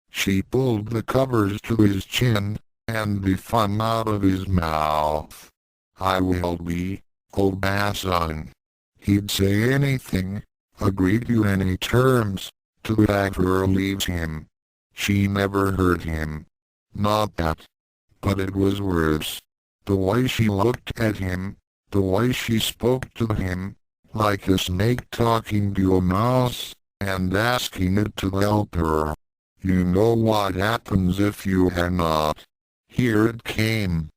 She pulled the covers to his chin, and the fun out of his mouth. "I will be, Obasan." He'd say anything, agree to any terms, to have her leave him. She never hurt him. Not that. But it was worse. The way she looked at him, the way she spoke to him, like a snake talking to a mouse, and asking it to help her. "You know what happens if you are not." Here it came.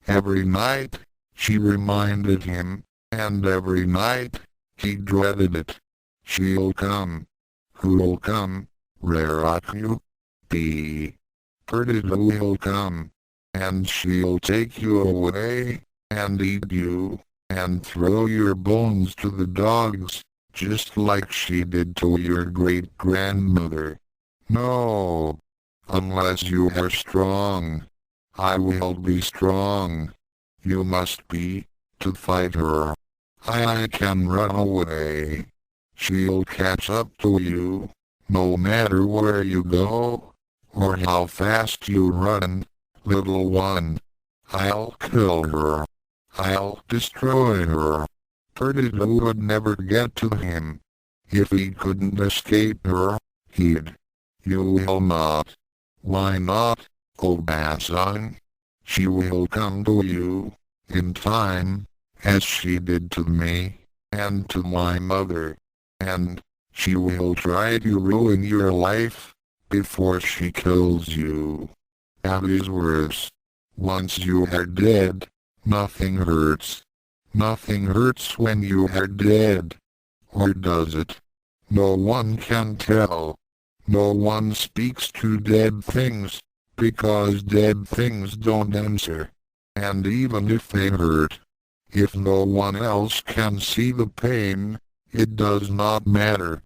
Every night, she reminded him, and every night, he dreaded it. "She'll come." "Who'll come, Raraku?" "The Perdita will come. And she'll take you away, and eat you, and throw your bones to the dogs, just like she did to your great-grandmother. No, unless you are strong. I will be strong. You must be, to fight her. I can run away. She'll catch up to you, no matter where you go, or how fast you run. Little one, I'll kill her. I'll destroy her." Perdita would never get to him. If he couldn't escape her, he'd. "You will not." "Why not, Obasan?" "She will come to you, in time, as she did to me, and to my mother. And she will try to ruin your life, before she kills you. That is worse. Once you are dead, nothing hurts. Nothing hurts when you are dead. Or does it? No one can tell. No one speaks to dead things, because dead things don't answer. And even if they hurt, if no one else can see the pain, it does not matter.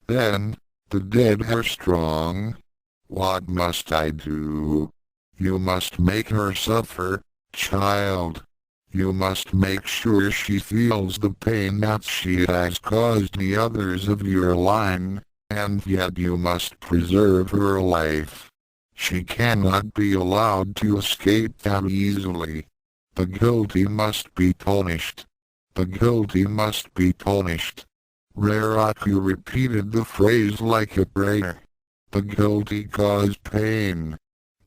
Then, the dead are strong. What must I do? You must make her suffer, child. You must make sure she feels the pain that she has caused the others of your line, and yet you must preserve her life. She cannot be allowed to escape that easily. The guilty must be punished. The guilty must be punished." Raraku repeated the phrase like a prayer. "The guilty cause pain.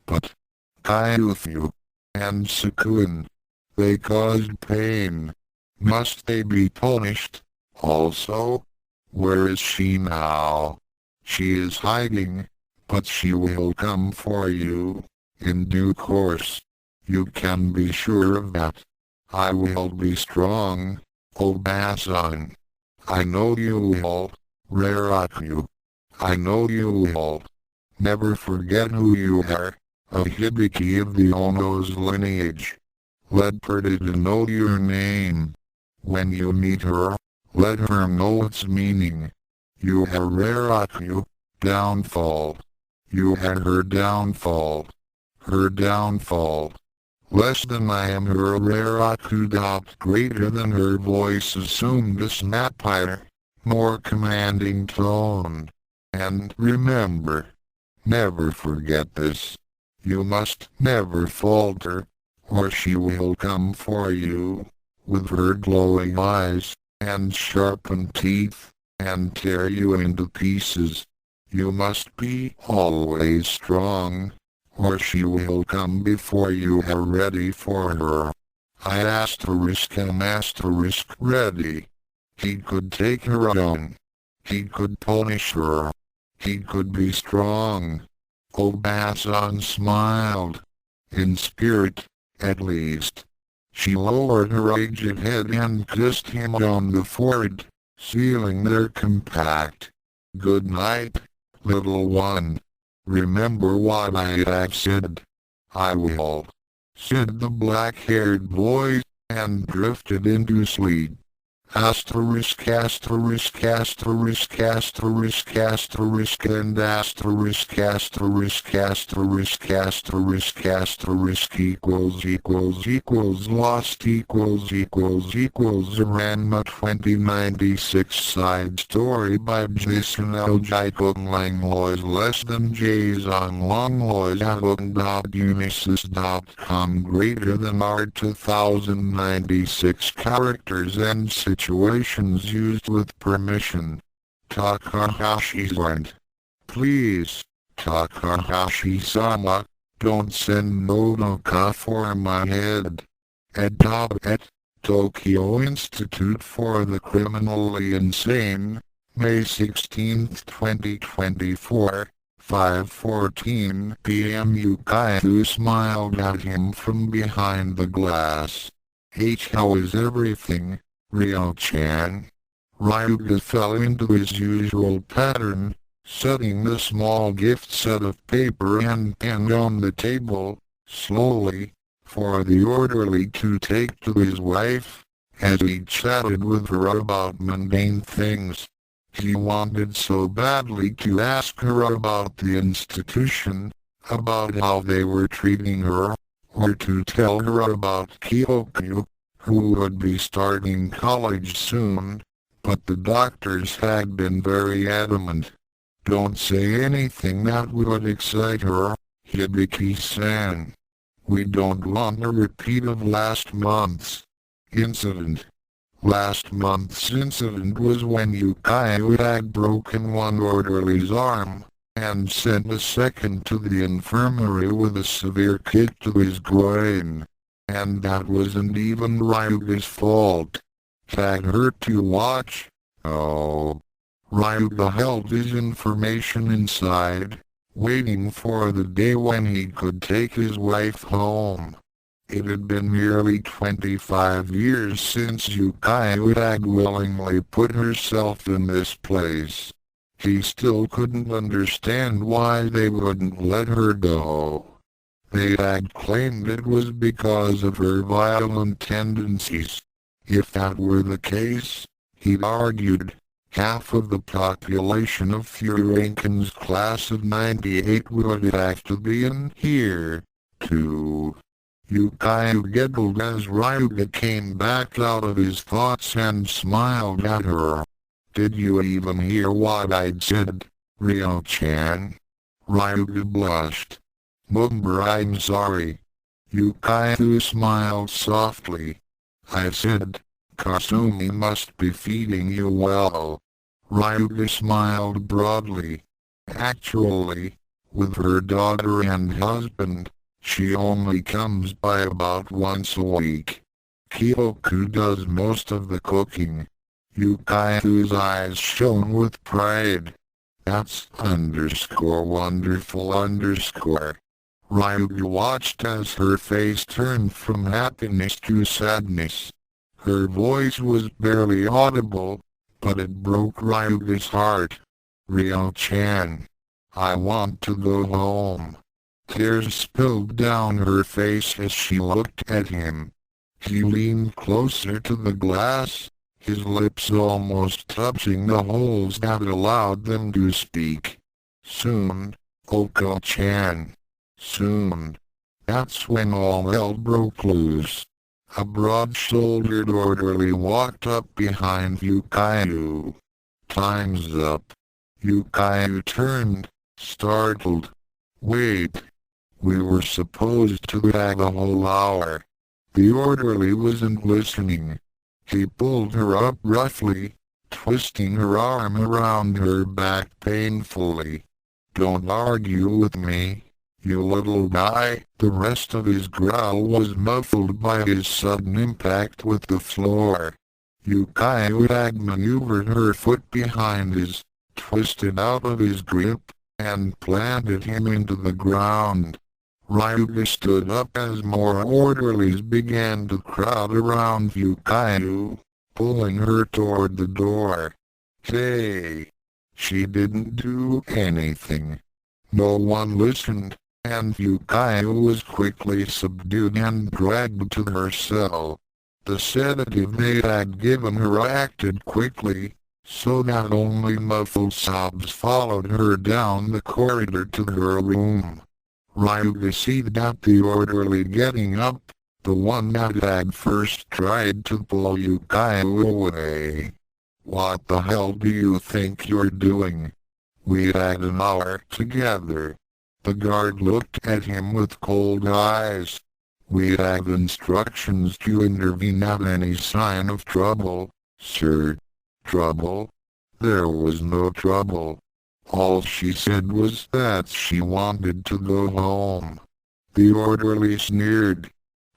But Kyuthu and Sukun, they caused pain. Must they be punished, also? Where is she now?" "She is hiding, but she will come for you, in due course. You can be sure of that. I will be strong, Obasan. I know you will, Raraku. I know you will. Never forget who you are, a Hibiki of the Ono's lineage. Let Perdita know your name. When you meet her, let her know its meaning. You are Raraku, downfall. You are her downfall. Her downfall. Less than I am her Raraku. Greater than her voice assumed a snapire, more commanding tone. And remember, never forget this. You must never falter, or she will come for you, with her glowing eyes, and sharpened teeth, and tear you into pieces. You must be always strong, or she will come before you are ready for her. I am ready. He could take her on. He could punish her. He could be strong. Obasan smiled. In spirit, at least. She lowered her aged head and kissed him on the forehead, sealing their compact. Good night, little one. Remember what I have said. I will, said the black-haired boy, and drifted into sleep. Asterisk asterisk asterisk asterisk asterisk and asterisk asterisk asterisk asterisk asterisk equals lost equals Ranma 2096 side story by Jason L. Jaikon Langlois less than Jason Langlois Unisys.com greater than R 2096 characters and situations used with permission. Takahashi's warned. Please, Takahashi-sama, don't send Nodoka for my head. at Tokyo Institute for the Criminally Insane, May 16, 2024, 5:14 p.m. Yukaiu smiled at him from behind the glass. How is everything, Ryo-chan? Ryuga fell into his usual pattern, setting the small gift set of paper and pen on the table, slowly, for the orderly to take to his wife, as he chatted with her about mundane things. He wanted so badly to ask her about the institution, about how they were treating her, or to tell her about Kyoku, who would be starting college soon, but the doctors had been very adamant. Don't say anything that would excite her, Hibiki-san. We don't want a repeat of last month's incident. Last month's incident was when Yukaiu had broken one orderly's arm, and sent a second to the infirmary with a severe kick to his groin. And that wasn't even Ryuga's fault. That hurt to watch. Oh. Ryuga held his information inside, waiting for the day when he could take his wife home. It had been nearly 25 years since Yukaiu had willingly put herself in this place. He still couldn't understand why they wouldn't let her go. They had claimed it was because of her violent tendencies. If that were the case, he argued, half of the population of Furankin's class of 98 would have to be in here, too. Yukaiu giggled as Ryuga came back out of his thoughts and smiled at her. Did you even hear what I'd said, Ryo-chan? Ryuga blushed. Mumber, I'm sorry. Yukaiu smiled softly. I said, Kasumi must be feeding you well. Ryuga smiled broadly. Actually, with her daughter and husband, she only comes by about once a week. Kyoku does most of the cooking. Yukaiu's eyes shone with pride. That's wonderful. Ryuga watched as her face turned from happiness to sadness. Her voice was barely audible, but it broke Ryuga's heart. Ryo-chan, I want to go home. Tears spilled down her face as she looked at him. He leaned closer to the glass, his lips almost touching the holes that allowed them to speak. Soon, Oko-chan. Soon. That's when all hell broke loose. A broad-shouldered orderly walked up behind Yukaiu. Time's up. Yukayu turned, startled. Wait. We were supposed to have a whole hour. The orderly wasn't listening. He pulled her up roughly, twisting her arm around her back painfully. Don't argue with me, you little guy. The rest of his growl was muffled by his sudden impact with the floor. Yukayu had maneuvered her foot behind his, twisted out of his grip, and planted him into the ground. Ryuga stood up as more orderlies began to crowd around Yukayu, pulling her toward the door. Hey! She didn't do anything. No one listened, and Yukayu was quickly subdued and dragged to her cell. The sedative they had given her acted quickly, so that only muffled sobs followed her down the corridor to her room. Ryuga seized at the orderly getting up, the one that had first tried to pull Yukayu away. What the hell do you think you're doing? We had an hour together. The guard looked at him with cold eyes. We have instructions to intervene at any sign of trouble, sir. Trouble? There was no trouble. All she said was that she wanted to go home. The orderly sneered.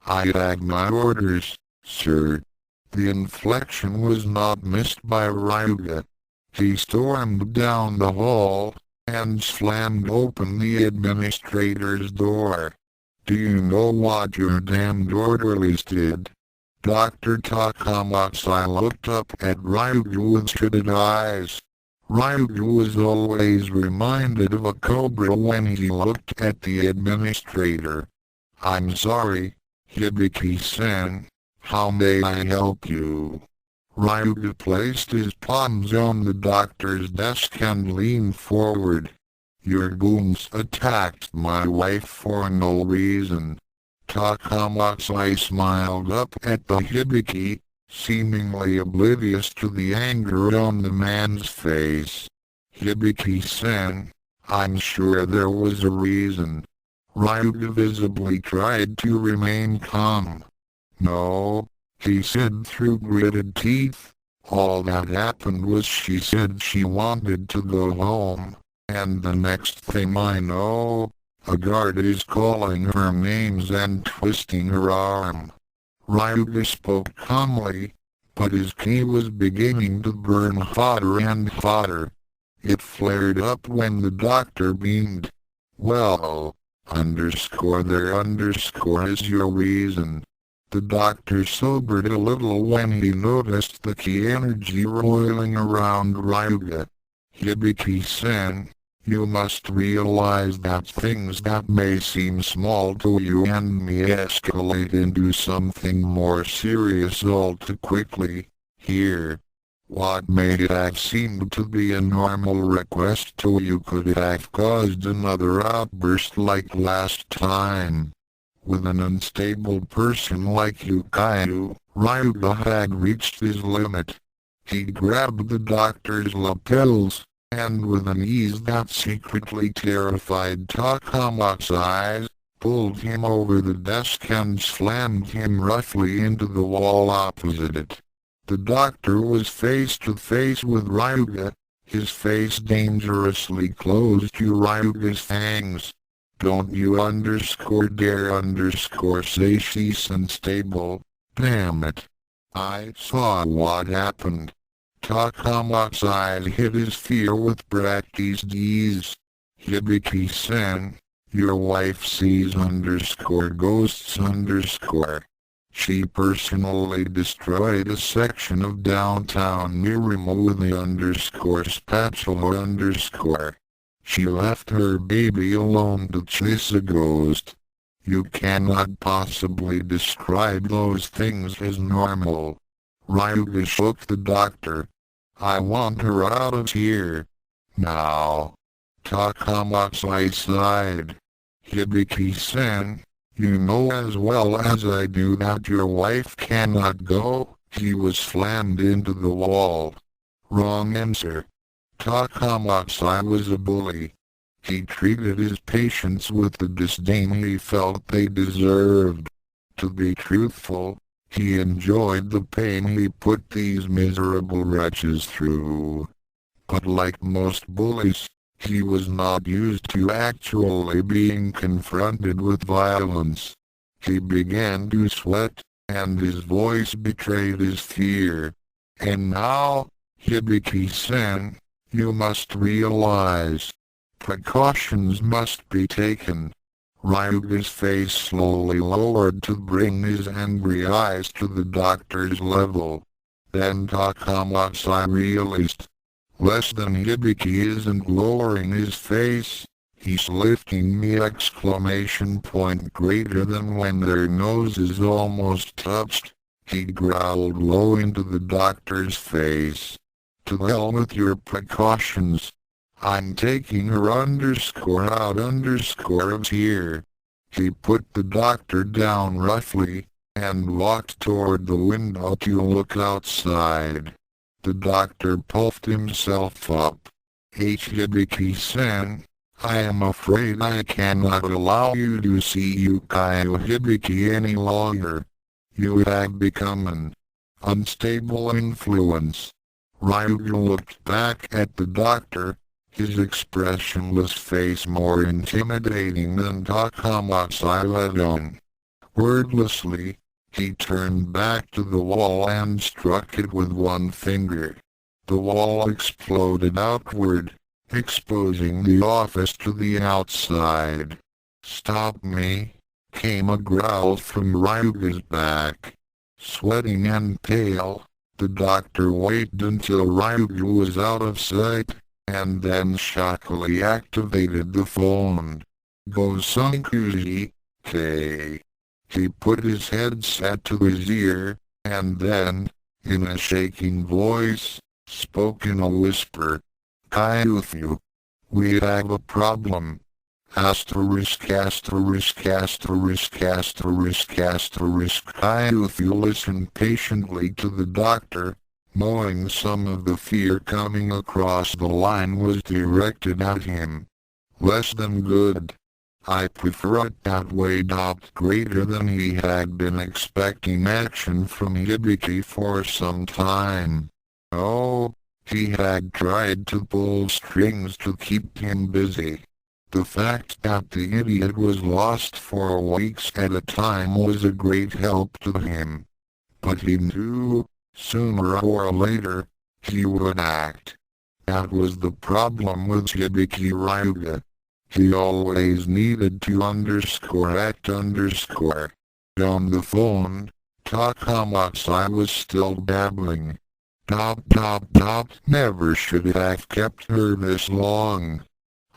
I had my orders, sir. The inflection was not missed by Ryuga. He stormed down the hall, and slammed open the administrator's door. Do you know what your damned orderlies did? Dr. Takamatsu looked up at Ryuga with shaded eyes. Ryuga was always reminded of a cobra when he looked at the administrator. I'm sorry, Hibiki-san. How may I help you? Ryuga placed his palms on the doctor's desk and leaned forward. Your goons attacked my wife for no reason. Takamatsu smiled up at the Hibiki, seemingly oblivious to the anger on the man's face. Hibiki-san, I'm sure there was a reason. Ryuga visibly tried to remain calm. No, he said through gritted teeth. All that happened was she said she wanted to go home, and the next thing I know, a guard is calling her names and twisting her arm. Ryuga spoke calmly, but his key was beginning to burn hotter and hotter. It flared up when the doctor beamed. Well, there is your reason. The doctor sobered a little when he noticed the key energy roiling around Ryuga. Hibiki-san, you must realize that things that may seem small to you and me escalate into something more serious all too quickly. Here. What may have seemed to be a normal request to you could have caused another outburst like last time. With an unstable person like Yukayu, Ryuga had reached his limit. He grabbed the doctor's lapels, and with an ease that secretly terrified Takamatsu's eyes, pulled him over the desk and slammed him roughly into the wall opposite it. The doctor was face to face with Ryuga, his face dangerously close to Ryuga's fangs. Don't you dare say she's unstable. Damn it. I saw what happened. Takamatsu's eyes hid his fear with practiced ease. Hibiki-san, your wife sees ghosts. She personally destroyed a section of downtown Mirimo with the spatula. She left her baby alone to chase a ghost. You cannot possibly describe those things as normal. Ryuga shook the doctor. I want her out of here. Now. Takamatsu sighed. Hibiki-san, you know as well as I do that your wife cannot go. He was slammed into the wall. Wrong answer. Takamatsu was a bully. He treated his patients with the disdain he felt they deserved. To be truthful, he enjoyed the pain he put these miserable wretches through. But like most bullies, he was not used to actually being confronted with violence. He began to sweat, and his voice betrayed his fear. And now, Hibiki-san, you must realize, precautions must be taken. Ryuga's face slowly lowered to bring his angry eyes to the doctor's level. Then Takamatsu realized. Less than Hibiki isn't lowering his face, he's lifting the exclamation point greater than when their noses almost touched. He growled low into the doctor's face. To hell with your precautions. I'm taking her out here. He put the doctor down roughly, and walked toward the window to look outside. The doctor puffed himself up. Hibiki-san, I am afraid I cannot allow you to see Yukio Hibiki any longer. You have become an unstable influence. Ryuga looked back at the doctor, his expressionless face more intimidating than Takamatsu had on. Wordlessly, he turned back to the wall and struck it with one finger. The wall exploded outward, exposing the office to the outside. Stop me, came a growl from Ryuga's back. Sweating and pale, the doctor waited until Ryuga was out of sight, and then shockily activated the phone. Go Sankuji, K. He put his headset to his ear, and then, in a shaking voice, spoke in a whisper. Kyuthu, we have a problem. Kyuthu listened patiently to the doctor, knowing some of the fear coming across the line was directed at him. Less than good. I prefer it that way. Greater than he had been expecting action from Hibiki for some time. Oh, he had tried to pull strings to keep him busy. The fact that the idiot was lost for weeks at a time was a great help to him. But he knew, sooner or later, he would act. That was the problem with Hibiki Ryuga. He always needed to act. On the phone, Takamatsu was still babbling. Never should have kept her this long.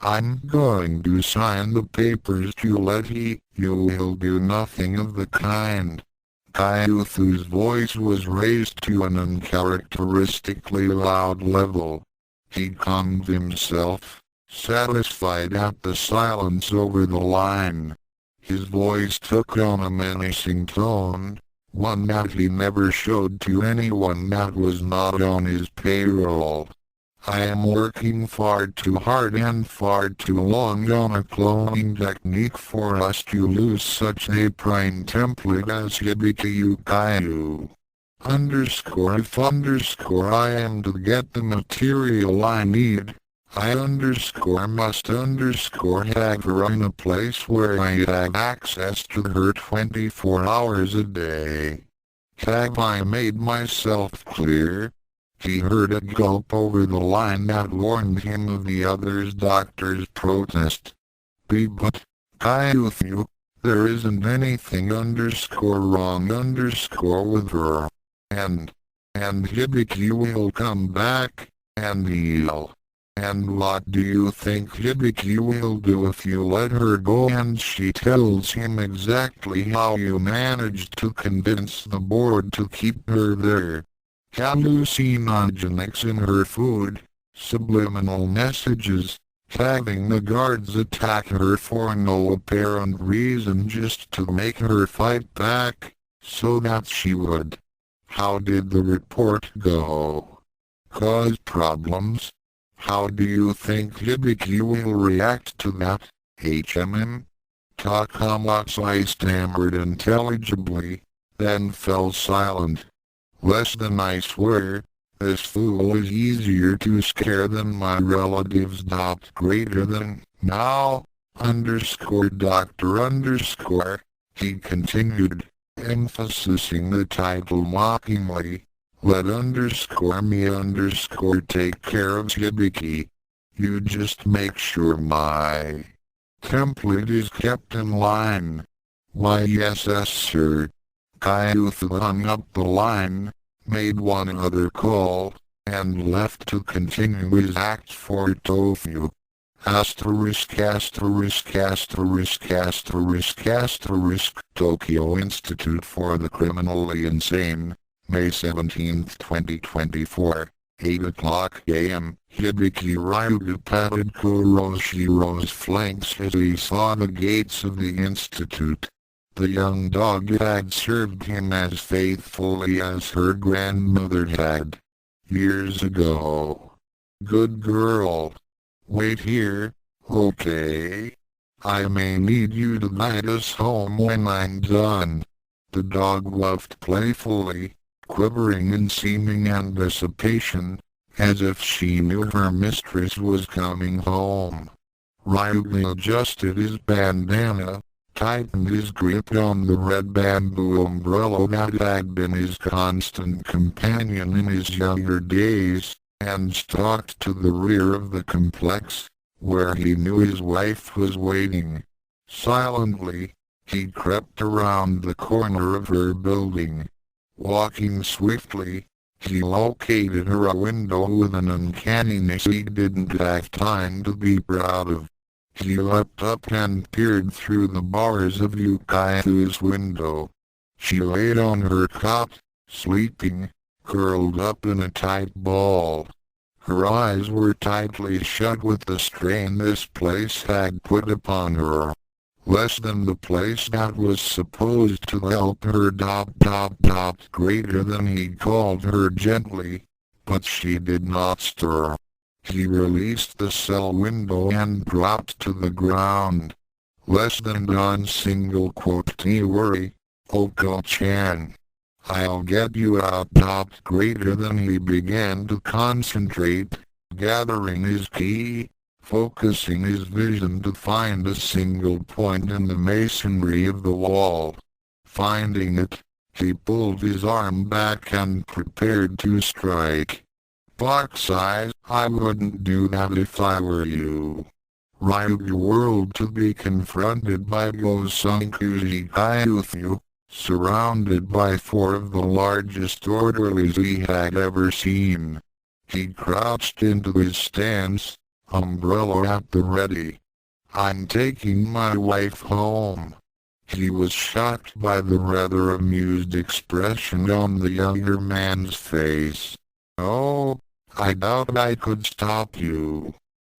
I'm going to sign the papers to let you will do nothing of the kind. Kyuthu's voice was raised to an uncharacteristically loud level. He calmed himself, satisfied at the silence over the line. His voice took on a menacing tone, one that he never showed to anyone that was not on his payroll. I am working far too hard and far too long on a cloning technique for us to lose such a prime template as Hibiki Yukio. If I am to get the material I need, I must have her in a place where I have access to her 24 hours a day. Have I made myself clear? He heard a gulp over the line that warned him of the other doctor's protest. But, Kyuthu, there isn't anything wrong with her. And Hibiki will come back, and he'll. And what do you think Hibiki will do if you let her go? And she tells him exactly how you managed to convince the board to keep her there. Hallucinogenics in her food, subliminal messages, having the guards attack her for no apparent reason just to make her fight back, so that she would. How did the report go? cause problems. How do you think Hibiki will react to that, Takamatsu stammered intelligibly, then fell silent. Less than I swear, this fool is easier to scare than my relatives. Greater than, now, Doctor, he continued, emphasizing the title mockingly. Let me take care of Hibiki. You just make sure my template is kept in line. Why yes sir. Kyuthu hung up the line, made one other call, and left to continue his act for Tofu. Tokyo Institute for the Criminally Insane, May 17, 2024, 8 o'clock a.m. Hibiki Ryuga patted Kuroshiro's flanks as he saw the gates of the institute. The young dog had served him as faithfully as her grandmother had. Years ago. Good girl. Wait here, okay? I may need you to guide us home when I'm done. The dog whuffed playfully, quivering in seeming anticipation, as if she knew her mistress was coming home. Ryuga adjusted his bandana, tightened his grip on the red bamboo umbrella that had been his constant companion in his younger days, and stalked to the rear of the complex, where he knew his wife was waiting. Silently, he crept around the corner of her building. Walking swiftly, he located her a window with an uncanniness he didn't have time to be proud of. He leapt up and peered through the bars of Yukai's window. She laid on her cot, sleeping, curled up in a tight ball. Her eyes were tightly shut with the strain this place had put upon her. Less than the place that was supposed to help her. Greater than he called her gently, but she did not stir. He released the cell window and dropped to the ground. Less than dawn single quote worry, Oko-chan. I'll get you out. Greater than he began to concentrate, gathering his ki, focusing his vision to find a single point in the masonry of the wall. Finding it, he pulled his arm back and prepared to strike. Box eyes, I wouldn't do that if I were you. Ryuga whirled to be confronted by Gosunkuji Kyuthu, surrounded by 4 of the largest orderlies he had ever seen. He crouched into his stance, umbrella at the ready. I'm taking my wife home. He was shocked by the rather amused expression on the younger man's face. Oh, I doubt I could stop you.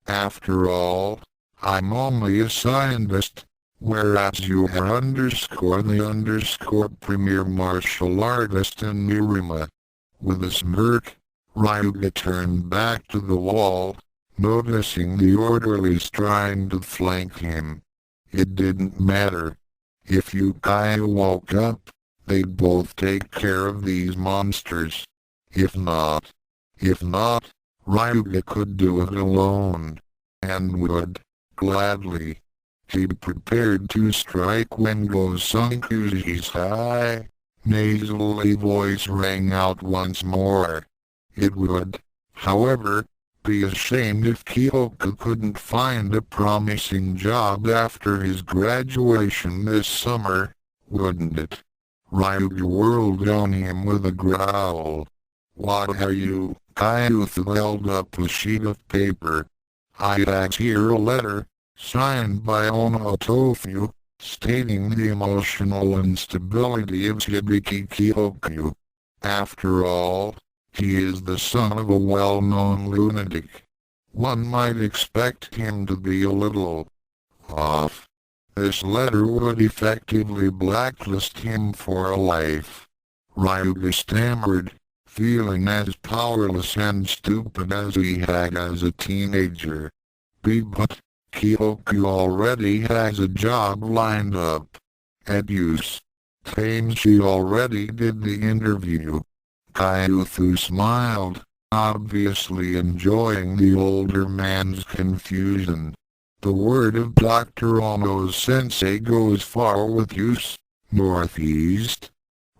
After all, I'm only a scientist, whereas you are the premier martial artist in Mirima. With a smirk, Ryuga turned back to the wall, noticing the orderlies trying to flank him. It didn't matter. If Yukai woke up, they'd both take care of these monsters. If not, Ryuga could do it alone. And would, gladly. He prepared to strike when Gosunkuji's high, nasally voice rang out once more. It would, however, be a shame if Kyoka couldn't find a promising job after his graduation this summer, wouldn't it? Ryuga whirled on him with a growl. What are you? Kyuthu held up a sheet of paper. I have here a letter, signed by Ono Tofu, stating the emotional instability of Hibiki Kyoku. After all, he is the son of a well-known lunatic. One might expect him to be a little off. This letter would effectively blacklist him for life. Ryuga stammered, feeling as powerless and stupid as he had as a teenager. But Kyoku already has a job lined up. At use. Claims she already did the interview. Kyuthu smiled, obviously enjoying the older man's confusion. The word of Dr. Ono-sensei goes far with use. Northeast.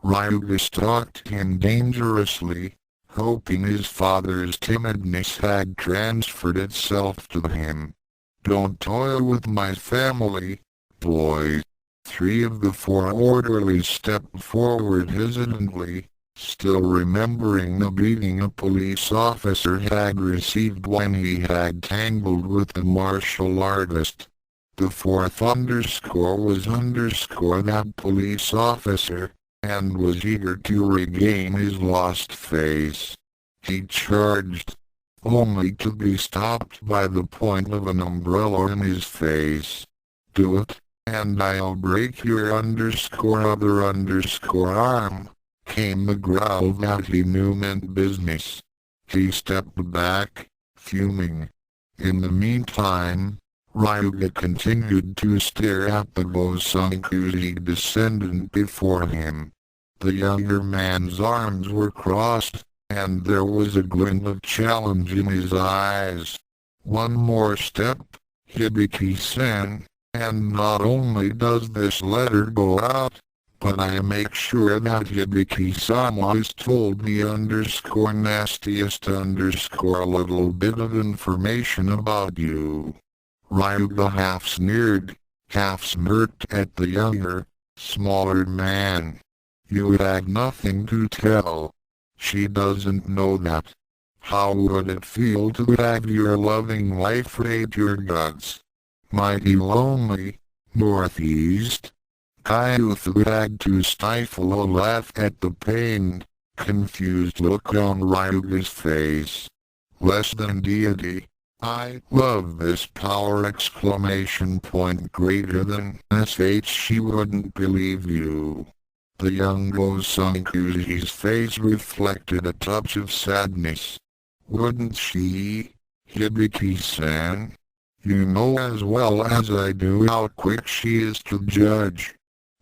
Ryuga stalked him dangerously, hoping his father's timidness had transferred itself to him. Don't toy with my family, boy. 3 of the 4 orderlies stepped forward hesitantly, still remembering the beating a police officer had received when he had tangled with the martial artist. The 4th was that police officer, and was eager to regain his lost face. He charged, only to be stopped by the point of an umbrella in his face. Do it, and I'll break your other arm, came the growl that he knew meant business. He stepped back, fuming. In the meantime, Ryuga continued to stare at the Gosankuji descendant before him. The younger man's arms were crossed, and there was a glint of challenge in his eyes. One more step, Hibiki-san, and not only does this letter go out, but I make sure that Hibiki-sama is told the nastiest little bit of information about you. Ryuga half sneered, half smirked at the younger, smaller man. You had nothing to tell. She doesn't know that. How would it feel to have your loving wife raid your guts? Mighty lonely, Northeast. Kyuthu had to stifle a laugh at the pained, confused look on Ryuga's face. Less than deity. I love this power! Greater than sh. She wouldn't believe you. The young Gosankuji's face reflected a touch of sadness. Wouldn't she, Hibiki-san? You know as well as I do how quick she is to judge.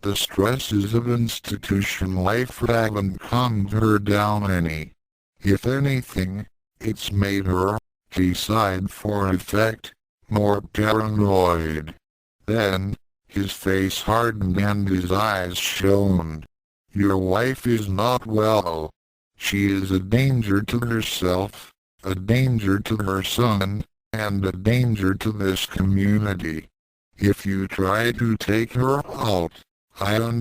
The stresses of institution life haven't calmed her down any. If anything, it's made her, he sighed for effect, more paranoid. Then, his face hardened and his eyes shone. Your wife is not well. She is a danger to herself, a danger to her son, and a danger to this community. If you try to take her out, I will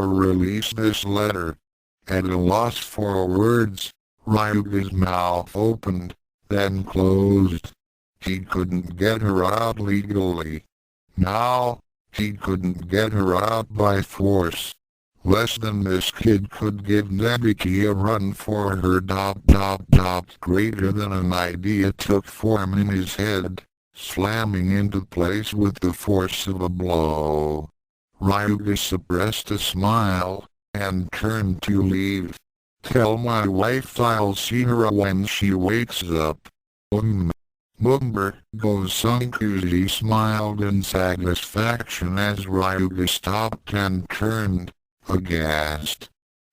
release this letter. At a loss for words, Ryuga's mouth opened, then closed. He couldn't get her out legally. Now, he couldn't get her out by force. Less than this kid could give Nebiki a run for her. Greater than an idea took form in his head, slamming into place with the force of a blow. Ryuga suppressed a smile, and turned to leave. Tell my wife I'll see her when she wakes up. Mumber, Gosankuji smiled in satisfaction as Ryuga stopped and turned, aghast.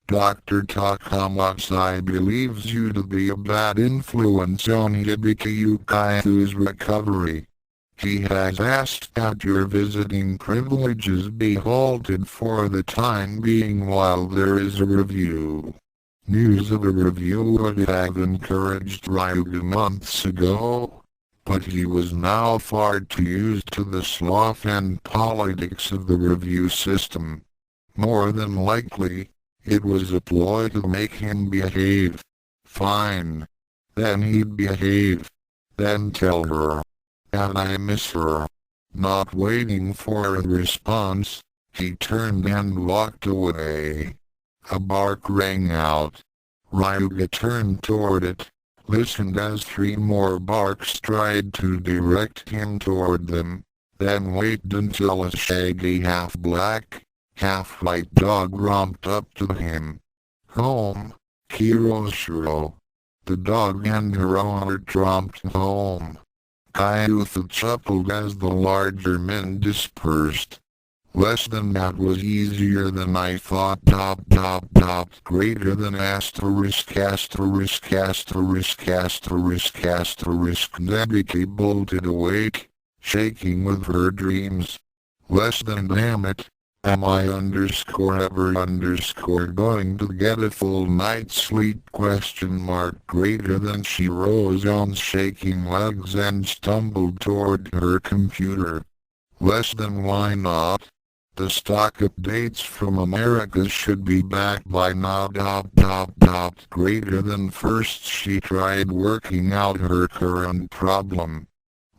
Dr. Takamatsu believes you to be a bad influence on Hibiki Yukaithu's recovery. He has asked that your visiting privileges be halted for the time being while there is a review. News of a review would have encouraged Ryuga months ago, but he was now far too used to the sloth and politics of the review system. More than likely, it was a ploy to make him behave. Fine. Then he'd behave. Then tell her. And I miss her. Not waiting for a response, he turned and walked away. A bark rang out. Ryuga turned toward it, listened as 3 more barks tried to direct him toward them, then waited until a shaggy half-black, half-white dog romped up to him. Home, Kiroshiro. The dog and her owner tromped home. Kayutha chuckled as the larger men dispersed. Less than that was easier than I thought. Greater than asterisk asterisk asterisk asterisk asterisk. Nebiki bolted awake, shaking with her dreams. Less than damn it. Am I ever going to get a full night's sleep ? Greater than she rose on shaking legs and stumbled toward her computer. Less than why not? The stock updates from America should be back by now. Greater than first she tried working out her current problem.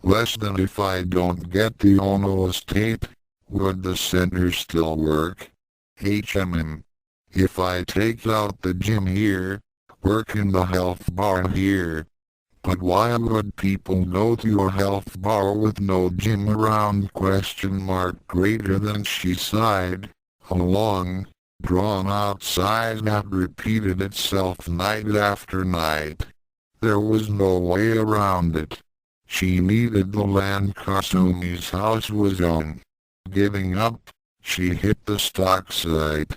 Less than if I don't get the Ono's tape. Would the center still work? If I take out the gym here, work in the health bar here. But why would people go to a health bar with no gym around? Greater than she sighed. A long, drawn-out sigh that repeated itself night after night. There was no way around it. She needed the land Kasumi's house was on. Giving up, she hit the stock site.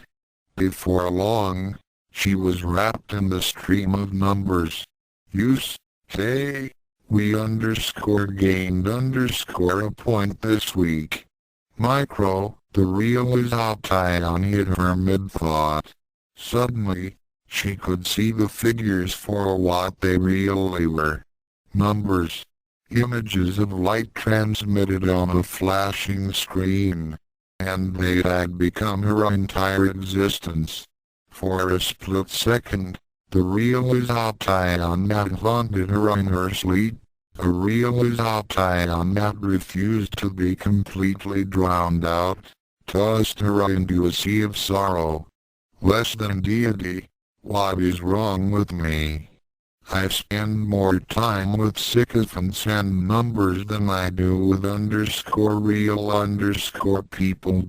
Before long, she was wrapped in the stream of numbers. Use, hey, we gained a point this week. Micro, the realization hit her mid-thought. Suddenly, she could see the figures for what they really were. Numbers. Images of light transmitted on a flashing screen. And they had become her entire existence. For a split second, the realization that haunted her in her sleep, a realization that refused to be completely drowned out, tossed her into a sea of sorrow. Less than deity, what is wrong with me? I spend more time with sycophants and numbers than I do with real people.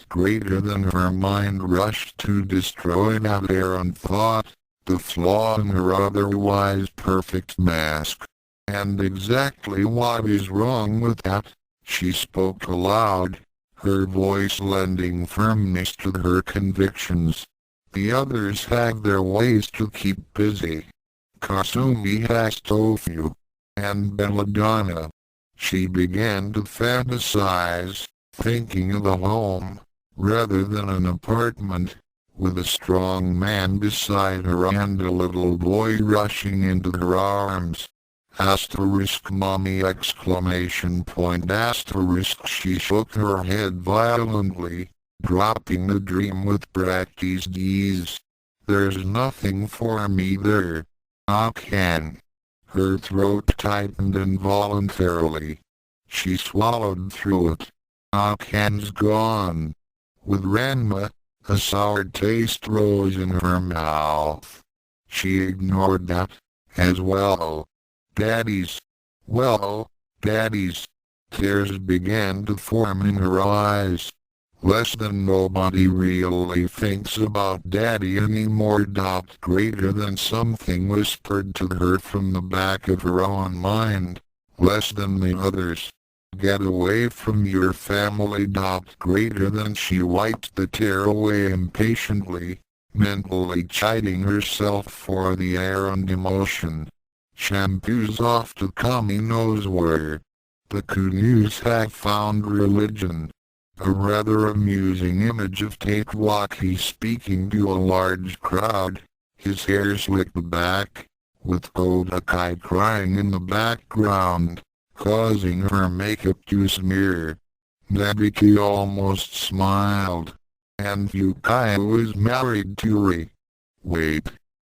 Greater than her mind rushed to destroy that errant thought, the flaw in her otherwise perfect mask. And exactly what is wrong with that? She spoke aloud, her voice lending firmness to her convictions. The others have their ways to keep busy. Kasumi has tofu. And belladonna. She began to fantasize, thinking of a home, rather than an apartment, with a strong man beside her and a little boy rushing into her arms. Mommy ! She shook her head violently, dropping the dream with practiced ease. There's nothing for me there. Akane. Her throat tightened involuntarily. She swallowed through it. Akane's gone. With Ranma, a sour taste rose in her mouth. She ignored that, as well. Daddies. Tears began to form in her eyes. Less than nobody really thinks about Daddy anymore. Greater than something whispered to her from the back of her own mind. Less than the others. Get away from your family. Greater than she wiped the tear away impatiently, mentally chiding herself for the errant emotion. Shampoo's off to Kami knows where. The Kunus have found religion. A rather amusing image of Tatewaki speaking to a large crowd, his hair slicked back, with Kodakai crying in the background, causing her makeup to smear. Nebiki almost smiled. And Yukaya is married to Ri. Wait.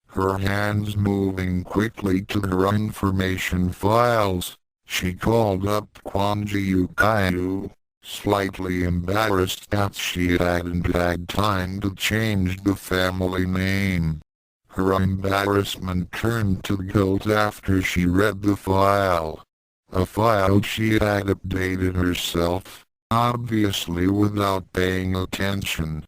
Her hands moving quickly to her information files, she called up Kwanji Yukaya, slightly embarrassed that she hadn't had time to change the family name. Her embarrassment turned to guilt after she read the file. A file she had updated herself, obviously without paying attention.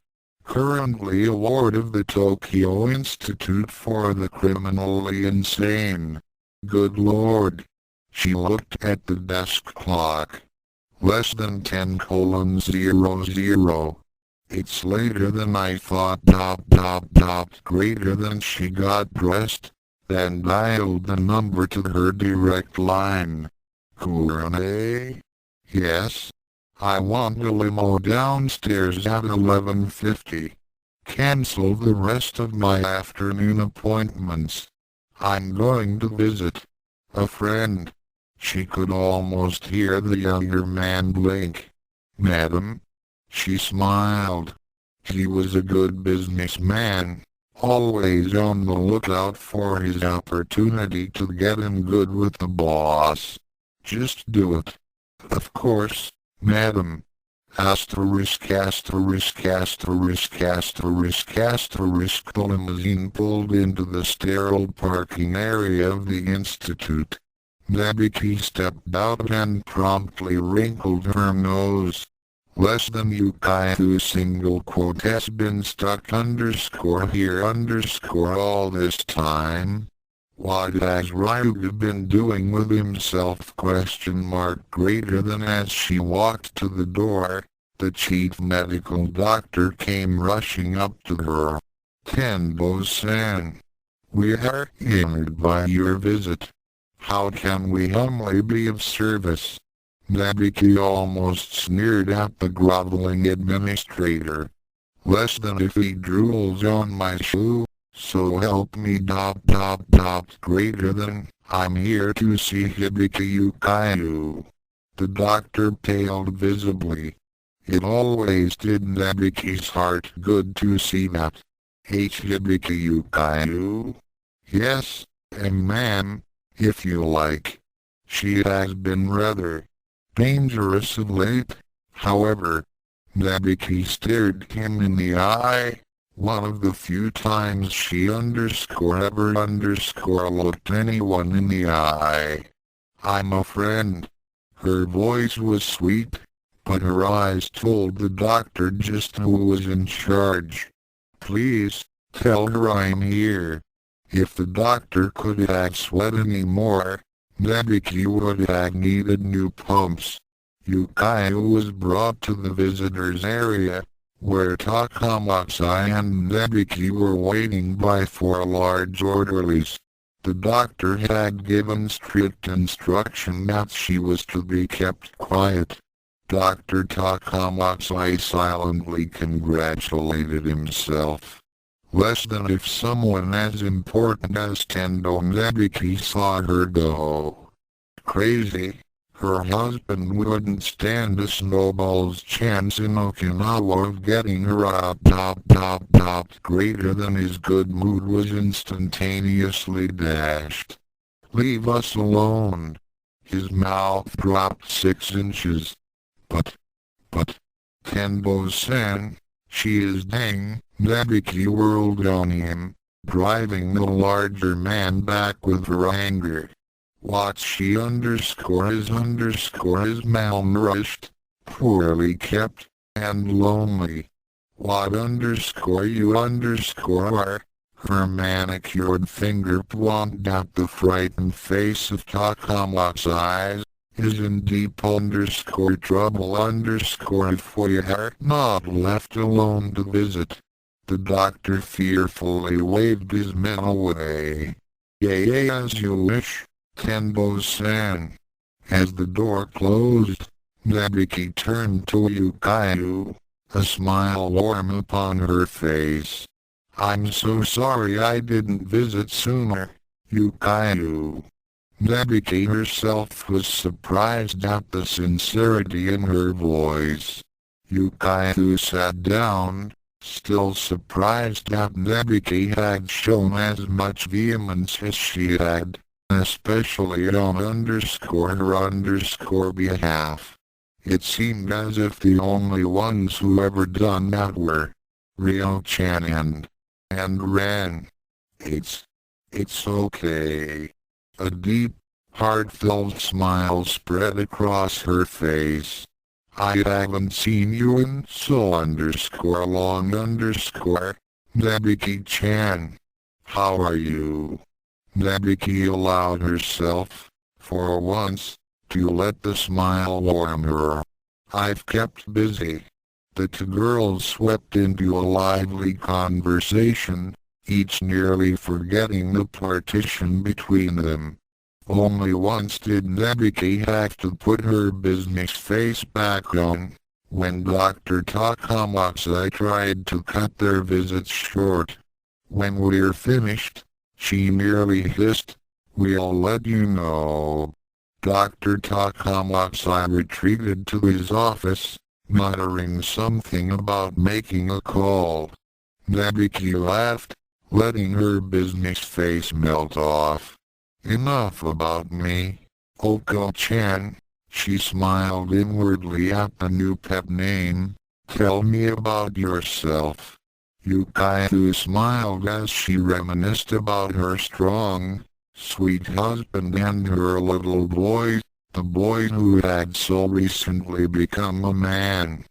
currently a ward of the Tokyo Institute for the Criminally Insane. Good Lord. She looked at the desk clock. Less than 10:00. It's later than I thought. Greater than. She got dressed, then dialed the number to her direct line. Kurane? Yes? I want a limo downstairs at 11:50. Cancel the rest of my afternoon appointments. I'm going to visit a friend. She could almost hear the younger man blink. Madam? She smiled. He was a good businessman, always on the lookout for his opportunity to get in good with the boss. Just do it. Of course, madam. The limousine pulled into the sterile parking area of the institute. Nabiki stepped out and promptly wrinkled her nose. Less than Yukaiu single quote has been stuck _ here _ all this time. What has Ryuga been doing with himself ? Greater than. As she walked to the door, the chief medical doctor came rushing up to her. Tendo-san. We are honored by your visit. How can we humbly be of service? Nabiki almost sneered at the groveling administrator. Less than if he drools on my shoe, so help me. Greater than. I'm here to see Hibiki Yukaiu. The doctor paled visibly. It always did Nabiki's heart good to see that. Hibiki Yukaiu? Yes, and ma'am, if you like. She has been rather dangerous of late, however. Nabiki stared him in the eye. One of the few times she ever looked anyone in the eye. I'm a friend. Her voice was sweet, but her eyes told the doctor just who was in charge. Please, tell her I'm here. If the doctor could have sweat anymore, Nabiki would have needed new pumps. Yukaiu was brought to the visitors area, where Takamatsu and Nabiki were waiting by 4 large orderlies. The doctor had given strict instruction that she was to be kept quiet. Dr. Takamatsu silently congratulated himself. Less than if someone as important as Tendo Nabiki saw her go crazy. Her husband wouldn't stand a snowball's chance in Okinawa of getting her out. Greater than. His good mood was instantaneously dashed. Leave us alone. His mouth dropped 6 inches. But, Tendo-san, she is dang. Nabiki whirled on him, driving the larger man back with her anger. What's she is malnourished, poorly kept, and lonely. What you are? Her manicured finger pointed at the frightened face of Takamatsu's eyes. Is in deep trouble if we are not left alone to visit. The doctor fearfully waved his men away. Yea, as you wish, Tendo-san. As the door closed, Nabiki turned to Yukaiu, a smile warm upon her face. I'm so sorry I didn't visit sooner, Yukaiu. Nabiki herself was surprised at the sincerity in her voice. Yukaiu sat down, still surprised that Nabiki had shown as much vehemence as she had, especially on her behalf. It seemed as if the only ones who ever done that were Ryo-chan and Ren. It's okay. A deep, heartfelt smile spread across her face. I haven't seen you in so underscore long underscore. Nebiki-chan. How are you? Nebiki allowed herself, for once, to let the smile warm her. I've kept busy. The two girls swept into a lively conversation, each nearly forgetting the partition between them. Only once did Nebiki have to put her business face back on, when Dr. Takamatsu tried to cut their visits short. When we're finished, she nearly hissed, we'll let you know. Dr. Takamatsu retreated to his office, muttering something about making a call. Nebiki laughed, letting her business face melt off. Enough about me, Oko-chan. She smiled inwardly at the new pet name. Tell me about yourself. Yukaiu smiled as she reminisced about her strong, sweet husband and her little boy, the boy who had so recently become a man.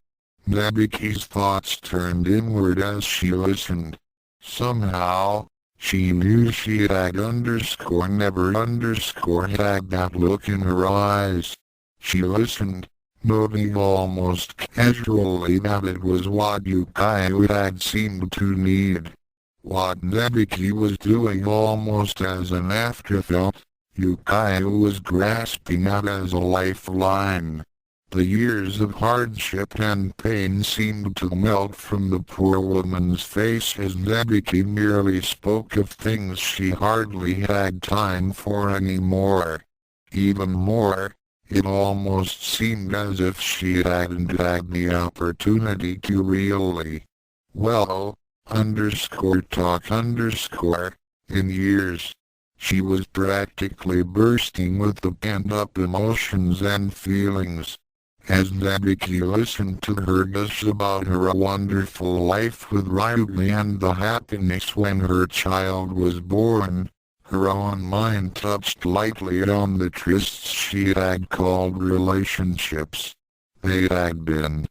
Nebiki's thoughts turned inward as she listened. Somehow, she knew she had never had that look in her eyes. She listened, noting almost casually that it was what Yukaiu had seemed to need. What Nebiki was doing almost as an afterthought, Yukaiu was grasping at as a lifeline. The years of hardship and pain seemed to melt from the poor woman's face as Nebiki merely spoke of things she hardly had time for anymore. Even more, it almost seemed as if she hadn't had the opportunity to really, well, talk in years. She was practically bursting with the pent-up emotions and feelings. As Nebiki listened to her gush about her wonderful life with Ryuga and the happiness when her child was born, her own mind touched lightly on the trysts she had called relationships. They had been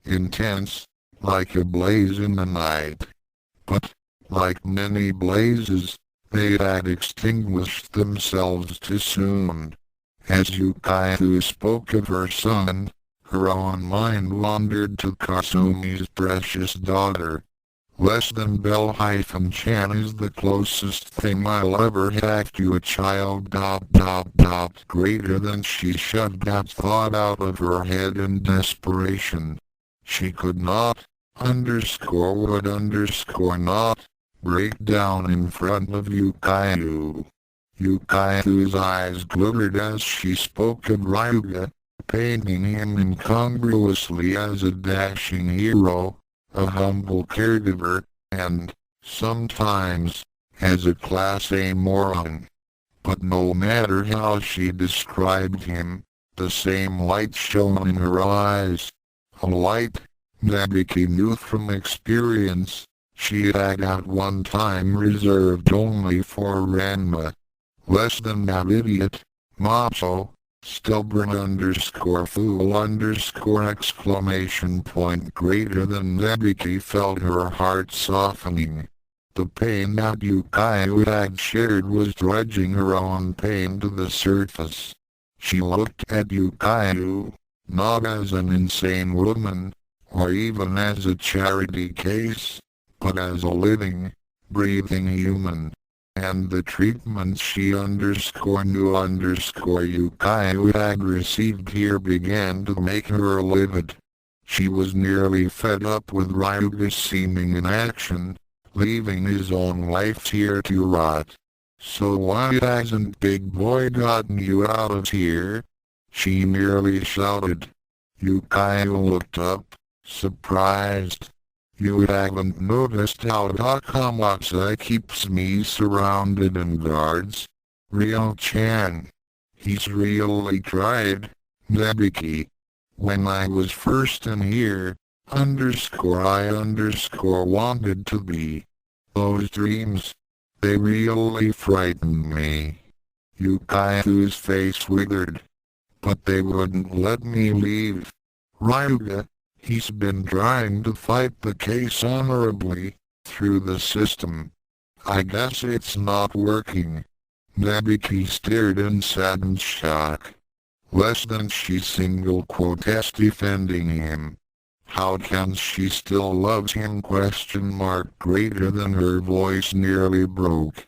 intense, like a blaze in the night. But, like many blazes, they had extinguished themselves too soon. As Yukaiu spoke of her son, her own mind wandered to Kasumi's precious daughter. Less than Bell-Chan is the closest thing I'll ever have to a child. Greater than she shoved that thought out of her head in desperation. She could not, would not, break down in front of Yukaiu. Yukaiu's eyes glittered as she spoke of Ryuga, painting him incongruously as a dashing hero, a humble caregiver, and, sometimes, as a Class A moron. But no matter how she described him, the same light shone in her eyes. A light, Nebiki knew from experience, she had at one time reserved only for Ranma. Less than that idiot, macho, stubborn fool exclamation point greater than Nebiki felt her heart softening. The pain that Yukaiu had shared was dredging her own pain to the surface. She looked at Yukaiu, not as an insane woman, or even as a charity case, but as a living, breathing human. And the treatment she knew Yukaiu had received here began to make her livid. She was nearly fed up with Ryuga's seeming inaction, leaving his own life here to rot. So why hasn't Big Boy gotten you out of here? She nearly shouted. Yukaiu looked up, surprised. You haven't noticed how Takamatsu keeps me surrounded in guards? Ryo-chan. He's really tried, Nebiki. When I was first in here, I wanted to be. Those dreams, they really frightened me. Yukaiu's face withered. But they wouldn't let me leave. Ryuga, he's been trying to fight the case honorably, through the system. I guess it's not working. Nabiki stared in saddened shock. Less than she single quotes defending him. How can she still love him? Greater than her voice nearly broke.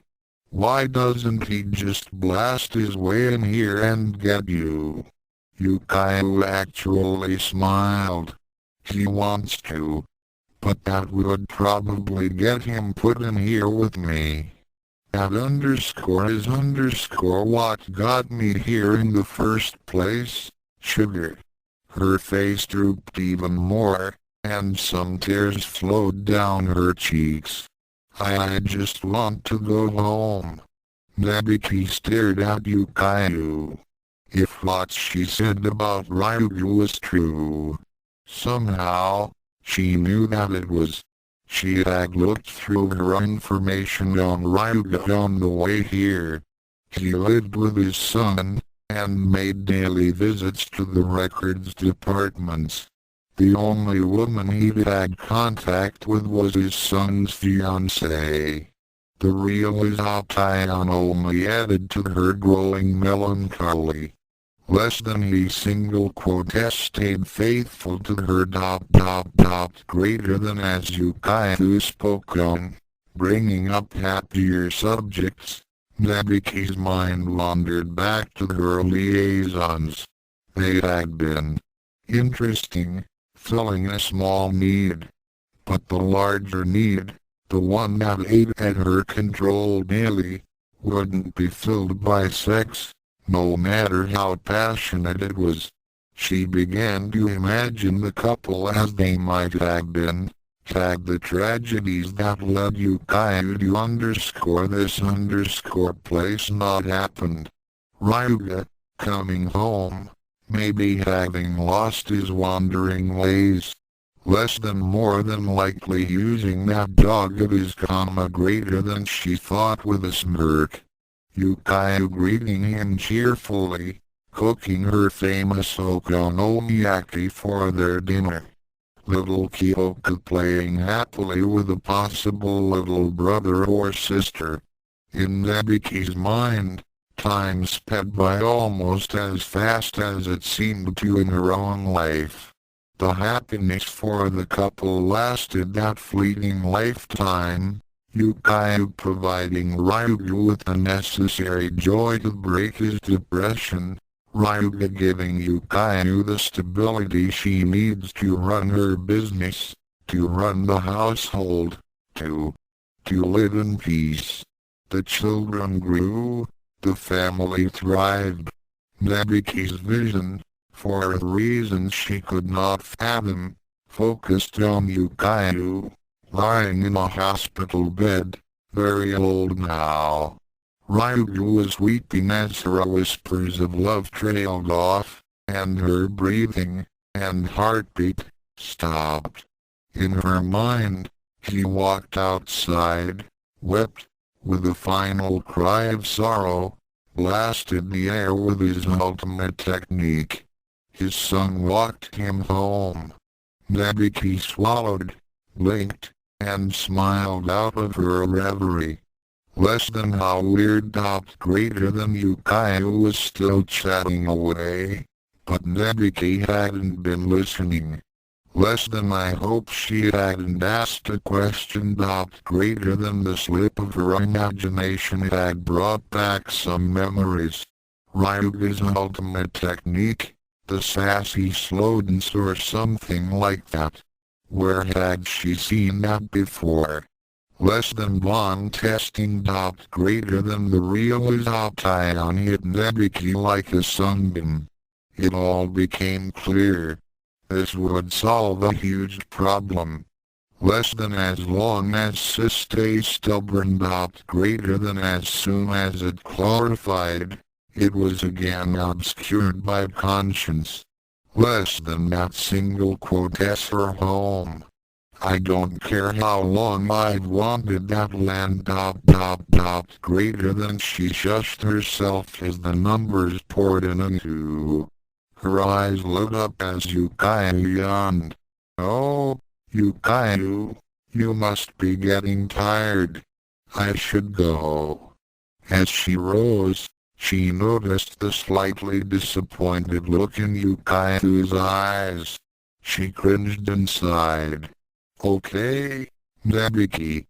Why doesn't he just blast his way in here and get you? Yukayu actually smiled. He wants to. But that would probably get him put in here with me. That underscore is underscore what got me here in the first place, sugar. Her face drooped even more, and some tears flowed down her cheeks. I just want to go home. Nabiki stared at Yukayu. If what she said about Ryuga was true, somehow, she knew that it was. She had looked through her information on Ryuga on the way here. He lived with his son, and made daily visits to the records departments. The only woman he'd had contact with was his son's fiancée. The realization only added to her growing melancholy. Less than he single quotes stayed faithful to her ... greater than as Yukayu spoke on, bringing up happier subjects. Nabiki's mind wandered back to her liaisons. They had been interesting, filling a small need. But the larger need, the one that ate at her control daily, wouldn't be filled by sex. No matter how passionate it was. She began to imagine the couple as they might have been, had the tragedies that led Yukayu to this place not happened. Ryuga, coming home, maybe having lost his wandering ways. Less than more than likely using that dog of his greater than she thought with a smirk. Yukayu greeting him cheerfully, cooking her famous okonomiyaki for their dinner. Little Kyoka playing happily with a possible little brother or sister. In Nabiki's mind, time sped by almost as fast as it seemed to in her own life. The happiness for the couple lasted that fleeting lifetime. Yukayu providing Ryuga with the necessary joy to break his depression, Ryuga giving Yukayu the stability she needs to run her business, to run the household, to live in peace. The children grew, the family thrived. Nabiki's vision, for reasons she could not fathom, focused on Yukayu. Lying in a hospital bed, very old now. Ryuga was weeping as her whispers of love trailed off, and her breathing, and heartbeat, stopped. In her mind, he walked outside, wept, with a final cry of sorrow, blasted the air with his ultimate technique. His son walked him home. Nabiki swallowed, blinked, and smiled out of her reverie. Less than how weird. Greater than Yukayu was still chatting away, but Nabiki hadn't been listening. Less than I hope she hadn't asked a question. Greater than the slip of her imagination had brought back some memories. Ryuga's ultimate technique, the sassy slow dance or something like that. Where had she seen that before? Less than blonde testing. Greater than the realization hit Nabiki like a sunbeam. It all became clear. This would solve a huge problem. Less than as long as she stays stubborn. Greater than as soon as it clarified, it was again obscured by conscience. Less than that single quotes her home. I don't care how long I've wanted that land. Greater than she shushed herself as the numbers poured in into Her eyes lit up as Yukaiu yawned. Oh, Yukaiu, you must be getting tired. I should go. As she rose, she noticed the slightly disappointed look in Yukaiu's eyes. She cringed and sighed. Okay, Nebiki.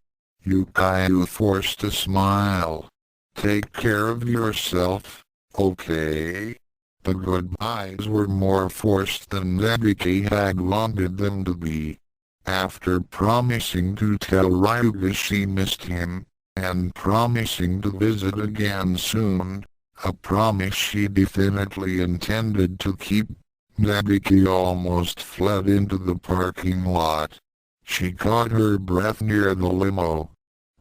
Yukaiu forced a smile. Take care of yourself, okay? The goodbyes were more forced than Nebiki had wanted them to be. After promising to tell Ryuga she missed him, and promising to visit again soon, a promise she definitely intended to keep, Nebiki almost fled into the parking lot. She caught her breath near the limo.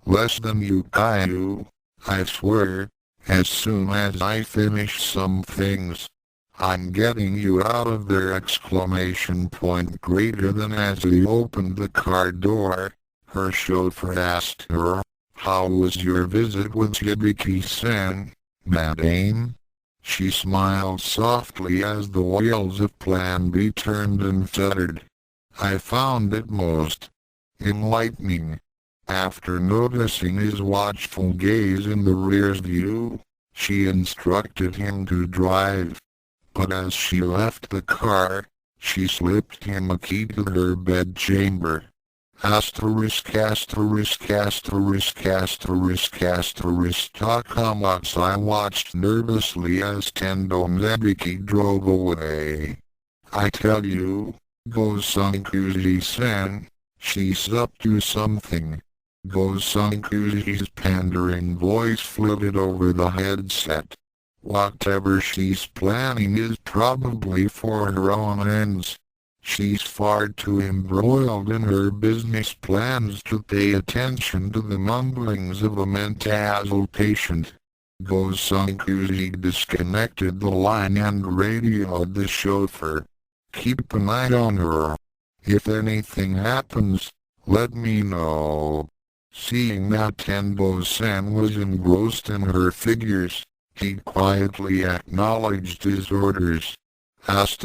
Less than Yukaiu, I swear, as soon as I finish some things. I'm getting you out of there! Exclamation point greater than as he opened the car door. Her chauffeur asked her, how was your visit with Hibiki-san, madame? She smiled softly as the wheels of Plan B turned and shuddered. I found it most enlightening. After noticing his watchful gaze in the rear's view, she instructed him to drive. But as she left the car, she slipped him a key to her bedchamber. Takamatsu I watched nervously as Tendo Nebiki drove away. I tell you, Go-sankuji-san, she's up to something. Go-sankuji's pandering voice floated over the headset. Whatever she's planning is probably for her own ends. She's far too embroiled in her business plans to pay attention to the mumblings of a mental patient. Go-sankuji disconnected the line and radioed the chauffeur. Keep an eye on her. If anything happens, let me know. Seeing that Tendo-san was engrossed in her figures, he quietly acknowledged his orders. Use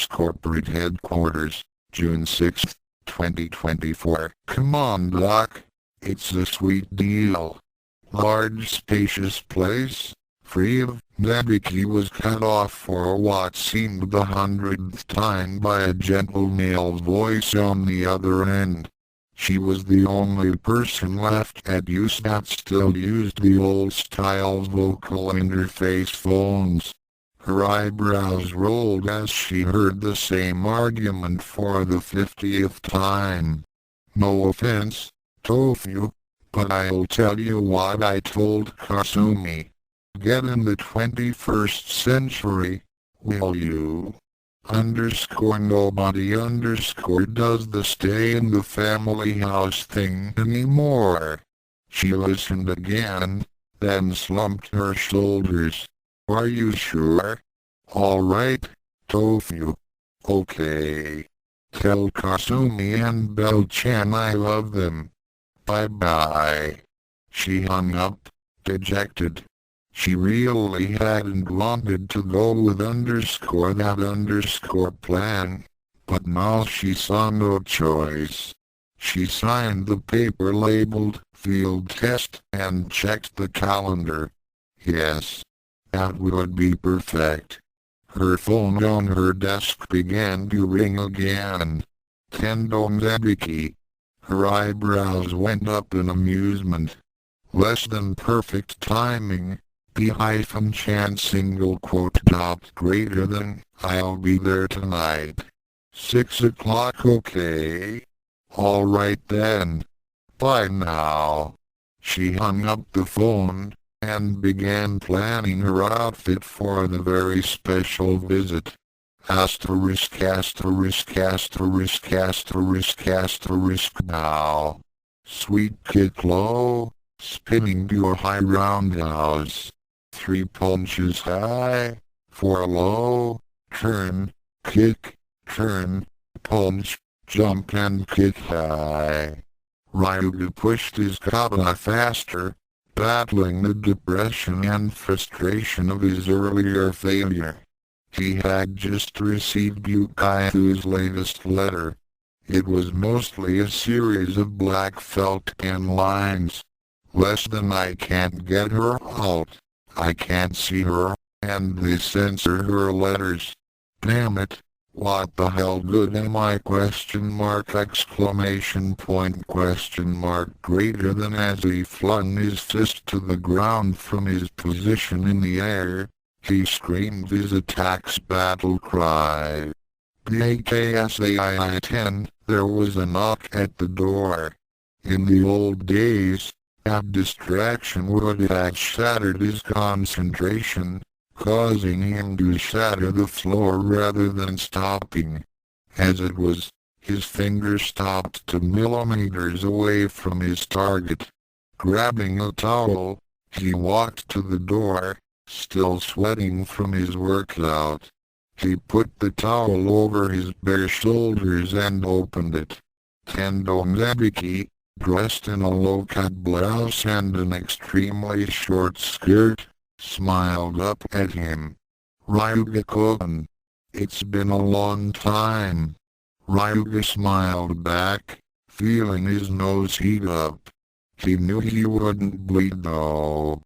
Corporate Headquarters, June 6, 2024. Come on, Doc. It's a sweet deal. Large spacious place, free of... Nebiki was cut off for what seemed the 100th time by a gentle male voice on the other end. She was the only person left at use that still used the old-style vocal interface phones. Her eyebrows rolled as she heard the same argument for the 50th time. No offense, Tofu, but I'll tell you what I told Kasumi. Get in the 21st century, will you? Nobody does the stay in the family house thing anymore. She listened again, then slumped her shoulders. Are you sure? Alright, Tofu. Okay. Tell Kasumi and Bell-chan I love them. Bye-bye. She hung up, dejected. She really hadn't wanted to go with that plan, but now she saw no choice. She signed the paper labeled field test and checked the calendar. Yes, that would be perfect. Her phone on her desk began to ring again. Tendo Nebiki. Her eyebrows went up in amusement. Less than perfect timing. The-chan single quote dot greater than, I'll be there tonight. 6 o'clock okay? Alright then. Bye now. She hung up the phone, and began planning her outfit for the very special visit. Now. Sweet kick low, spinning to a high roundhouse. 3 punches high, 4 low, turn, kick, turn, punch, jump and kick high. Ryuga pushed his kata faster, battling the depression and frustration of his earlier failure. He had just received Yukai's latest letter. It was mostly a series of black felt pen lines. Less than I can't get her out. I can't see her, and they censor her letters. Damn it. What the hell good am I? Exclamation point greater than as he flung his fist to the ground from his position in the air. He screamed his attack's battle cry. BAKSAI-10, there was a knock at the door. In the old days, that distraction would have shattered his concentration, causing him to shatter the floor rather than stopping. As it was, his finger stopped 2 millimeters away from his target. Grabbing a towel, he walked to the door, still sweating from his workout. He put the towel over his bare shoulders and opened it. Tendo Nebiki, dressed in a low-cut blouse and an extremely short skirt, smiled up at him. Ryuga-kun. It's been a long time. Ryuga smiled back, feeling his nose heat up. He knew he wouldn't bleed though.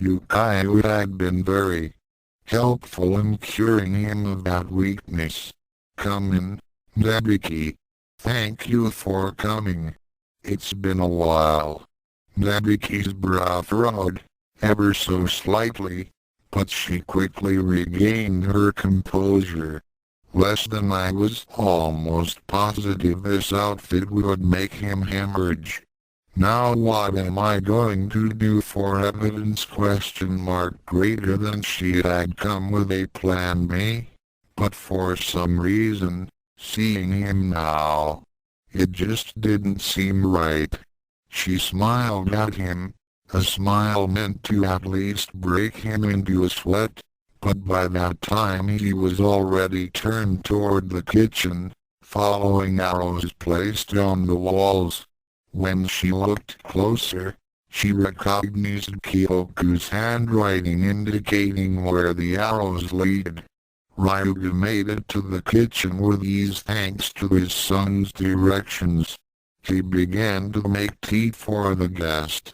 Yukai had been very helpful in curing him of that weakness. Come in, Nebiki. Thank you for coming. It's been a while. Nebiki's brow furrowed, ever so slightly, but she quickly regained her composure. Less than I was almost positive this outfit would make him hemorrhage. Now what am I going to do for evidence? Greater than she had come with a plan B. But for some reason, seeing him now, it just didn't seem right. She smiled at him, a smile meant to at least break him into a sweat, but by that time he was already turned toward the kitchen, following arrows placed on the walls. When she looked closer, she recognized Kyoku's handwriting indicating where the arrows lead. Ryuga made it to the kitchen with ease thanks to his son's directions. He began to make tea for the guest.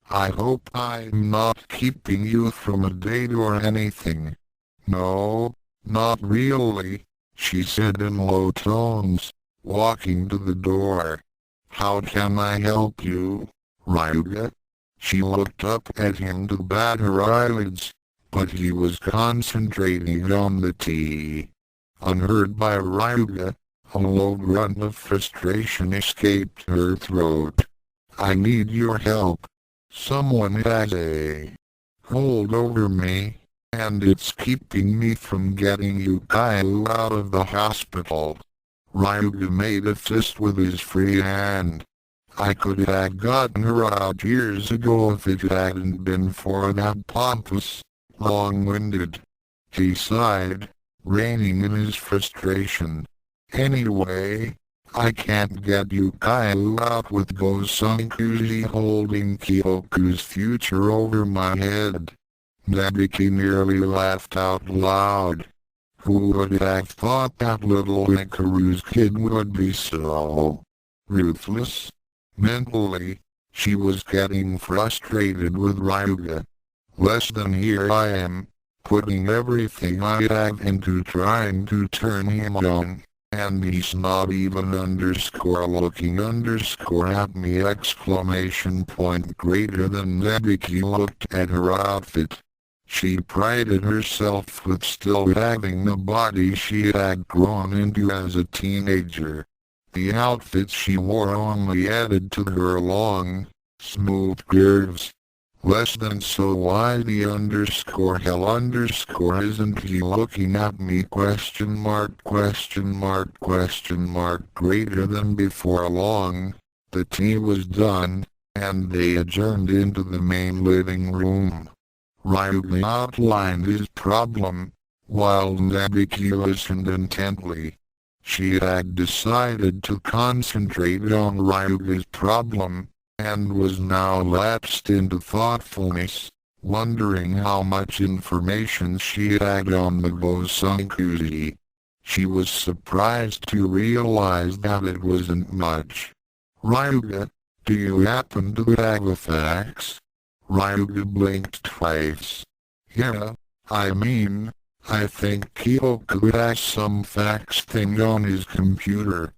I hope I'm not keeping you from a date or anything. No, not really, she said in low tones, walking to the door. How can I help you, Ryuga? She looked up at him to bat her eyelids, but he was concentrating on the tea. Unheard by Ryuga, a low grunt of frustration escaped her throat. I need your help. Someone has a hold over me, and it's keeping me from getting Yukai out of the hospital. Ryuga made a fist with his free hand. I could have gotten her out years ago if it hadn't been for that pompous, long-winded. He sighed, reining in his frustration. Anyway, I can't get Yukai out with Gosankuji holding Kyoku's future over my head. Nebiki nearly laughed out loud. Who would have thought that little Ikaru's kid would be so ruthless? Mentally, she was getting frustrated with Ryuga. Less than here I am, putting everything I have into trying to turn him on, and he's not even looking at me! Exclamation point greater than Nebiki looked at her outfit. She prided herself with still having the body she had grown into as a teenager. The outfit she wore only added to her long, smooth curves. Less than so why the hell isn't he looking at me? Greater than before long, the tea was done, and they adjourned into the main living room. Ryuga outlined his problem, while Nebiki listened intently. She had decided to concentrate on Ryuga's problem, and was now lapsed into thoughtfulness, wondering how much information she had on the Gosankuzi. She was surprised to realize that it wasn't much. Ryuga, do you happen to have a fax? Ryuga blinked twice. Yeah, I think Kyoku has some fax thing on his computer.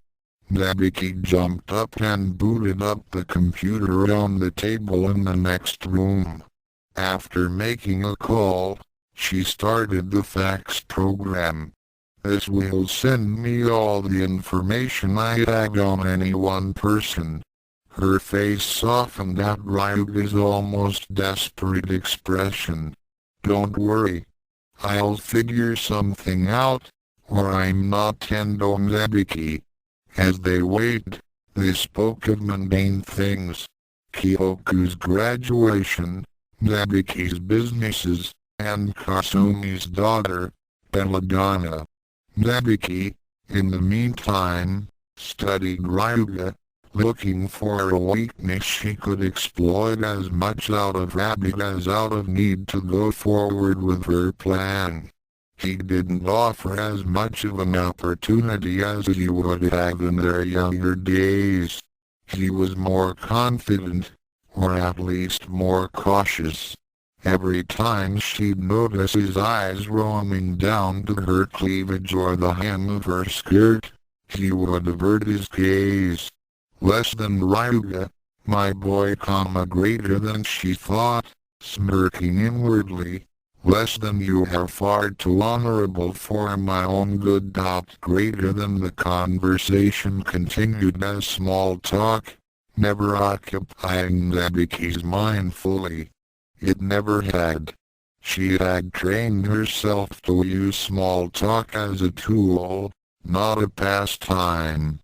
Nabiki jumped up and booted up the computer on the table in the next room. After making a call, she started the fax program. This will send me all the information I have on any one person. Her face softened at Ryuga's almost desperate expression. Don't worry. I'll figure something out, or I'm not Tendo Nabiki. As they waited, they spoke of mundane things. Kyoku's graduation, Nabiki's businesses, and Kasumi's daughter, Belladonna. Nabiki, in the meantime, studied Ryuga, looking for a weakness she could exploit as much out of habit as out of need to go forward with her plan. He didn't offer as much of an opportunity as he would have in their younger days. He was more confident, or at least more cautious. Every time she'd notice his eyes roaming down to her cleavage or the hem of her skirt, he would avert his gaze. Less than Ryuga, my boy, greater than she thought, smirking inwardly. Less than you are far too honorable for my own good. Greater than the conversation continued as small talk, never occupying Nabiki's mind fully. It never had. She had trained herself to use small talk as a tool, not a pastime.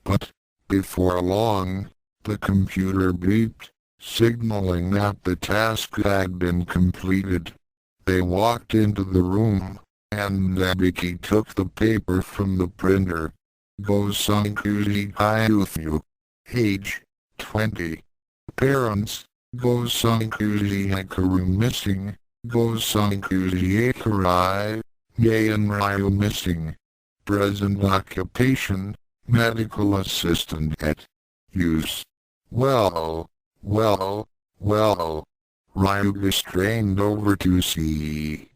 But, before long, the computer beeped, signaling that the task had been completed. They walked into the room, and Nabiki took the paper from the printer. Gosankuzi Kyuthu. Age, 20. Parents, Gosankuzi Hikaru missing, Gosankuzi Hikarai, Yae and Ryu missing. Present occupation, medical assistant at use. Well. Ryuga strained over to see.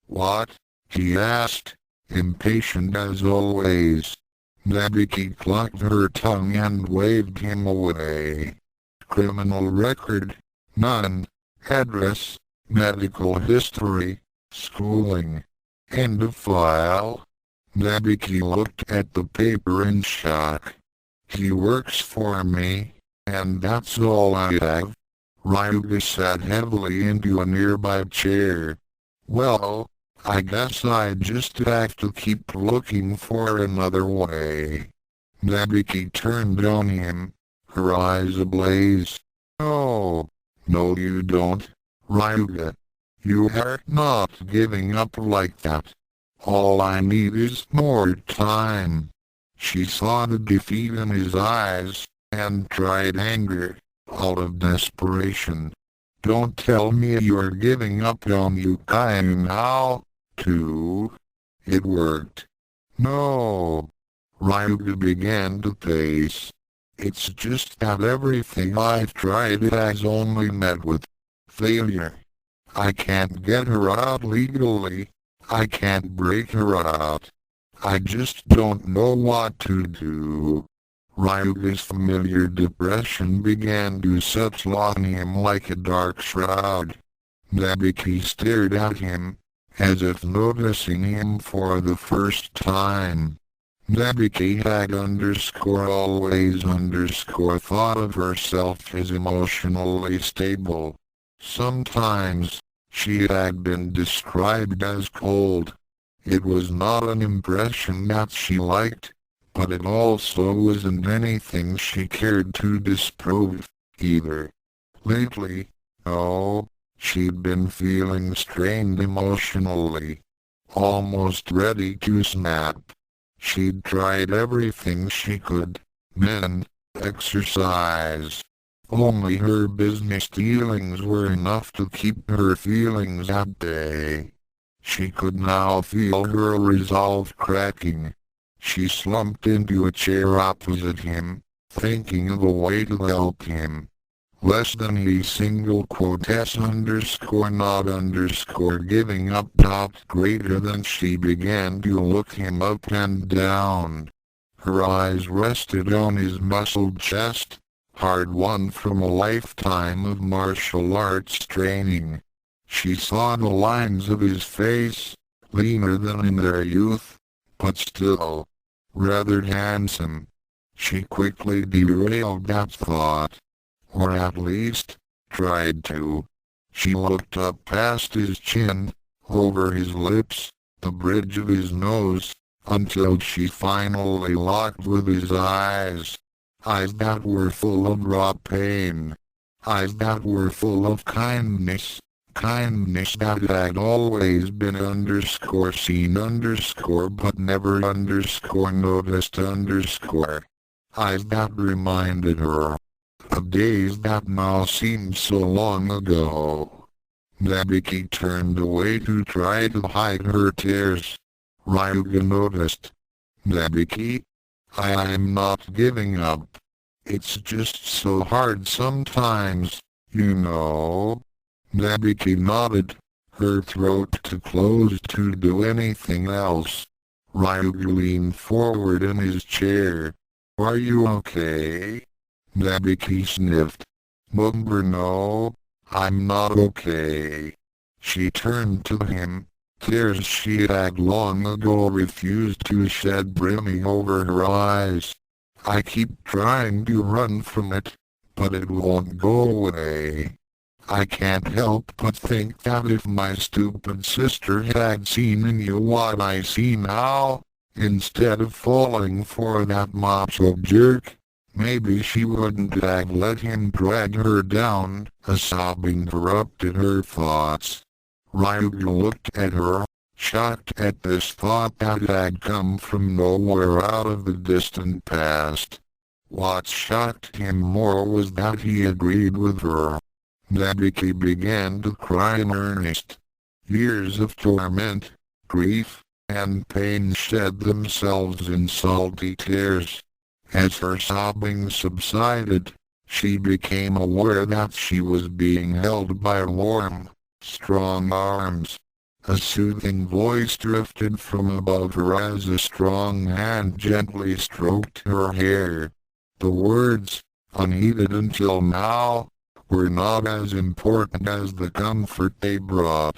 What? He asked, impatient as always. Nabiki clucked her tongue and waved him away. Criminal record? None. Address? Medical history? Schooling? End of file? Nabiki looked at the paper in shock. He works for me, and that's all I have. Ryuga sat heavily into a nearby chair. Well, I guess I just have to keep looking for another way. Nabiki turned on him, her eyes ablaze. Oh, no you don't, Ryuga. You are not giving up like that. All I need is more time. She saw the defeat in his eyes, and tried anger. Out of desperation. Don't tell me you're giving up on Yukai now, too. It worked. No. Ryuga began to pace. It's just that everything I've tried has only met with failure. I can't get her out legally. I can't break her out. I just don't know what to do. Ryuga's familiar depression began to settle on him like a dark shroud. Nabiki stared at him, as if noticing him for the first time. Nabiki had always thought of herself as emotionally stable. Sometimes, she had been described as cold. It was not an impression that she liked, but it also wasn't anything she cared to disprove, either. Lately, she'd been feeling strained emotionally, almost ready to snap. She'd tried everything she could, men, exercise, Only her business dealings were enough to keep her feelings at bay. She could now feel her resolve cracking. She slumped into a chair opposite him, thinking of a way to help him. Less than a single quote s underscore not underscore giving up dot greater than she began to look him up and down. Her eyes rested on his muscled chest, hard-won from a lifetime of martial arts training. She saw the lines of his face, leaner than in their youth, but still rather handsome. She quickly derailed that thought, or at least tried to. She looked up past his chin, over his lips, the bridge of his nose, until she finally locked with his eyes. Eyes that were full of raw pain. Eyes that were full of kindness. Kindness that had always been underscore seen underscore but never underscore noticed underscore. Eyes that reminded her of days that now seemed so long ago. Nabiki turned away to try to hide her tears. Ryuga noticed. Nabiki? I'm not giving up. It's just so hard sometimes, you know. Nabiki nodded, her throat too closed to do anything else. Ryuga leaned forward in his chair. Are you okay? Nabiki sniffed. Mumber, no, I'm not okay. She turned to him. Tears she had long ago refused to shed brimming over her eyes. I keep trying to run from it, but it won't go away. I can't help but think that if my stupid sister had seen in you what I see now, instead of falling for that macho jerk, maybe she wouldn't have let him drag her down. A sob interrupted her thoughts. Ryuga looked at her, shocked at this thought that had come from nowhere out of the distant past. What shocked him more was that he agreed with her. Nabiki began to cry in earnest. Years of torment, grief, and pain shed themselves in salty tears. As her sobbing subsided, she became aware that she was being held by warm, strong arms. A soothing voice drifted from above her as a strong hand gently stroked her hair. The words, unheeded until now, were not as important as the comfort they brought.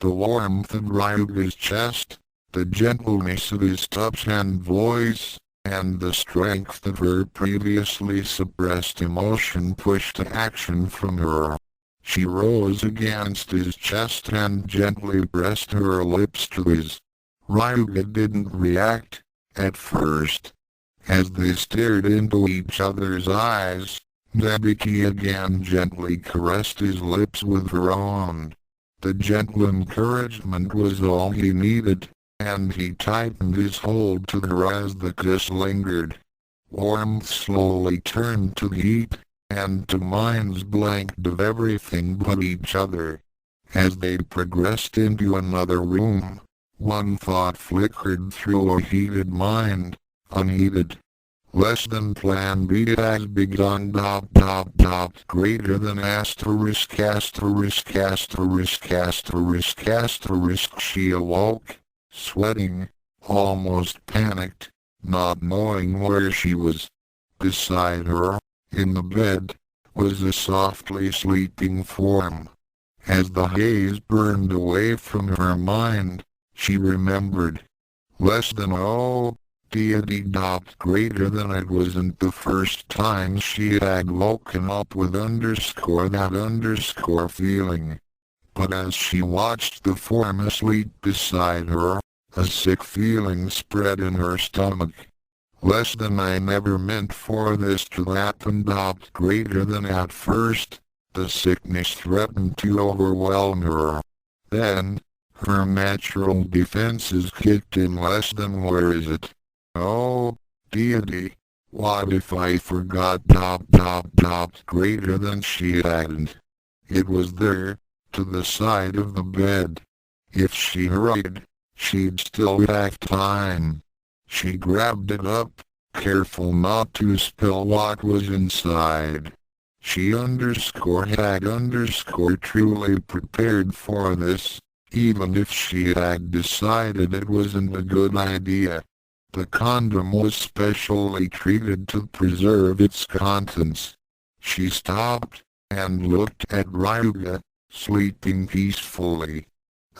The warmth of Ryuga's chest, the gentleness of his touch and voice, and the strength of her previously suppressed emotion pushed action from her. She rose against his chest and gently pressed her lips to his. Ryuga didn't react, at first. As they stared into each other's eyes, Nabiki again gently caressed his lips with her own. The gentle encouragement was all he needed, and he tightened his hold to her as the kiss lingered. Warmth slowly turned to heat, and to minds blanked of everything but each other. As they progressed into another room, one thought flickered through a heated mind, unheeded. Less than plan B has begun ... greater than asterisk asterisk asterisk asterisk asterisk. She awoke, sweating, almost panicked, not knowing where she was. Beside her, in the bed, was a softly sleeping form. As the haze burned away from her mind, she remembered. Less than deity ... greater than it wasn't the first time she had woken up with that feeling. But as she watched the form asleep beside her, a sick feeling spread in her stomach. Less than I never meant for this to happen ... greater than at first, the sickness threatened to overwhelm her. Then, her natural defenses kicked in. Less than where is it? Oh, deity, What if I forgot greater than she hadn't? It was there, to the side of the bed. If she hurried, she'd still have time. She grabbed it up, careful not to spill what was inside. She had truly prepared for this, even if she had decided it wasn't a good idea. The condom was specially treated to preserve its contents. She stopped, and looked at Ryuga, sleeping peacefully.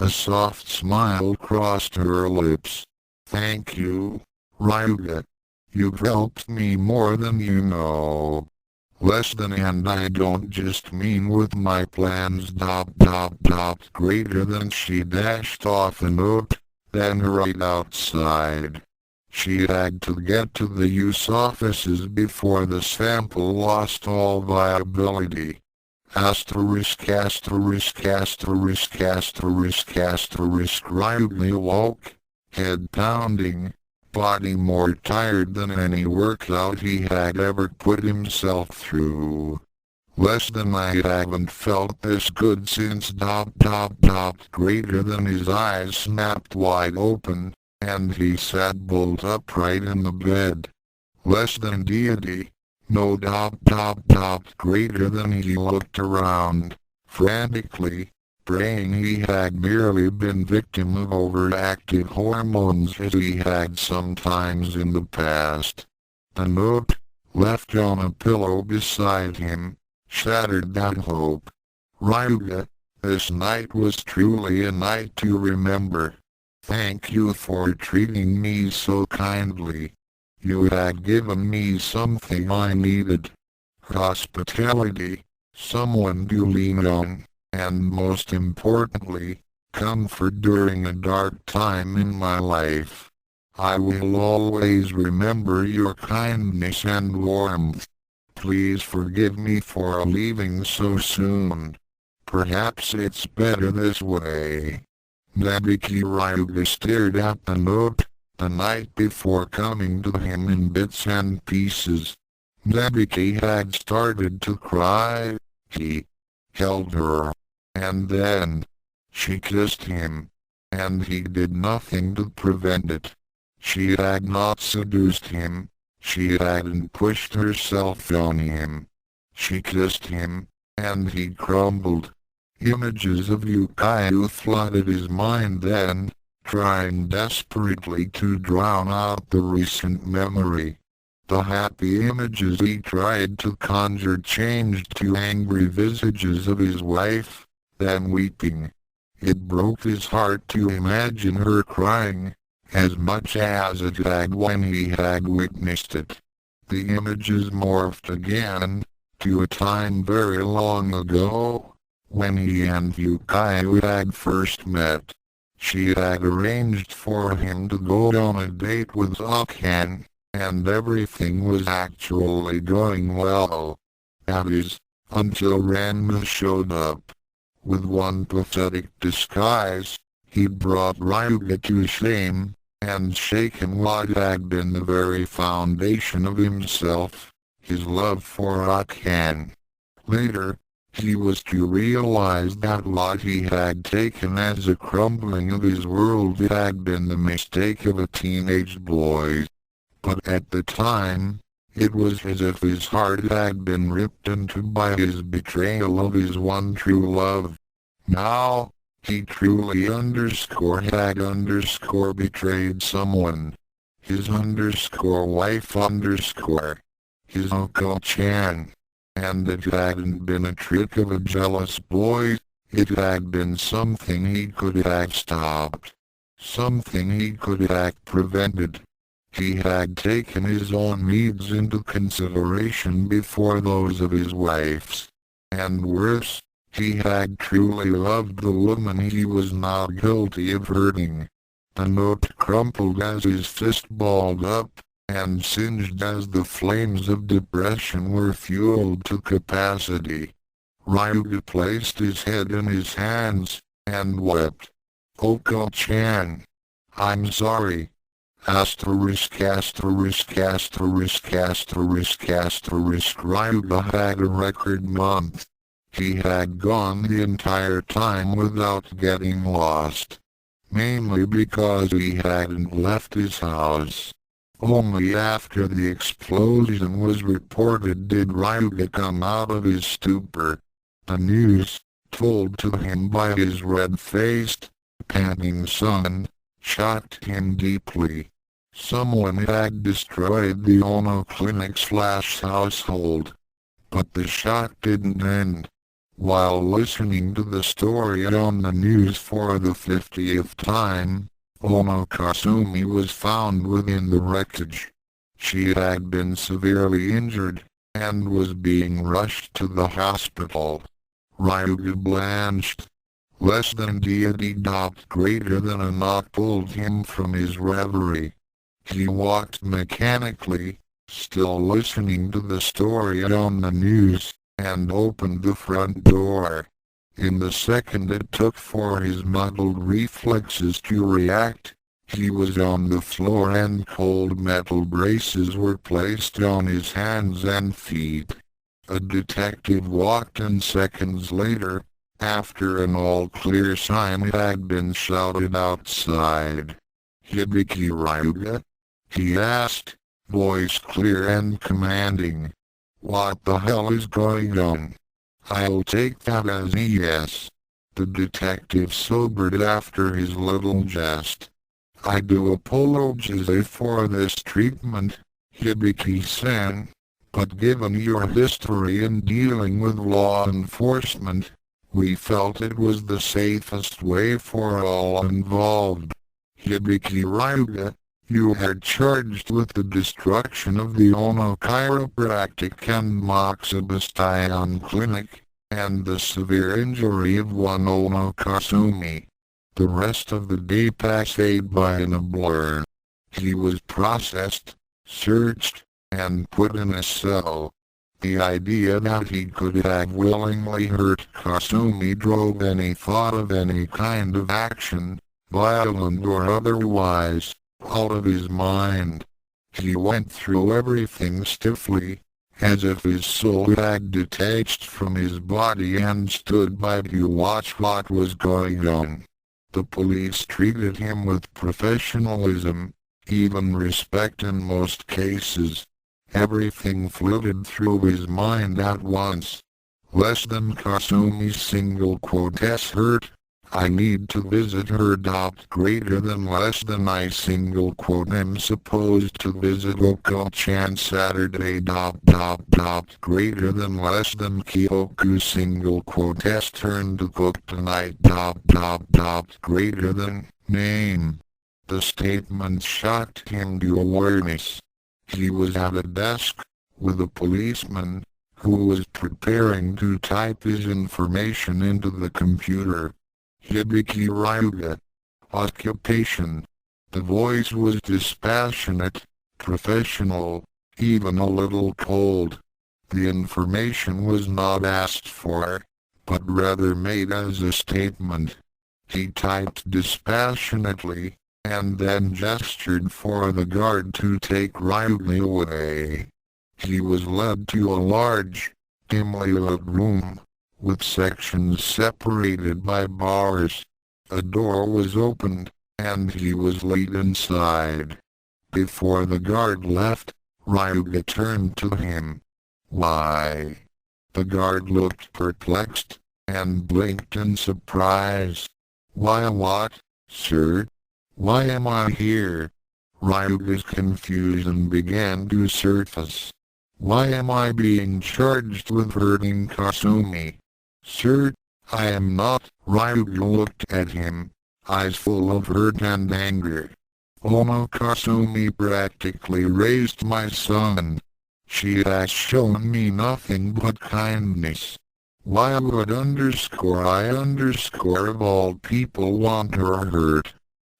A soft smile crossed her lips. Thank you, Ryuga. You've helped me more than you know. Less than, and I don't just mean with my plans. Greater than. She dashed off a note, then hurried outside. She had to get to the use offices before the sample lost all viability. Ryuga awoke, head pounding, body more tired than any workout he had ever put himself through. Less than. I haven't felt this good since. Greater than. His eyes snapped wide open, and he sat bolt upright in the bed. Less than. Deity. No. Greater than. He looked around, frantically, praying he had merely been victim of overactive hormones as he had sometimes in the past. A note, left on a pillow beside him, shattered that hope. Ryuga, this night was truly a night to remember. Thank you for treating me so kindly. You had given me something I needed. Hospitality, someone to lean on, and most importantly, comfort during a dark time in my life. I will always remember your kindness and warmth. Please forgive me for leaving so soon. Perhaps it's better this way. Nabiki. Ryuga stared at the note, the night before coming to him in bits and pieces. Nabiki had started to cry. He held her, and then she kissed him, and he did nothing to prevent it. She had not seduced him, she hadn't pushed herself on him. She kissed him, and he crumbled. Images of Yukayu flooded his mind then, trying desperately to drown out the recent memory. The happy images he tried to conjure changed to angry visages of his wife, then weeping. It broke his heart to imagine her crying, as much as it had when he had witnessed it. The images morphed again, to a time very long ago, when he and Yukayu had first met. She had arranged for him to go on a date with Akane, and everything was actually going well. That is, until Ranma showed up. With one pathetic disguise, he brought Ryuga to shame, and shaken what had been the very foundation of himself, his love for Akane. Later, he was to realize that what he had taken as a crumbling of his world had been the mistake of a teenage boy. But at the time, it was as if his heart had been ripped in two by his betrayal of his one true love. Now, he truly had betrayed someone. His wife his Uncle-chan. And it hadn't been a trick of a jealous boy, it had been something he could have stopped. Something he could have prevented. He had taken his own needs into consideration before those of his wife's. And worse, he had truly loved the woman he was now guilty of hurting. The note crumpled as his fist balled up, and singed as the flames of depression were fueled to capacity. Ryuga placed his head in his hands, and wept. Oko-chan. I'm sorry. Asterisk asterisk asterisk asterisk asterisk Ryuga had a record month. He had gone the entire time without getting lost. Mainly because he hadn't left his house. Only after the explosion was reported did Ryuga come out of his stupor. The news, told to him by his red-faced, panting son, shocked him deeply. Someone had destroyed the Ono clinic/household. But the shock didn't end. While listening to the story on the news for the 50th time, Ono Kasumi was found within the wreckage. She had been severely injured, and was being rushed to the hospital. Ryuga blanched. Less than deity dot greater than a knock pulled him from his reverie. He walked mechanically, still listening to the story on the news, and opened the front door. In the second it took for his muddled reflexes to react, he was on the floor and cold metal braces were placed on his hands and feet. A detective walked in seconds later, after an all-clear sign had been shouted outside. "Hibiki Ryuga?" he asked, voice clear and commanding. "What the hell is going on?" "I'll take that as a yes." The detective sobered after his little jest. "I do apologize for this treatment, Hibiki-san, but given your history in dealing with law enforcement, we felt it was the safest way for all involved. Hibiki Ryuga, you are charged with the destruction of the Ono Chiropractic and Moxibustion Clinic, and the severe injury of one Ono Kasumi. The rest of the day passed by in a blur. He was processed, searched, and put in a cell. The idea that he could have willingly hurt Kasumi drove any thought of any kind of action, violent or otherwise, out of his mind. He went through everything stiffly, as if his soul had detached from his body and stood by to watch what was going on. The police treated him with professionalism, even respect in most cases. Everything floated through his mind at once. Less than Kasumi's single quote s hurt. I need to visit her. Greater than less than I single quote am supposed to visit Oko-chan Saturday. Greater than less than Kyoku single quote s turn to cook tonight. Greater than name. The statement shocked him to awareness. He was at a desk, with a policeman, who was preparing to type his information into the computer. Hibiki Ryuga. Occupation. The voice was dispassionate, professional, even a little cold. The information was not asked for, but rather made as a statement. He typed dispassionately, and then gestured for the guard to take Ryuga away. He was led to a large, dimly lit room, with sections separated by bars. A door was opened, and he was led inside. Before the guard left, Ryuga turned to him. "Why?" The guard looked perplexed, and blinked in surprise. "Why what, sir? Why am I here?" Ryuga's confusion began to surface. "Why am I being charged with hurting Kasumi?" "Sir, I am not." Ryuga looked at him, eyes full of hurt and anger. "Ono Kasumi practically raised my son. She has shown me nothing but kindness. Why would I of all people want her hurt?"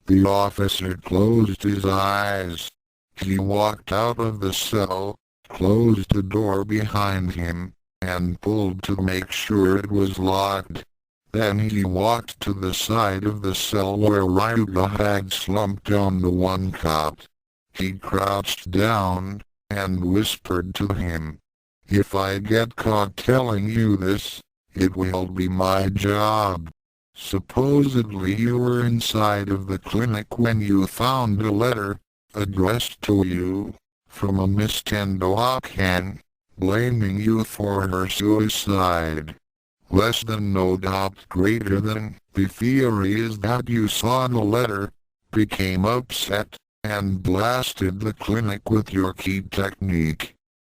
The officer closed his eyes. He walked out of the cell, closed the door behind him, and pulled to make sure it was locked. Then he walked to the side of the cell where Ryuga had slumped on the one cot. He crouched down and whispered to him, "If I get caught telling you this, it will be my job. Supposedly you were inside of the clinic when you found a letter, addressed to you, from a Miss Tendo Akane, blaming you for her suicide. Less than no doubt greater than, the theory is that you saw the letter, became upset, and blasted the clinic with your key technique.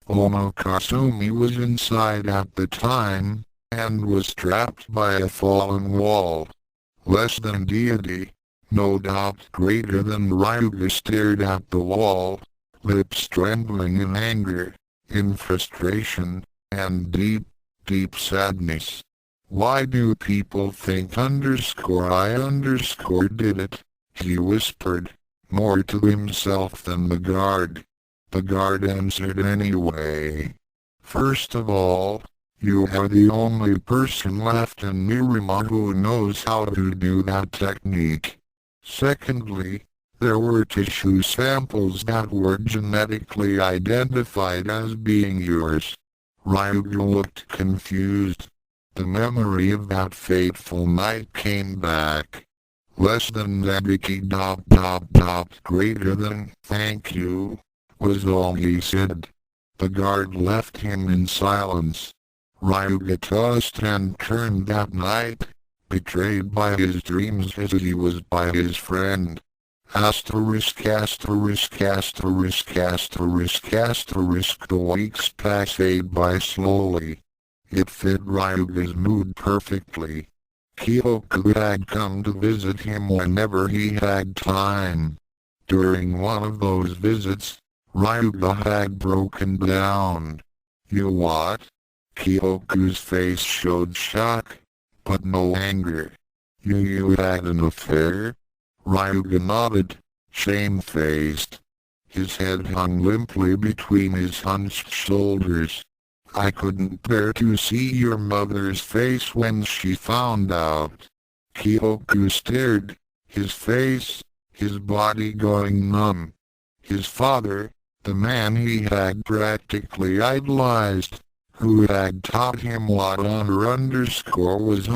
Ono Kasumi was inside at the time, and was trapped by a fallen wall. Less than deity, no doubt greater than Ryuga stared at the wall, lips trembling in anger, in frustration, and deep, deep sadness. Why do people think I did it? He whispered, more to himself than the guard. The guard answered anyway. First of all, you are the only person left in Mirima who knows how to do that technique. Secondly, there were tissue samples that were genetically identified as being yours. Ryuga looked confused. The memory of that fateful night came back. Less than Zabiki ... greater than, thank you, was all he said. The guard left him in silence. Ryuga tossed and turned that night, betrayed by his dreams as he was by his friend. The weeks passed by slowly. It fit Ryuga's mood perfectly. Kyoku had come to visit him whenever he had time. During one of those visits, Ryuga had broken down. You what? Kyoku's face showed shock, but no anger. You had an affair? Ryuga nodded, shamefaced. His head hung limply between his hunched shoulders. I couldn't bear to see your mother's face when she found out. Kyoku stared, his face, his body going numb. His father, the man he had practically idolized, who had taught him what honor was,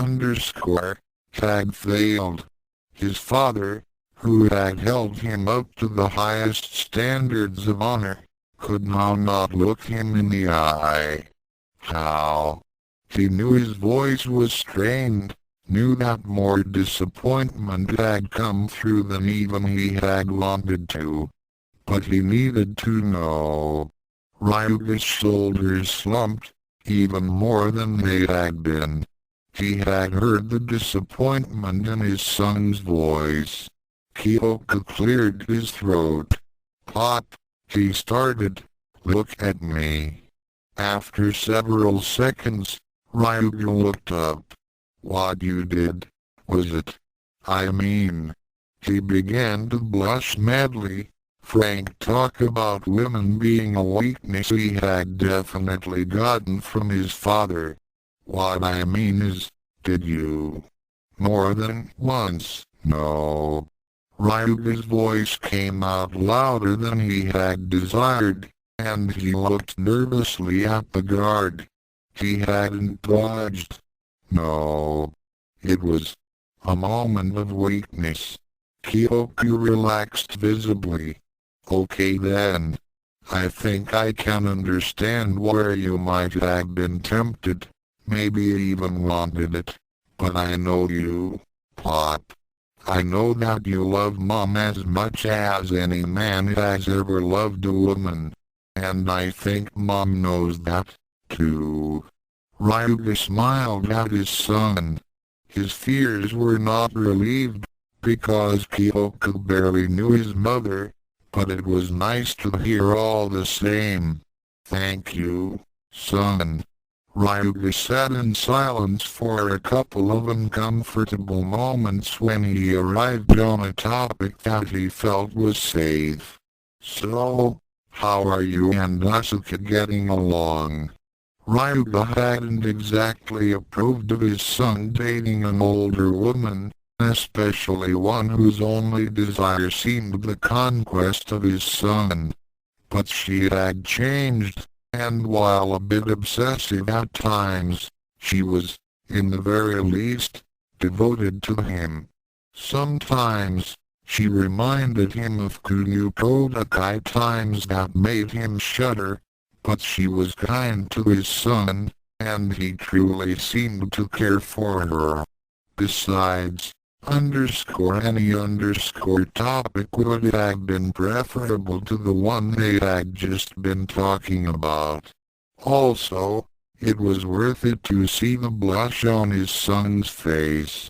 had failed. His father, who had held him up to the highest standards of honor, could now not look him in the eye. How? He knew his voice was strained, knew that more disappointment had come through than even he had wanted to. But he needed to know. Ryuga's shoulders slumped, even more than they had been. He had heard the disappointment in his son's voice. Kyoku cleared his throat. Pop, he started, look at me. After several seconds, Ryuga looked up. What you did, was it? I mean. He began to blush madly. Frank talk about women being a weakness he had definitely gotten from his father. What I mean is, did you? More than once, no. Ryuga's voice came out louder than he had desired, and he looked nervously at the guard. He hadn't dodged. No. It was a moment of weakness. Kyoku relaxed visibly. Okay then. I think I can understand where you might have been tempted, maybe even wanted it. But I know you, Pop. I know that you love Mom as much as any man has ever loved a woman. And I think Mom knows that, too. Ryuga smiled at his son. His fears were not relieved, because Kyoku barely knew his mother, but it was nice to hear all the same. Thank you, son. Ryuga sat in silence for a couple of uncomfortable moments when he arrived on a topic that he felt was safe. So, how are you and Asuka getting along? Ryuga hadn't exactly approved of his son dating an older woman, especially one whose only desire seemed the conquest of his son. But she had changed, and while a bit obsessive at times, she was, in the very least, devoted to him. Sometimes, she reminded him of Kunio Kodakai times that made him shudder, but she was kind to his son, and he truly seemed to care for her. Besides, any topic would have been preferable to the one they had just been talking about. Also, it was worth it to see the blush on his son's face.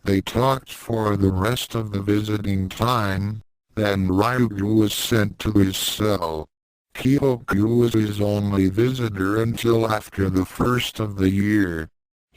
They talked for the rest of the visiting time, then Ryugu was sent to his cell. Kyoku was his only visitor until after the first of the year.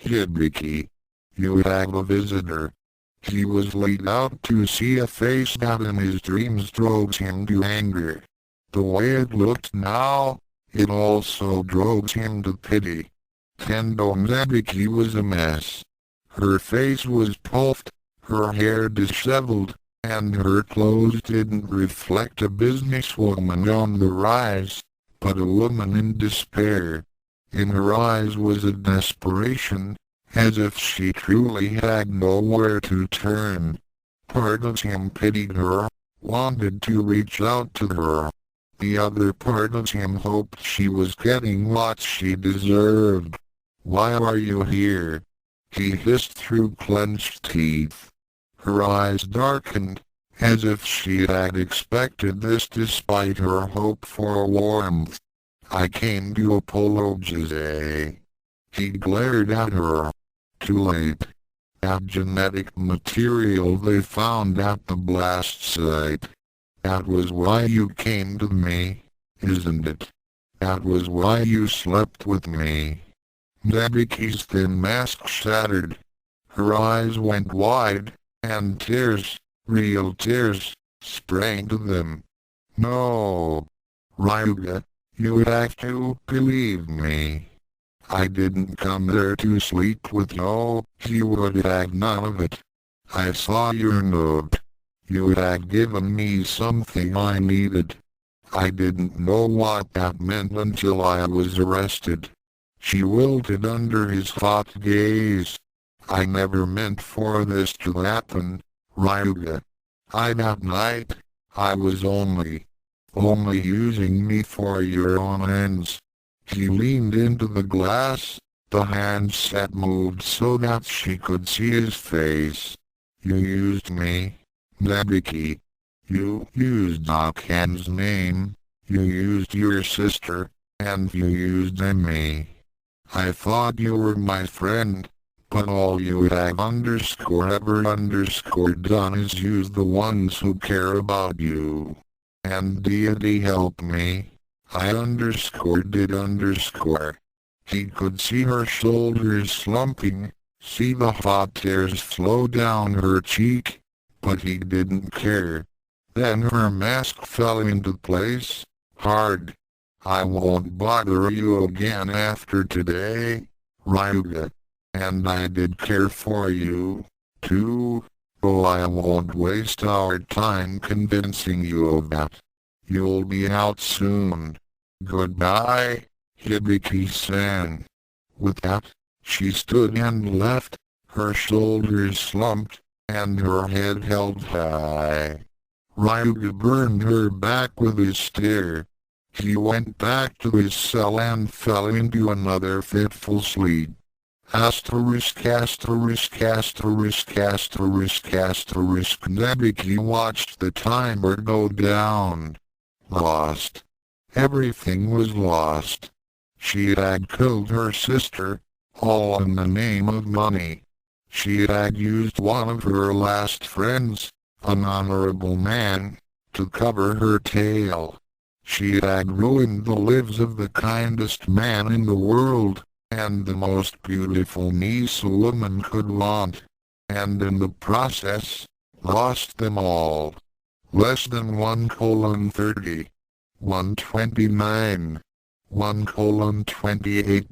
Hibiki, you have a visitor. He was laid out to see a face that in his dreams drove him to anger. The way it looked now, it also drove him to pity. Tendo Hibiki was a mess. Her face was puffed, her hair disheveled, and her clothes didn't reflect a businesswoman on the rise, but a woman in despair. In her eyes was a desperation, as if she truly had nowhere to turn. Part of him pitied her, wanted to reach out to her. The other part of him hoped she was getting what she deserved. "Why are you here?" he hissed through clenched teeth. Her eyes darkened, as if she had expected this despite her hope for warmth. "I came to apologize." He glared at her. Too late. That genetic material they found at the blast site. That was why you came to me, isn't it? That was why you slept with me. Nebiki's thin mask shattered. Her eyes went wide, and tears, real tears, sprang to them. "No, Ryuga, you have to believe me. I didn't come there to sleep with you, you would have none of it. I saw your note. You had given me something I needed. I didn't know what that meant until I was arrested." She wilted under his hot gaze. "I never meant for this to happen, Ryuga. That night, I was only using me for your own ends." He leaned into the glass, the handset moved so that she could see his face. "You used me, Nebiki. You used Akane's name, you used your sister, and you used me. I thought you were my friend, but all you have ever done is use the ones who care about you. And deity help me. I did. He could see her shoulders slumping, see the hot tears flow down her cheek, but he didn't care. Then her mask fell into place, hard. "I won't bother you again after today, Ryuga. And I did care for you, too. Oh, I won't waste our time convincing you of that. You'll be out soon. Goodbye, Hibiki-san." With that, she stood and left, her shoulders slumped, and her head held high. Ryuga burned her back with his stare. He went back to his cell and fell into another fitful sleep. Nebiki watched the timer go down. Lost. Everything was lost. She had killed her sister, all in the name of money. She had used one of her last friends, an honorable man, to cover her tale. She had ruined the lives of the kindest man in the world, and the most beautiful niece a woman could want, and in the process, lost them all. Less than 1:30. 129. 1:28.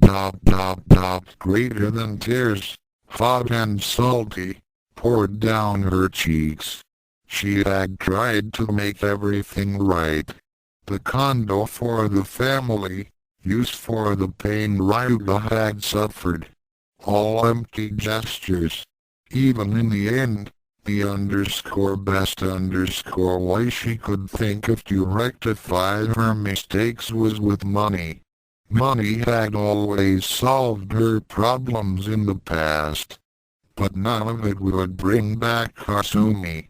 Greater than tears, hot and salty, poured down her cheeks. She had tried to make everything right. The condo for the family, use for the pain Ryuga had suffered. All empty gestures. Even in the end, the best way she could think of to rectify her mistakes was with money. Money had always solved her problems in the past. But none of it would bring back Kasumi.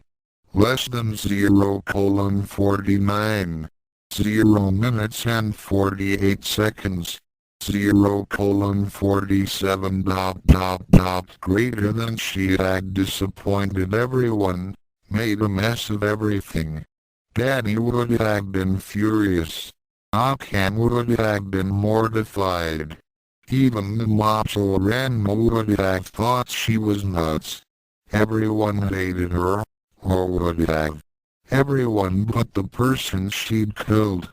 Less than 0:49. 0 minutes and 48 seconds. 0:47. Greater than she had disappointed everyone, made a mess of everything. Daddy would have been furious. Akane would have been mortified. Even the macho Ranma would have thought she was nuts. Everyone hated her, or would have. Everyone but the person she'd killed.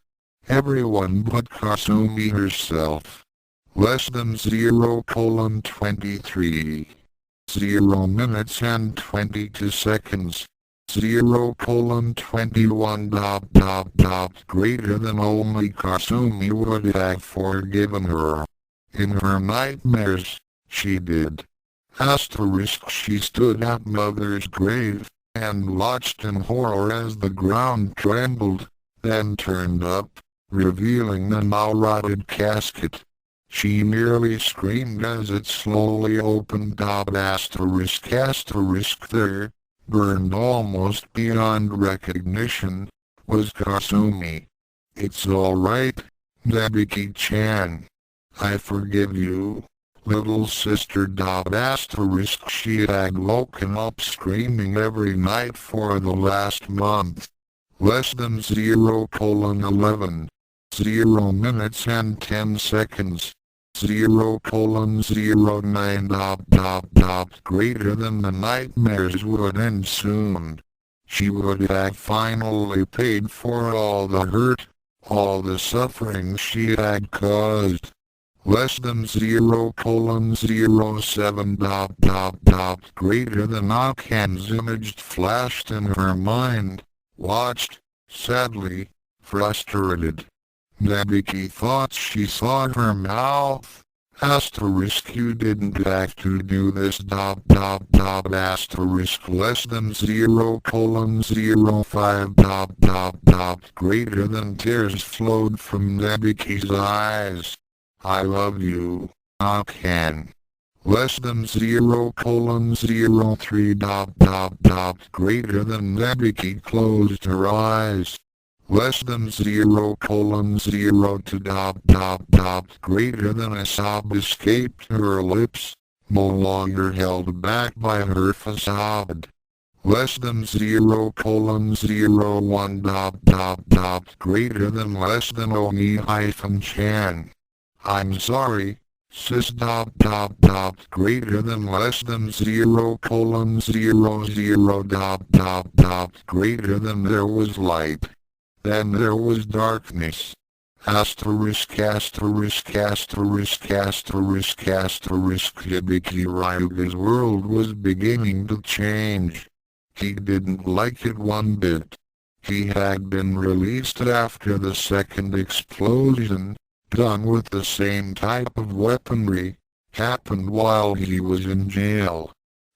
Everyone but Kasumi herself. Less than 0:23. 0 minutes and 22 seconds. 0:21. Greater than only Kasumi would have forgiven her. In her nightmares, she did. She stood at Mother's grave, and watched in horror as the ground trembled, then turned up, revealing the now rotted casket. She nearly screamed as it slowly opened. There, burned almost beyond recognition, was Kasumi. "It's all right, Nabiki-chan. I forgive you, little sister." She had woken up screaming every night for the last month. Less than 0:11. 0 minutes and 10 seconds. 0:09. Greater than the nightmares would end soon. She would have finally paid for all the hurt, all the suffering she had caused. Less than 0:07. Greater than Akane's image flashed in her mind, watched, sadly, frustrated. Nabiki thought she saw her mouth. You didn't have to do this. Less than 0:05. Greater than tears flowed from Nabiki's eyes. "I love you, Akane." Less than 0:03. Greater than Nabiki closed her eyes. Less than 0:02. Greater than a sob escaped her lips, no longer held back by her facade. Less than 0:01. Greater than less than Oni-chan. "I'm sorry, sis." Greater than less than 0:00. Greater than there was light. Then there was darkness. Hibiki Ryuga's world was beginning to change. He didn't like it one bit. He had been released after the second explosion, done with the same type of weaponry, happened while he was in jail.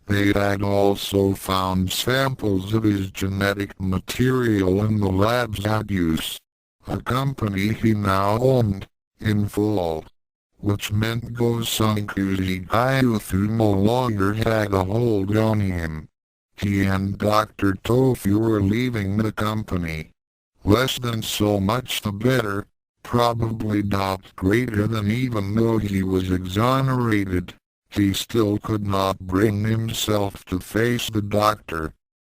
They had also found samples of his genetic material in the labs at use, a company he now owned, in full. Which meant Gosunkuzi Gyuthu no longer had a hold on him. He and Dr. Tofu were leaving the company. Less than so much the better, probably. Greater than even though he was exonerated, he still could not bring himself to face the doctor.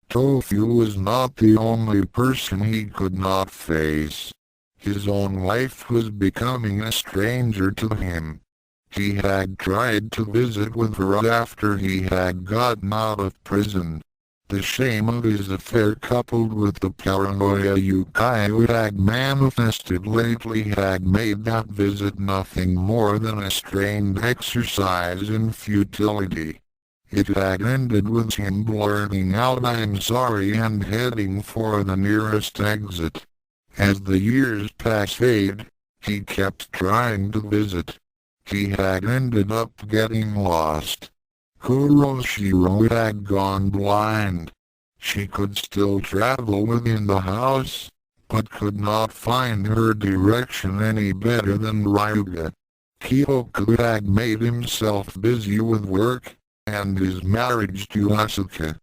Tofu was not the only person he could not face. His own wife was becoming a stranger to him. He had tried to visit with her after he had gotten out of prison. The shame of his affair coupled with the paranoia Yukai had manifested lately had made that visit nothing more than a strained exercise in futility. It had ended with him blurting out "I'm sorry" and heading for the nearest exit. As the years passed, he kept trying to visit. He had ended up getting lost. Kuroshiro had gone blind. She could still travel within the house, but could not find her direction any better than Ryuga. Kyoku had made himself busy with work, and his marriage to Asuka.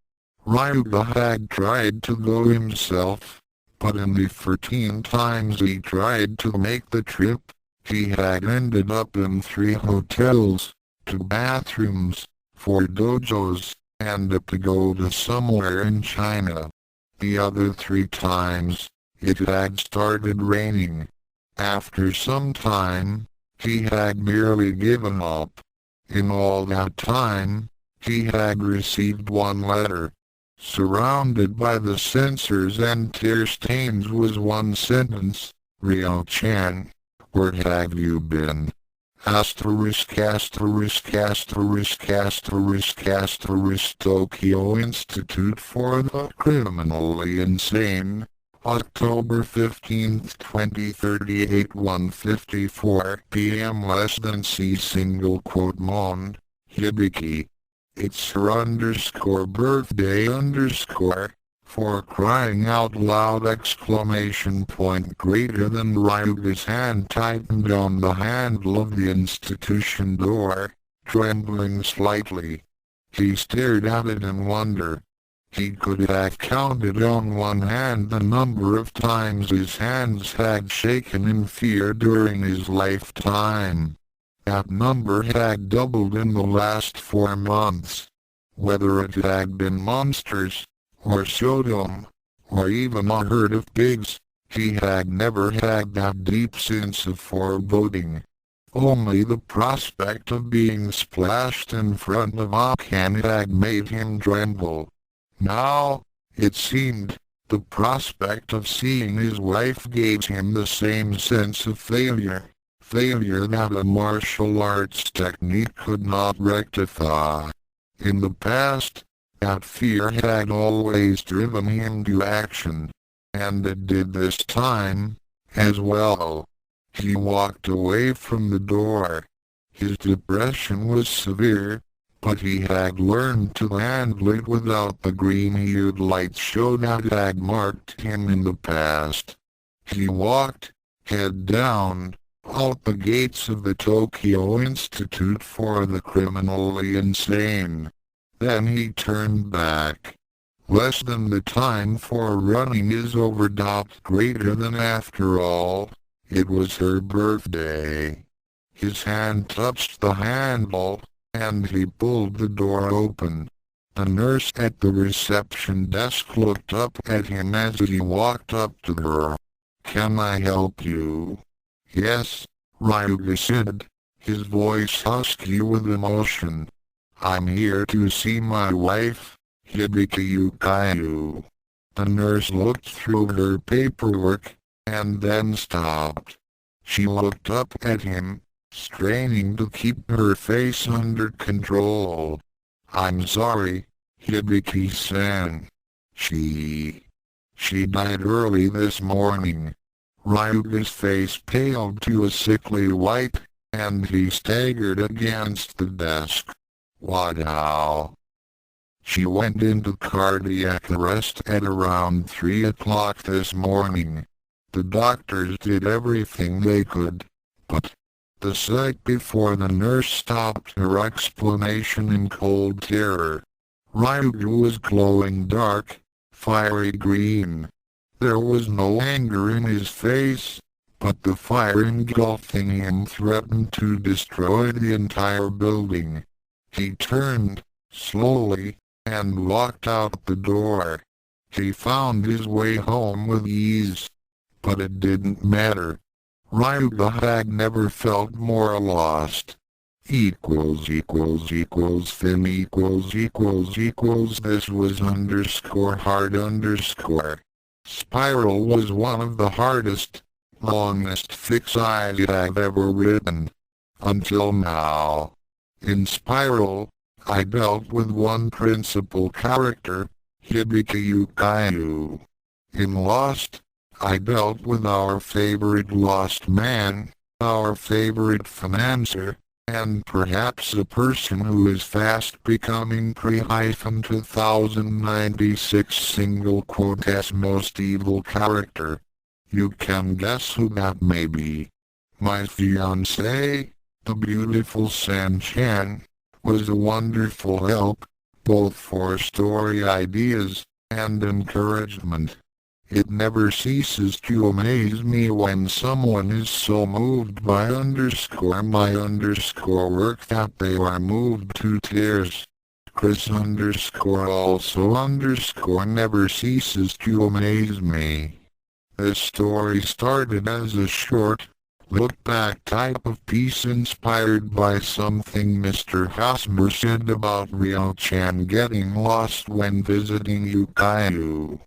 Ryuga had tried to go himself, but in the 14 times he tried to make the trip, he had ended up in 3 hotels, 2 bathrooms, 4 dojos, and a pagoda somewhere in China. The other 3 times, it had started raining. After some time, he had merely given up. In all that time, he had received 1 letter. Surrounded by the censors and tear stains was 1 sentence: "Ryo-chan, where have you been?" Tokyo Institute for the Criminally Insane, October 15, 2038, 1:54 p.m. less than C single quote Mond, Hibiki. It's her _birthday _ for crying out loud exclamation point greater than Ryuga's hand tightened on the handle of the institution door, trembling slightly. He stared at it in wonder. He could have counted on 1 hand the number of times his hands had shaken in fear during his lifetime. That number had doubled in the last 4 months. Whether it had been monsters, or Sodom, or even a herd of pigs, he had never had that deep sense of foreboding. Only the prospect of being splashed in front of Akane had made him tremble. Now, it seemed, the prospect of seeing his wife gave him the same sense of failure that a martial arts technique could not rectify. In the past, that fear had always driven him to action, and it did this time, as well. He walked away from the door. His depression was severe, but he had learned to handle it without the green-hued light show that had marked him in the past. He walked, head down, out the gates of the Tokyo Institute for the Criminally Insane. Then he turned back. Less than the time for running is over. Greater than after all. It was her birthday. His hand touched the handle, and he pulled the door open. The nurse at the reception desk looked up at him as he walked up to her. "Can I help you?" "Yes," Ryuga said, his voice husky with emotion. "I'm here to see my wife, Hibiki Yukayu." The nurse looked through her paperwork, and then stopped. She looked up at him, straining to keep her face under control. "I'm sorry, Hibiki-san. She died early this morning." Ryuga's face paled to a sickly white, and he staggered against the desk. "What how?" "She went into cardiac arrest at around 3 o'clock this morning. The doctors did everything they could, but..." The sight before the nurse stopped her explanation in cold terror. Ryuga was glowing dark, fiery green. There was no anger in his face, but the fire engulfing him threatened to destroy the entire building. He turned, slowly, and walked out the door. He found his way home with ease. But it didn't matter. Ryuga had never felt more lost. Fin equals. This was _hard_. Spiral was one of the hardest, longest fics I have ever written. Until now. In Spiral, I dealt with one principal character, Hibiki Yukayu. In Lost, I dealt with our favorite lost man, our favorite financer, and perhaps a person who is fast becoming pre-2096 single quote as most evil character. You can guess who that may be. My fiancée, the beautiful San-chan, was a wonderful help, both for story ideas and encouragement. It never ceases to amaze me when someone is so moved by my work that they are moved to tears. Chris also never ceases to amaze me. This story started as a short, look-back type of piece inspired by something Mr. Hosmer said about Ryo-chan getting lost when visiting Yukayu.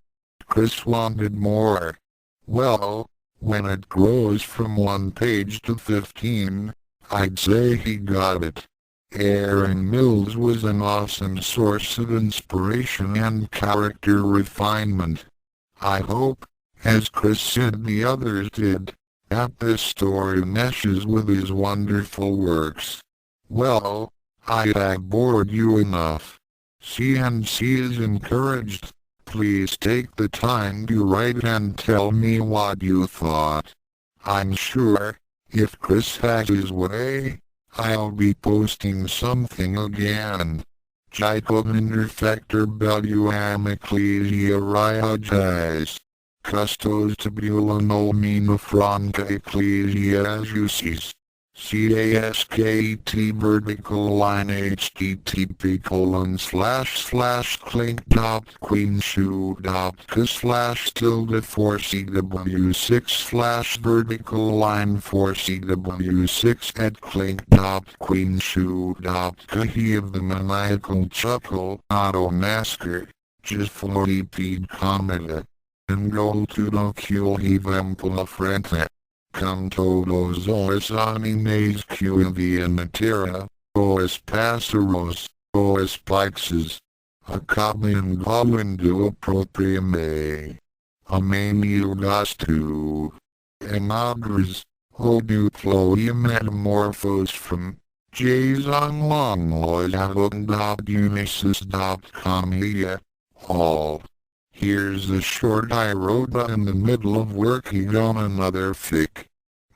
Chris wanted more. Well, when it grows from 1 page to 15, I'd say he got it. Aaron Mills was an awesome source of inspiration and character refinement. I hope, as Chris said the others did, that this story meshes with his wonderful works. Well, I have bored you enough. CNC is encouraged. Please take the time to write and tell me what you thought. I'm sure, if Chris has his way, I'll be posting something again. Jacob Interfector Belluam Ecclesia Riages. Custos tabula nomina franca Ecclesia Jusis. CASKET vertical line http://clink.queenshoe.ca/tilde4cw6 line 4cw6 at clink.queenshoe.ca. He of the maniacal chuckle, Otto Nasker, just for repeat comedy. And go to the cule he vempula frente. Con todos os animes que vivem na terra, os pássaros, os peixes, acabam golando propriamente. Amém eu gosto. Em ogres, o duplo e metamorphose from Jason Longlois Unisys.com. All. Here's a short I wrote in the middle of working on another fic.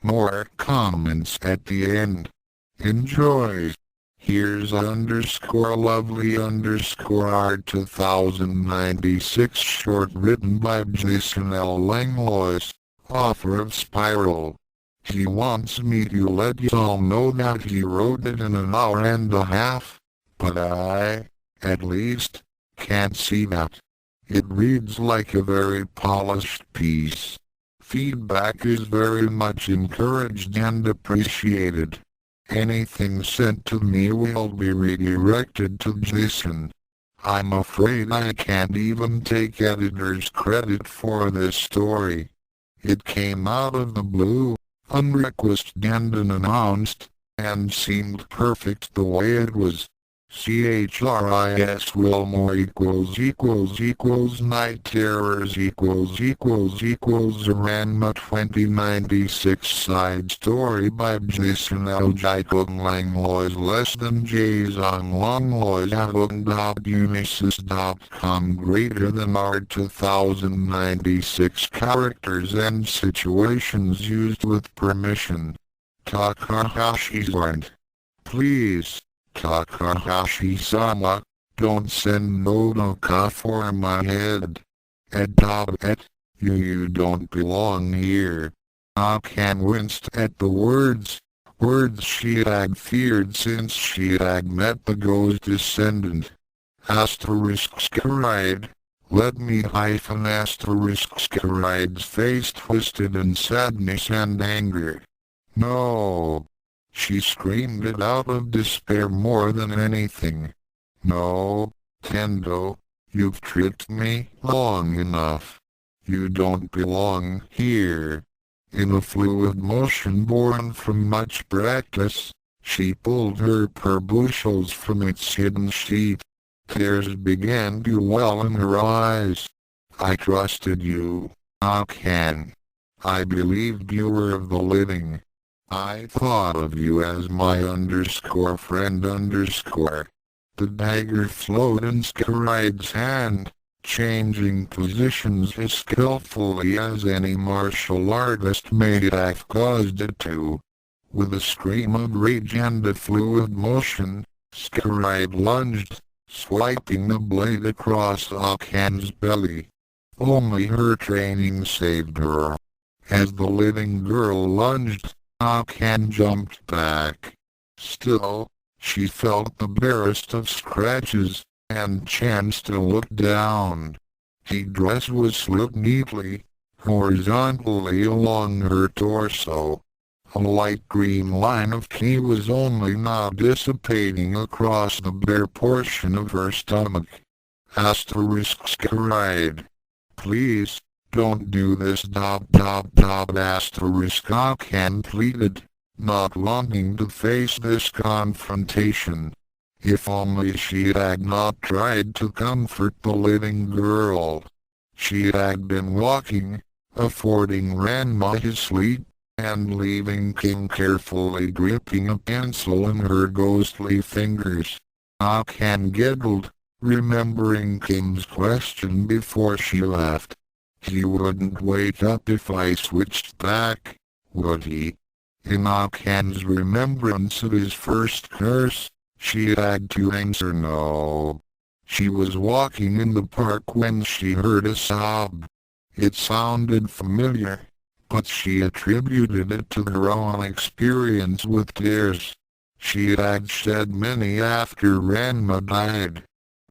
More comments at the end. Enjoy. Here's _lovely_art 2096 short written by Jason L. Langlois, author of Spiral. He wants me to let y'all know that he wrote it in an hour and a half, but I, at least, can't see that. It reads like a very polished piece. Feedback is very much encouraged and appreciated. Anything sent to me will be redirected to Jason. I'm afraid I can't even take editor's credit for this story. It came out of the blue, unrequested and unannounced, and seemed perfect the way it was. CHRIS Wilmore Night Terrors Ranma 2096 side story by Jason L. Jacob Langlois less than Jason Longlois Unisys.com greater than art 2096 characters and situations used with permission. Takahashi's warned. Please. Takahashi-sama, don't send Nodoka for my head. You don't belong here. Akane winced at the words she had feared since she had met the ghost descendant. Scaride, let me Scaride's face twisted in sadness and anger. No. She screamed it out of despair more than anything. No, Tendo, you've tricked me long enough. You don't belong here. In a fluid motion born from much practice, She pulled her pearl bushels from its hidden sheath. Tears began to well in her eyes. I trusted you, Akane. I believed you were of the living. I thought of you as my friend. The dagger flowed in Skaride's hand, changing positions as skillfully as any martial artist may have caused it to. With a scream of rage and a fluid motion, Skaride lunged, swiping the blade across Akane's belly. Only her training saved her. As the living girl lunged, Akane jumped back. Still, she felt the barest of scratches, and chanced to look down. The dress was slit neatly, horizontally along her torso. A light green line of ki was only now dissipating across the bare portion of her stomach. Skaride. Please, don't do this. Akane pleaded, not wanting to face this confrontation. If only she had not tried to comfort the living girl. She had been walking, affording Ranma his sleep, and leaving King carefully gripping a pencil in her ghostly fingers. Akane giggled, remembering King's question before she left. He wouldn't wake up if I switched back, would he? In Akane's remembrance of his first curse, she had to answer no. She was walking in the park when she heard a sob. It sounded familiar, but she attributed it to her own experience with tears. She had shed many after Ranma died,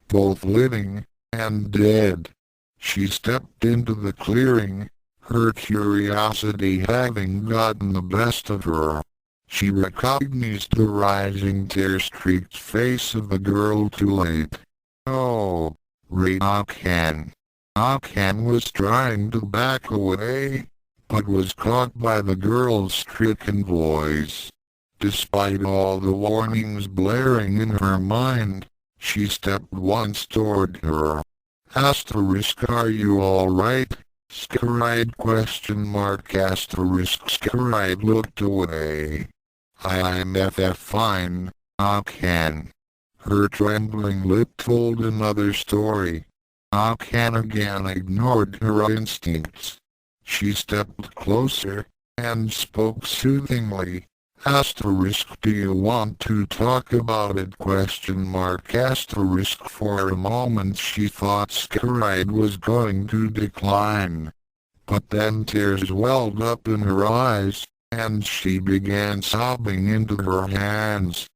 both living and dead. She stepped into the clearing, her curiosity having gotten the best of her. She recognized the rising tear-streaked face of the girl too late. Oh, Akane. Akane was trying to back away, but was caught by the girl's stricken voice. Despite all the warnings blaring in her mind, she stepped once toward her. Are you alright? Skaride ? Skaride looked away. I'm fine, Akane. Her trembling lip told another story. Akane again ignored her instincts. She stepped closer, and spoke soothingly. Do you want to talk about it? ? For a moment she thought Skaride was going to decline. But then tears welled up in her eyes, and she began sobbing into her hands.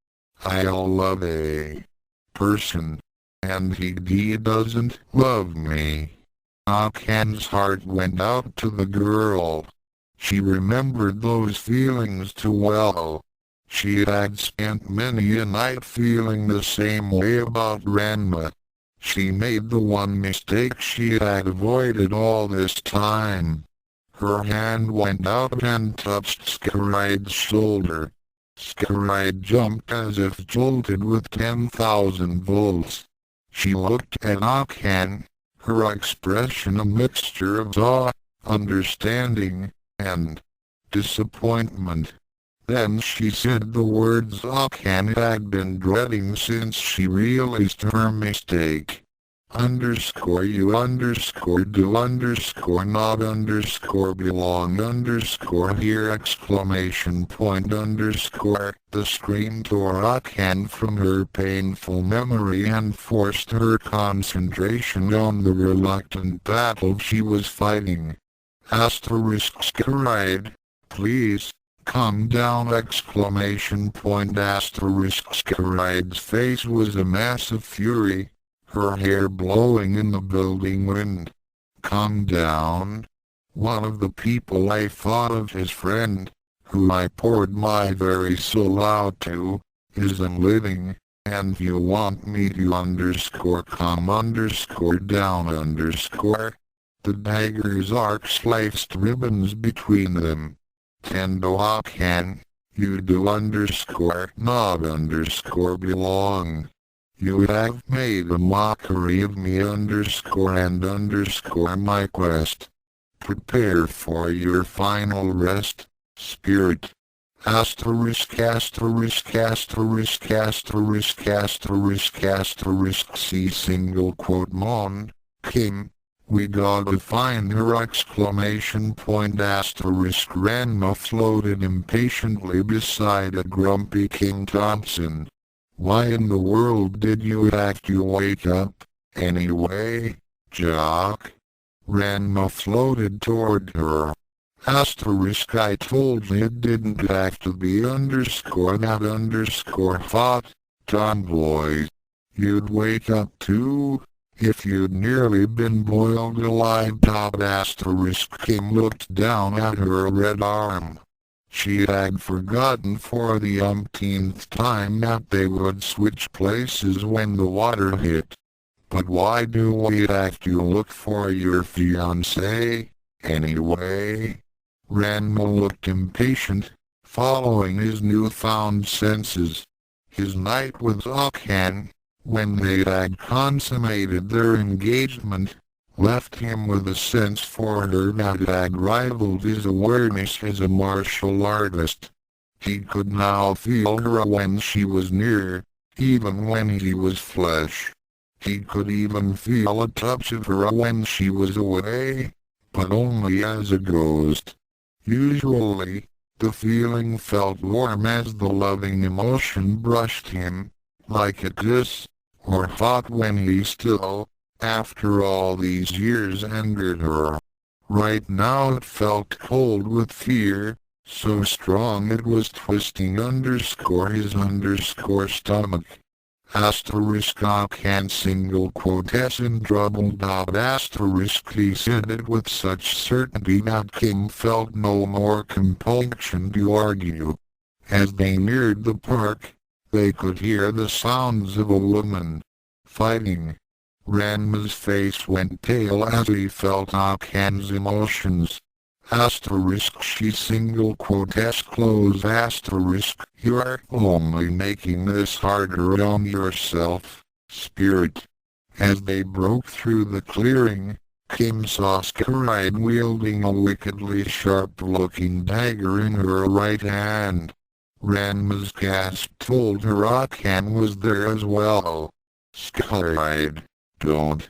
I'll love a person, and he doesn't love me. Akane's heart went out to the girl. She remembered those feelings too well. She had spent many a night feeling the same way about Ranma. She made the one mistake she had avoided all this time. Her hand went out and touched Skaride's shoulder. Skaride jumped as if jolted with 10,000 volts. She looked at Akane, her expression a mixture of awe, understanding, and disappointment. Then she said the words Akane had been dreading since she realized her mistake. You do not belong here ! The scream tore Akane from her painful memory and forced her concentration on the reluctant battle she was fighting. Skaride, please, come down! ! Skaride's face was a mass of fury, her hair blowing in the building wind. Come down? One of the people I thought of as friend, who I poured my very soul out to, isn't living, and you want me to come down ? The dagger's arc sliced ribbons between them. Tendo Akane, You do not belong. You have made a mockery of me and my quest. Prepare for your final rest, spirit. C single quote mon, Kim. We gotta find her exclamation point Ranma floated impatiently beside a grumpy King Thompson. Why in the world did you have to wake up, anyway, Jock? Ranma floated toward her. I told you it didn't have to be thought, tomboy. You'd wake up too, if you'd nearly been boiled alive. Kim looked down at her red arm. She had forgotten for the umpteenth time that they would switch places when the water hit. But why do we have to look for your fiancé, anyway? Ranma looked impatient, following his newfound senses. His night with Akane, when they had consummated their engagement, left him with a sense for her that had rivaled his awareness as a martial artist. He could now feel her when she was near, even when he was flesh. He could even feel a touch of her when she was away, but only as a ghost. Usually, the feeling felt warm as the loving emotion brushed him, like a kiss, or hot when he still, after all these years, angered her. Right now it felt cold with fear, so strong it was twisting his stomach. Akane single quotation double dot he said it with such certainty that Kim felt no more compunction to argue. As they neared the park, they could hear the sounds of a woman fighting. Ranma's face went pale as he felt Akane's emotions. She single quote you're only making this harder on yourself, spirit. As they broke through the clearing, Kim saw Scaride wielding a wickedly sharp-looking dagger in her right hand. Ranma's gasp told her Akane was there as well. Scaride, don't.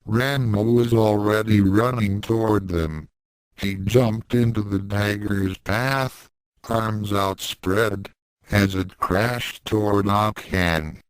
Ranma was already running toward them. He jumped into the dagger's path, arms outspread, as it crashed toward Akane.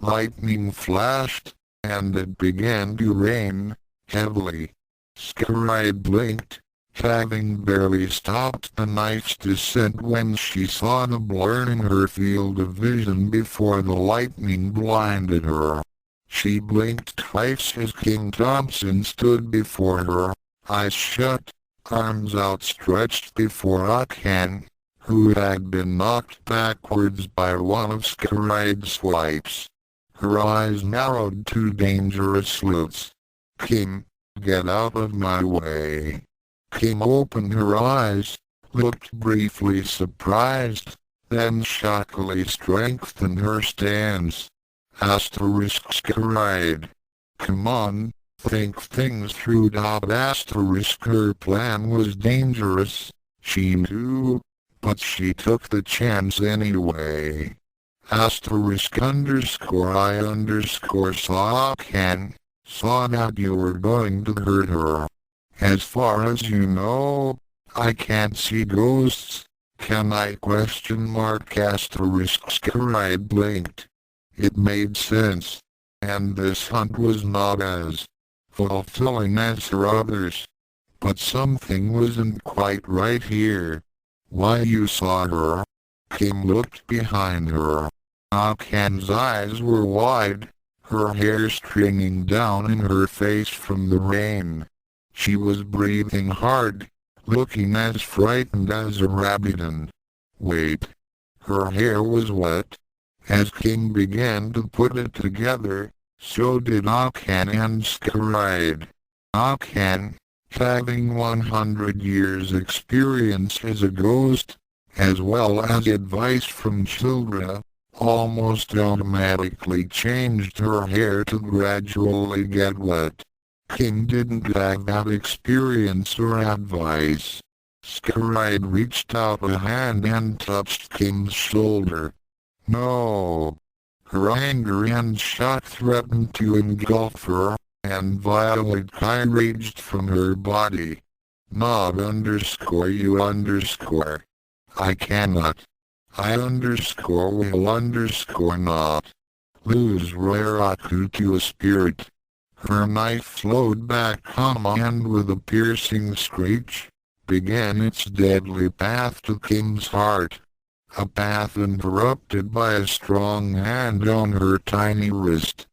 Lightning flashed, and it began to rain, heavily. Scaride blinked, having barely stopped the knife's descent when she saw the blur in her field of vision before the lightning blinded her. She blinked twice as King Thompson stood before her, eyes shut, arms outstretched before Akane, who had been knocked backwards by one of Scaride's swipes. Her eyes narrowed to dangerous slits. Kim, get out of my way. Kim opened her eyes, looked briefly surprised, then shockily strengthened her stance. Scaride. Come on. Think things through. Her plan was dangerous, she knew, but she took the chance anyway. I saw Akane, saw that you were going to hurt her. As far as you know, I can't see ghosts, can I? Scaride blinked. It made sense, and this hunt was not as fulfilling as her others. But something wasn't quite right here. Why, you saw her? Kim looked behind her. Akane's eyes were wide, her hair stringing down in her face from the rain. She was breathing hard, looking as frightened as a rabbit and... Wait. Her hair was wet. As Kim began to put it together, so did Akane and Scaride. Akane, having 100 years' experience as a ghost, as well as advice from children, almost automatically changed her hair to gradually get wet. Kim didn't have that experience or advice. Scaride reached out a hand and touched Kim's shoulder. No. Her anger and shock threatened to engulf her, and violent cry raged from her body. Not you I cannot. I will not. Lose Roraku to a spirit. Her knife flowed back and with a piercing screech, began its deadly path to Kim's heart. A path interrupted by a strong hand on her tiny wrist.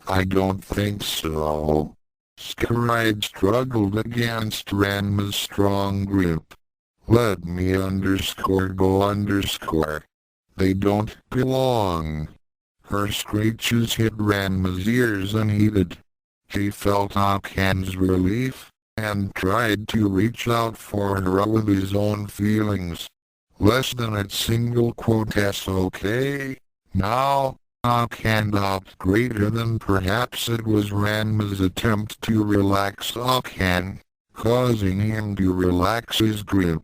I don't think so. Scaride struggled against Ranma's strong grip. Let me go. They don't belong. Her screeches hit Ranma's ears unheeded. He felt Akane's relief, and tried to reach out for her with his own feelings. Less than a single quote okay? Now, Akane doubted greater than perhaps it was Ranma's attempt to relax Akane, causing him to relax his grip.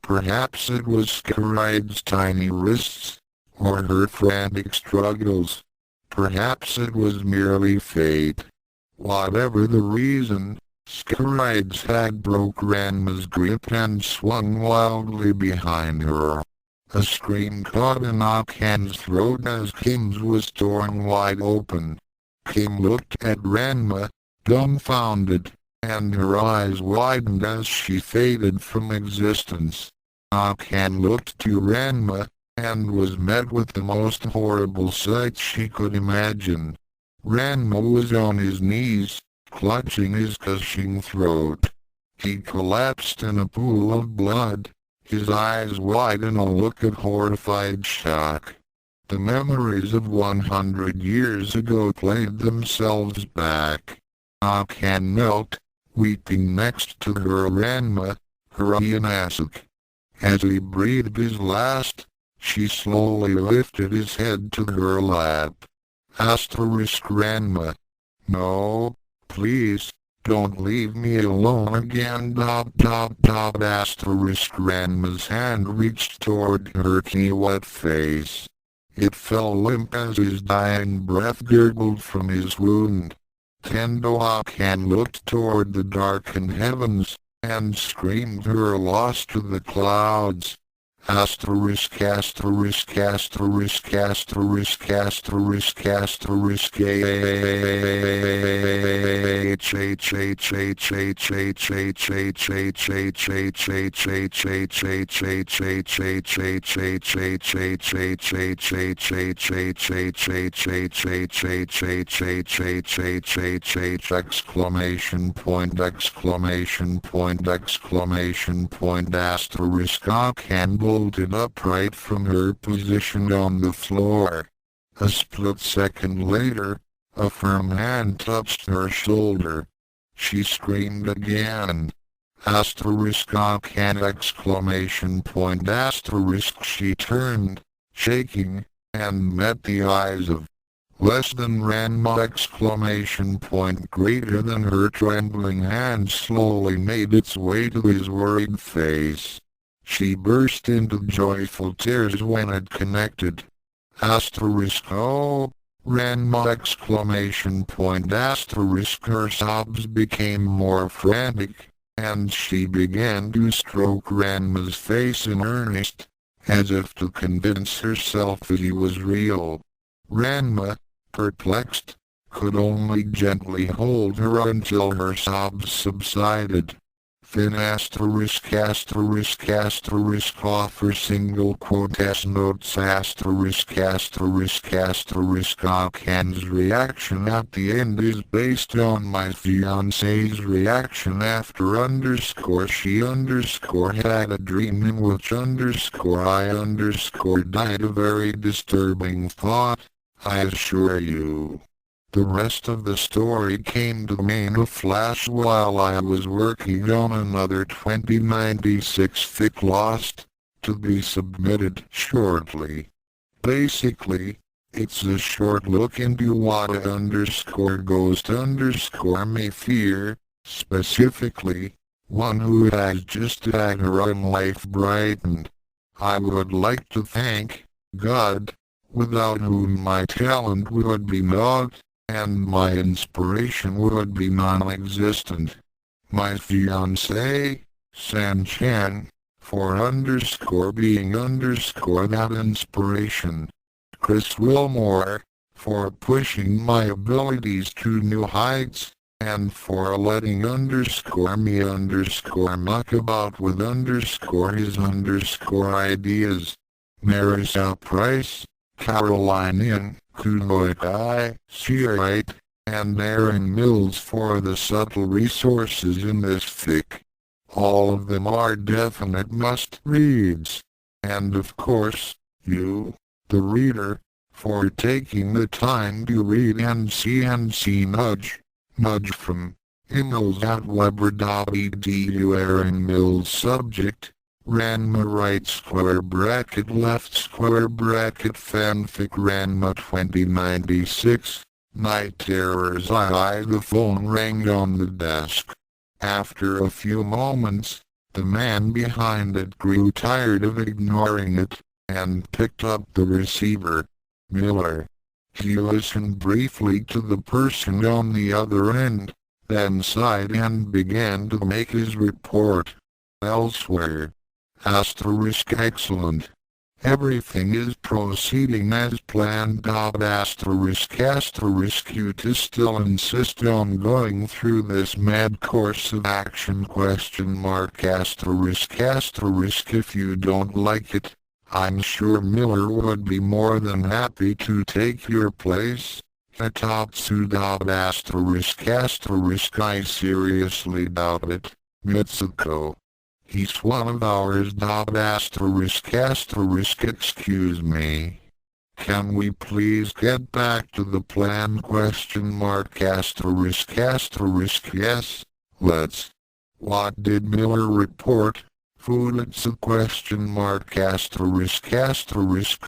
Perhaps it was Scaride's tiny wrists, or her frantic struggles. Perhaps it was merely fate. Whatever the reason, Scaride's hand broke Ranma's grip and swung wildly behind her. A scream caught in Akane's throat as Kim's was torn wide open. Kim looked at Ranma, dumbfounded, and her eyes widened as she faded from existence. Akane looked to Ranma, and was met with the most horrible sight she could imagine. Ranma was on his knees, clutching his gushing throat. He collapsed in a pool of blood, his eyes wide in a look of horrified shock. The memories of 100 years ago played themselves back. Akane knelt, weeping next to her Ranma, her Yanasuke. As he breathed his last, she slowly lifted his head to her lap. Ranma. No, please, don't leave me alone again. Ranma's hand reached toward her wet face. It fell limp as his dying breath gurgled from his wound. Tendo Akane looked toward the darkened heavens, and screamed her loss to the clouds. Asterisk asterisk asterisk asterisk asterisk asterisk asterisk Akane bolted upright from her position on the floor. A split second later, a firm hand touched her shoulder. She screamed again. Akane she turned, shaking, and met the eyes of less than Ranma greater than her trembling hand slowly made its way to his worried face. She burst into joyful tears when it connected. Oh! Ranma her sobs became more frantic, and she began to stroke Ranma's face in earnest, as if to convince herself that he was real. Ranma, perplexed, could only gently hold her until her sobs subsided. Then offer single quote notes Akane's reaction at the end is based on my fiancé's reaction after she had a dream in which I died. A very disturbing thought, I assure you. The rest of the story came to me in a flash while I was working on another 2096 fic Lost. to be submitted shortly. Basically, it's a short look into what a _ghost may fear, specifically, one who has just had her own life brightened. I would like to thank God, without whom my talent would be naught, and my inspiration would be non-existent. My fiancé, San-chan, for being that inspiration. Chris Wilmore, for pushing my abilities to new heights, and for letting me muck about with his ideas. Marisa Price, Caroline Kunoikai, Searite, and Aaron Mills for the subtle resources in this fic. All of them are definite must-reads. And of course, you, the reader, for taking the time to read NCNC Nudge from emails at Weber.edu. Aaron Mills subject, Ranma right square bracket left square bracket fanfic Ranma 2096, Night Terrors. The phone rang on the desk. After a few moments, the man behind it grew tired of ignoring it, and picked up the receiver. Miller. He listened briefly to the person on the other end, then sighed and began to make his report. Elsewhere. Excellent. Everything is proceeding as planned. You to still insist on going through this mad course of action ? If you don't like it, I'm sure Miller would be more than happy to take your place. Hitatsu. I seriously doubt it, Mitsuko. He's one of ours. Excuse me. Can we please get back to the plan ? Yes, let's. What did Miller report? Fuditsu ?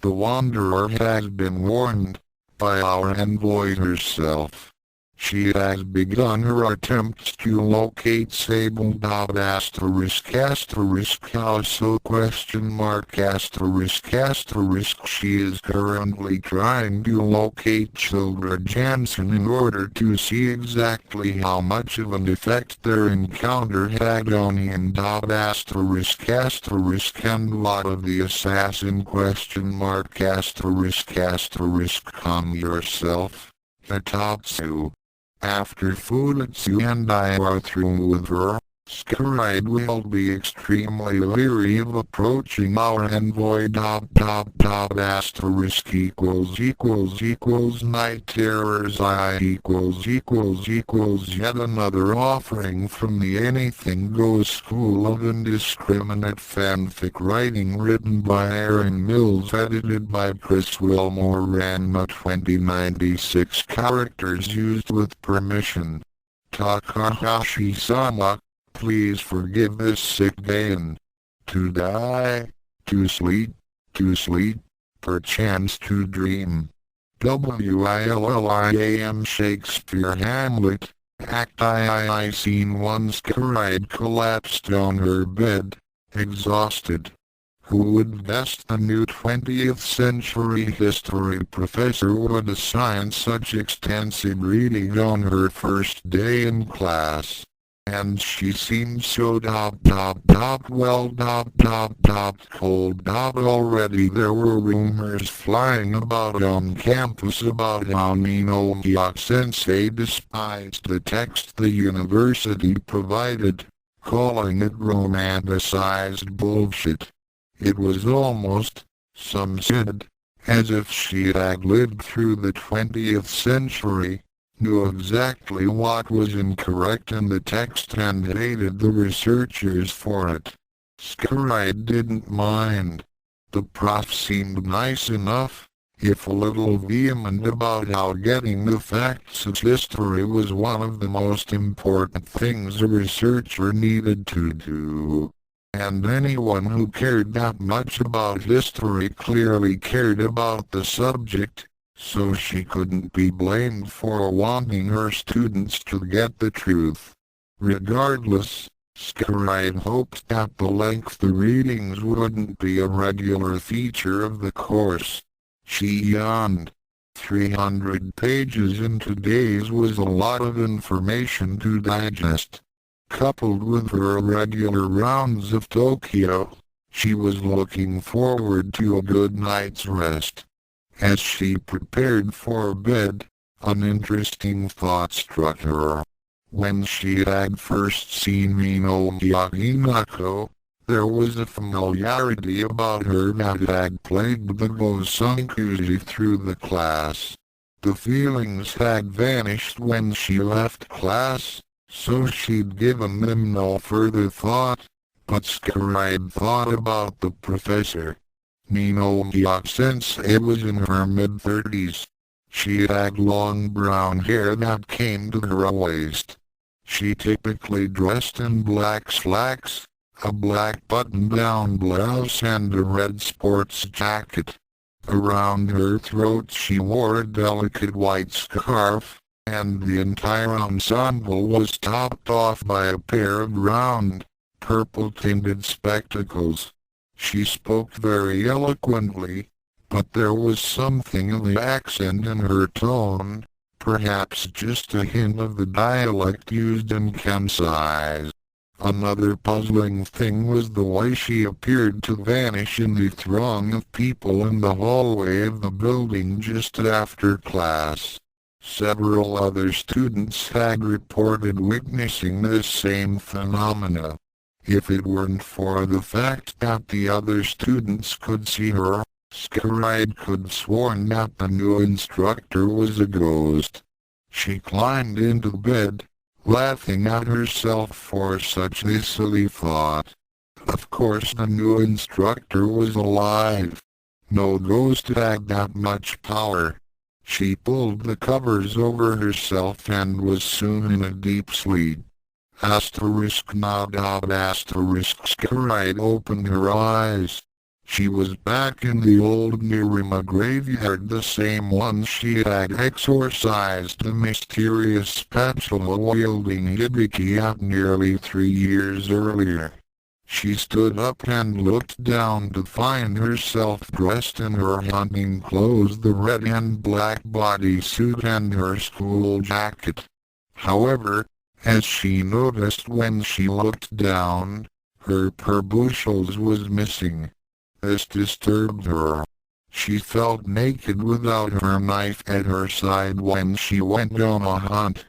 The Wanderer has been warned by our envoy herself. She has begun her attempts to locate Sable. How so ? She is currently trying to locate Childra Jansen in order to see exactly how much of an effect their encounter had on him. And what of the assassin ? Calm yourself. Hitatsu. After Fuditsu and I are through with her, Scaride will be extremely leery of approaching our envoy. Night Terrors. Yet another offering from the Anything Goes School of Indiscriminate Fanfic Writing written by Aaron Mills, edited by Chris Wilmore. Ranma 2096 characters used with permission. Takahashi-sama, please forgive this sick Gain. To die, to sleep, perchance to dream. WILLIAM Shakespeare Hamlet, Act II. Scene 1. Scaride collapsed on her bed, exhausted. Who would guess the new 20th century history professor would assign such extensive reading on her first day in class? And she seemed so cold. Already there were rumors flying about on campus about how Nino-hya-sensei despised the text the university provided, calling it romanticized bullshit. It was almost, some said, as if she had lived through the 20th century, knew exactly what was incorrect in the text and hated the researchers for it. Scaride didn't mind. The prof seemed nice enough, if a little vehement about how getting the facts of history was one of the most important things a researcher needed to do. and anyone who cared that much about history clearly cared about the subject, so she couldn't be blamed for wanting her students to get the truth. Regardless, Scaride hoped that the length the readings wouldn't be a regular feature of the course. She yawned. 300 pages in 2 days was a lot of information to digest. Coupled with her regular rounds of Tokyo, she was looking forward to a good night's rest. As she prepared for bed, an interesting thought struck her. When she had first seen Mino Hyaginako, there was a familiarity about her that had plagued the Gosankuji through the class. The feelings had vanished when she left class, so she'd given them no further thought, but Scaride thought about the professor. Mino Hyaginako was in her mid-30s. She had long brown hair that came to her waist. She typically dressed in black slacks, a black button-down blouse and a red sports jacket. Around her throat she wore a delicate white scarf, and the entire ensemble was topped off by a pair of round, purple-tinted spectacles. She spoke very eloquently, but there was something in the accent in her tone, perhaps just a hint of the dialect used in Kansai. Another puzzling thing was the way she appeared to vanish in the throng of people in the hallway of the building just after class. Several other students had reported witnessing this same phenomena. If it weren't for the fact that the other students could see her, Scaride could have sworn that the new instructor was a ghost. She climbed into bed, laughing at herself for such a silly thought. Of course the new instructor was alive. No ghost had that much power. She pulled the covers over herself and was soon in a deep sleep. Scaride opened her eyes. She was back in the old Nirima graveyard, the same one she had exorcised the mysterious spatula-wielding Hibiki at nearly 3 years earlier. She stood up and looked down to find herself dressed in her hunting clothes, the red and black bodysuit and her school jacket. However, as she noticed when she looked down, her perbuchels was missing. This disturbed her. She felt naked without her knife at her side when she went on a hunt.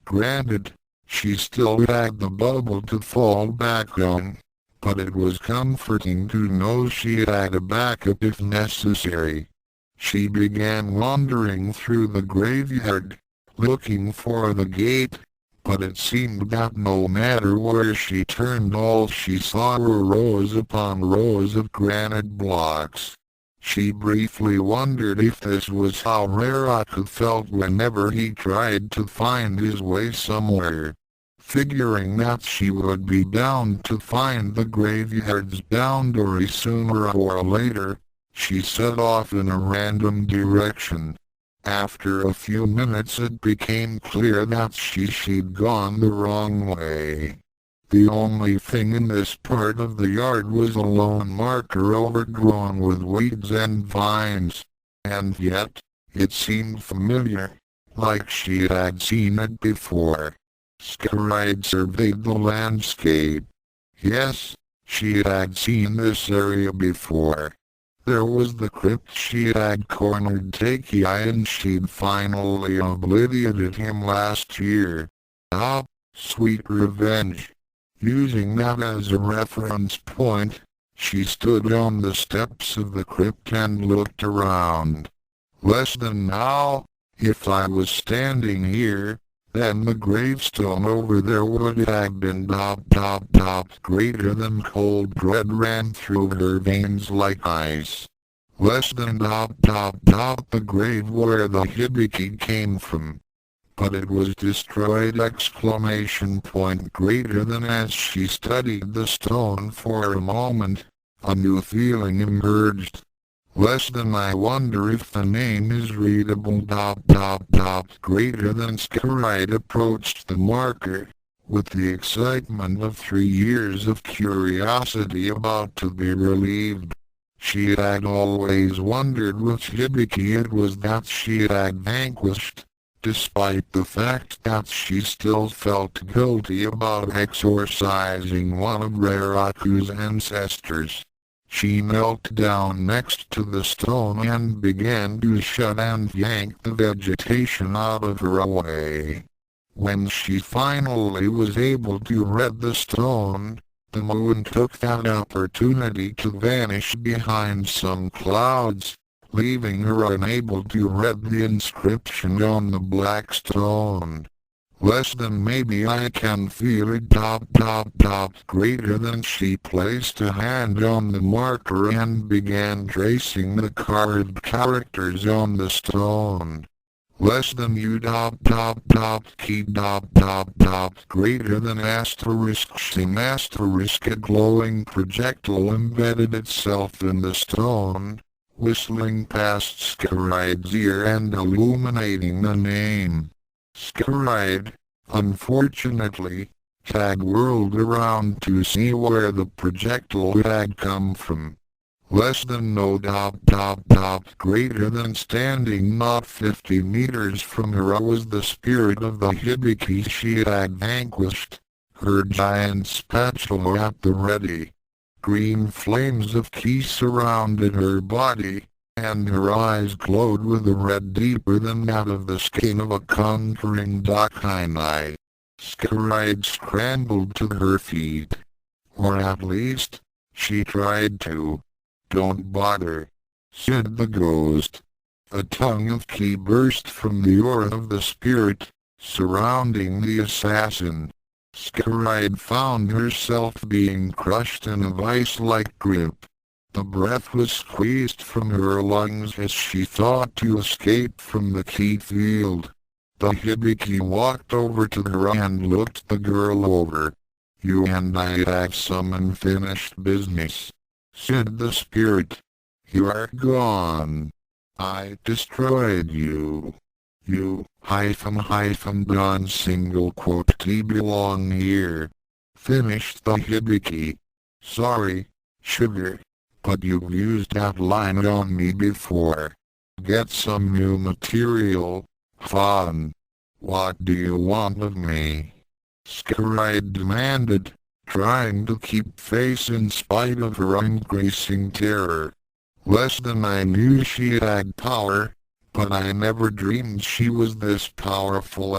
Granted, she still had the bubble to fall back on, but it was comforting to know she had a backup if necessary. She began wandering through the graveyard, looking for the gate, but it seemed that no matter where she turned all she saw were rows upon rows of granite blocks. She briefly wondered if this was how Raraku felt whenever he tried to find his way somewhere. Figuring that she would be bound to find the graveyard's boundary sooner or later, she set off in a random direction. After a few minutes it became clear that she'd gone the wrong way. The only thing in this part of the yard was a lone marker overgrown with weeds and vines. And yet, it seemed familiar, like she had seen it before. Scaride surveyed the landscape. Yes, she had seen this area before. There was the crypt she had cornered Takei and she'd finally obliterated him last year. Ah, sweet revenge. Using that as a reference point, she stood on the steps of the crypt and looked around. Less than now, if I was standing here, then the gravestone over there would have been ... Greater than cold dread ran through her veins like ice. Less than ... the grave where the Hibiki came from. but it was destroyed! Greater than as she studied the stone for a moment, a new feeling emerged. Less than I wonder if the name is readable. Greater than Scaride approached the marker, with the excitement of 3 years of curiosity about to be relieved. She had always wondered which Hibiki it was that she had vanquished, despite the fact that she still felt guilty about exorcising one of Raraku's ancestors. She knelt down next to the stone and began to shut and yank the vegetation out of her way. When she finally was able to read the stone, the moon took that opportunity to vanish behind some clouds, leaving her unable to read the inscription on the black stone. Less than maybe I can feel it. Greater than she placed a hand on the marker and began tracing the carved characters on the stone. Less than you. Key. Greater than asterisk. Sing asterisk. A glowing projectile embedded itself in the stone, whistling past Scaride's ear and illuminating the name. Scaride, unfortunately, had whirled around to see where the projectile had come from. Less than no. Greater than standing not 50 meters from her was the spirit of the Hibiki she had vanquished, her giant spatula at the ready. Green flames of ki surrounded her body, and her eyes glowed with a red deeper than that of the skin of a conquering Akane. Scaride scrambled to her feet. Or at least, she tried to. Don't bother, said the ghost. A tongue of ki burst from the aura of the spirit, surrounding the assassin. Scaride found herself being crushed in a vice-like grip. The breath was squeezed from her lungs as she thought to escape from the ki field. The Hibiki walked over to her and looked the girl over. You and I have some unfinished business, said the spirit. You are gone. I destroyed you. You, Don single quote T belong here. Finished the Hibiki. Sorry, sugar, but you've used that line on me before. Get some new material, fun. What do you want of me? Scaride demanded, trying to keep face in spite of her increasing terror. Less than I knew she had power, but I never dreamed she was this powerful!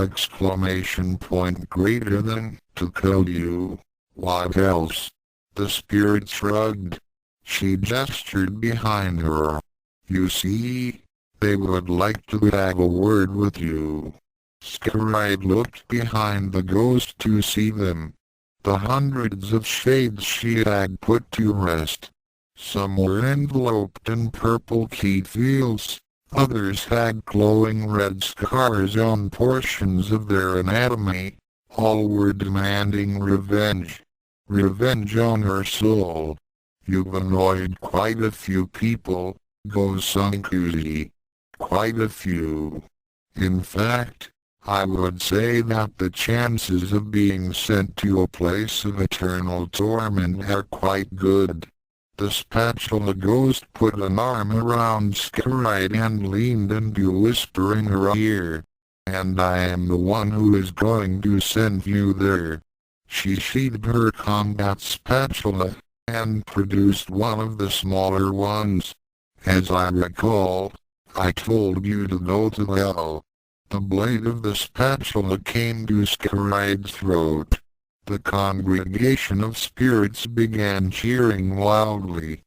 Greater than, to kill you. What else? The spirit shrugged. She gestured behind her. You see, they would like to have a word with you. Scaride looked behind the ghost to see them. The hundreds of shades she had put to rest. Some were enveloped in purple ki fields, others had glowing red scars on portions of their anatomy. All were demanding revenge. Revenge on her soul. You've annoyed quite a few people, Go-sankuzi. Quite a few. In fact, I would say that the chances of being sent to a place of eternal torment are quite good. The spatula ghost put an arm around Scaride and leaned into whisper in her ear. And I am the one who is going to send you there. She sheathed her combat spatula, and produced one of the smaller ones. As I recall, I told you to go to hell. The blade of the spatula came to Scaride's throat. The congregation of spirits began cheering wildly.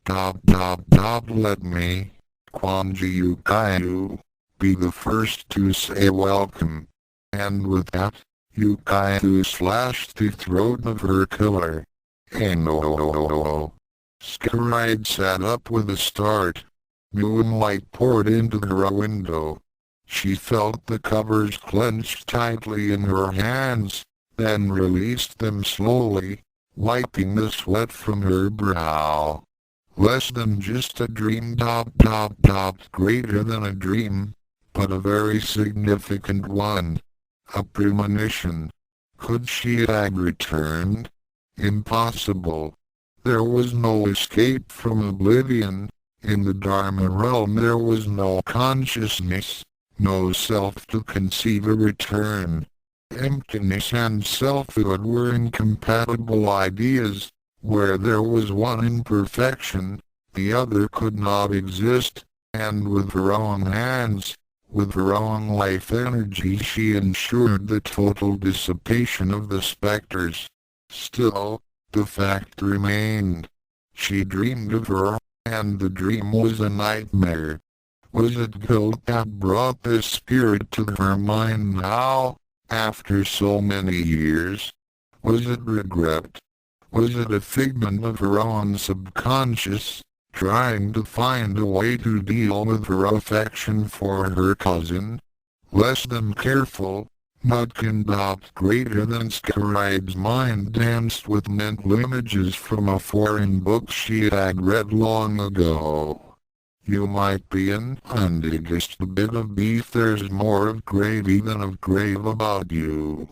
Let me, Kwanji Yukayu, be the first to say welcome. And with that, Yukayu slashed the throat of her killer. No. Scaride sat up with a start. Moonlight poured into her window. She felt the covers clenched tightly in her hands, then released them slowly, wiping the sweat from her brow. Less than just a dream, greater than a dream, but a very significant one. A premonition. Could she have returned? Impossible. There was no escape from oblivion. In the Dharma realm there was no consciousness, no self to conceive a return. Emptiness and selfhood were incompatible ideas. Where there was one imperfection, the other could not exist, and with her own hands, with her own life energy she ensured the total dissipation of the specters. Still, the fact remained. She dreamed of her, and the dream was a nightmare. Was it guilt that brought this spirit to her mind now, after so many years? Was it regret? Was it a figment of her own subconscious, trying to find a way to deal with her affection for her cousin? Less than careful, Nutkin greater than Skyride's mind danced with mental images from a foreign book she had read long ago. You might be an undiggest bit of beef, there's more of gravy than of grave about you.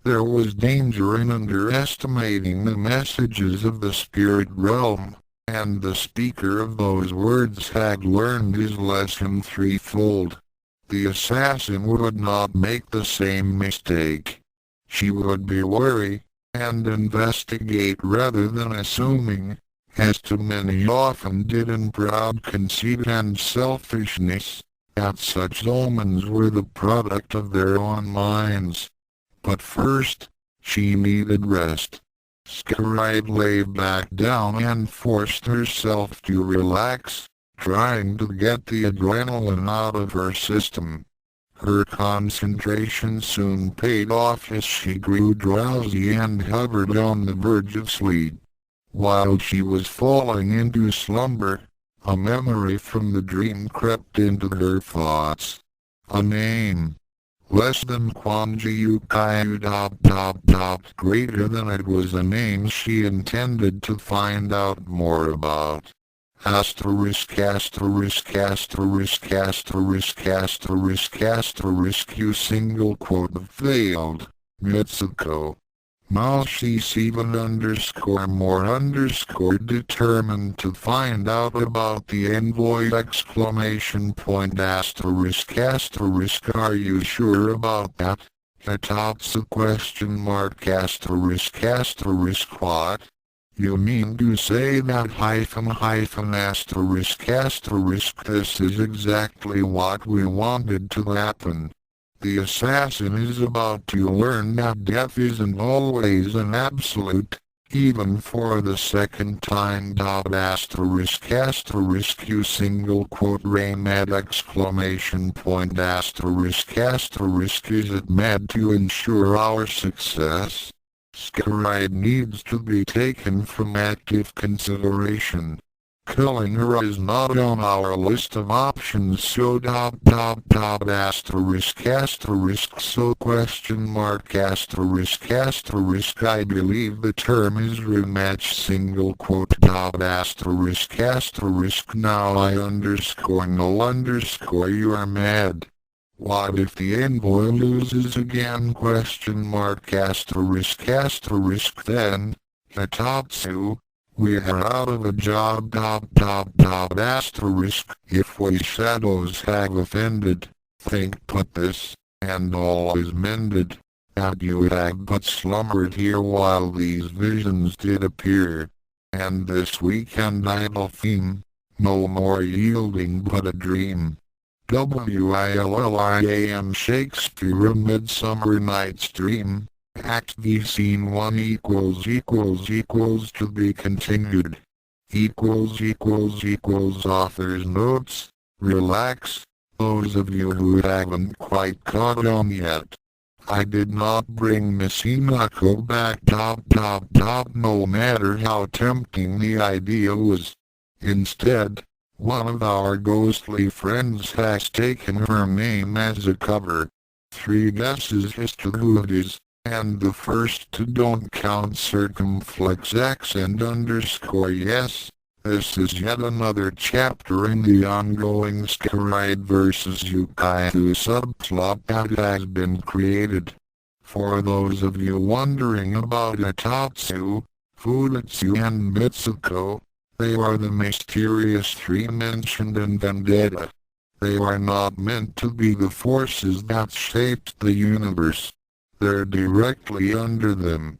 There was danger in underestimating the messages of the spirit realm, and the speaker of those words had learned his lesson threefold. The assassin would not make the same mistake. She would be wary, and investigate rather than assuming, as too many often did in proud conceit and selfishness, that such omens were the product of their own minds. But first, she needed rest. Skyride lay back down and forced herself to relax, trying to get the adrenaline out of her system. Her concentration soon paid off as she grew drowsy and hovered on the verge of sleep. While she was falling into slumber, a memory from the dream crept into her thoughts. A name. Less than Kwanji Yukayu greater than it was a name she intended to find out more about. Asterisk asterisk asterisk asterisk asterisk asterisk you single quote failed, Mitsuko. Malshi 7_more_ determined to find out about the envoy exclamation point asterisk are you sure about that? Hitatsu asterisk what? You mean to say that asterisk this is exactly what we wanted to happen. The assassin is about to learn that death isn't always an absolute, even for the second time. Asterisk you single quote Raymad exclamation point asterisk is it mad to ensure our success? Skyride needs to be taken from active consideration. Killing her is not on our list of options so asterisk so asterisk I believe the term is rematch single quote asterisk now I _no_ you are mad. What if the envoy loses again asterisk then, Hitatsu, we are out of a job asterisk if we shadows have offended, think put this, and all is mended, that you have but slumbered here while these visions did appear, and this weekend idle theme, no more yielding but a dream. WILLIAM Shakespeare A Midsummer Night's Dream, Act V Scene 1 == to be continued. == Author's notes, relax, those of you who haven't quite caught on yet. I did not bring Miss Hinako back no matter how tempting the idea was. Instead, One of our ghostly friends has taken her name as a cover. 3 guesses as to who it is, and the first two don't count circumflex accent underscore yes. This is yet another chapter in the ongoing Scaride vs. Yukaitu subplot that has been created. For those of you wondering about Atatsu, Futatsu and Mitsuko, they are the mysterious 3 mentioned in Vendetta. They are not meant to be the forces that shaped the universe. They're directly under them.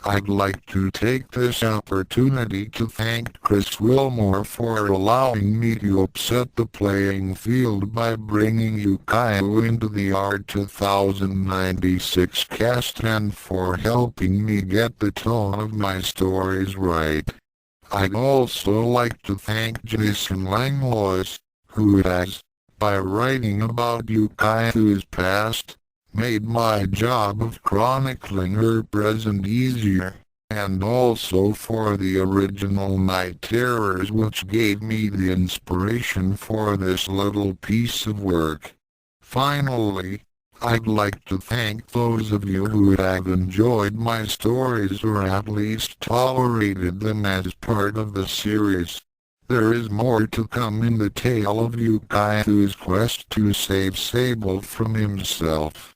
I'd like to take this opportunity to thank Chris Wilmore for allowing me to upset the playing field by bringing Yukaiu into the R2096 cast and for helping me get the tone of my stories right. I'd also like to thank Jason Langlois, who has, by writing about Yukaiu's past, made my job of chronicling her present easier, and also for the original Night Terrors which gave me the inspiration for this little piece of work. Finally, I'd like to thank those of you who have enjoyed my stories or at least tolerated them as part of the series. There is more to come in the tale of Yukaiu's quest to save Sable from himself,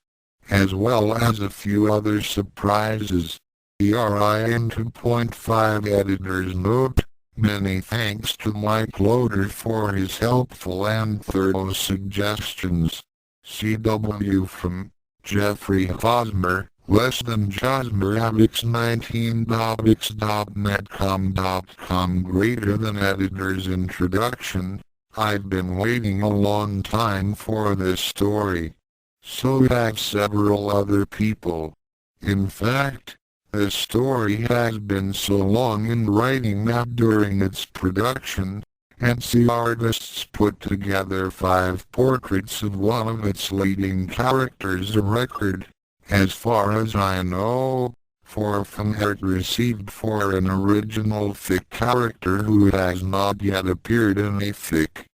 as well as a few other surprises. ERIN 2.5 Editor's Note: many thanks to Mike Loader for his helpful and thorough suggestions. CW from Jeffrey Hosmer, less than Josmer at x19.x.netcom.com. Greater than editor's introduction. I've been waiting a long time for this story. So have several other people. In fact, this story has been so long in writing that during its production, NC artists put together 5 portraits of one of its leading characters, a record, as far as I know, for fan art received for an original fic character who has not yet appeared in a fic.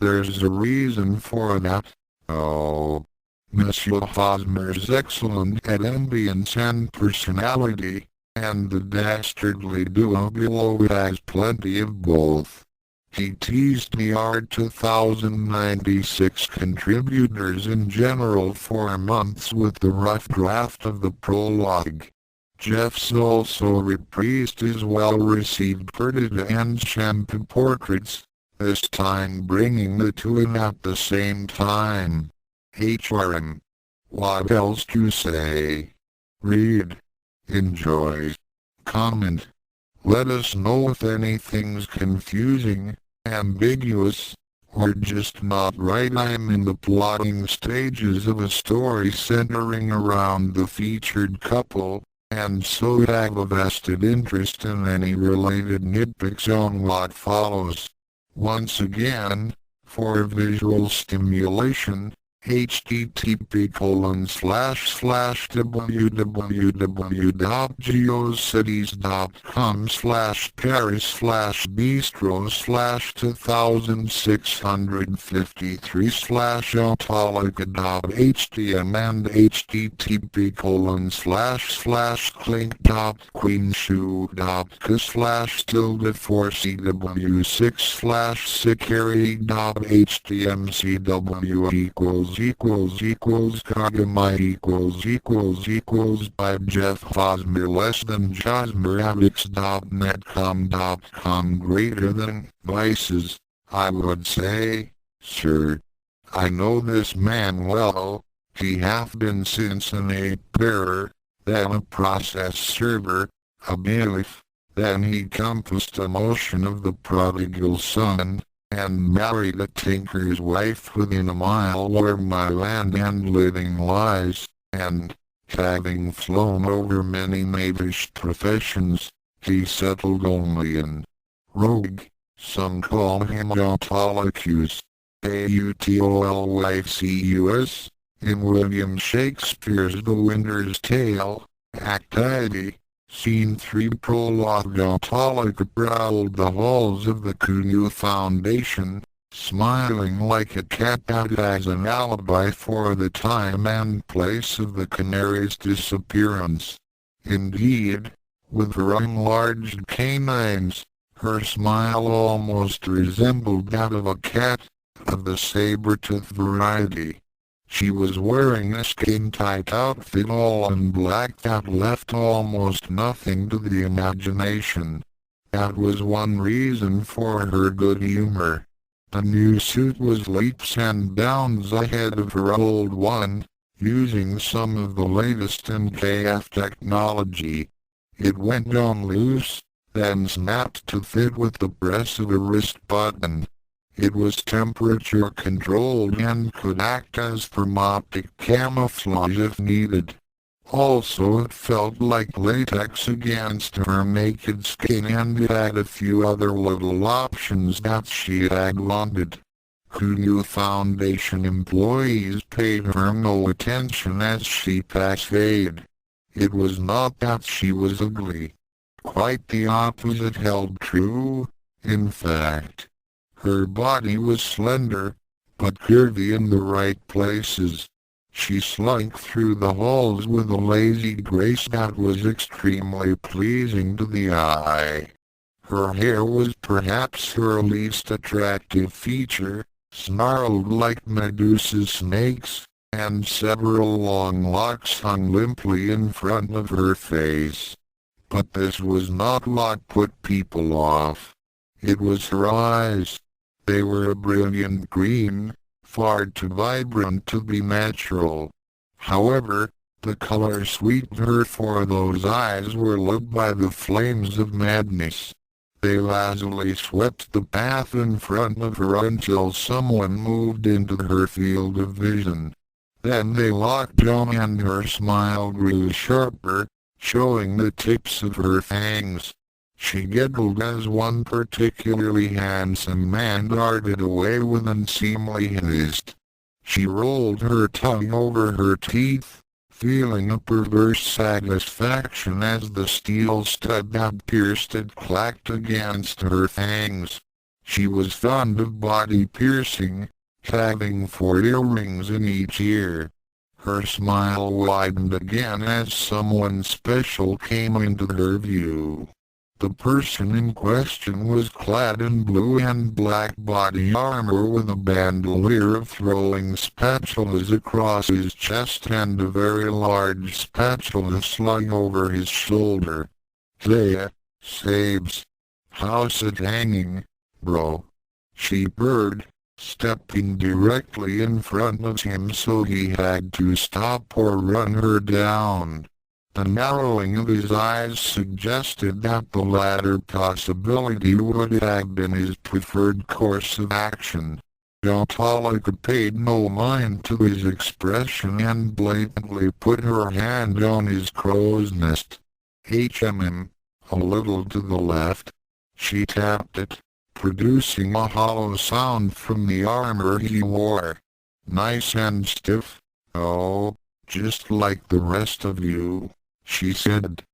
There's a reason for that. Oh, Monsieur Hosmer's excellent ambience and personality, and the dastardly duo below has plenty of both. He teased me R2096 contributors in general for months with the rough draft of the prologue. Jeff's also reprised his well-received Perdita and Shampoo portraits, this time bringing the two in at the same time. HRM. What else to say? Read. Enjoy. Comment. Let us know if anything's confusing, ambiguous, or just not right. I'm in the plotting stages of a story centering around the featured couple, and so have a vested interest in any related nitpicks on what follows. Once again, for visual stimulation, http://www.geocities.com/paris/bistro/2053/autolica.htm and http://tilde4cw.cusslash/tilde4cw.htmcw Kagamite == by Jeff Hosmer less than Josmer at x.netcom.com greater than vices, I would say, sir. I know this man well. He hath been since an ape-bearer, then a process server, a bailiff, then he compassed a motion of the prodigal son, and married a tinker's wife within a mile where my land and living lies, and, having flown over many knavish professions, he settled only in rogue. Some call him Autolycus, Autolycus, in William Shakespeare's The Winter's Tale, Act 80. Scene 3 Prologue. Autalika prowled the halls of the Kunyu Foundation, smiling like a cat that has an alibi for the time and place of the canary's disappearance. Indeed, with her enlarged canines, her smile almost resembled that of a cat, of the saber-tooth variety. She was wearing a skin-tight outfit all in black that left almost nothing to the imagination. That was one reason for her good humor. The new suit was leaps and bounds ahead of her old one, using some of the latest in KF technology. It went on loose, then snapped to fit with the press of a wrist button. It was temperature controlled and could act as thermoptic camouflage if needed. Also, it felt like latex against her naked skin, and it had a few other little options that she had wanted. Kunyu Foundation employees paid her no attention as she passed. It was not that she was ugly. Quite the opposite held true. In fact, her body was slender, but curvy in the right places. She slunk through the halls with a lazy grace that was extremely pleasing to the eye. Her hair was perhaps her least attractive feature, snarled like Medusa's snakes, and several long locks hung limply in front of her face. But this was not what put people off. It was her eyes. They were a brilliant green, far too vibrant to be natural. However, the color sweetened her, for those eyes were lit by the flames of madness. They lazily swept the path in front of her until someone moved into her field of vision. Then they locked on and her smile grew sharper, showing the tips of her fangs. She giggled as one particularly handsome man darted away with unseemly haste. She rolled her tongue over her teeth, feeling a perverse satisfaction as the steel stud that pierced it clacked against her fangs. She was fond of body piercing, having 4 earrings in each ear. Her smile widened again as someone special came into her view. The person in question was clad in blue and black body armor with a bandolier of throwing spatulas across his chest and a very large spatula slung over his shoulder. "Hey, Sabes. How's it hanging, bro?" she purred, stepping directly in front of him so he had to stop or run her down. The narrowing of his eyes suggested that the latter possibility would have been his preferred course of action. Autalika paid no mind to his expression and blatantly put her hand on his crow's nest. A little to the left. She tapped it, producing a hollow sound from the armor he wore. "Nice and stiff. Oh, just like the rest of you," she said.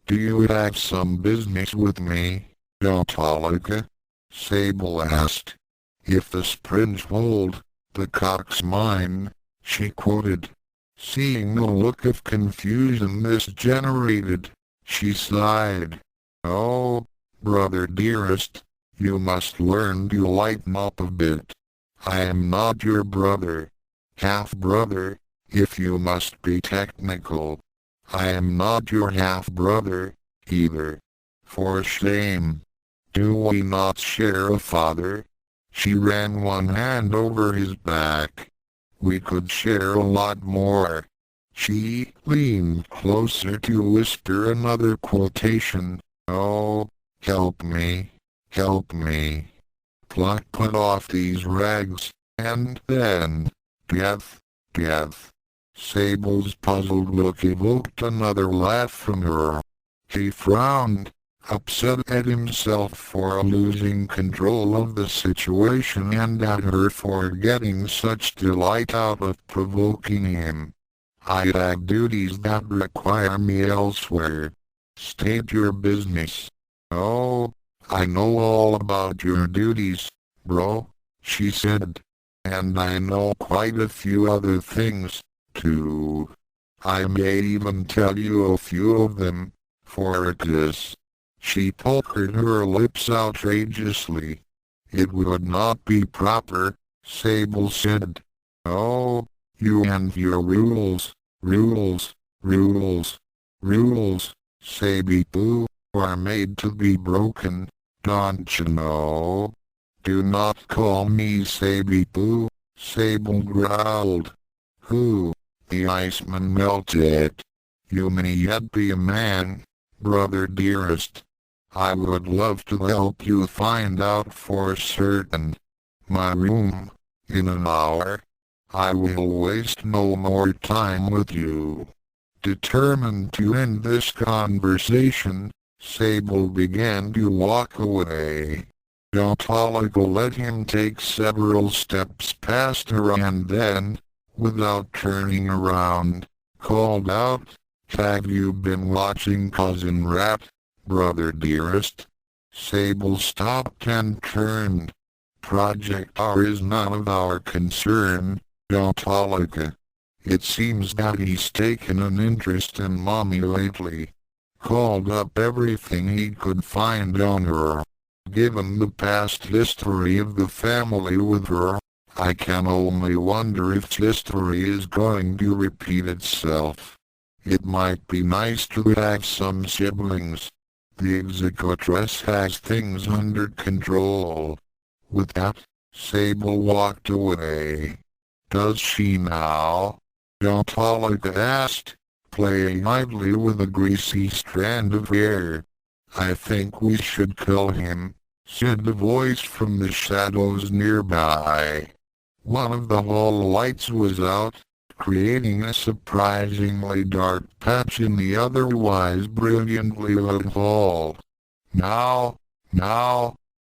"Do you have some business with me, Autalika?" Sable asked. "If the springs hold, the cock's mine," she quoted. Seeing the look of confusion this generated, she sighed. "Oh, brother dearest, you must learn to lighten up a bit. I am not your brother. Half-brother, if you must be technical. I am not your half-brother, either. For shame. Do we not share a father?" She ran one hand over his back. "We could share a lot more." She leaned closer to whisper another quotation. "Oh, help me, help me. Pluck, put off these rags, and then, death, death." Sable's puzzled look evoked another laugh from her. He frowned, upset at himself for losing control of the situation and at her for getting such delight out of provoking him. "I have duties that require me elsewhere," State your business. Oh, I know all about your duties, bro, she said. And I know quite a few other things, too. I may even tell you a few of them, for a kiss. She puckered her lips outrageously. It would not be proper, Sable said. Oh, you and your rules, rules, rules, rules, Sabitu, are made to be broken, don't you know? Do not call me Sabitu, Sable growled. Who? The Iceman melted. You may yet be a man, brother dearest. I would love to help you find out for certain. My room, in an hour. I will waste no more time with you. Determined to end this conversation, Sable began to walk away. Autolica let him take several steps past her and then, without turning around, called out, "Have you been watching Cousin Rat, brother dearest?" Sable stopped and turned. "Project R is none of our concern, Autolica. It seems that he's taken an interest in Mommy lately. Called up everything he could find on her. Given the past history of the family with her, I can only wonder if history is going to repeat itself. It might be nice to have some siblings. The executress has things under control." With that, Sable walked away. "Does she now?" Autolica asked, playing idly with a greasy strand of hair. "I think we should kill him," said the voice from the shadows nearby. One of the hall lights was out, creating a surprisingly dark patch in the otherwise brilliantly lit hall. Now,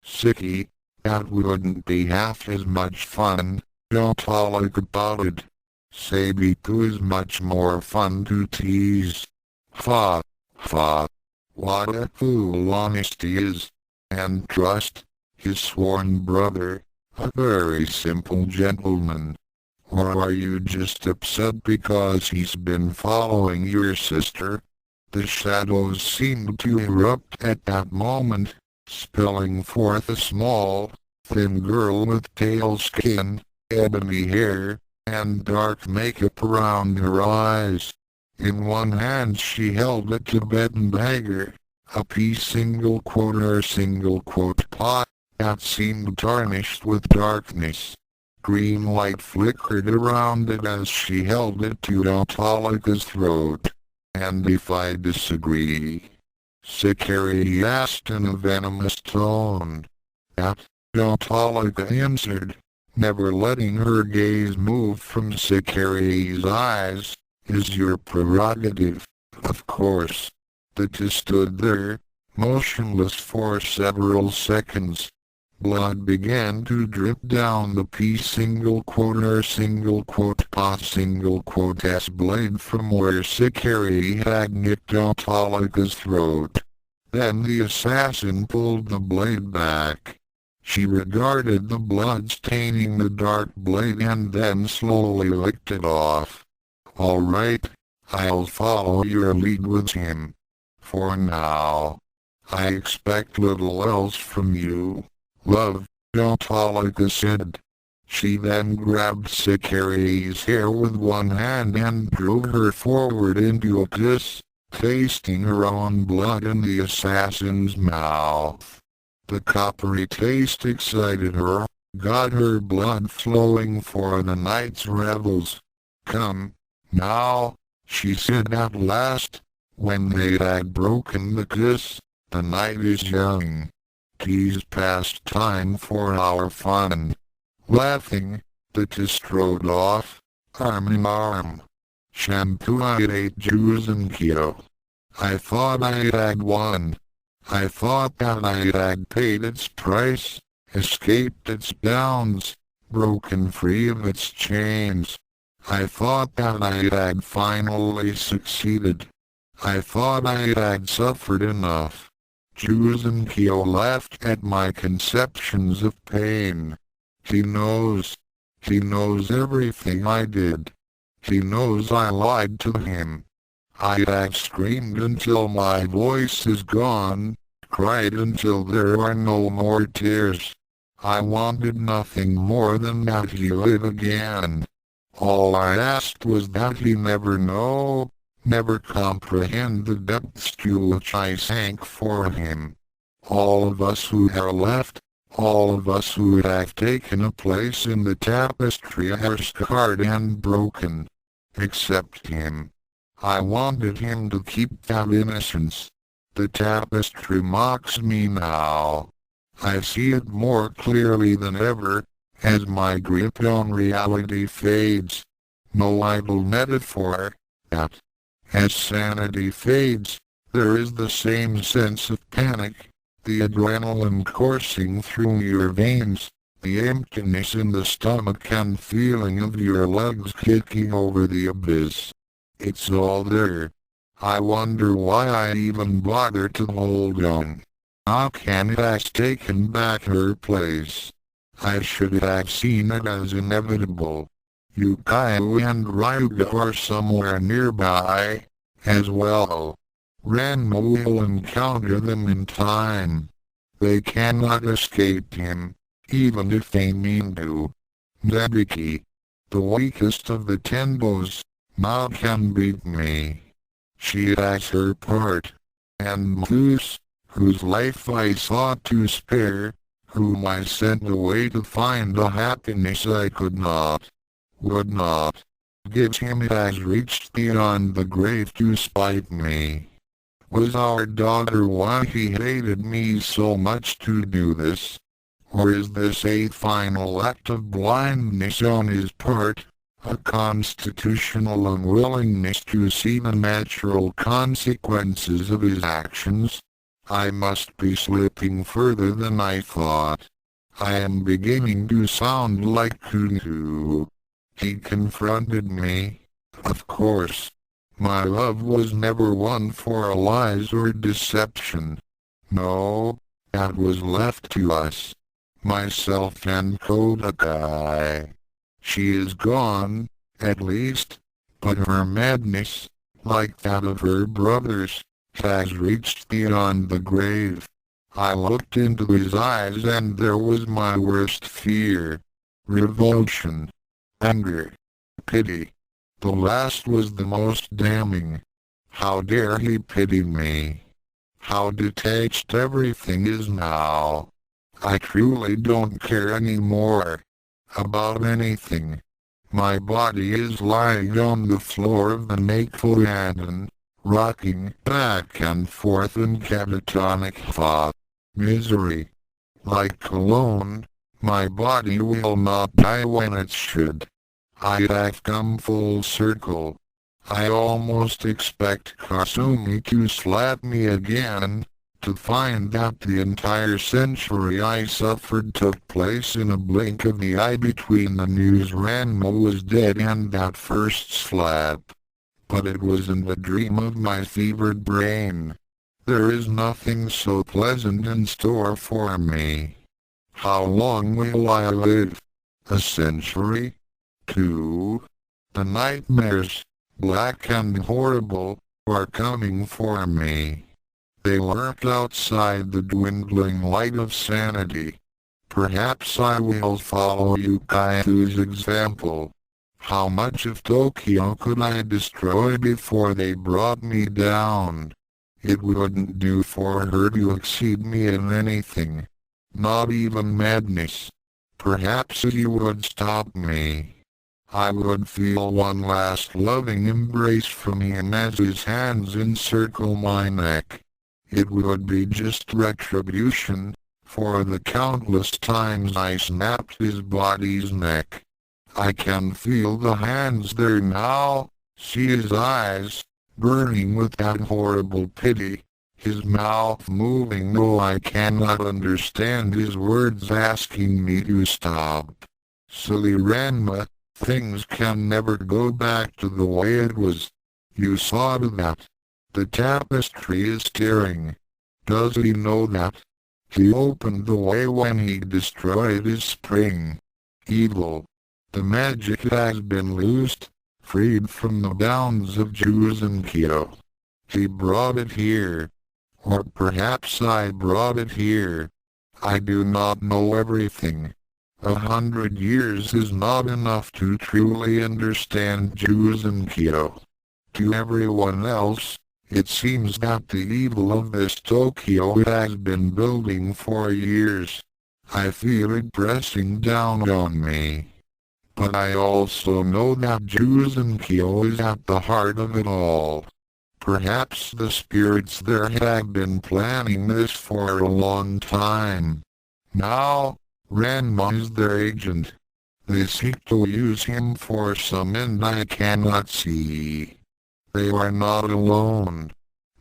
Sicky, that wouldn't be half as much fun," Autolica pouted. "Sabitu is much more fun to tease. Fa, fa. What a fool honesty is. And trust, his sworn brother, a very simple gentleman. Or are you just upset because he's been following your sister?" The shadows seemed to erupt at that moment, spilling forth a small, thin girl with pale skin, ebony hair, and dark makeup around her eyes. In one hand she held a Tibetan dagger, a single quote pot, that seemed tarnished with darkness. Green light flickered around it as she held it to Autolica's throat. "And if I disagree?" Sakari asked in a venomous tone. "That," Autolica answered, never letting her gaze move from Sakari's eyes, "is your prerogative, of course." The two stood there, motionless for several seconds. Blood began to drip down the single quote S blade from where Sakari had nicked Autolica's throat. Then the assassin pulled the blade back. She regarded the blood staining the dark blade and then slowly licked it off. "All right, I'll follow your lead with him. For now. I expect little else from you, love," Autolica said. She then grabbed Sakari's hair with one hand and drew her forward into a kiss, tasting her own blood in the assassin's mouth. The coppery taste excited her, got her blood flowing for the night's revels. "Come, now," she said at last, when they had broken the kiss. "The night is young. 'Tis past time for our fun." Laughing, the two strode off, arm in arm. "Shampoo I ate Jews and Kyo. I thought I had won. I thought that I had paid its price, escaped its bounds, broken free of its chains. I thought that I had finally succeeded. I thought I had suffered enough. Juzenkyo laughed at my conceptions of pain. He knows. He knows everything I did. He knows I lied to him. I have screamed until my voice is gone, cried until there are no more tears. I wanted nothing more than that he live again. All I asked was that he never know, never comprehend the depths to which I sank for him. All of us who are left, all of us who have taken a place in the tapestry are scarred and broken. Except him. I wanted him to keep that innocence. The tapestry mocks me now. I see it more clearly than ever, as my grip on reality fades. No idle metaphor, that, as sanity fades, there is the same sense of panic, the adrenaline coursing through your veins, the emptiness in the stomach and feeling of your legs kicking over the abyss. It's all there. I wonder why I even bother to hold on. Akane has taken back her place. I should have seen it as inevitable. Yukio and Ryuga are somewhere nearby, as well. Ranma will encounter them in time. They cannot escape him, even if they mean to. Nebiki, the weakest of the Tenbos, now can beat me. She has her part. And Mthus, whose life I sought to spare, whom I sent away to find a happiness I could not, would not, give him, has reached beyond the grave to spite me. Was our daughter why he hated me so much to do this? Or is this a final act of blindness on his part, a constitutional unwillingness to see the natural consequences of his actions? I must be slipping further than I thought. I am beginning to sound like Kuntu. He confronted me. Of course. My love was never one for lies or deception. No, that was left to us. Myself and Kodakai. She is gone, at least, but her madness, like that of her brothers, has reached beyond the grave. I looked into his eyes and there was my worst fear. Revulsion. Anger. Pity. The last was the most damning. How dare he pity me? How detached everything is now. I truly don't care anymore. About anything. My body is lying on the floor of the Nakoyadan, rocking back and forth in catatonic thought. Misery. Like cologne, my body will not die when it should. I have come full circle. I almost expect Kasumi to slap me again, to find that the entire century I suffered took place in a blink of the eye between the news Ranma was dead and that first slap. But it wasn't a dream of my fevered brain. There is nothing so pleasant in store for me. How long will I live? A century? 2. The nightmares, black and horrible, are coming for me. They lurk outside the dwindling light of sanity. Perhaps I will follow Yukio's example. How much of Tokyo could I destroy before they brought me down? It wouldn't do for her to exceed me in anything. Not even madness. Perhaps he would stop me. I would feel one last loving embrace from him as his hands encircle my neck. It would be just retribution, for the countless times I snapped his body's neck. I can feel the hands there now, see his eyes, burning with that horrible pity, his mouth moving though I cannot understand his words asking me to stop. Silly Ranma. Things can never go back to the way it was. You saw to that. The tapestry is staring. Does he know that? He opened the way when he destroyed his spring. Evil. The magic has been loosed, freed from the bounds of Juzenkyo. He brought it here. Or perhaps I brought it here. I do not know everything. 100 years is not enough to truly understand Juzenkyo. To everyone else, it seems that the evil of this Tokyo has been building for years. I feel it pressing down on me. But I also know that Juzenkyo is at the heart of it all. Perhaps the spirits there have been planning this for a long time. Now, Ranma is their agent. They seek to use him for some end I cannot see. They are not alone.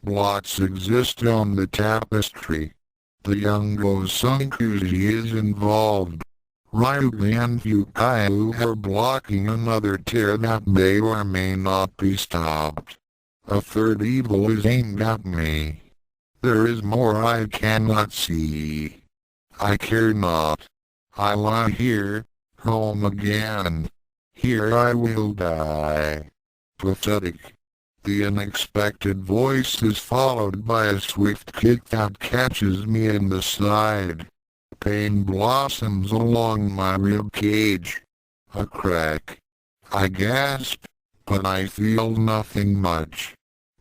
Blots exist on the tapestry. The young Gosunkuji is involved. Ryugi and Fukayu are blocking another tear that may or may not be stopped. A third evil is aimed at me. There is more I cannot see. I care not. I lie here, home again. Here I will die. Pathetic. The unexpected voice is followed by a swift kick that catches me in the side. Pain blossoms along my rib cage. A crack. I gasp, but I feel nothing much.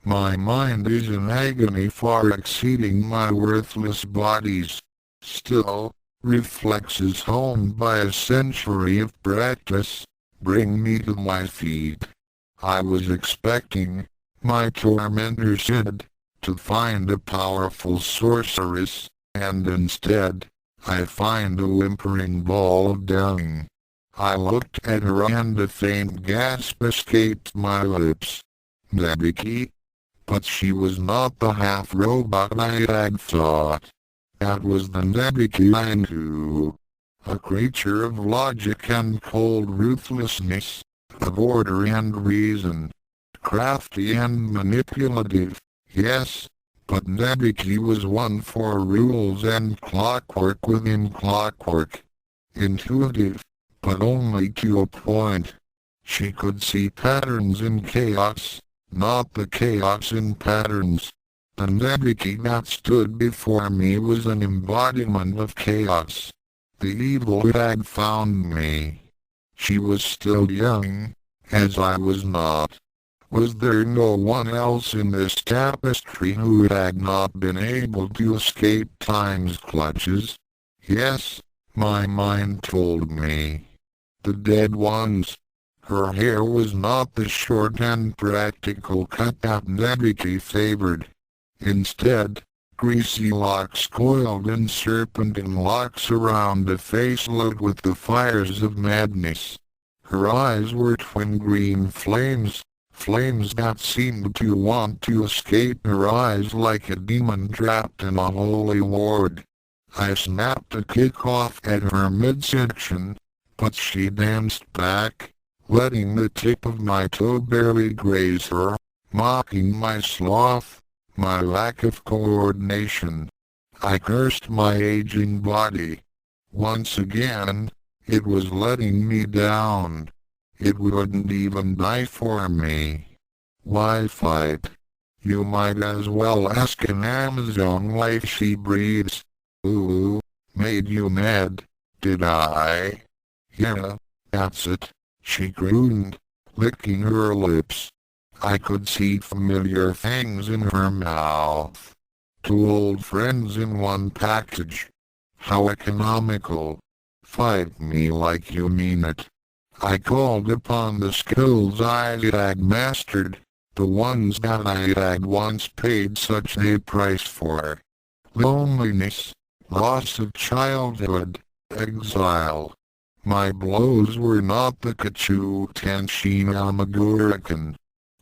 My mind is in agony far exceeding my worthless body's. Still, reflexes honed by a century of practice, bring me to my feet. I was expecting, my tormentor said, to find a powerful sorceress, and instead, I find a whimpering ball of dung. I looked at her and a faint gasp escaped my lips. Nebiki? But she was not the half-robot I had thought. That was the Nebiki I knew. A creature of logic and cold ruthlessness, of order and reason. Crafty and manipulative, yes, but Nebiki was one for rules and clockwork within clockwork. Intuitive, but only to a point. She could see patterns in chaos, not the chaos in patterns. The Nebiki that stood before me was an embodiment of chaos. The evil had found me. She was still young, as I was not. Was there no one else in this tapestry who had not been able to escape time's clutches? Yes, my mind told me. The dead ones. Her hair was not the short and practical cut that Nebiki favored. Instead, greasy locks coiled in serpentine locks around a face lit with the fires of madness. Her eyes were twin green flames, flames that seemed to want to escape her eyes like a demon trapped in a holy ward. I snapped a kick off at her midsection, but she danced back, letting the tip of my toe barely graze her, mocking my sloth. My lack of coordination. I cursed my aging body. Once again, it was letting me down. It wouldn't even die for me. Why fight? You might as well ask an Amazon why she breathes. Ooh, made you mad, did I? Yeah, that's it, she crooned, licking her lips. I could see familiar things in her mouth. 2 old friends in one package. How economical. Fight me like you mean it. I called upon the skills I had mastered, the ones that I had once paid such a price for. Loneliness, loss of childhood, exile. My blows were not the Kachu Tenshin Amagurikan.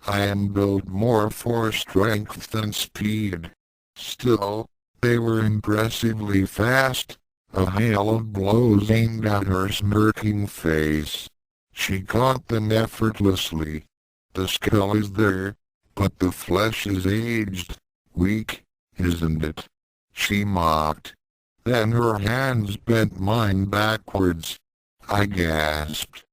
I am built more for strength than speed. Still, they were impressively fast, a hail of blows aimed at her smirking face. She caught them effortlessly. The skill is there, But the flesh is aged, weak, isn't it? She mocked. Then her hands bent mine backwards. I gasped.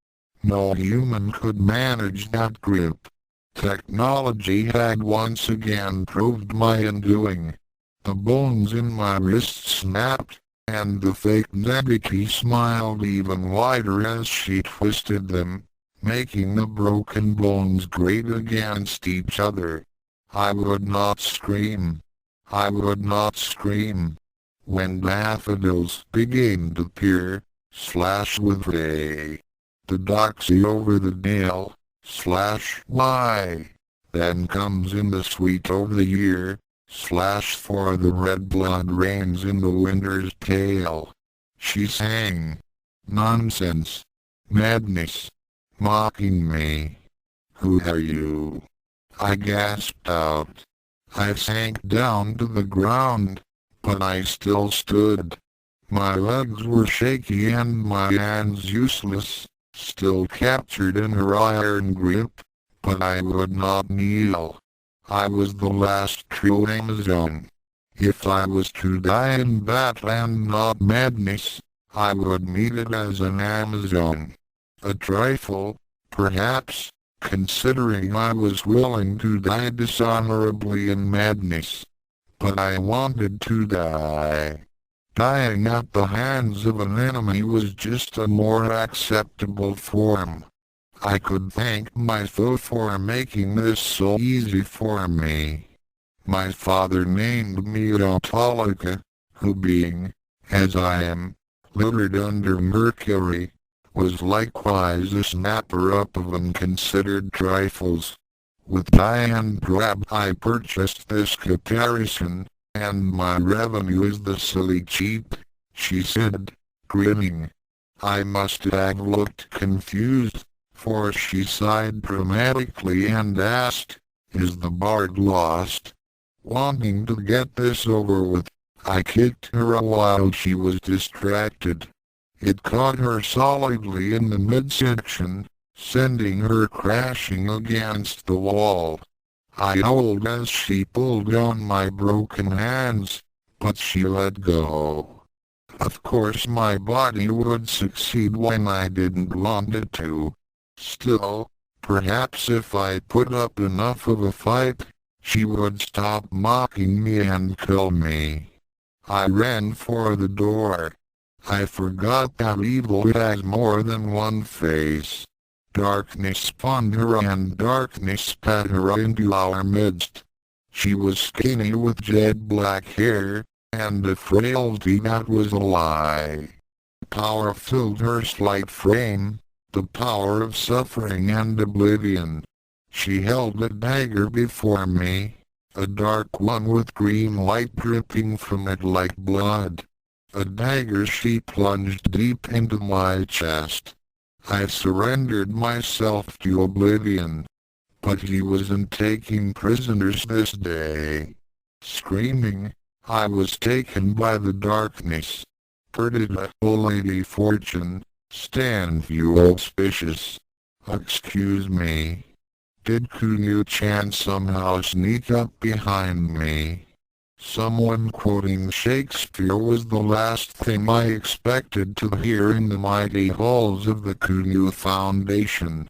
No human could manage that grip. Technology had once again proved my undoing. The bones in my wrists snapped, and the fake Nebiki smiled even wider as she twisted them, making the broken bones grate against each other. I would not scream. I would not scream. When daffodils began to peer, slash with ray. The doxy over the dale, slash why. Then comes in the sweet of the year, slash for the red blood rains in the winter's tale. She sang. Nonsense. Madness. Mocking me. Who are you? I gasped out. I sank down to the ground, but I still stood. My legs were shaky and my hands useless, still captured in her iron grip, but I would not kneel. I was the last true Amazon. If I was to die in battle and not madness, I would meet it as an Amazon. A trifle, perhaps, considering I was willing to die dishonorably in madness. But I wanted to die. Dying at the hands of an enemy was just a more acceptable form. I could thank my foe for making this so easy for me. My father named me Autolica, who being, as I am, littered under Mercury, was likewise a snapper-up of unconsidered trifles. With dye and grab I purchased this caparison, and my revenue is the silly cheap, she said, grinning. I must have looked confused, for she sighed dramatically and asked, "Is the bard lost?" Wanting to get this over with, I kicked her while she was distracted. It caught her solidly in the midsection, sending her crashing against the wall. I howled as she pulled on my broken hands, but she let go. Of course my body would succeed when I didn't want it to. Still, perhaps if I put up enough of a fight, she would stop mocking me and kill me. I ran for the door. I forgot that evil has more than one face. Darkness spawned her and darkness spat her into our midst. She was skinny with jet black hair, and a frailty that was a lie. Power filled her slight frame, the power of suffering and oblivion. She held a dagger before me, a dark one with green light dripping from it like blood. A dagger she plunged deep into my chest. I surrendered myself to oblivion. But he wasn't taking prisoners this day. Screaming, I was taken by the darkness. Perdita, O Lady Fortune, stand you auspicious. Excuse me. Did Kunyu-chan somehow sneak up behind me? Someone quoting Shakespeare was the last thing I expected to hear in the mighty halls of the Kunyu Foundation.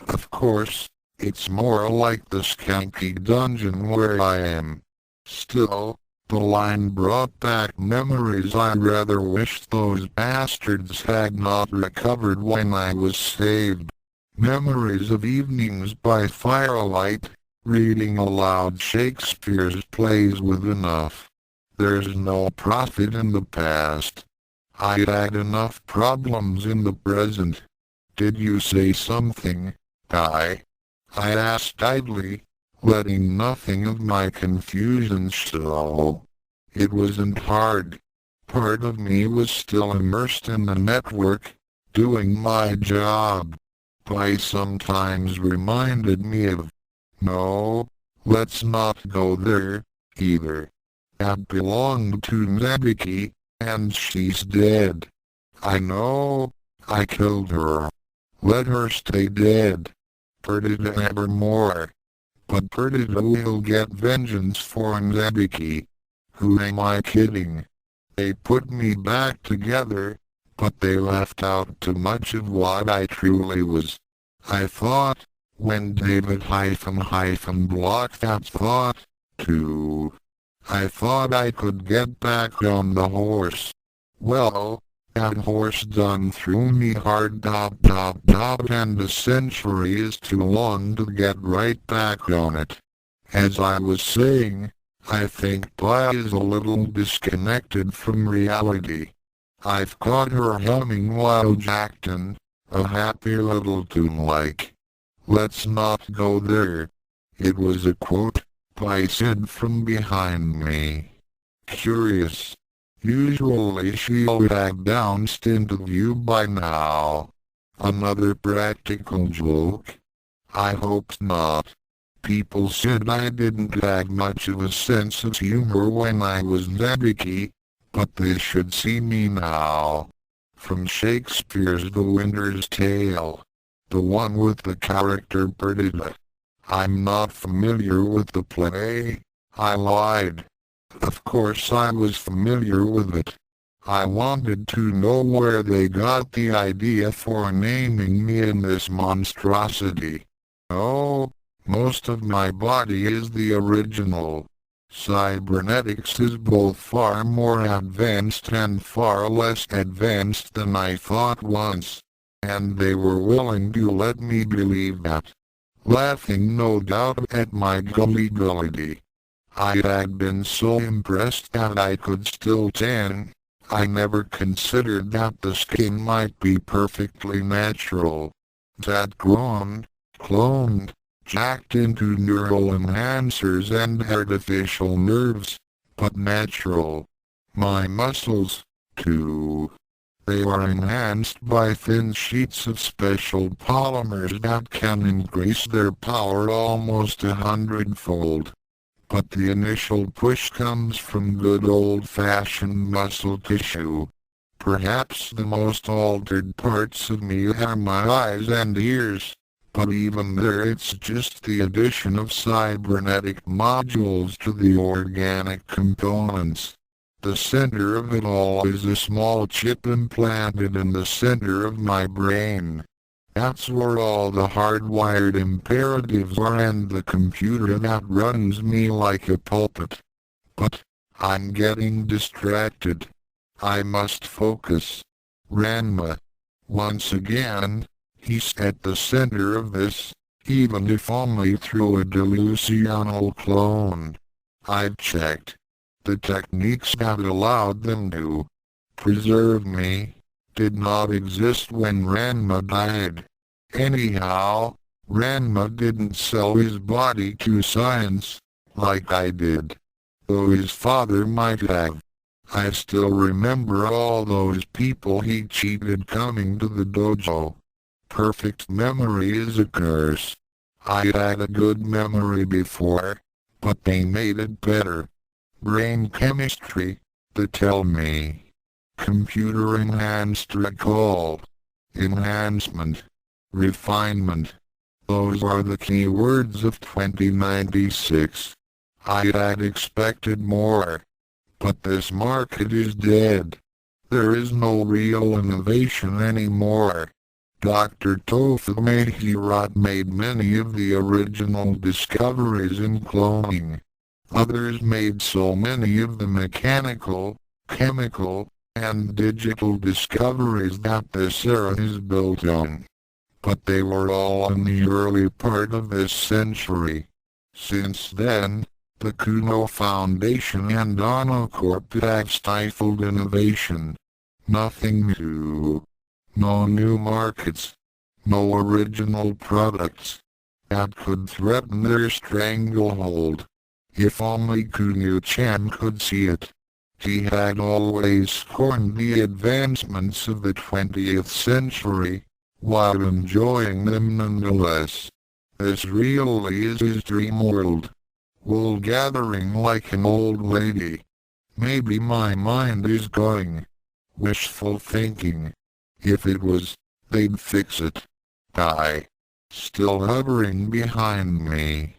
Of course, it's more like the skanky dungeon where I am. Still, the line brought back memories I rather wish those bastards had not recovered when I was saved. Memories of evenings by firelight, reading aloud Shakespeare's plays with enough. There's no profit in the past. I had enough problems in the present. Did you say something, Kai? I asked idly, letting nothing of my confusion show. It wasn't hard. Part of me was still immersed in the network, doing my job. Kai sometimes reminded me of, no, let's not go there, either. That belonged to Nebiki, and she's dead. I know, I killed her. Let her stay dead. Perdita Evermore. But Perdita will get vengeance for Nzabiki. Who am I kidding? They put me back together, but they left out too much of what I truly was. I thought, when David blocked that thought, too. I thought I could get back on the horse. Well, that horse done threw me hard and a century is too long to get right back on it. As I was saying, I think Pi is a little disconnected from reality. I've caught her humming while acting, a happy little tune like. Let's not go there. It was a quote Pi said from behind me. Curious. Usually she'll have bounced into view by now. Another practical joke? I hope not. People said I didn't have much of a sense of humor when I was Nebiki, but they should see me now. From Shakespeare's The Winter's Tale. The one with the character Perdita. I'm not familiar with the play. I lied. Of course I was familiar with it. I wanted to know where they got the idea for naming me in this monstrosity. Oh, most of my body is the original. Cybernetics is both far more advanced and far less advanced than I thought once. And they were willing to let me believe that. Laughing no doubt at my gullibility. I had been so impressed that I could still tan. I never considered that the skin might be perfectly natural. That cloned, jacked into neural enhancers and artificial nerves, but natural. My muscles, too. They are enhanced by thin sheets of special polymers that can increase their power almost 100-fold. But the initial push comes from good old-fashioned muscle tissue. Perhaps the most altered parts of me are my eyes and ears, but even there it's just the addition of cybernetic modules to the organic components. The center of it all is a small chip implanted in the center of my brain. That's where all the hardwired imperatives are and the computer that runs me like a puppet. But, I'm getting distracted. I must focus. Ranma. Once again, he's at the center of this, even if only through a delusional clone. I've checked. The techniques that allowed them to preserve me did not exist when Ranma died. Anyhow, Ranma didn't sell his body to science, like I did. Though his father might have. I still remember all those people he cheated coming to the dojo. Perfect memory is a curse. I had a good memory before, but they made it better. Brain chemistry, they tell me. Computer enhanced recall. Enhancement. Refinement. Those are the key words of 2096. I had expected more. But this market is dead. There is no real innovation anymore. Dr. Tofume Hirot made many of the original discoveries in cloning. Others made so many of the mechanical, chemical, and digital discoveries that this era is built on. But they were all in the early part of this century. Since then, the Kuno Foundation and Onocorp have stifled innovation. Nothing new. No new markets. No original products. That could threaten their stranglehold. If only Kunio-chan could see it. He had always scorned the advancements of the 20th century, while enjoying them nonetheless. This really is his dream world. Wool gathering like an old lady. Maybe my mind is going. Wishful thinking. If it was, they'd fix it. Die. Still hovering behind me.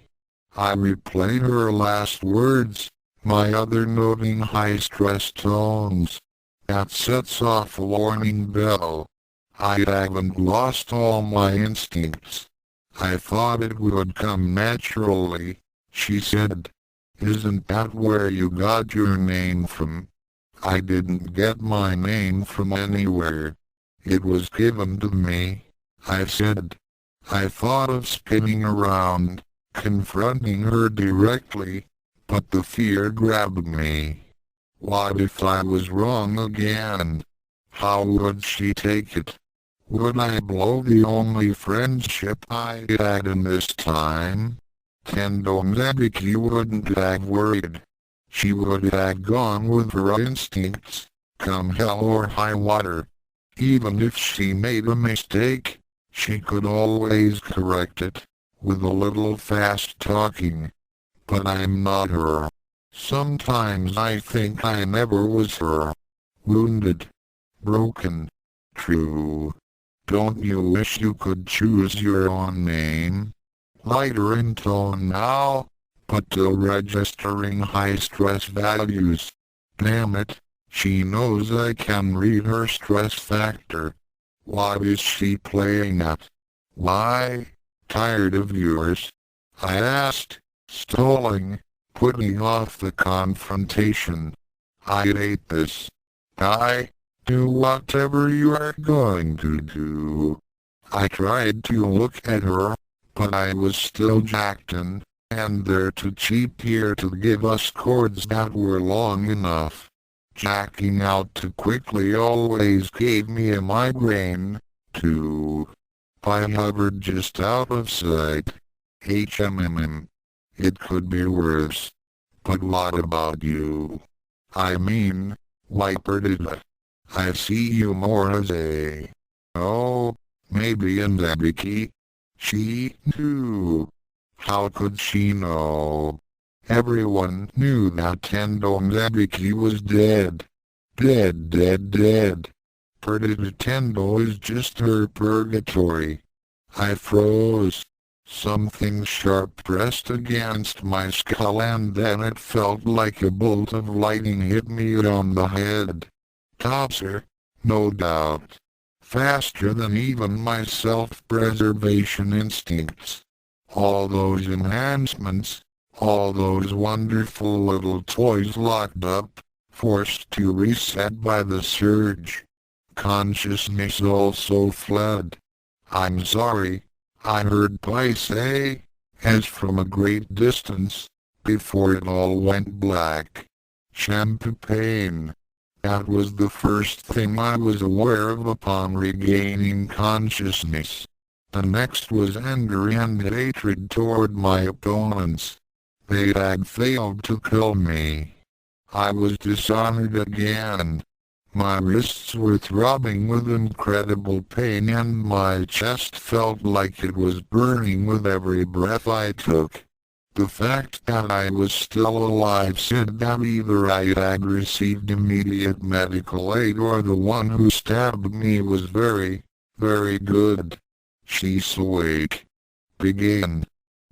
I replay her last words, my other noting high-stress tones. That sets off a warning bell. I haven't lost all my instincts. I thought it would come naturally, she said. Isn't that where you got your name from? I didn't get my name from anywhere. It was given to me, I said. I thought of spinning around, confronting her directly, but the fear grabbed me. What if I was wrong again? How would she take it? Would I blow the only friendship I had in this time? Tendo Nebiki wouldn't have worried. She would have gone with her instincts, come hell or high water. Even if she made a mistake, she could always correct it, with a little fast talking. But I'm not her. Sometimes I think I never was her. Wounded. Broken. True. Don't you wish you could choose your own name? Lighter in tone now, but still registering high stress values. Damn it, she knows I can read her stress factor. What is she playing at? Why? Tired of yours? I asked, stalling, putting off the confrontation. I hate this. Do whatever you are going to do. I tried to look at her, but I was still jacked in, and they're too cheap here to give us cords that were long enough. Jacking out too quickly always gave me a migraine, too. I hovered just out of sight. HMM. It could be worse. But what about you? I mean, Wiperdida. I see you more as a... Oh, maybe in Nebiki. She knew. How could she know? Everyone knew that Tendo Nebiki was dead. Dead. Perdita Tendo is just her purgatory. I froze. Something sharp pressed against my skull and then it felt like a bolt of lightning hit me on the head. Topser, no doubt. Faster than even my self-preservation instincts. All those enhancements, all those wonderful little toys locked up, forced to reset by the surge. Consciousness also fled. I'm sorry, I heard Pai say, as from a great distance, before it all went black. Champagne. That was the first thing I was aware of upon regaining consciousness. The next was anger and hatred toward my opponents. They had failed to kill me. I was dishonored again. My wrists were throbbing with incredible pain and my chest felt like it was burning with every breath I took. The fact that I was still alive said that either I had received immediate medical aid or the one who stabbed me was very, very good. She's awake. Begin.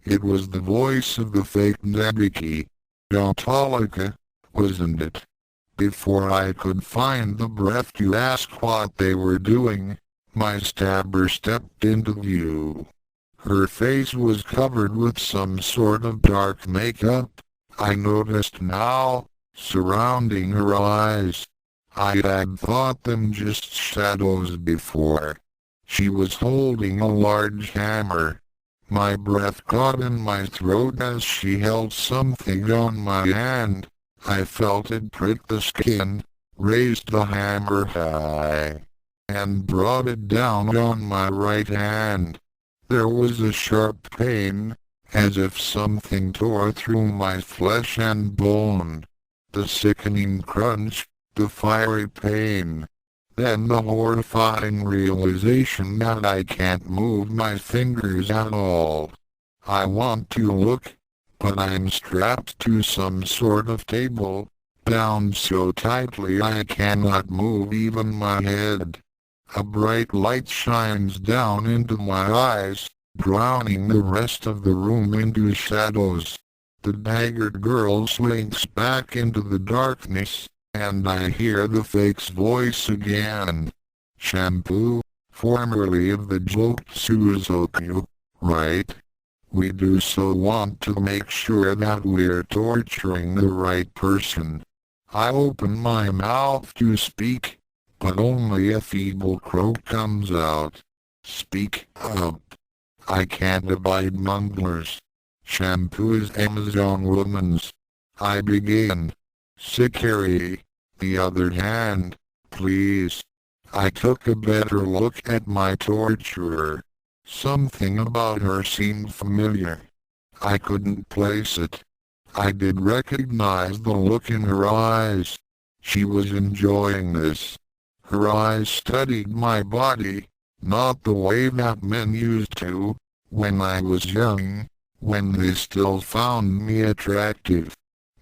It was the voice of the fake Nebiki. Gautalika, wasn't it? Before I could find the breath to ask what they were doing, my stabber stepped into view. Her face was covered with some sort of dark makeup, I noticed now, surrounding her eyes. I had thought them just shadows before. She was holding a large hammer. My breath caught in my throat as she held something on my hand. I felt it prick the skin, raised the hammer high, and brought it down on my right hand. There was a sharp pain, as if something tore through my flesh and bone. The sickening crunch, the fiery pain. Then the horrifying realization that I can't move my fingers at all. I want to look, but I'm strapped to some sort of table, bound so tightly I cannot move even my head. A bright light shines down into my eyes, drowning the rest of the room into shadows. The haggard girl slinks back into the darkness, and I hear the fake's voice again. Shampoo, formerly of the Joksuzoku, right? We do so want to make sure that we're torturing the right person. I open my mouth to speak, but only a feeble croak comes out. Speak up. I can't abide mumblers. Shampoo is Amazon woman's. I begin. Sikari, the other hand, please. I took a better look at my torturer. Something about her seemed familiar. I couldn't place it. I did recognize the look in her eyes. She was enjoying this. Her eyes studied my body, not the way that men used to, when I was young, when they still found me attractive.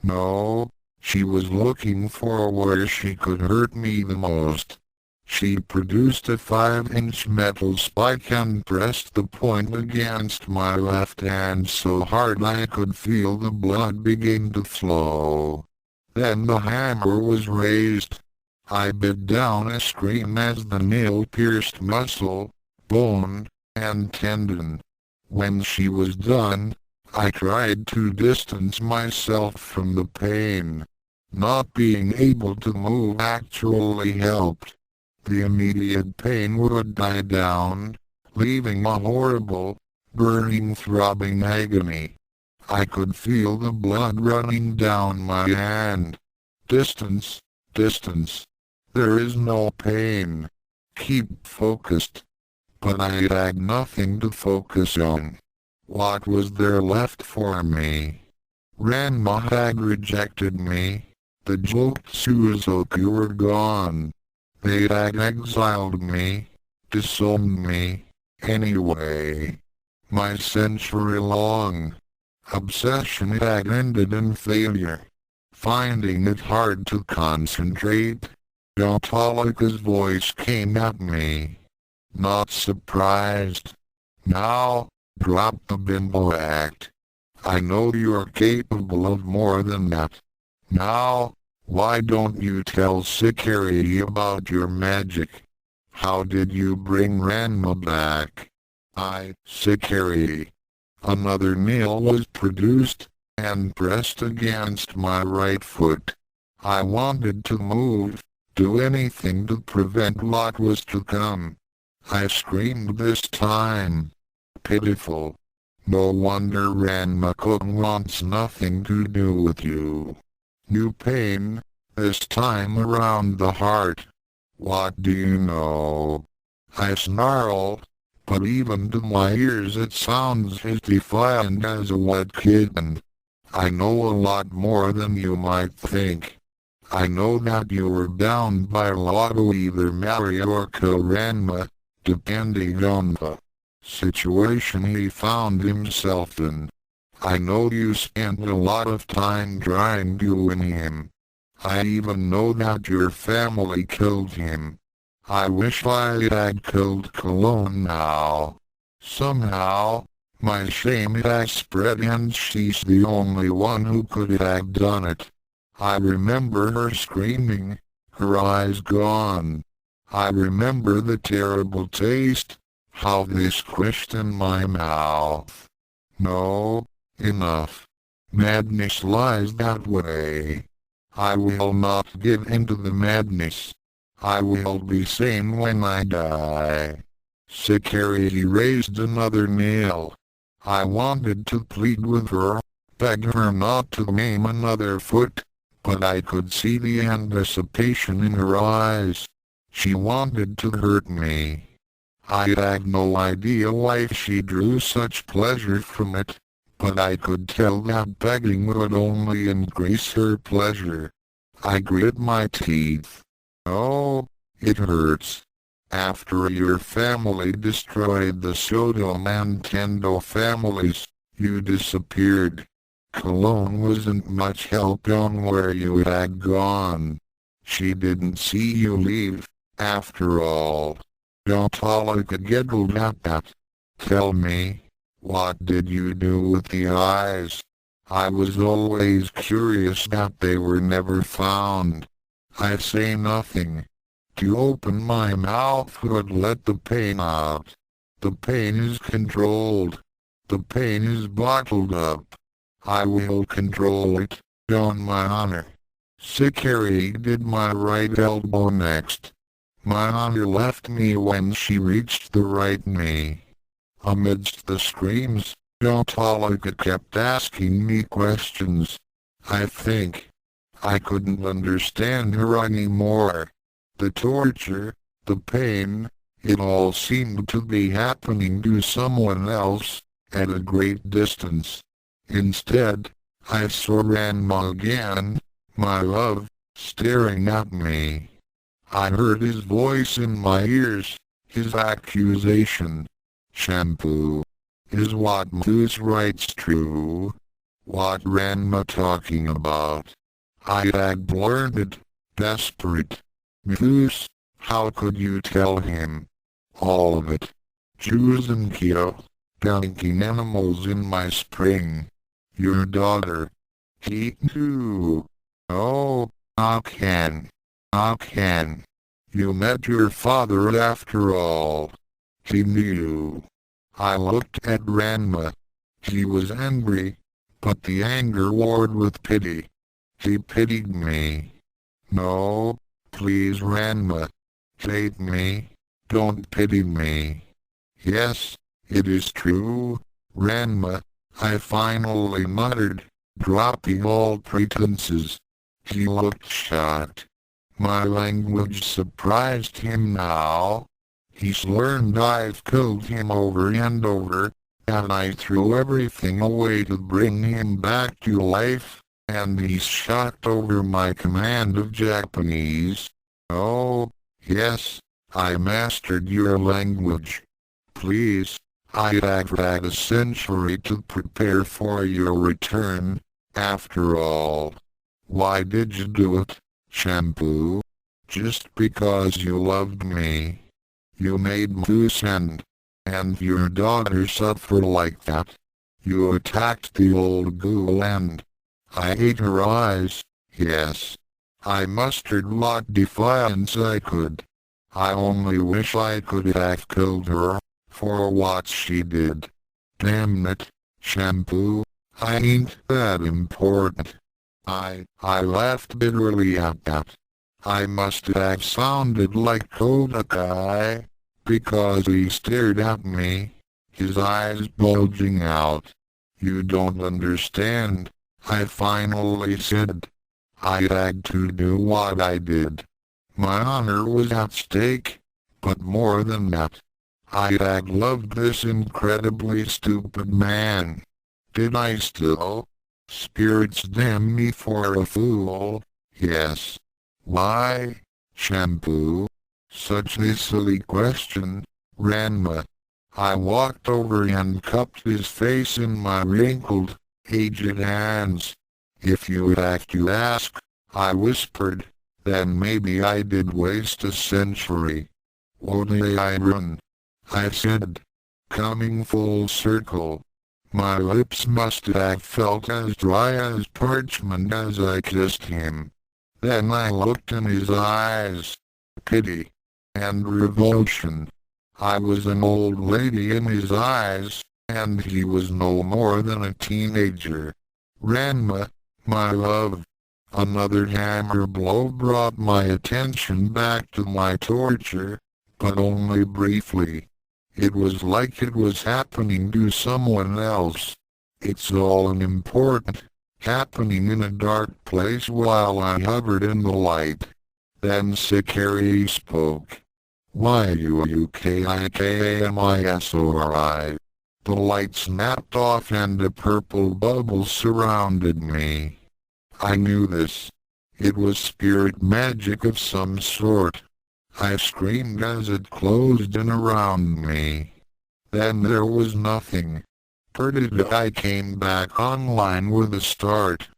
No, she was looking for where she could hurt me the most. She produced a 5-inch metal spike and pressed the point against my left hand so hard I could feel the blood begin to flow. Then the hammer was raised. I bit down a scream as the nail pierced muscle, bone, and tendon. When she was done, I tried to distance myself from the pain. Not being able to move actually helped. The immediate pain would die down, leaving a horrible, burning, throbbing agony. I could feel the blood running down my hand. Distance, distance. There is no pain. Keep focused. But I had nothing to focus on. What was there left for me? Ranma had rejected me. The Joksuzoku were gone. They had exiled me, disowned me, anyway. My century-long obsession had ended in failure. Finding it hard to concentrate, Yautalika's voice came at me. Not surprised. Now, drop the bimbo act. I know you're capable of more than that. Now, why don't you tell Sikari about your magic? How did you bring Ranma back? Sikari. Another nail was produced, and pressed against my right foot. I wanted to move, do anything to prevent what was to come. I screamed this time. Pitiful. No wonder Ranma-kun wants nothing to do with you. New pain, this time around the heart. What do you know? I snarled, but even to my ears it sounds as defiant as a wet kitten. I know a lot more than you might think. I know that you were bound by law to either marry or kill Ranma, depending on the situation he found himself in. I know you spent a lot of time trying to win him. I even know that your family killed him. I wish I had killed Cologne now. Somehow, my shame has spread and she's the only one who could have done it. I remember her screaming, her eyes gone. I remember the terrible taste, how they squished in my mouth. No. Enough. Madness lies that way. I will not give in to the madness. I will be sane when I die. Sikari raised another nail. I wanted to plead with her, beg her not to maim another foot, but I could see the anticipation in her eyes. She wanted to hurt me. I had no idea why she drew such pleasure from it. But I could tell that begging would only increase her pleasure. I grit my teeth. Oh, it hurts. After your family destroyed the Sodom and Tendo families, you disappeared. Cologne wasn't much help on where you had gone. She didn't see you leave, after all. Yautalika giggled at that. Tell me, What did you do with the eyes? I was always curious that they were never found. I say nothing. To open my mouth would let the pain out. The pain is controlled. The pain is bottled up. I will control it, on my honor. Sakari did my right elbow next. My honor left me when she reached the right knee. Amidst the screams, Talika kept asking me questions. I think I couldn't understand her anymore. The torture, the pain, it all seemed to be happening to someone else, at a great distance. Instead, I saw Ranma again, my love, staring at me. I heard his voice in my ears, his accusation. Shampoo. Is what Moose writes true? What Ranma talking about? I had blurted, desperate. Moose, how could you tell him? All of it. Jews and kill, dunking animals in my spring. Your daughter. He too. Oh, Akane. Akane. You met your father after all. He knew. I looked at Ranma. He was angry, but the anger warred with pity. He pitied me. No, please Ranma. Hate me. Don't pity me. Yes, it is true, Ranma, I finally muttered, dropping all pretenses. He looked shocked. My language surprised him now. He's learned I've killed him over and over, and I threw everything away to bring him back to life, and he's shocked over my command of Japanese. Oh, yes, I mastered your language. Please, I have had a century to prepare for your return, after all. Why did you do it, Shampoo? Just because you loved me. You made Moose and your daughter suffer like that. You attacked the old ghoul and I ate her eyes, yes. I mustered what defiance I could. I only wish I could have killed her, for what she did. Damn it, Shampoo, I ain't that important. I laughed bitterly at that. I must have sounded like Kodakai, because he stared at me, his eyes bulging out. You don't understand, I finally said. I had to do what I did. My honor was at stake, but more than that, I had loved this incredibly stupid man. Did I still? Spirits damn me for a fool, yes. Why, Shampoo? Such a silly question, Ranma. I walked over and cupped his face in my wrinkled, aged hands. If you have to ask, I whispered, then maybe I did waste a century. Only I run, I said, coming full circle. My lips must have felt as dry as parchment as I kissed him. Then I looked in his eyes. Pity. And revulsion. I was an old lady in his eyes, and he was no more than a teenager. Ranma, my love. Another hammer blow brought my attention back to my torture, but only briefly. It was like it was happening to someone else. It's all unimportant, happening in a dark place while I hovered in the light. Then Sakari spoke. Yukikamisori. The light snapped off and a purple bubble surrounded me. I knew this. It was spirit magic of some sort. I screamed as it closed in around me. Then there was nothing. I came back online with a start.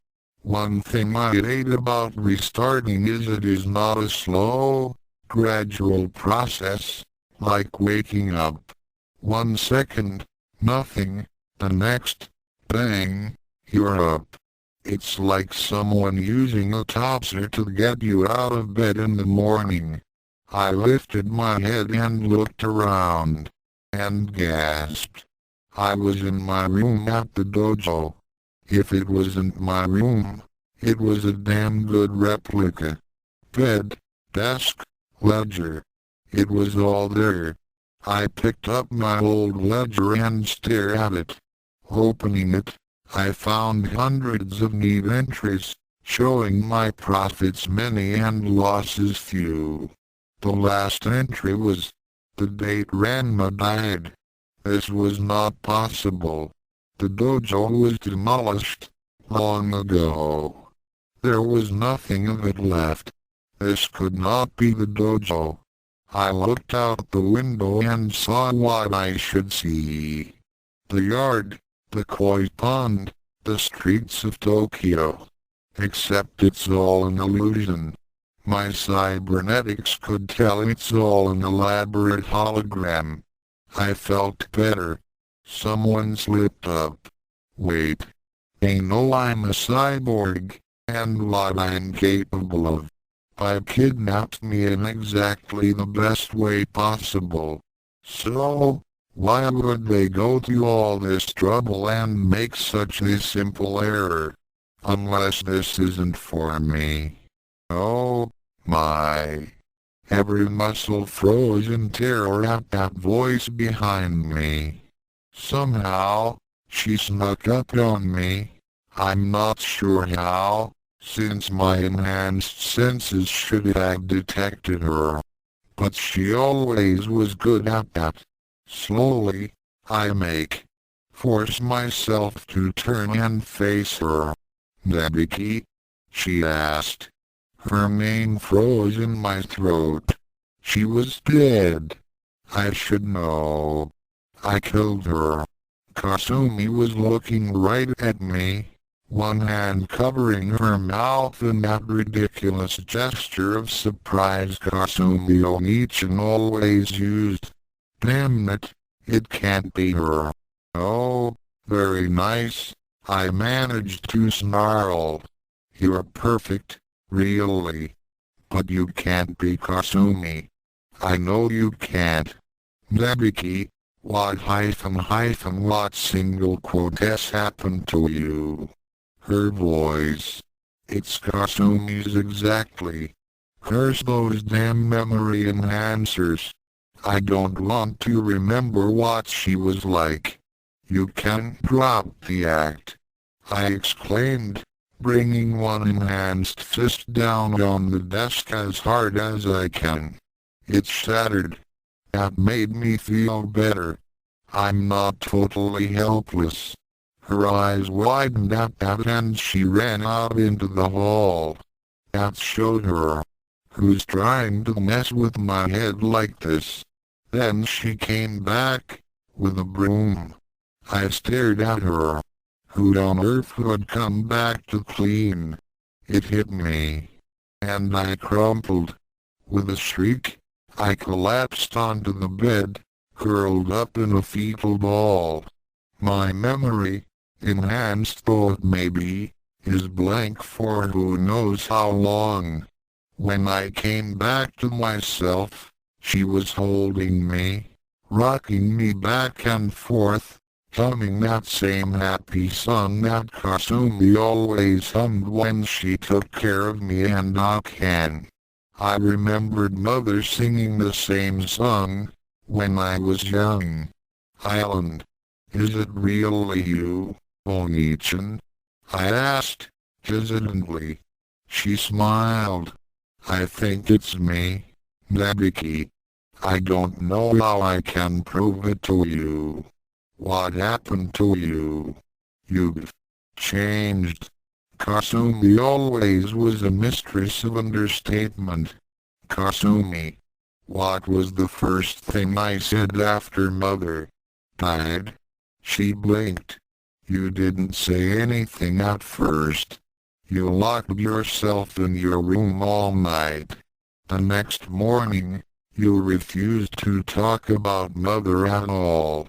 One thing I hate about restarting is it is not a slow, gradual process, like waking up. 1 second, nothing, The next bang, you're up. It's like someone using a topser to get you out of bed in the morning. I lifted my head and looked around, and gasped. I was in my room at the dojo. If it wasn't my room, it was a damn good replica. Bed, desk, ledger. It was all there. I picked up my old ledger and stared at it. Opening it, I found hundreds of neat entries, showing my profits many and losses few. The last entry was the date Ranma died. This was not possible. The dojo was demolished long ago. There was nothing of it left. This could not be the dojo. I looked out the window and saw what I should see. The yard, the koi pond, the streets of Tokyo. Except it's all an illusion. My cybernetics could tell it's all an elaborate hologram. I felt better. Someone slipped up. Wait. They know I'm a cyborg, and what I'm capable of. I kidnapped me in exactly the best way possible. So, why would they go to all this trouble and make such a simple error? Unless this isn't for me. Oh, my. Every muscle froze in terror at that voice behind me. Somehow, she snuck up on me. I'm not sure how, since my enhanced senses should have detected her. But she always was good at that. Slowly, I force myself to turn and face her. "Nebiki?" she asked. Her name froze in my throat. She was dead. I should know. I killed her. Kasumi was looking right at me, one hand covering her mouth in that ridiculous gesture of surprise Kasumi Onichan always used. Damn it can't be her. Oh, very nice, I managed to snarl. You're perfect, really. But you can't be Kasumi. I know you can't. Nebiki, what what single quote has happened to you? Her voice. It's Kasumi's exactly. Curse those damn memory enhancers. I don't want to remember what she was like. You can drop the act, I exclaimed, bringing one enhanced fist down on the desk as hard as I can. It shattered. That made me feel better. I'm not totally helpless. Her eyes widened at that and she ran out into the hall. That showed her. Who's trying to mess with my head like this? Then she came back, with a broom. I stared at her. Who on earth would come back to clean? It hit me. And I crumpled. With a shriek, I collapsed onto the bed, curled up in a fetal ball. My memory, enhanced though it may be, is blank for who knows how long. When I came back to myself, she was holding me, rocking me back and forth, humming that same happy song that Kasumi always hummed when she took care of me and Akane. I remembered Mother singing the same song, when I was young. Island. Is it really you, Onichan? I asked, hesitantly. She smiled. I think it's me, Nebiki. I don't know how I can prove it to you. What happened to you? You've changed. Kasumi always was a mistress of understatement. Kasumi. What was the first thing I said after Mother died? She blinked. You didn't say anything at first. You locked yourself in your room all night. The next morning, you refused to talk about Mother at all.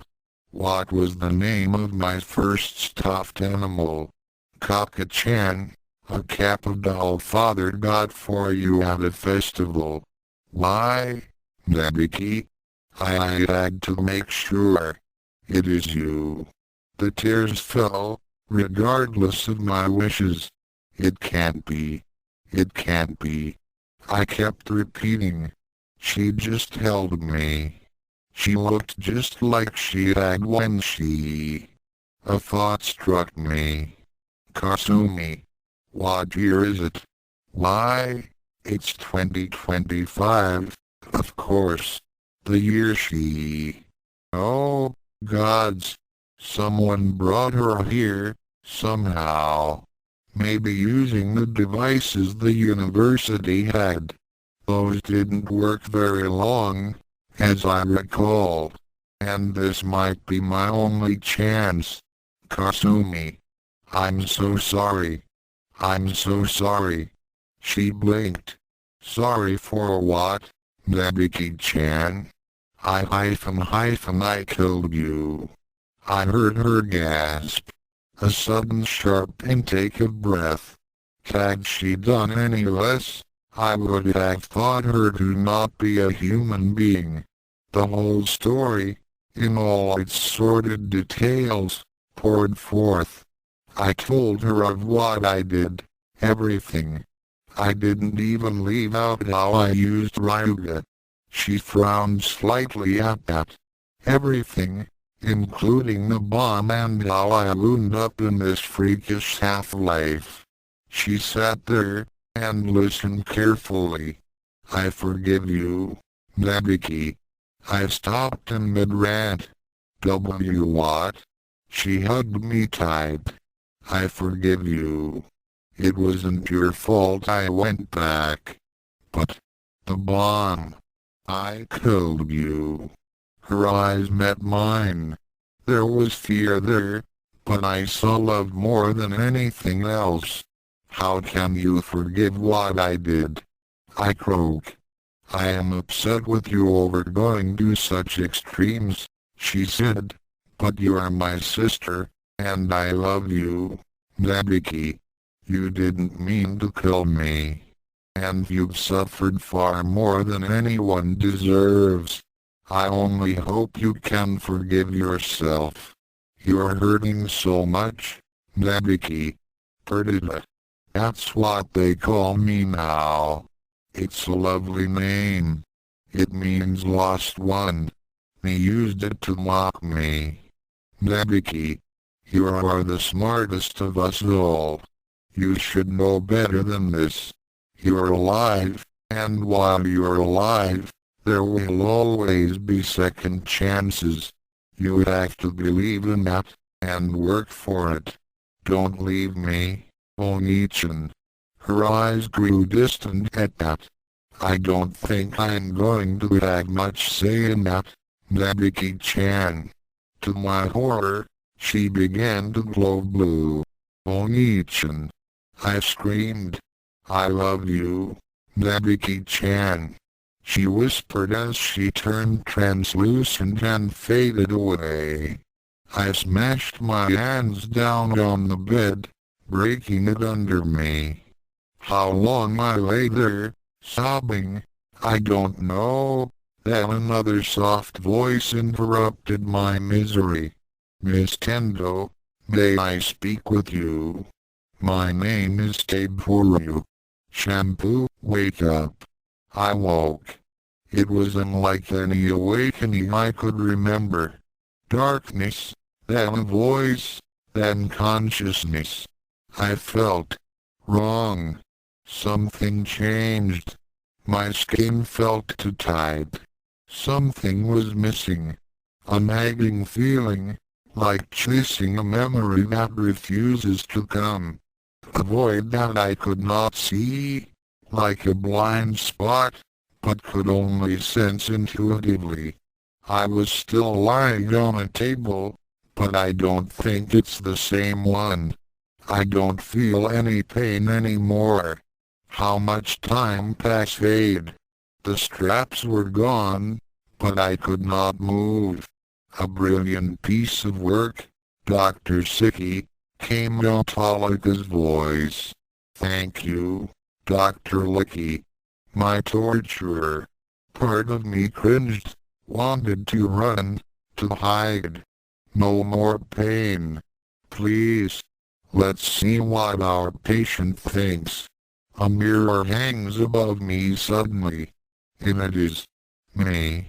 What was the name of my first stuffed animal? Kaka-chan, a capital father got for you at a festival. Why? Nebiki? I had to make sure. It is you. The tears fell, regardless of my wishes. It can't be. It can't be. I kept repeating. She just held me. She looked just like she had when she... A thought struck me. Kasumi. What year is it? Why? It's 2025, of course. The year she... Oh, gods. Someone brought her here, somehow. Maybe using the devices the university had. Those didn't work very long, as I recall. And this might be my only chance. Kasumi. I'm so sorry. I'm so sorry. She blinked. Sorry for what, Nebiki-chan? I killed you. I heard her gasp. A sudden sharp intake of breath. Had she done any less, I would have thought her to not be a human being. The whole story, in all its sordid details, poured forth. I told her of what I did, everything. I didn't even leave out how I used Ryuga. She frowned slightly at that. Everything, including the bomb and how I wound up in this freakish half-life. She sat there, and listened carefully. I forgive you, Nebiki. I stopped in mid-rant. What? She hugged me tight. I forgive you. It wasn't your fault I went back. But, the bomb. I killed you. Her eyes met mine. There was fear there, but I saw love more than anything else. How can you forgive what I did? I croaked. I am upset with you over going to such extremes, she said. But you are my sister, and I love you, Nebiki. You didn't mean to kill me. And you've suffered far more than anyone deserves. I only hope you can forgive yourself. You're hurting so much, Nebiki. Perdita. That's what they call me now. It's a lovely name. It means lost one. They used it to mock me. Nebiki. You are the smartest of us all. You should know better than this. You're alive, and while you're alive, there will always be second chances. You have to believe in that, and work for it. Don't leave me, Onichan. Her eyes grew distant at that. I don't think I'm going to have much say in that, Nebiki-chan. To my horror, she began to glow blue. Onichan. I screamed. I love you, Nebiki-chan. She whispered as she turned translucent and faded away. I smashed my hands down on the bed, breaking it under me. How long I lay there, sobbing, I don't know. Then another soft voice interrupted my misery. Miss Tendo, may I speak with you? My name is Taburu. Shampoo, wake up. I woke. It was unlike any awakening I could remember. Darkness, then a voice, then consciousness. I felt wrong. Something changed. My skin felt too tight. Something was missing. A nagging feeling, like chasing a memory that refuses to come. A void that I could not see, like a blind spot, but could only sense intuitively. I was still lying on a table, but I don't think it's the same one. I don't feel any pain anymore. How much time passed? The straps were gone, but I could not move. A brilliant piece of work, Dr. Siki, came Autolica's voice. Thank you, Dr. Licky. My torturer. Part of me cringed, wanted to run, to hide. No more pain. Please. Let's see what our patient thinks. A mirror hangs above me suddenly. And it is me.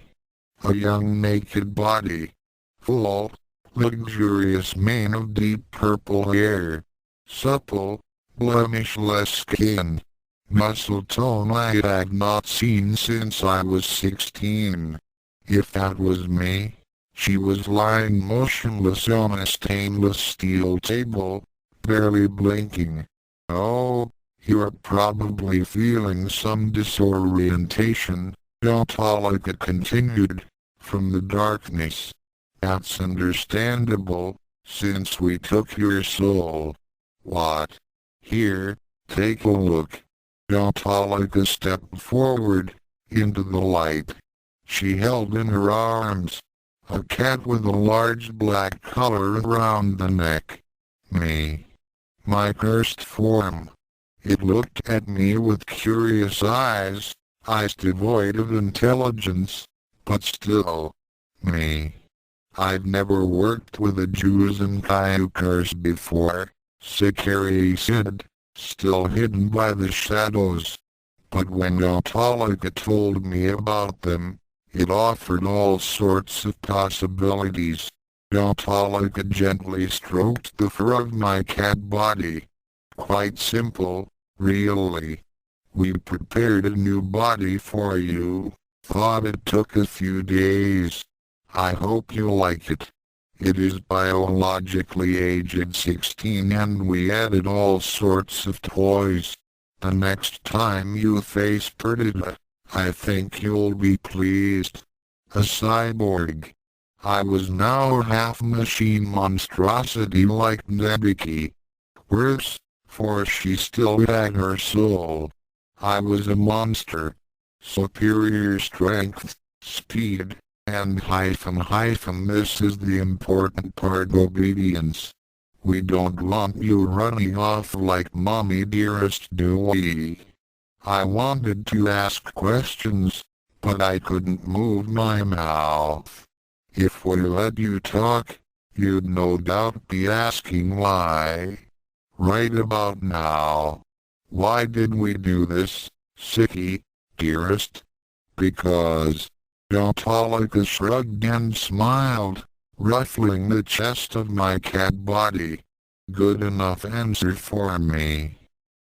A young naked body. Full, luxurious mane of deep purple hair. Supple, blemishless skin. Muscle tone I had not seen since I was 16. If that was me, she was lying motionless on a stainless steel table, barely blinking. Oh, you're probably feeling some disorientation, Autolica continued, from the darkness. That's understandable, since we took your soul. What? Here, take a look. Autolica stepped forward, into the light. She held in her arms a cat with a large black collar around the neck. Me. My cursed form. It looked at me with curious eyes devoid of intelligence, but still. Me. I'd never worked with a Juzenkai curse before, Sakari said, still hidden by the shadows. But when Autolica told me about them, it offered all sorts of possibilities. Autolica gently stroked the fur of my cat body. Quite simple, really. We prepared a new body for you. Thought it took a few days. I hope you like it. It is biologically aged 16 and we added all sorts of toys. The next time you face Perdita, I think you'll be pleased. A cyborg. I was now a half-machine monstrosity like Nebiki. Worse, for she still had her soul. I was a monster. Superior strength, speed, and this is the important part, obedience. We don't want you running off like mommy dearest, do we? I wanted to ask questions, but I couldn't move my mouth. If we let you talk, you'd no doubt be asking why. Right about now. Why did we do this, Siki, dearest? Because. Autolica shrugged and smiled, ruffling the chest of my cat body. Good enough answer for me.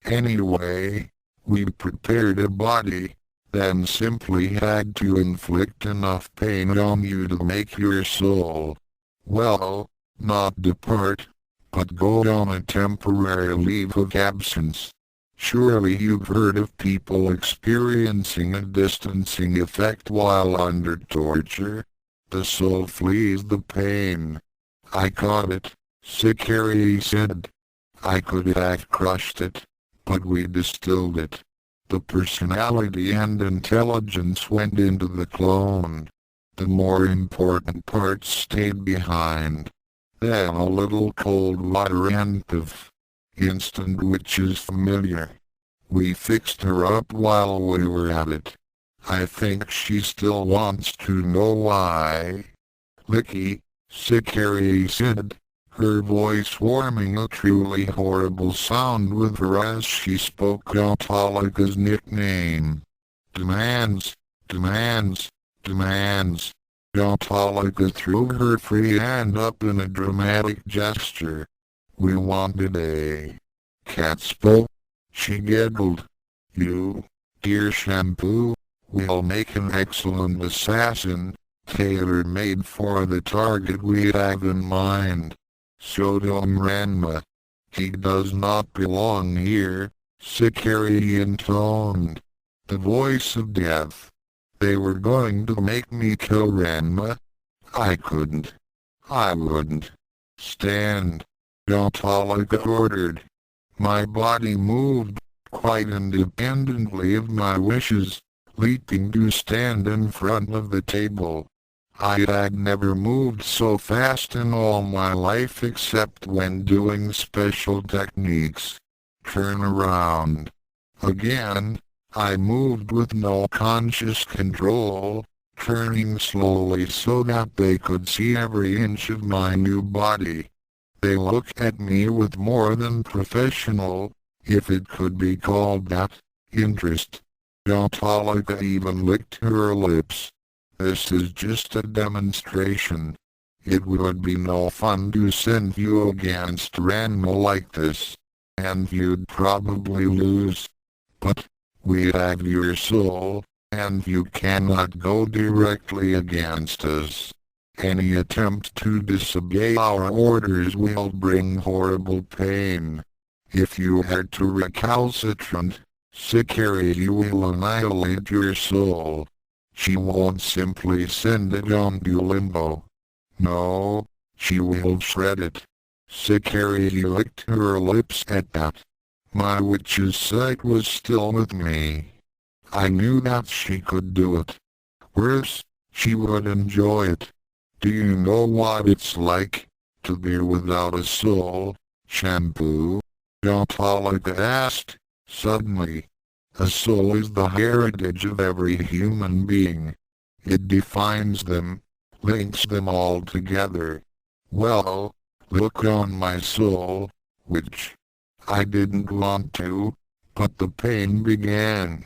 Anyway, we prepared a body, then simply had to inflict enough pain on you to make your soul. Well, not depart, but go on a temporary leave of absence. Surely you've heard of people experiencing a distancing effect while under torture. The soul flees the pain. I caught it, Sakari said. I could have crushed it, but we distilled it. The personality and intelligence went into the clone. The more important parts stayed behind. Then a little cold water and poof. Instant, which is familiar. We fixed her up while we were at it. I think she still wants to know why. Licky, Sakari said, her voice warming a truly horrible sound with her as she spoke Autolica's nickname. Demands, demands, demands. Autolica threw her free hand up in a dramatic gesture. We wanted a catspaw. She giggled. You, dear shampoo, will make an excellent assassin, tailor-made for the target we have in mind. Sodom Ranma. He does not belong here, Sakari intoned. The voice of death. They were going to make me kill Ranma. I couldn't. I wouldn't. Stand. Autolica ordered. My body moved, quite independently of my wishes, leaping to stand in front of the table. I had never moved so fast in all my life except when doing special techniques. Turn around. Again, I moved with no conscious control, turning slowly so that they could see every inch of my new body. They looked at me with more than professional, if it could be called that, interest. Angelica even licked her lips. This is just a demonstration. It would be no fun to send you against Ranma like this, and you'd probably lose. But we have your soul, and you cannot go directly against us. Any attempt to disobey our orders will bring horrible pain. If you are too recalcitrant, Sakari will annihilate your soul. She won't simply send it on to limbo. No, she will shred it. Sakari licked her lips at that. My witch's sight was still with me. I knew that she could do it. Worse, she would enjoy it. Do you know what it's like to be without a soul, Shampoo? Angelica asked, suddenly. A soul is the heritage of every human being. It defines them, links them all together. Well, look on my soul, which I didn't want to, but the pain began.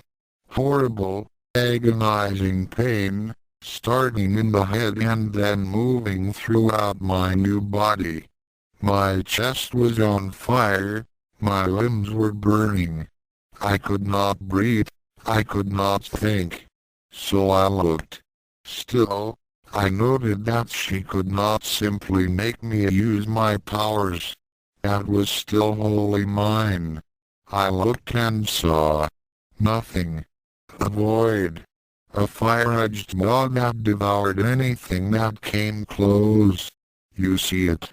Horrible, agonizing pain, starting in the head and then moving throughout my new body. My chest was on fire, my limbs were burning. I could not breathe, I could not think. So I looked. Still, I noted that she could not simply make me use my powers. That was still wholly mine. I looked and saw nothing. A void. A fire-edged maw that devoured anything that came close. You see it.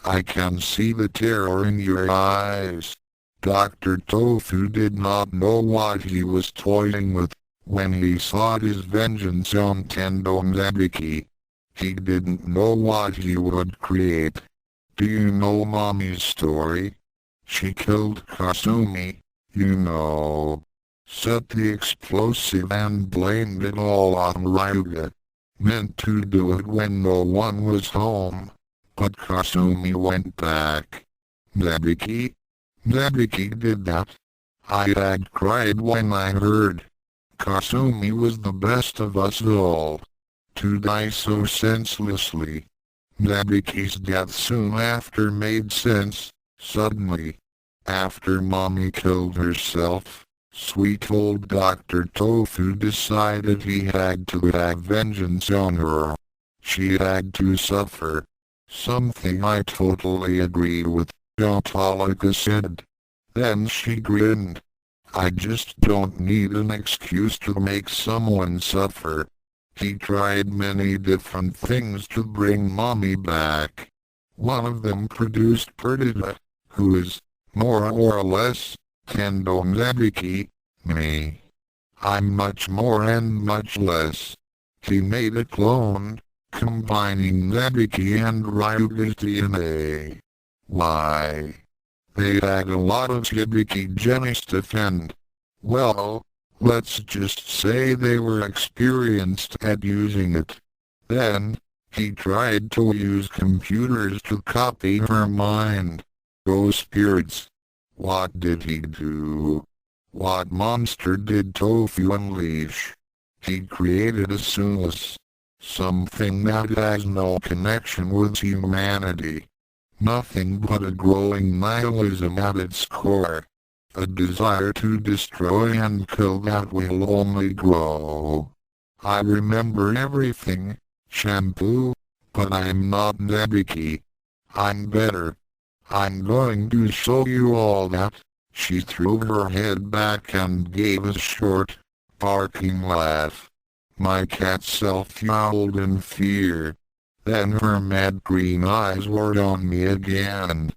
I can see the terror in your eyes. Dr. Tofu did not know what he was toying with when he sought his vengeance on Tendo Nebiki. He didn't know what he would create. Do you know Mommy's story? She killed Kasumi, you know. Set the explosive and blamed it all on Ryuga. Meant to do it when no one was home. But Kasumi went back. Nebiki? Nebiki did that. I had cried when I heard. Kasumi was the best of us all. To die so senselessly. Nebiki's death soon after made sense, suddenly. After Mommy killed herself, sweet old Dr. Tofu decided he had to have vengeance on her. She had to suffer. Something I totally agree with, Angelica said. Then she grinned. I just don't need an excuse to make someone suffer. He tried many different things to bring Mommy back. One of them produced Perdita, who is, more or less, Tendo Nebiki, me. I'm much more and much less. He made a clone, combining Nebiki and Ryuga's DNA. Why? They had a lot of Hibiki genes to defend. Well, let's just say they were experienced at using it. Then, he tried to use computers to copy her mind. Oh spirits! What did he do? What monster did Tofu unleash? He created a Sulis. Something that has no connection with humanity. Nothing but a growing nihilism at its core. A desire to destroy and kill that will only grow. I remember everything, Shampoo, but I'm not Nebiki. I'm better. I'm going to show you all that. She threw her head back and gave a short, barking laugh. My cat self-yowled in fear. Then her mad green eyes were on me again.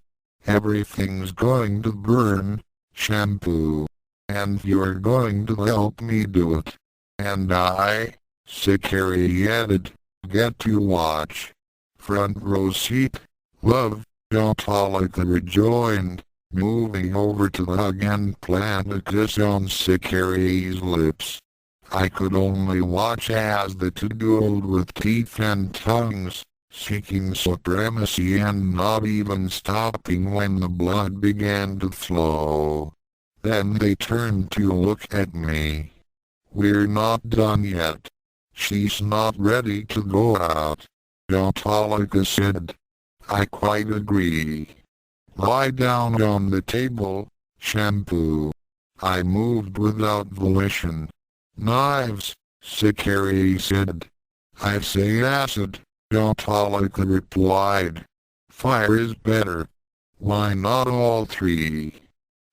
Everything's going to burn, Shampoo. And you're going to help me do it. And I, Sakari added, Get to watch. Front row seat. Love, Metallica rejoined, moving over to the hug and plant a kiss on Sakari's lips. I could only watch as the two dueled with teeth and tongues, seeking supremacy and not even stopping when the blood began to flow. Then they turned to look at me. We're not done yet. She's not ready to go out, Metallica said. I quite agree. Lie down on the table, shampoo. I moved without volition. Knives, Sakari said. I say acid, Metallica replied. Fire is better. Why not all three?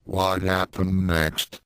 What happened next?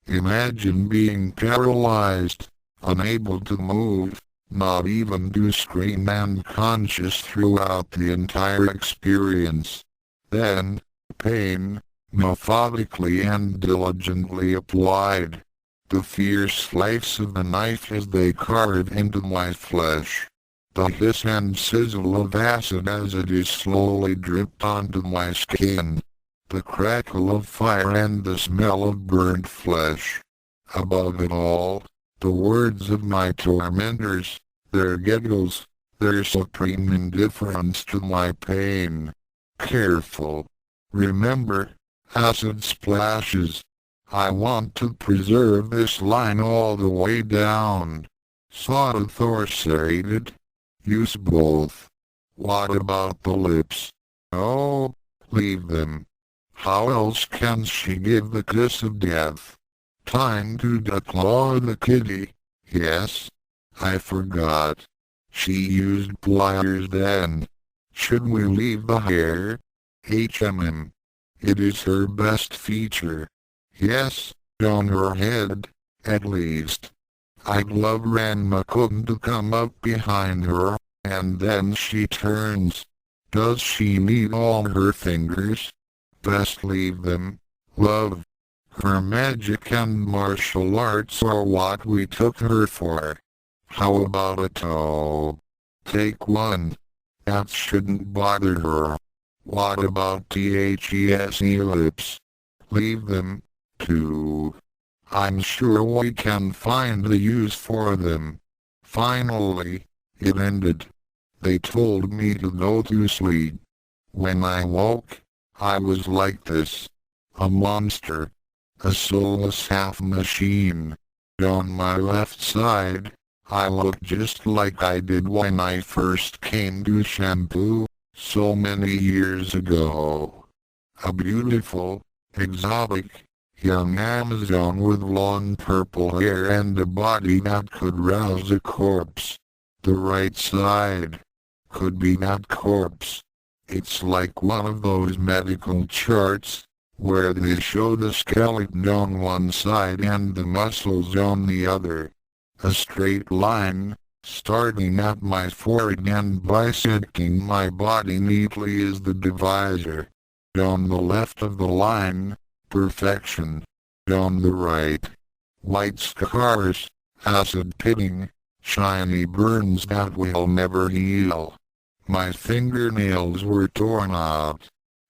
Imagine being paralyzed, unable to move, not even to scream, and conscious throughout the entire experience. Then, pain, methodically and diligently applied. The fierce slice of the knife as they carve into my flesh. The hiss and sizzle of acid as it is slowly dripped onto my skin. The crackle of fire and the smell of burnt flesh. Above it all, the words of my tormentors, their giggles, their supreme indifference to my pain. Careful. Remember, acid splashes. I want to preserve this line all the way down. Sort authoritated. Use both. What about the lips? Oh, leave them. How else can she give the kiss of death? Time to declaw the kitty. Yes, I forgot. She used pliers then. Should we leave the hair? HMM. It is her best feature. Yes, on her head, at least. I'd love Ranma-kun to come up behind her, and then she turns. Does she need all her fingers? Best leave them, love. Her magic and martial arts are what we took her for. How about a toe? Take one. That shouldn't bother her. What about THESE lips? Leave them, too. I'm sure we can find the use for them. Finally, it ended. They told me to go to sleep. When I woke, I was like this. A monster. A soulless half-machine. On my left side, I looked just like I did when I first came to shampoo, so many years ago. A beautiful, exotic, young Amazon with long purple hair and a body that could rouse a corpse. The right side could be that corpse. It's like one of those medical charts, where they show the skeleton on one side and the muscles on the other. A straight line, starting at my forehead and bisecting my body neatly is the divisor. On the left of the line, perfection. On the right, white scars, acid pitting, shiny burns that will never heal. My fingernails were torn out.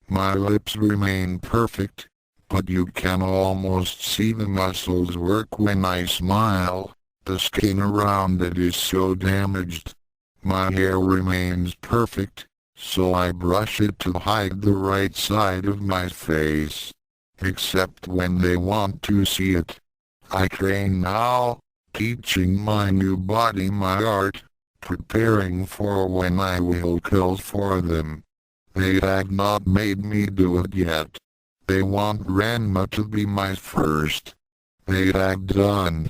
My lips remain perfect, but you can almost see the muscles work when I smile. The skin around it is so damaged. My hair remains perfect, so I brush it to hide the right side of my face. Except when they want to see it. I train now, teaching my new body my art, preparing for when I will kill for them. They have not made me do it yet. They want Ranma to be my first. They have done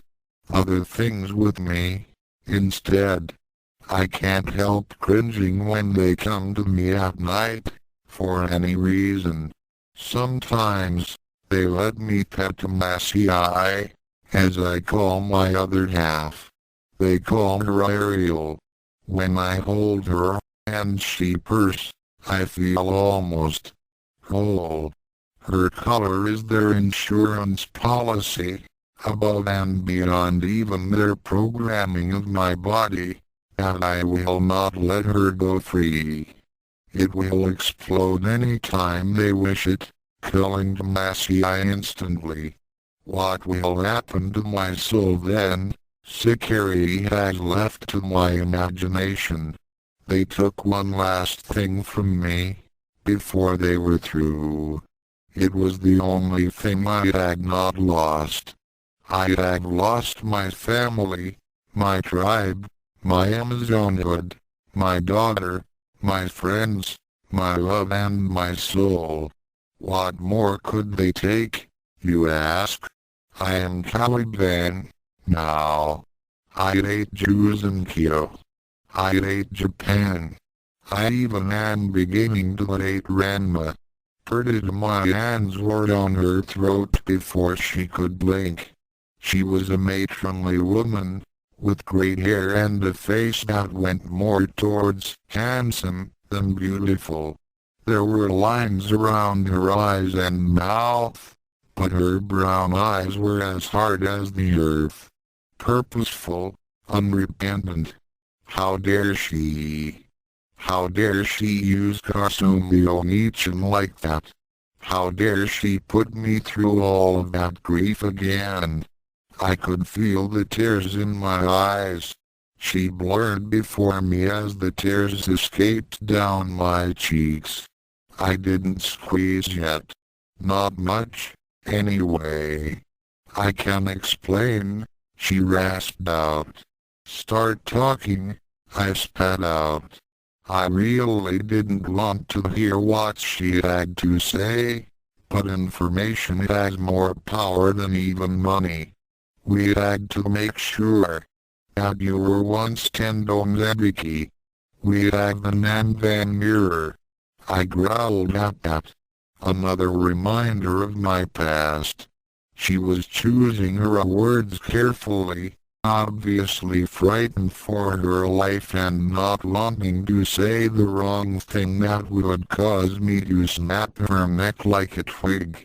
other things with me, instead. I can't help cringing when they come to me at night, for any reason. Sometimes, they let me pet Massey, as I call my other half. They call her Ariel. When I hold her, and she purrs, I feel almost whole. Her color is their insurance policy, above and beyond even their programming of my body. and I will not let her go free. It will explode any time they wish it, killing Demacia instantly. What will happen to my soul then? Sakari has left to my imagination. They took one last thing from me, before they were through. It was the only thing I had not lost. I had lost my family, my tribe, my Amazonhood, my daughter, my friends, my love and my soul. What more could they take, you ask? I am Taliban, now. I hate Jews and Kyo. I hate Japan. I even am beginning to hate Ranma. My hands were on her throat before she could blink. She was a matronly woman, with great hair and a face that went more towards handsome than beautiful. There were lines around her eyes and mouth, but her brown eyes were as hard as the earth. Purposeful, unrepentant. How dare she? How dare she use Kasumi Onichan like that? How dare she put me through all of that grief again? I could feel the tears in my eyes. She blurred before me as the tears escaped down my cheeks. I didn't squeeze yet. Not much, anyway. I can explain, she rasped out. Start talking, I spat out. I really didn't want to hear what she had to say, but information has more power than even money. We had to make sure that you were once Tendo Nebiki. We have the Nanvan mirror. I growled at that. Another reminder of my past. She was choosing her words carefully, obviously frightened for her life and not wanting to say the wrong thing that would cause me to snap her neck like a twig.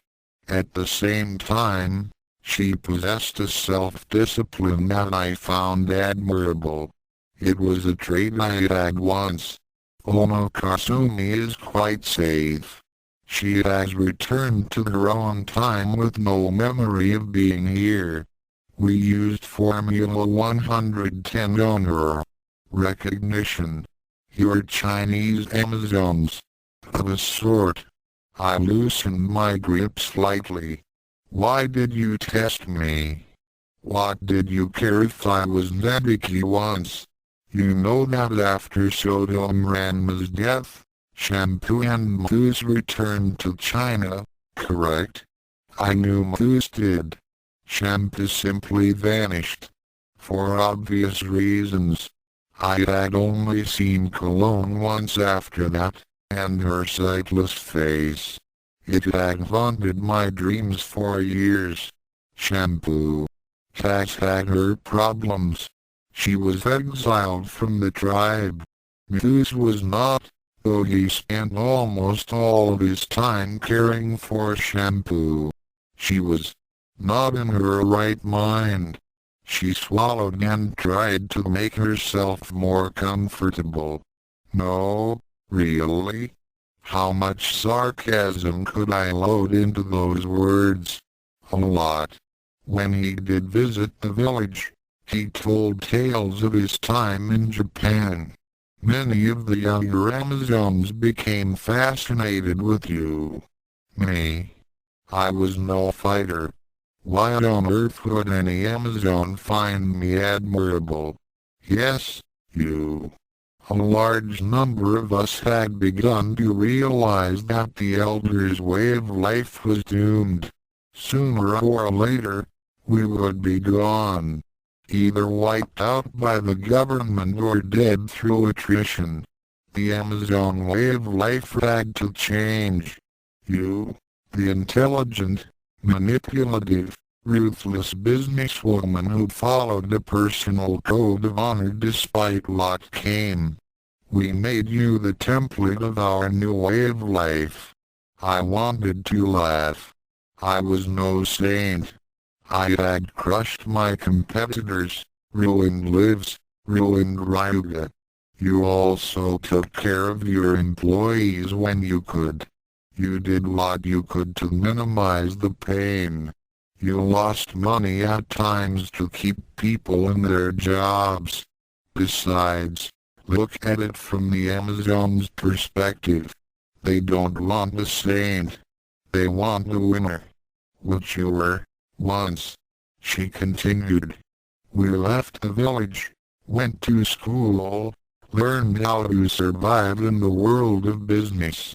At the same time, she possessed a self-discipline that I found admirable. It was a trait I had once. Ono Kasumi is quite safe. She has returned to her own time with no memory of being here. We used Formula 110 on her. Recognition. You're Chinese Amazons. Of a sort. I loosened my grip slightly. Why did you test me? What did you care if I was Nebiki once? You know that after Sodom Ranma's death, Shampoo and Moose returned to China, correct? I knew Moose did. Shampoo simply vanished. For obvious reasons. I had only seen Cologne once after that, and her sightless face. It had haunted my dreams for years. Shampoo has had her problems. She was exiled from the tribe. Moose was not, though he spent almost all of his time caring for Shampoo. She was not in her right mind. She swallowed and tried to make herself more comfortable. No, really? How much sarcasm could I load into those words? A lot. When he did visit the village, he told tales of his time in Japan. Many of the younger Amazons became fascinated with you. Me? I was no fighter. Why on earth would any Amazon find me admirable? Yes, you. A large number of us had begun to realize that the Elder's way of life was doomed. Sooner or later, we would be gone. Either wiped out by the government or dead through attrition. The Amazon way of life had to change. You, the intelligent, manipulative, ruthless businesswoman who followed the personal code of honor despite what came. We made you the template of our new way of life. I wanted to laugh. I was no saint. I had crushed my competitors, ruined lives, ruined Ryuga. You also took care of your employees when you could. You did what you could to minimize the pain. You lost money at times to keep people in their jobs. Besides, look at it from the Amazons' perspective. They don't want a saint. They want a winner. Which you were, once. She continued. We left the village, went to school, learned how to survive in the world of business.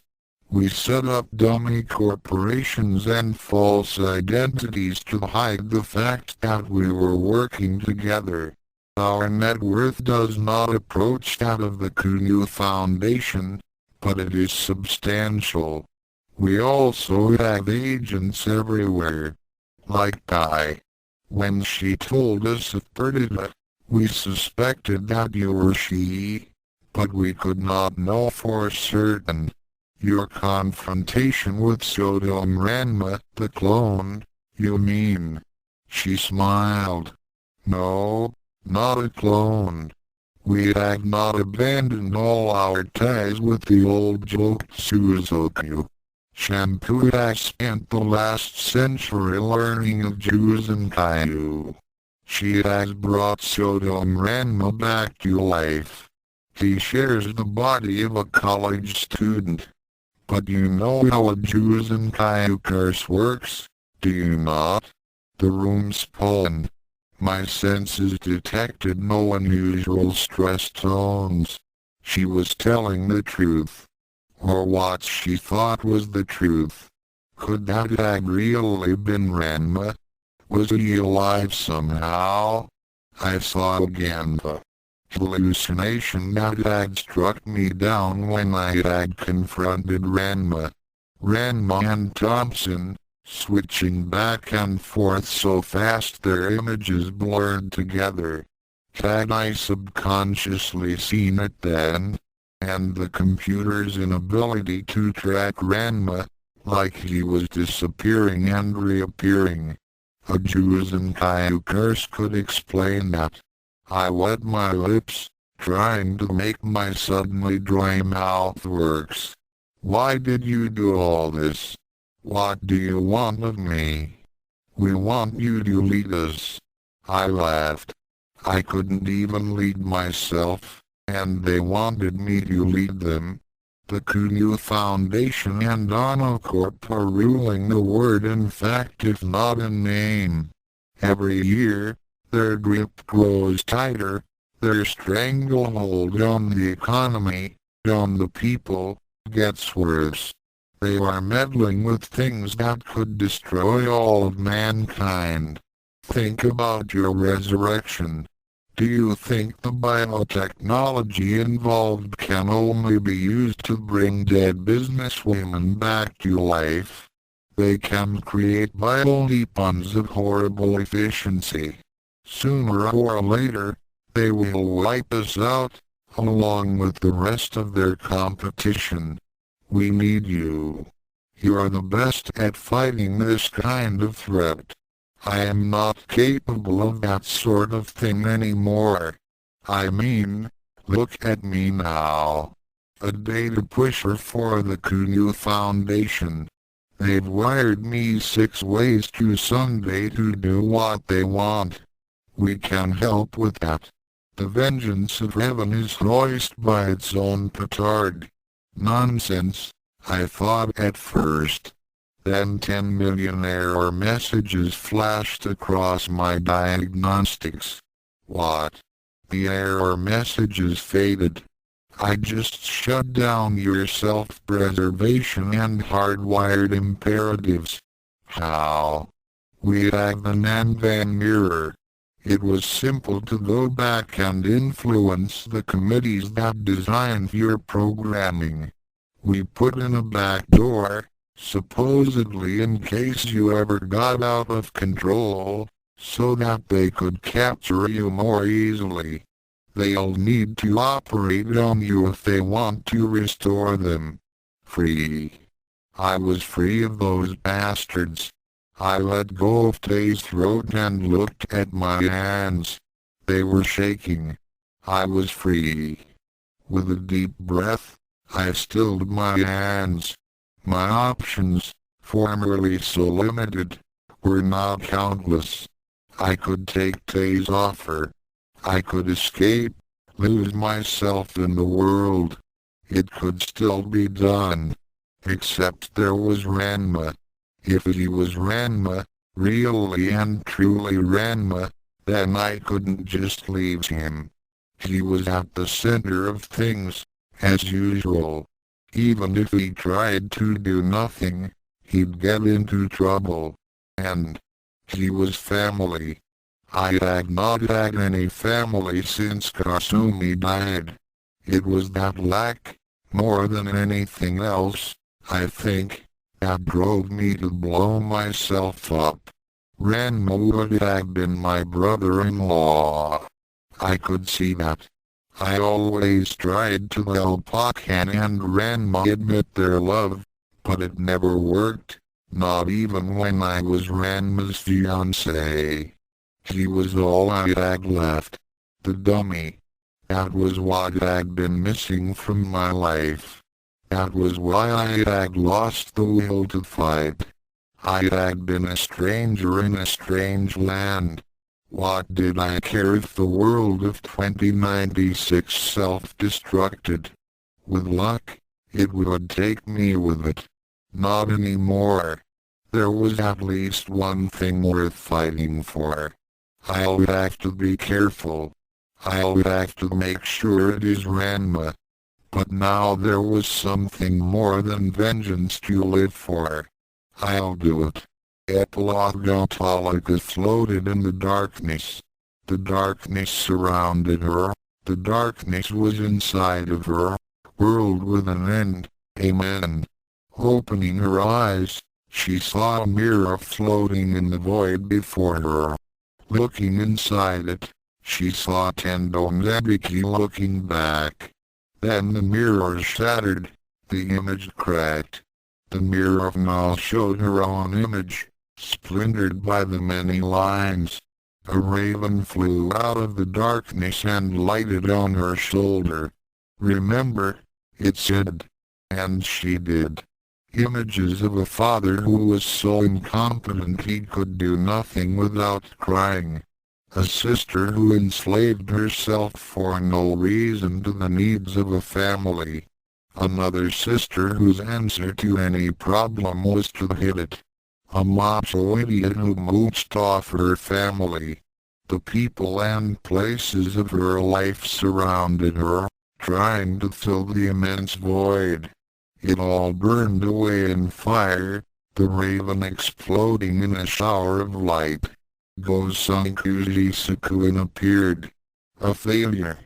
We set up dummy corporations and false identities to hide the fact that we were working together. Our net worth does not approach that of the Kunyu Foundation, but it is substantial. We also have agents everywhere. Like Kai. When she told us of Perdita, we suspected that you were she, but we could not know for certain. Your confrontation with Sodom Ranma, the clone, you mean? She smiled. No, not a clone. We have not abandoned all our ties with the old joke Suzuki. Shampoo has spent the last century learning of Jews and Kaiju. She has brought Sodom Ranma back to life. He shares the body of a college student. But you know how a Jews and Kaiju curse works, do you not? The room spun. My senses detected no unusual stress tones. She was telling the truth. Or what she thought was the truth. Could that have really been Ranma? Was he alive somehow? I saw again the hallucination that had struck me down when I had confronted Ranma. Ranma and Thompson, switching back and forth so fast their images blurred together. Had I subconsciously seen it then? And the computer's inability to track Ranma, like he was disappearing and reappearing. A Juzen Kaiju curse could explain that. I wet my lips, trying to make my suddenly dry mouth works. Why did you do all this? What do you want of me? We want you to lead us. I laughed. I couldn't even lead myself, and they wanted me to lead them. The Kunyu Foundation and Ono Corp are ruling the world in fact if not in name. Every year, their grip grows tighter, their stranglehold on the economy, on the people, gets worse. They are meddling with things that could destroy all of mankind. Think about your resurrection. Do you think the biotechnology involved can only be used to bring dead businesswomen back to life? They can create bioweapons of horrible efficiency. Sooner or later, they will wipe us out, along with the rest of their competition. We need you. You are the best at fighting this kind of threat. I am not capable of that sort of thing anymore. I mean, look at me now. A data pusher for the Kunyu Foundation. They've wired me 6 ways to Sunday to do what they want. We can help with that. The vengeance of heaven is hoisted by its own petard. Nonsense, I thought at first. Then 10 million error messages flashed across my diagnostics. What? The error messages faded. I just shut down your self-preservation and hardwired imperatives. How? We have the Nanvan mirror. It was simple to go back and influence the committees that designed your programming. We put in a back door, supposedly in case you ever got out of control, so that they could capture you more easily. They'll need to operate on you if they want to restore them. Free. I was free of those bastards. I let go of Tay's throat and looked at my hands. They were shaking. I was free. With a deep breath, I stilled my hands. My options, formerly so limited, were now countless. I could take Tay's offer. I could escape, lose myself in the world. It could still be done. Except there was Ranma. If he was Ranma, really and truly Ranma, then I couldn't just leave him. He was at the center of things, as usual. Even if he tried to do nothing, he'd get into trouble. And he was family. I had not had any family since Kasumi died. It was that lack, more than anything else, I think, that drove me to blow myself up. Ranma would have been my brother-in-law. I could see that. I always tried to help Akane and Ranma admit their love, but it never worked, not even when I was Ranma's fiancé. He was all I had left. The dummy. That was what had been missing from my life. That was why I had lost the will to fight. I had been a stranger in a strange land. What did I care if the world of 2096 self-destructed? With luck, it would take me with it. Not anymore. There was at least one thing worth fighting for. I'll have to be careful. I'll have to make sure it is Ranma. But now there was something more than vengeance to live for. I'll do it. Epilogue. Autolycus floated in the darkness. The darkness surrounded her. The darkness was inside of her. World with an end. Amen. Opening her eyes, she saw a mirror floating in the void before her. Looking inside it, she saw Tendo Nebiki looking back. Then the mirror shattered. The image cracked. The mirror now showed her own image, splintered by the many lines. A raven flew out of the darkness and lighted on her shoulder. Remember, it said. And she did. Images of a father who was so incompetent he could do nothing without crying. A sister who enslaved herself for no reason to the needs of a family. Another sister whose answer to any problem was to hit it. A macho idiot who mooched off her family. The people and places of her life surrounded her, trying to fill the immense void. It all burned away in fire, the raven exploding in a shower of light. Gosankuji Sakuen appeared. A failure.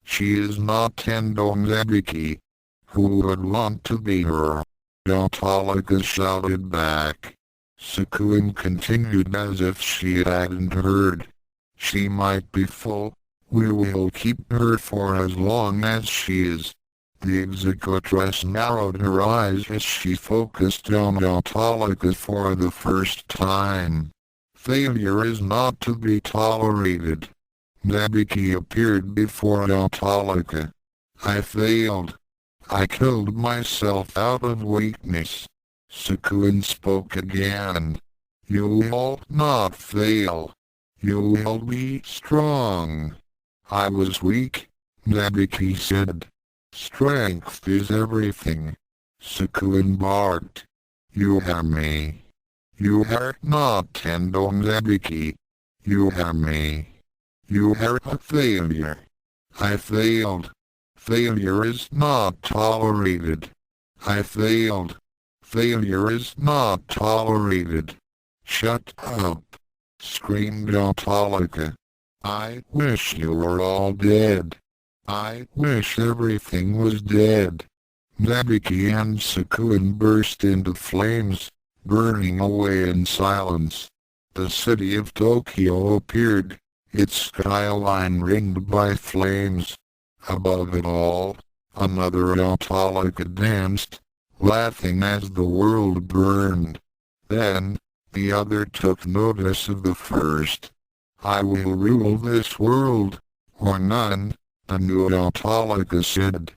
She is not Tendo Nebiki. Who would want to be her? Autolycus shouted back. Sakuen continued as if she hadn't heard. She might be full. We will keep her for as long as she is. The executress narrowed her eyes as she focused on Autolycus for the first time. Failure is not to be tolerated. Nebiki appeared before Autolycus. I failed. I killed myself out of weakness. Sakuen spoke again. You will not fail. You will be strong. I was weak, Nebiki said. Strength is everything. Sakuen barked. You hear me. You are not Tendo Nebiki. You hear me. You are a failure. I failed. Failure is not tolerated. I failed. Failure is not tolerated. Shut up, screamed Autolycus. I wish you were all dead. I wish everything was dead. Nebiki and Sakuen burst into flames, burning away in silence. The city of Tokyo appeared, its skyline ringed by flames. Above it all, another Autolycus danced, laughing as the world burned. Then, the other took notice of the first. I will rule this world, or none, Anu Autolycus said.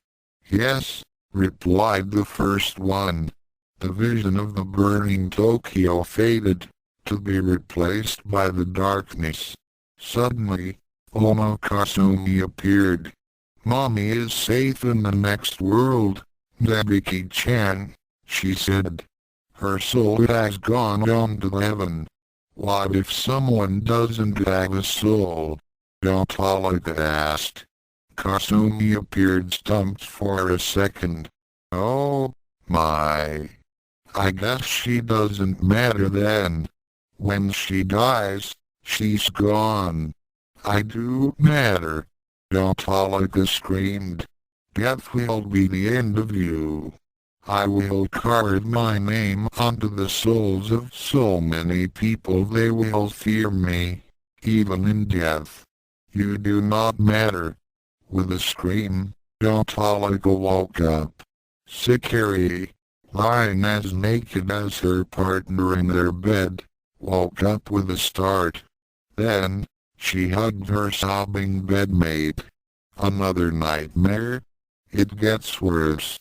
Yes, replied the first one. The vision of the burning Tokyo faded, to be replaced by the darkness. Suddenly, Ono Kasumi appeared. Mommy is safe in the next world, Debiki-chan, she said. Her soul has gone on to heaven. What if someone doesn't have a soul? Autolycus asked. Kasumi appeared stumped for a second. Oh, my. I guess she doesn't matter then. When she dies, she's gone. I do matter. Autolycus screamed. Death will be the end of you. I will carve my name onto the souls of so many people they will fear me, even in death. You do not matter. With a scream, Autolycus woke up. Sakari, lying as naked as her partner in their bed, woke up with a start. Then, she hugged her sobbing bedmate. Another nightmare? It gets worse.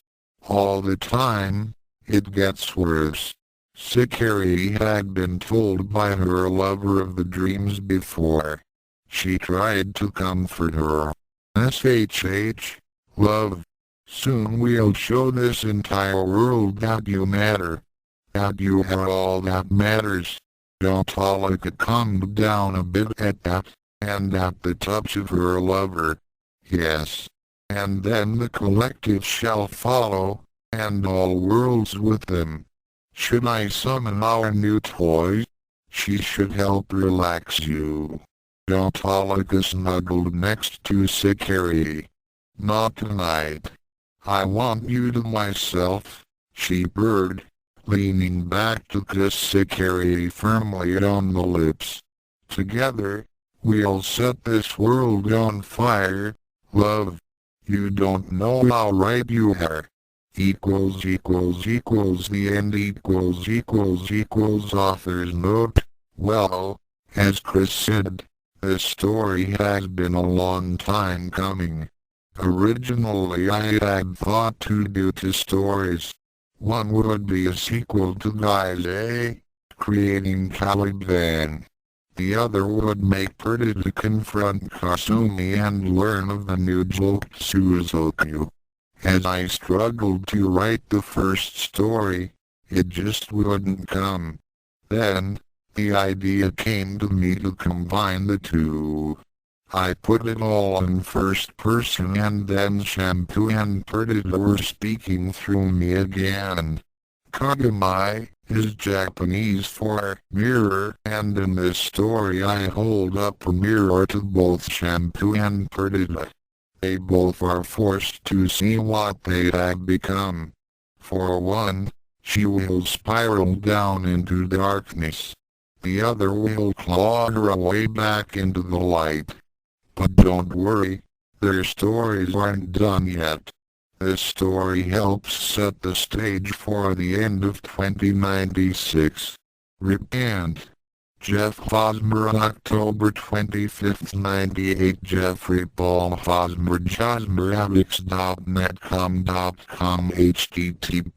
All the time, it gets worse. Sakari had been told by her lover of the dreams before. She tried to comfort her. SHH, love. Soon we'll show this entire world that you matter. That you are all that matters. Autolycus calmed down a bit at that, and at the touch of her lover. Yes. And then the collective shall follow, and all worlds with them. Should I summon our new toys? She should help relax you. Autolycus snuggled next to Sakari. Not tonight. I want you to myself, she purred, leaning back to kiss Sakari firmly on the lips. Together, we'll set this world on fire, love. You don't know how right you are. The end author's note. Well, as Chris said, this story has been a long time coming. Originally I had thought to do two stories. One would be a sequel to Guys A, creating Caliban. The other would make Perdita confront Kasumi and learn of the new joke Suzuki. As I struggled to write the first story, it just wouldn't come. Then, the idea came to me to combine the two. I put it all in first person and then Shampoo and Perdita were speaking through me again. Kagami is Japanese for mirror, and in this story I hold up a mirror to both Shampoo and Perdita. They both are forced to see what they have become. For one, she will spiral down into darkness. The other will claw her way back into the light. But don't worry, their stories aren't done yet. This story helps set the stage for the end of 2096. Repent. Jeff Hosmer, October 25, 98. Jeffrey Paul Hosmer, JosmerAddicts.netcom.com http://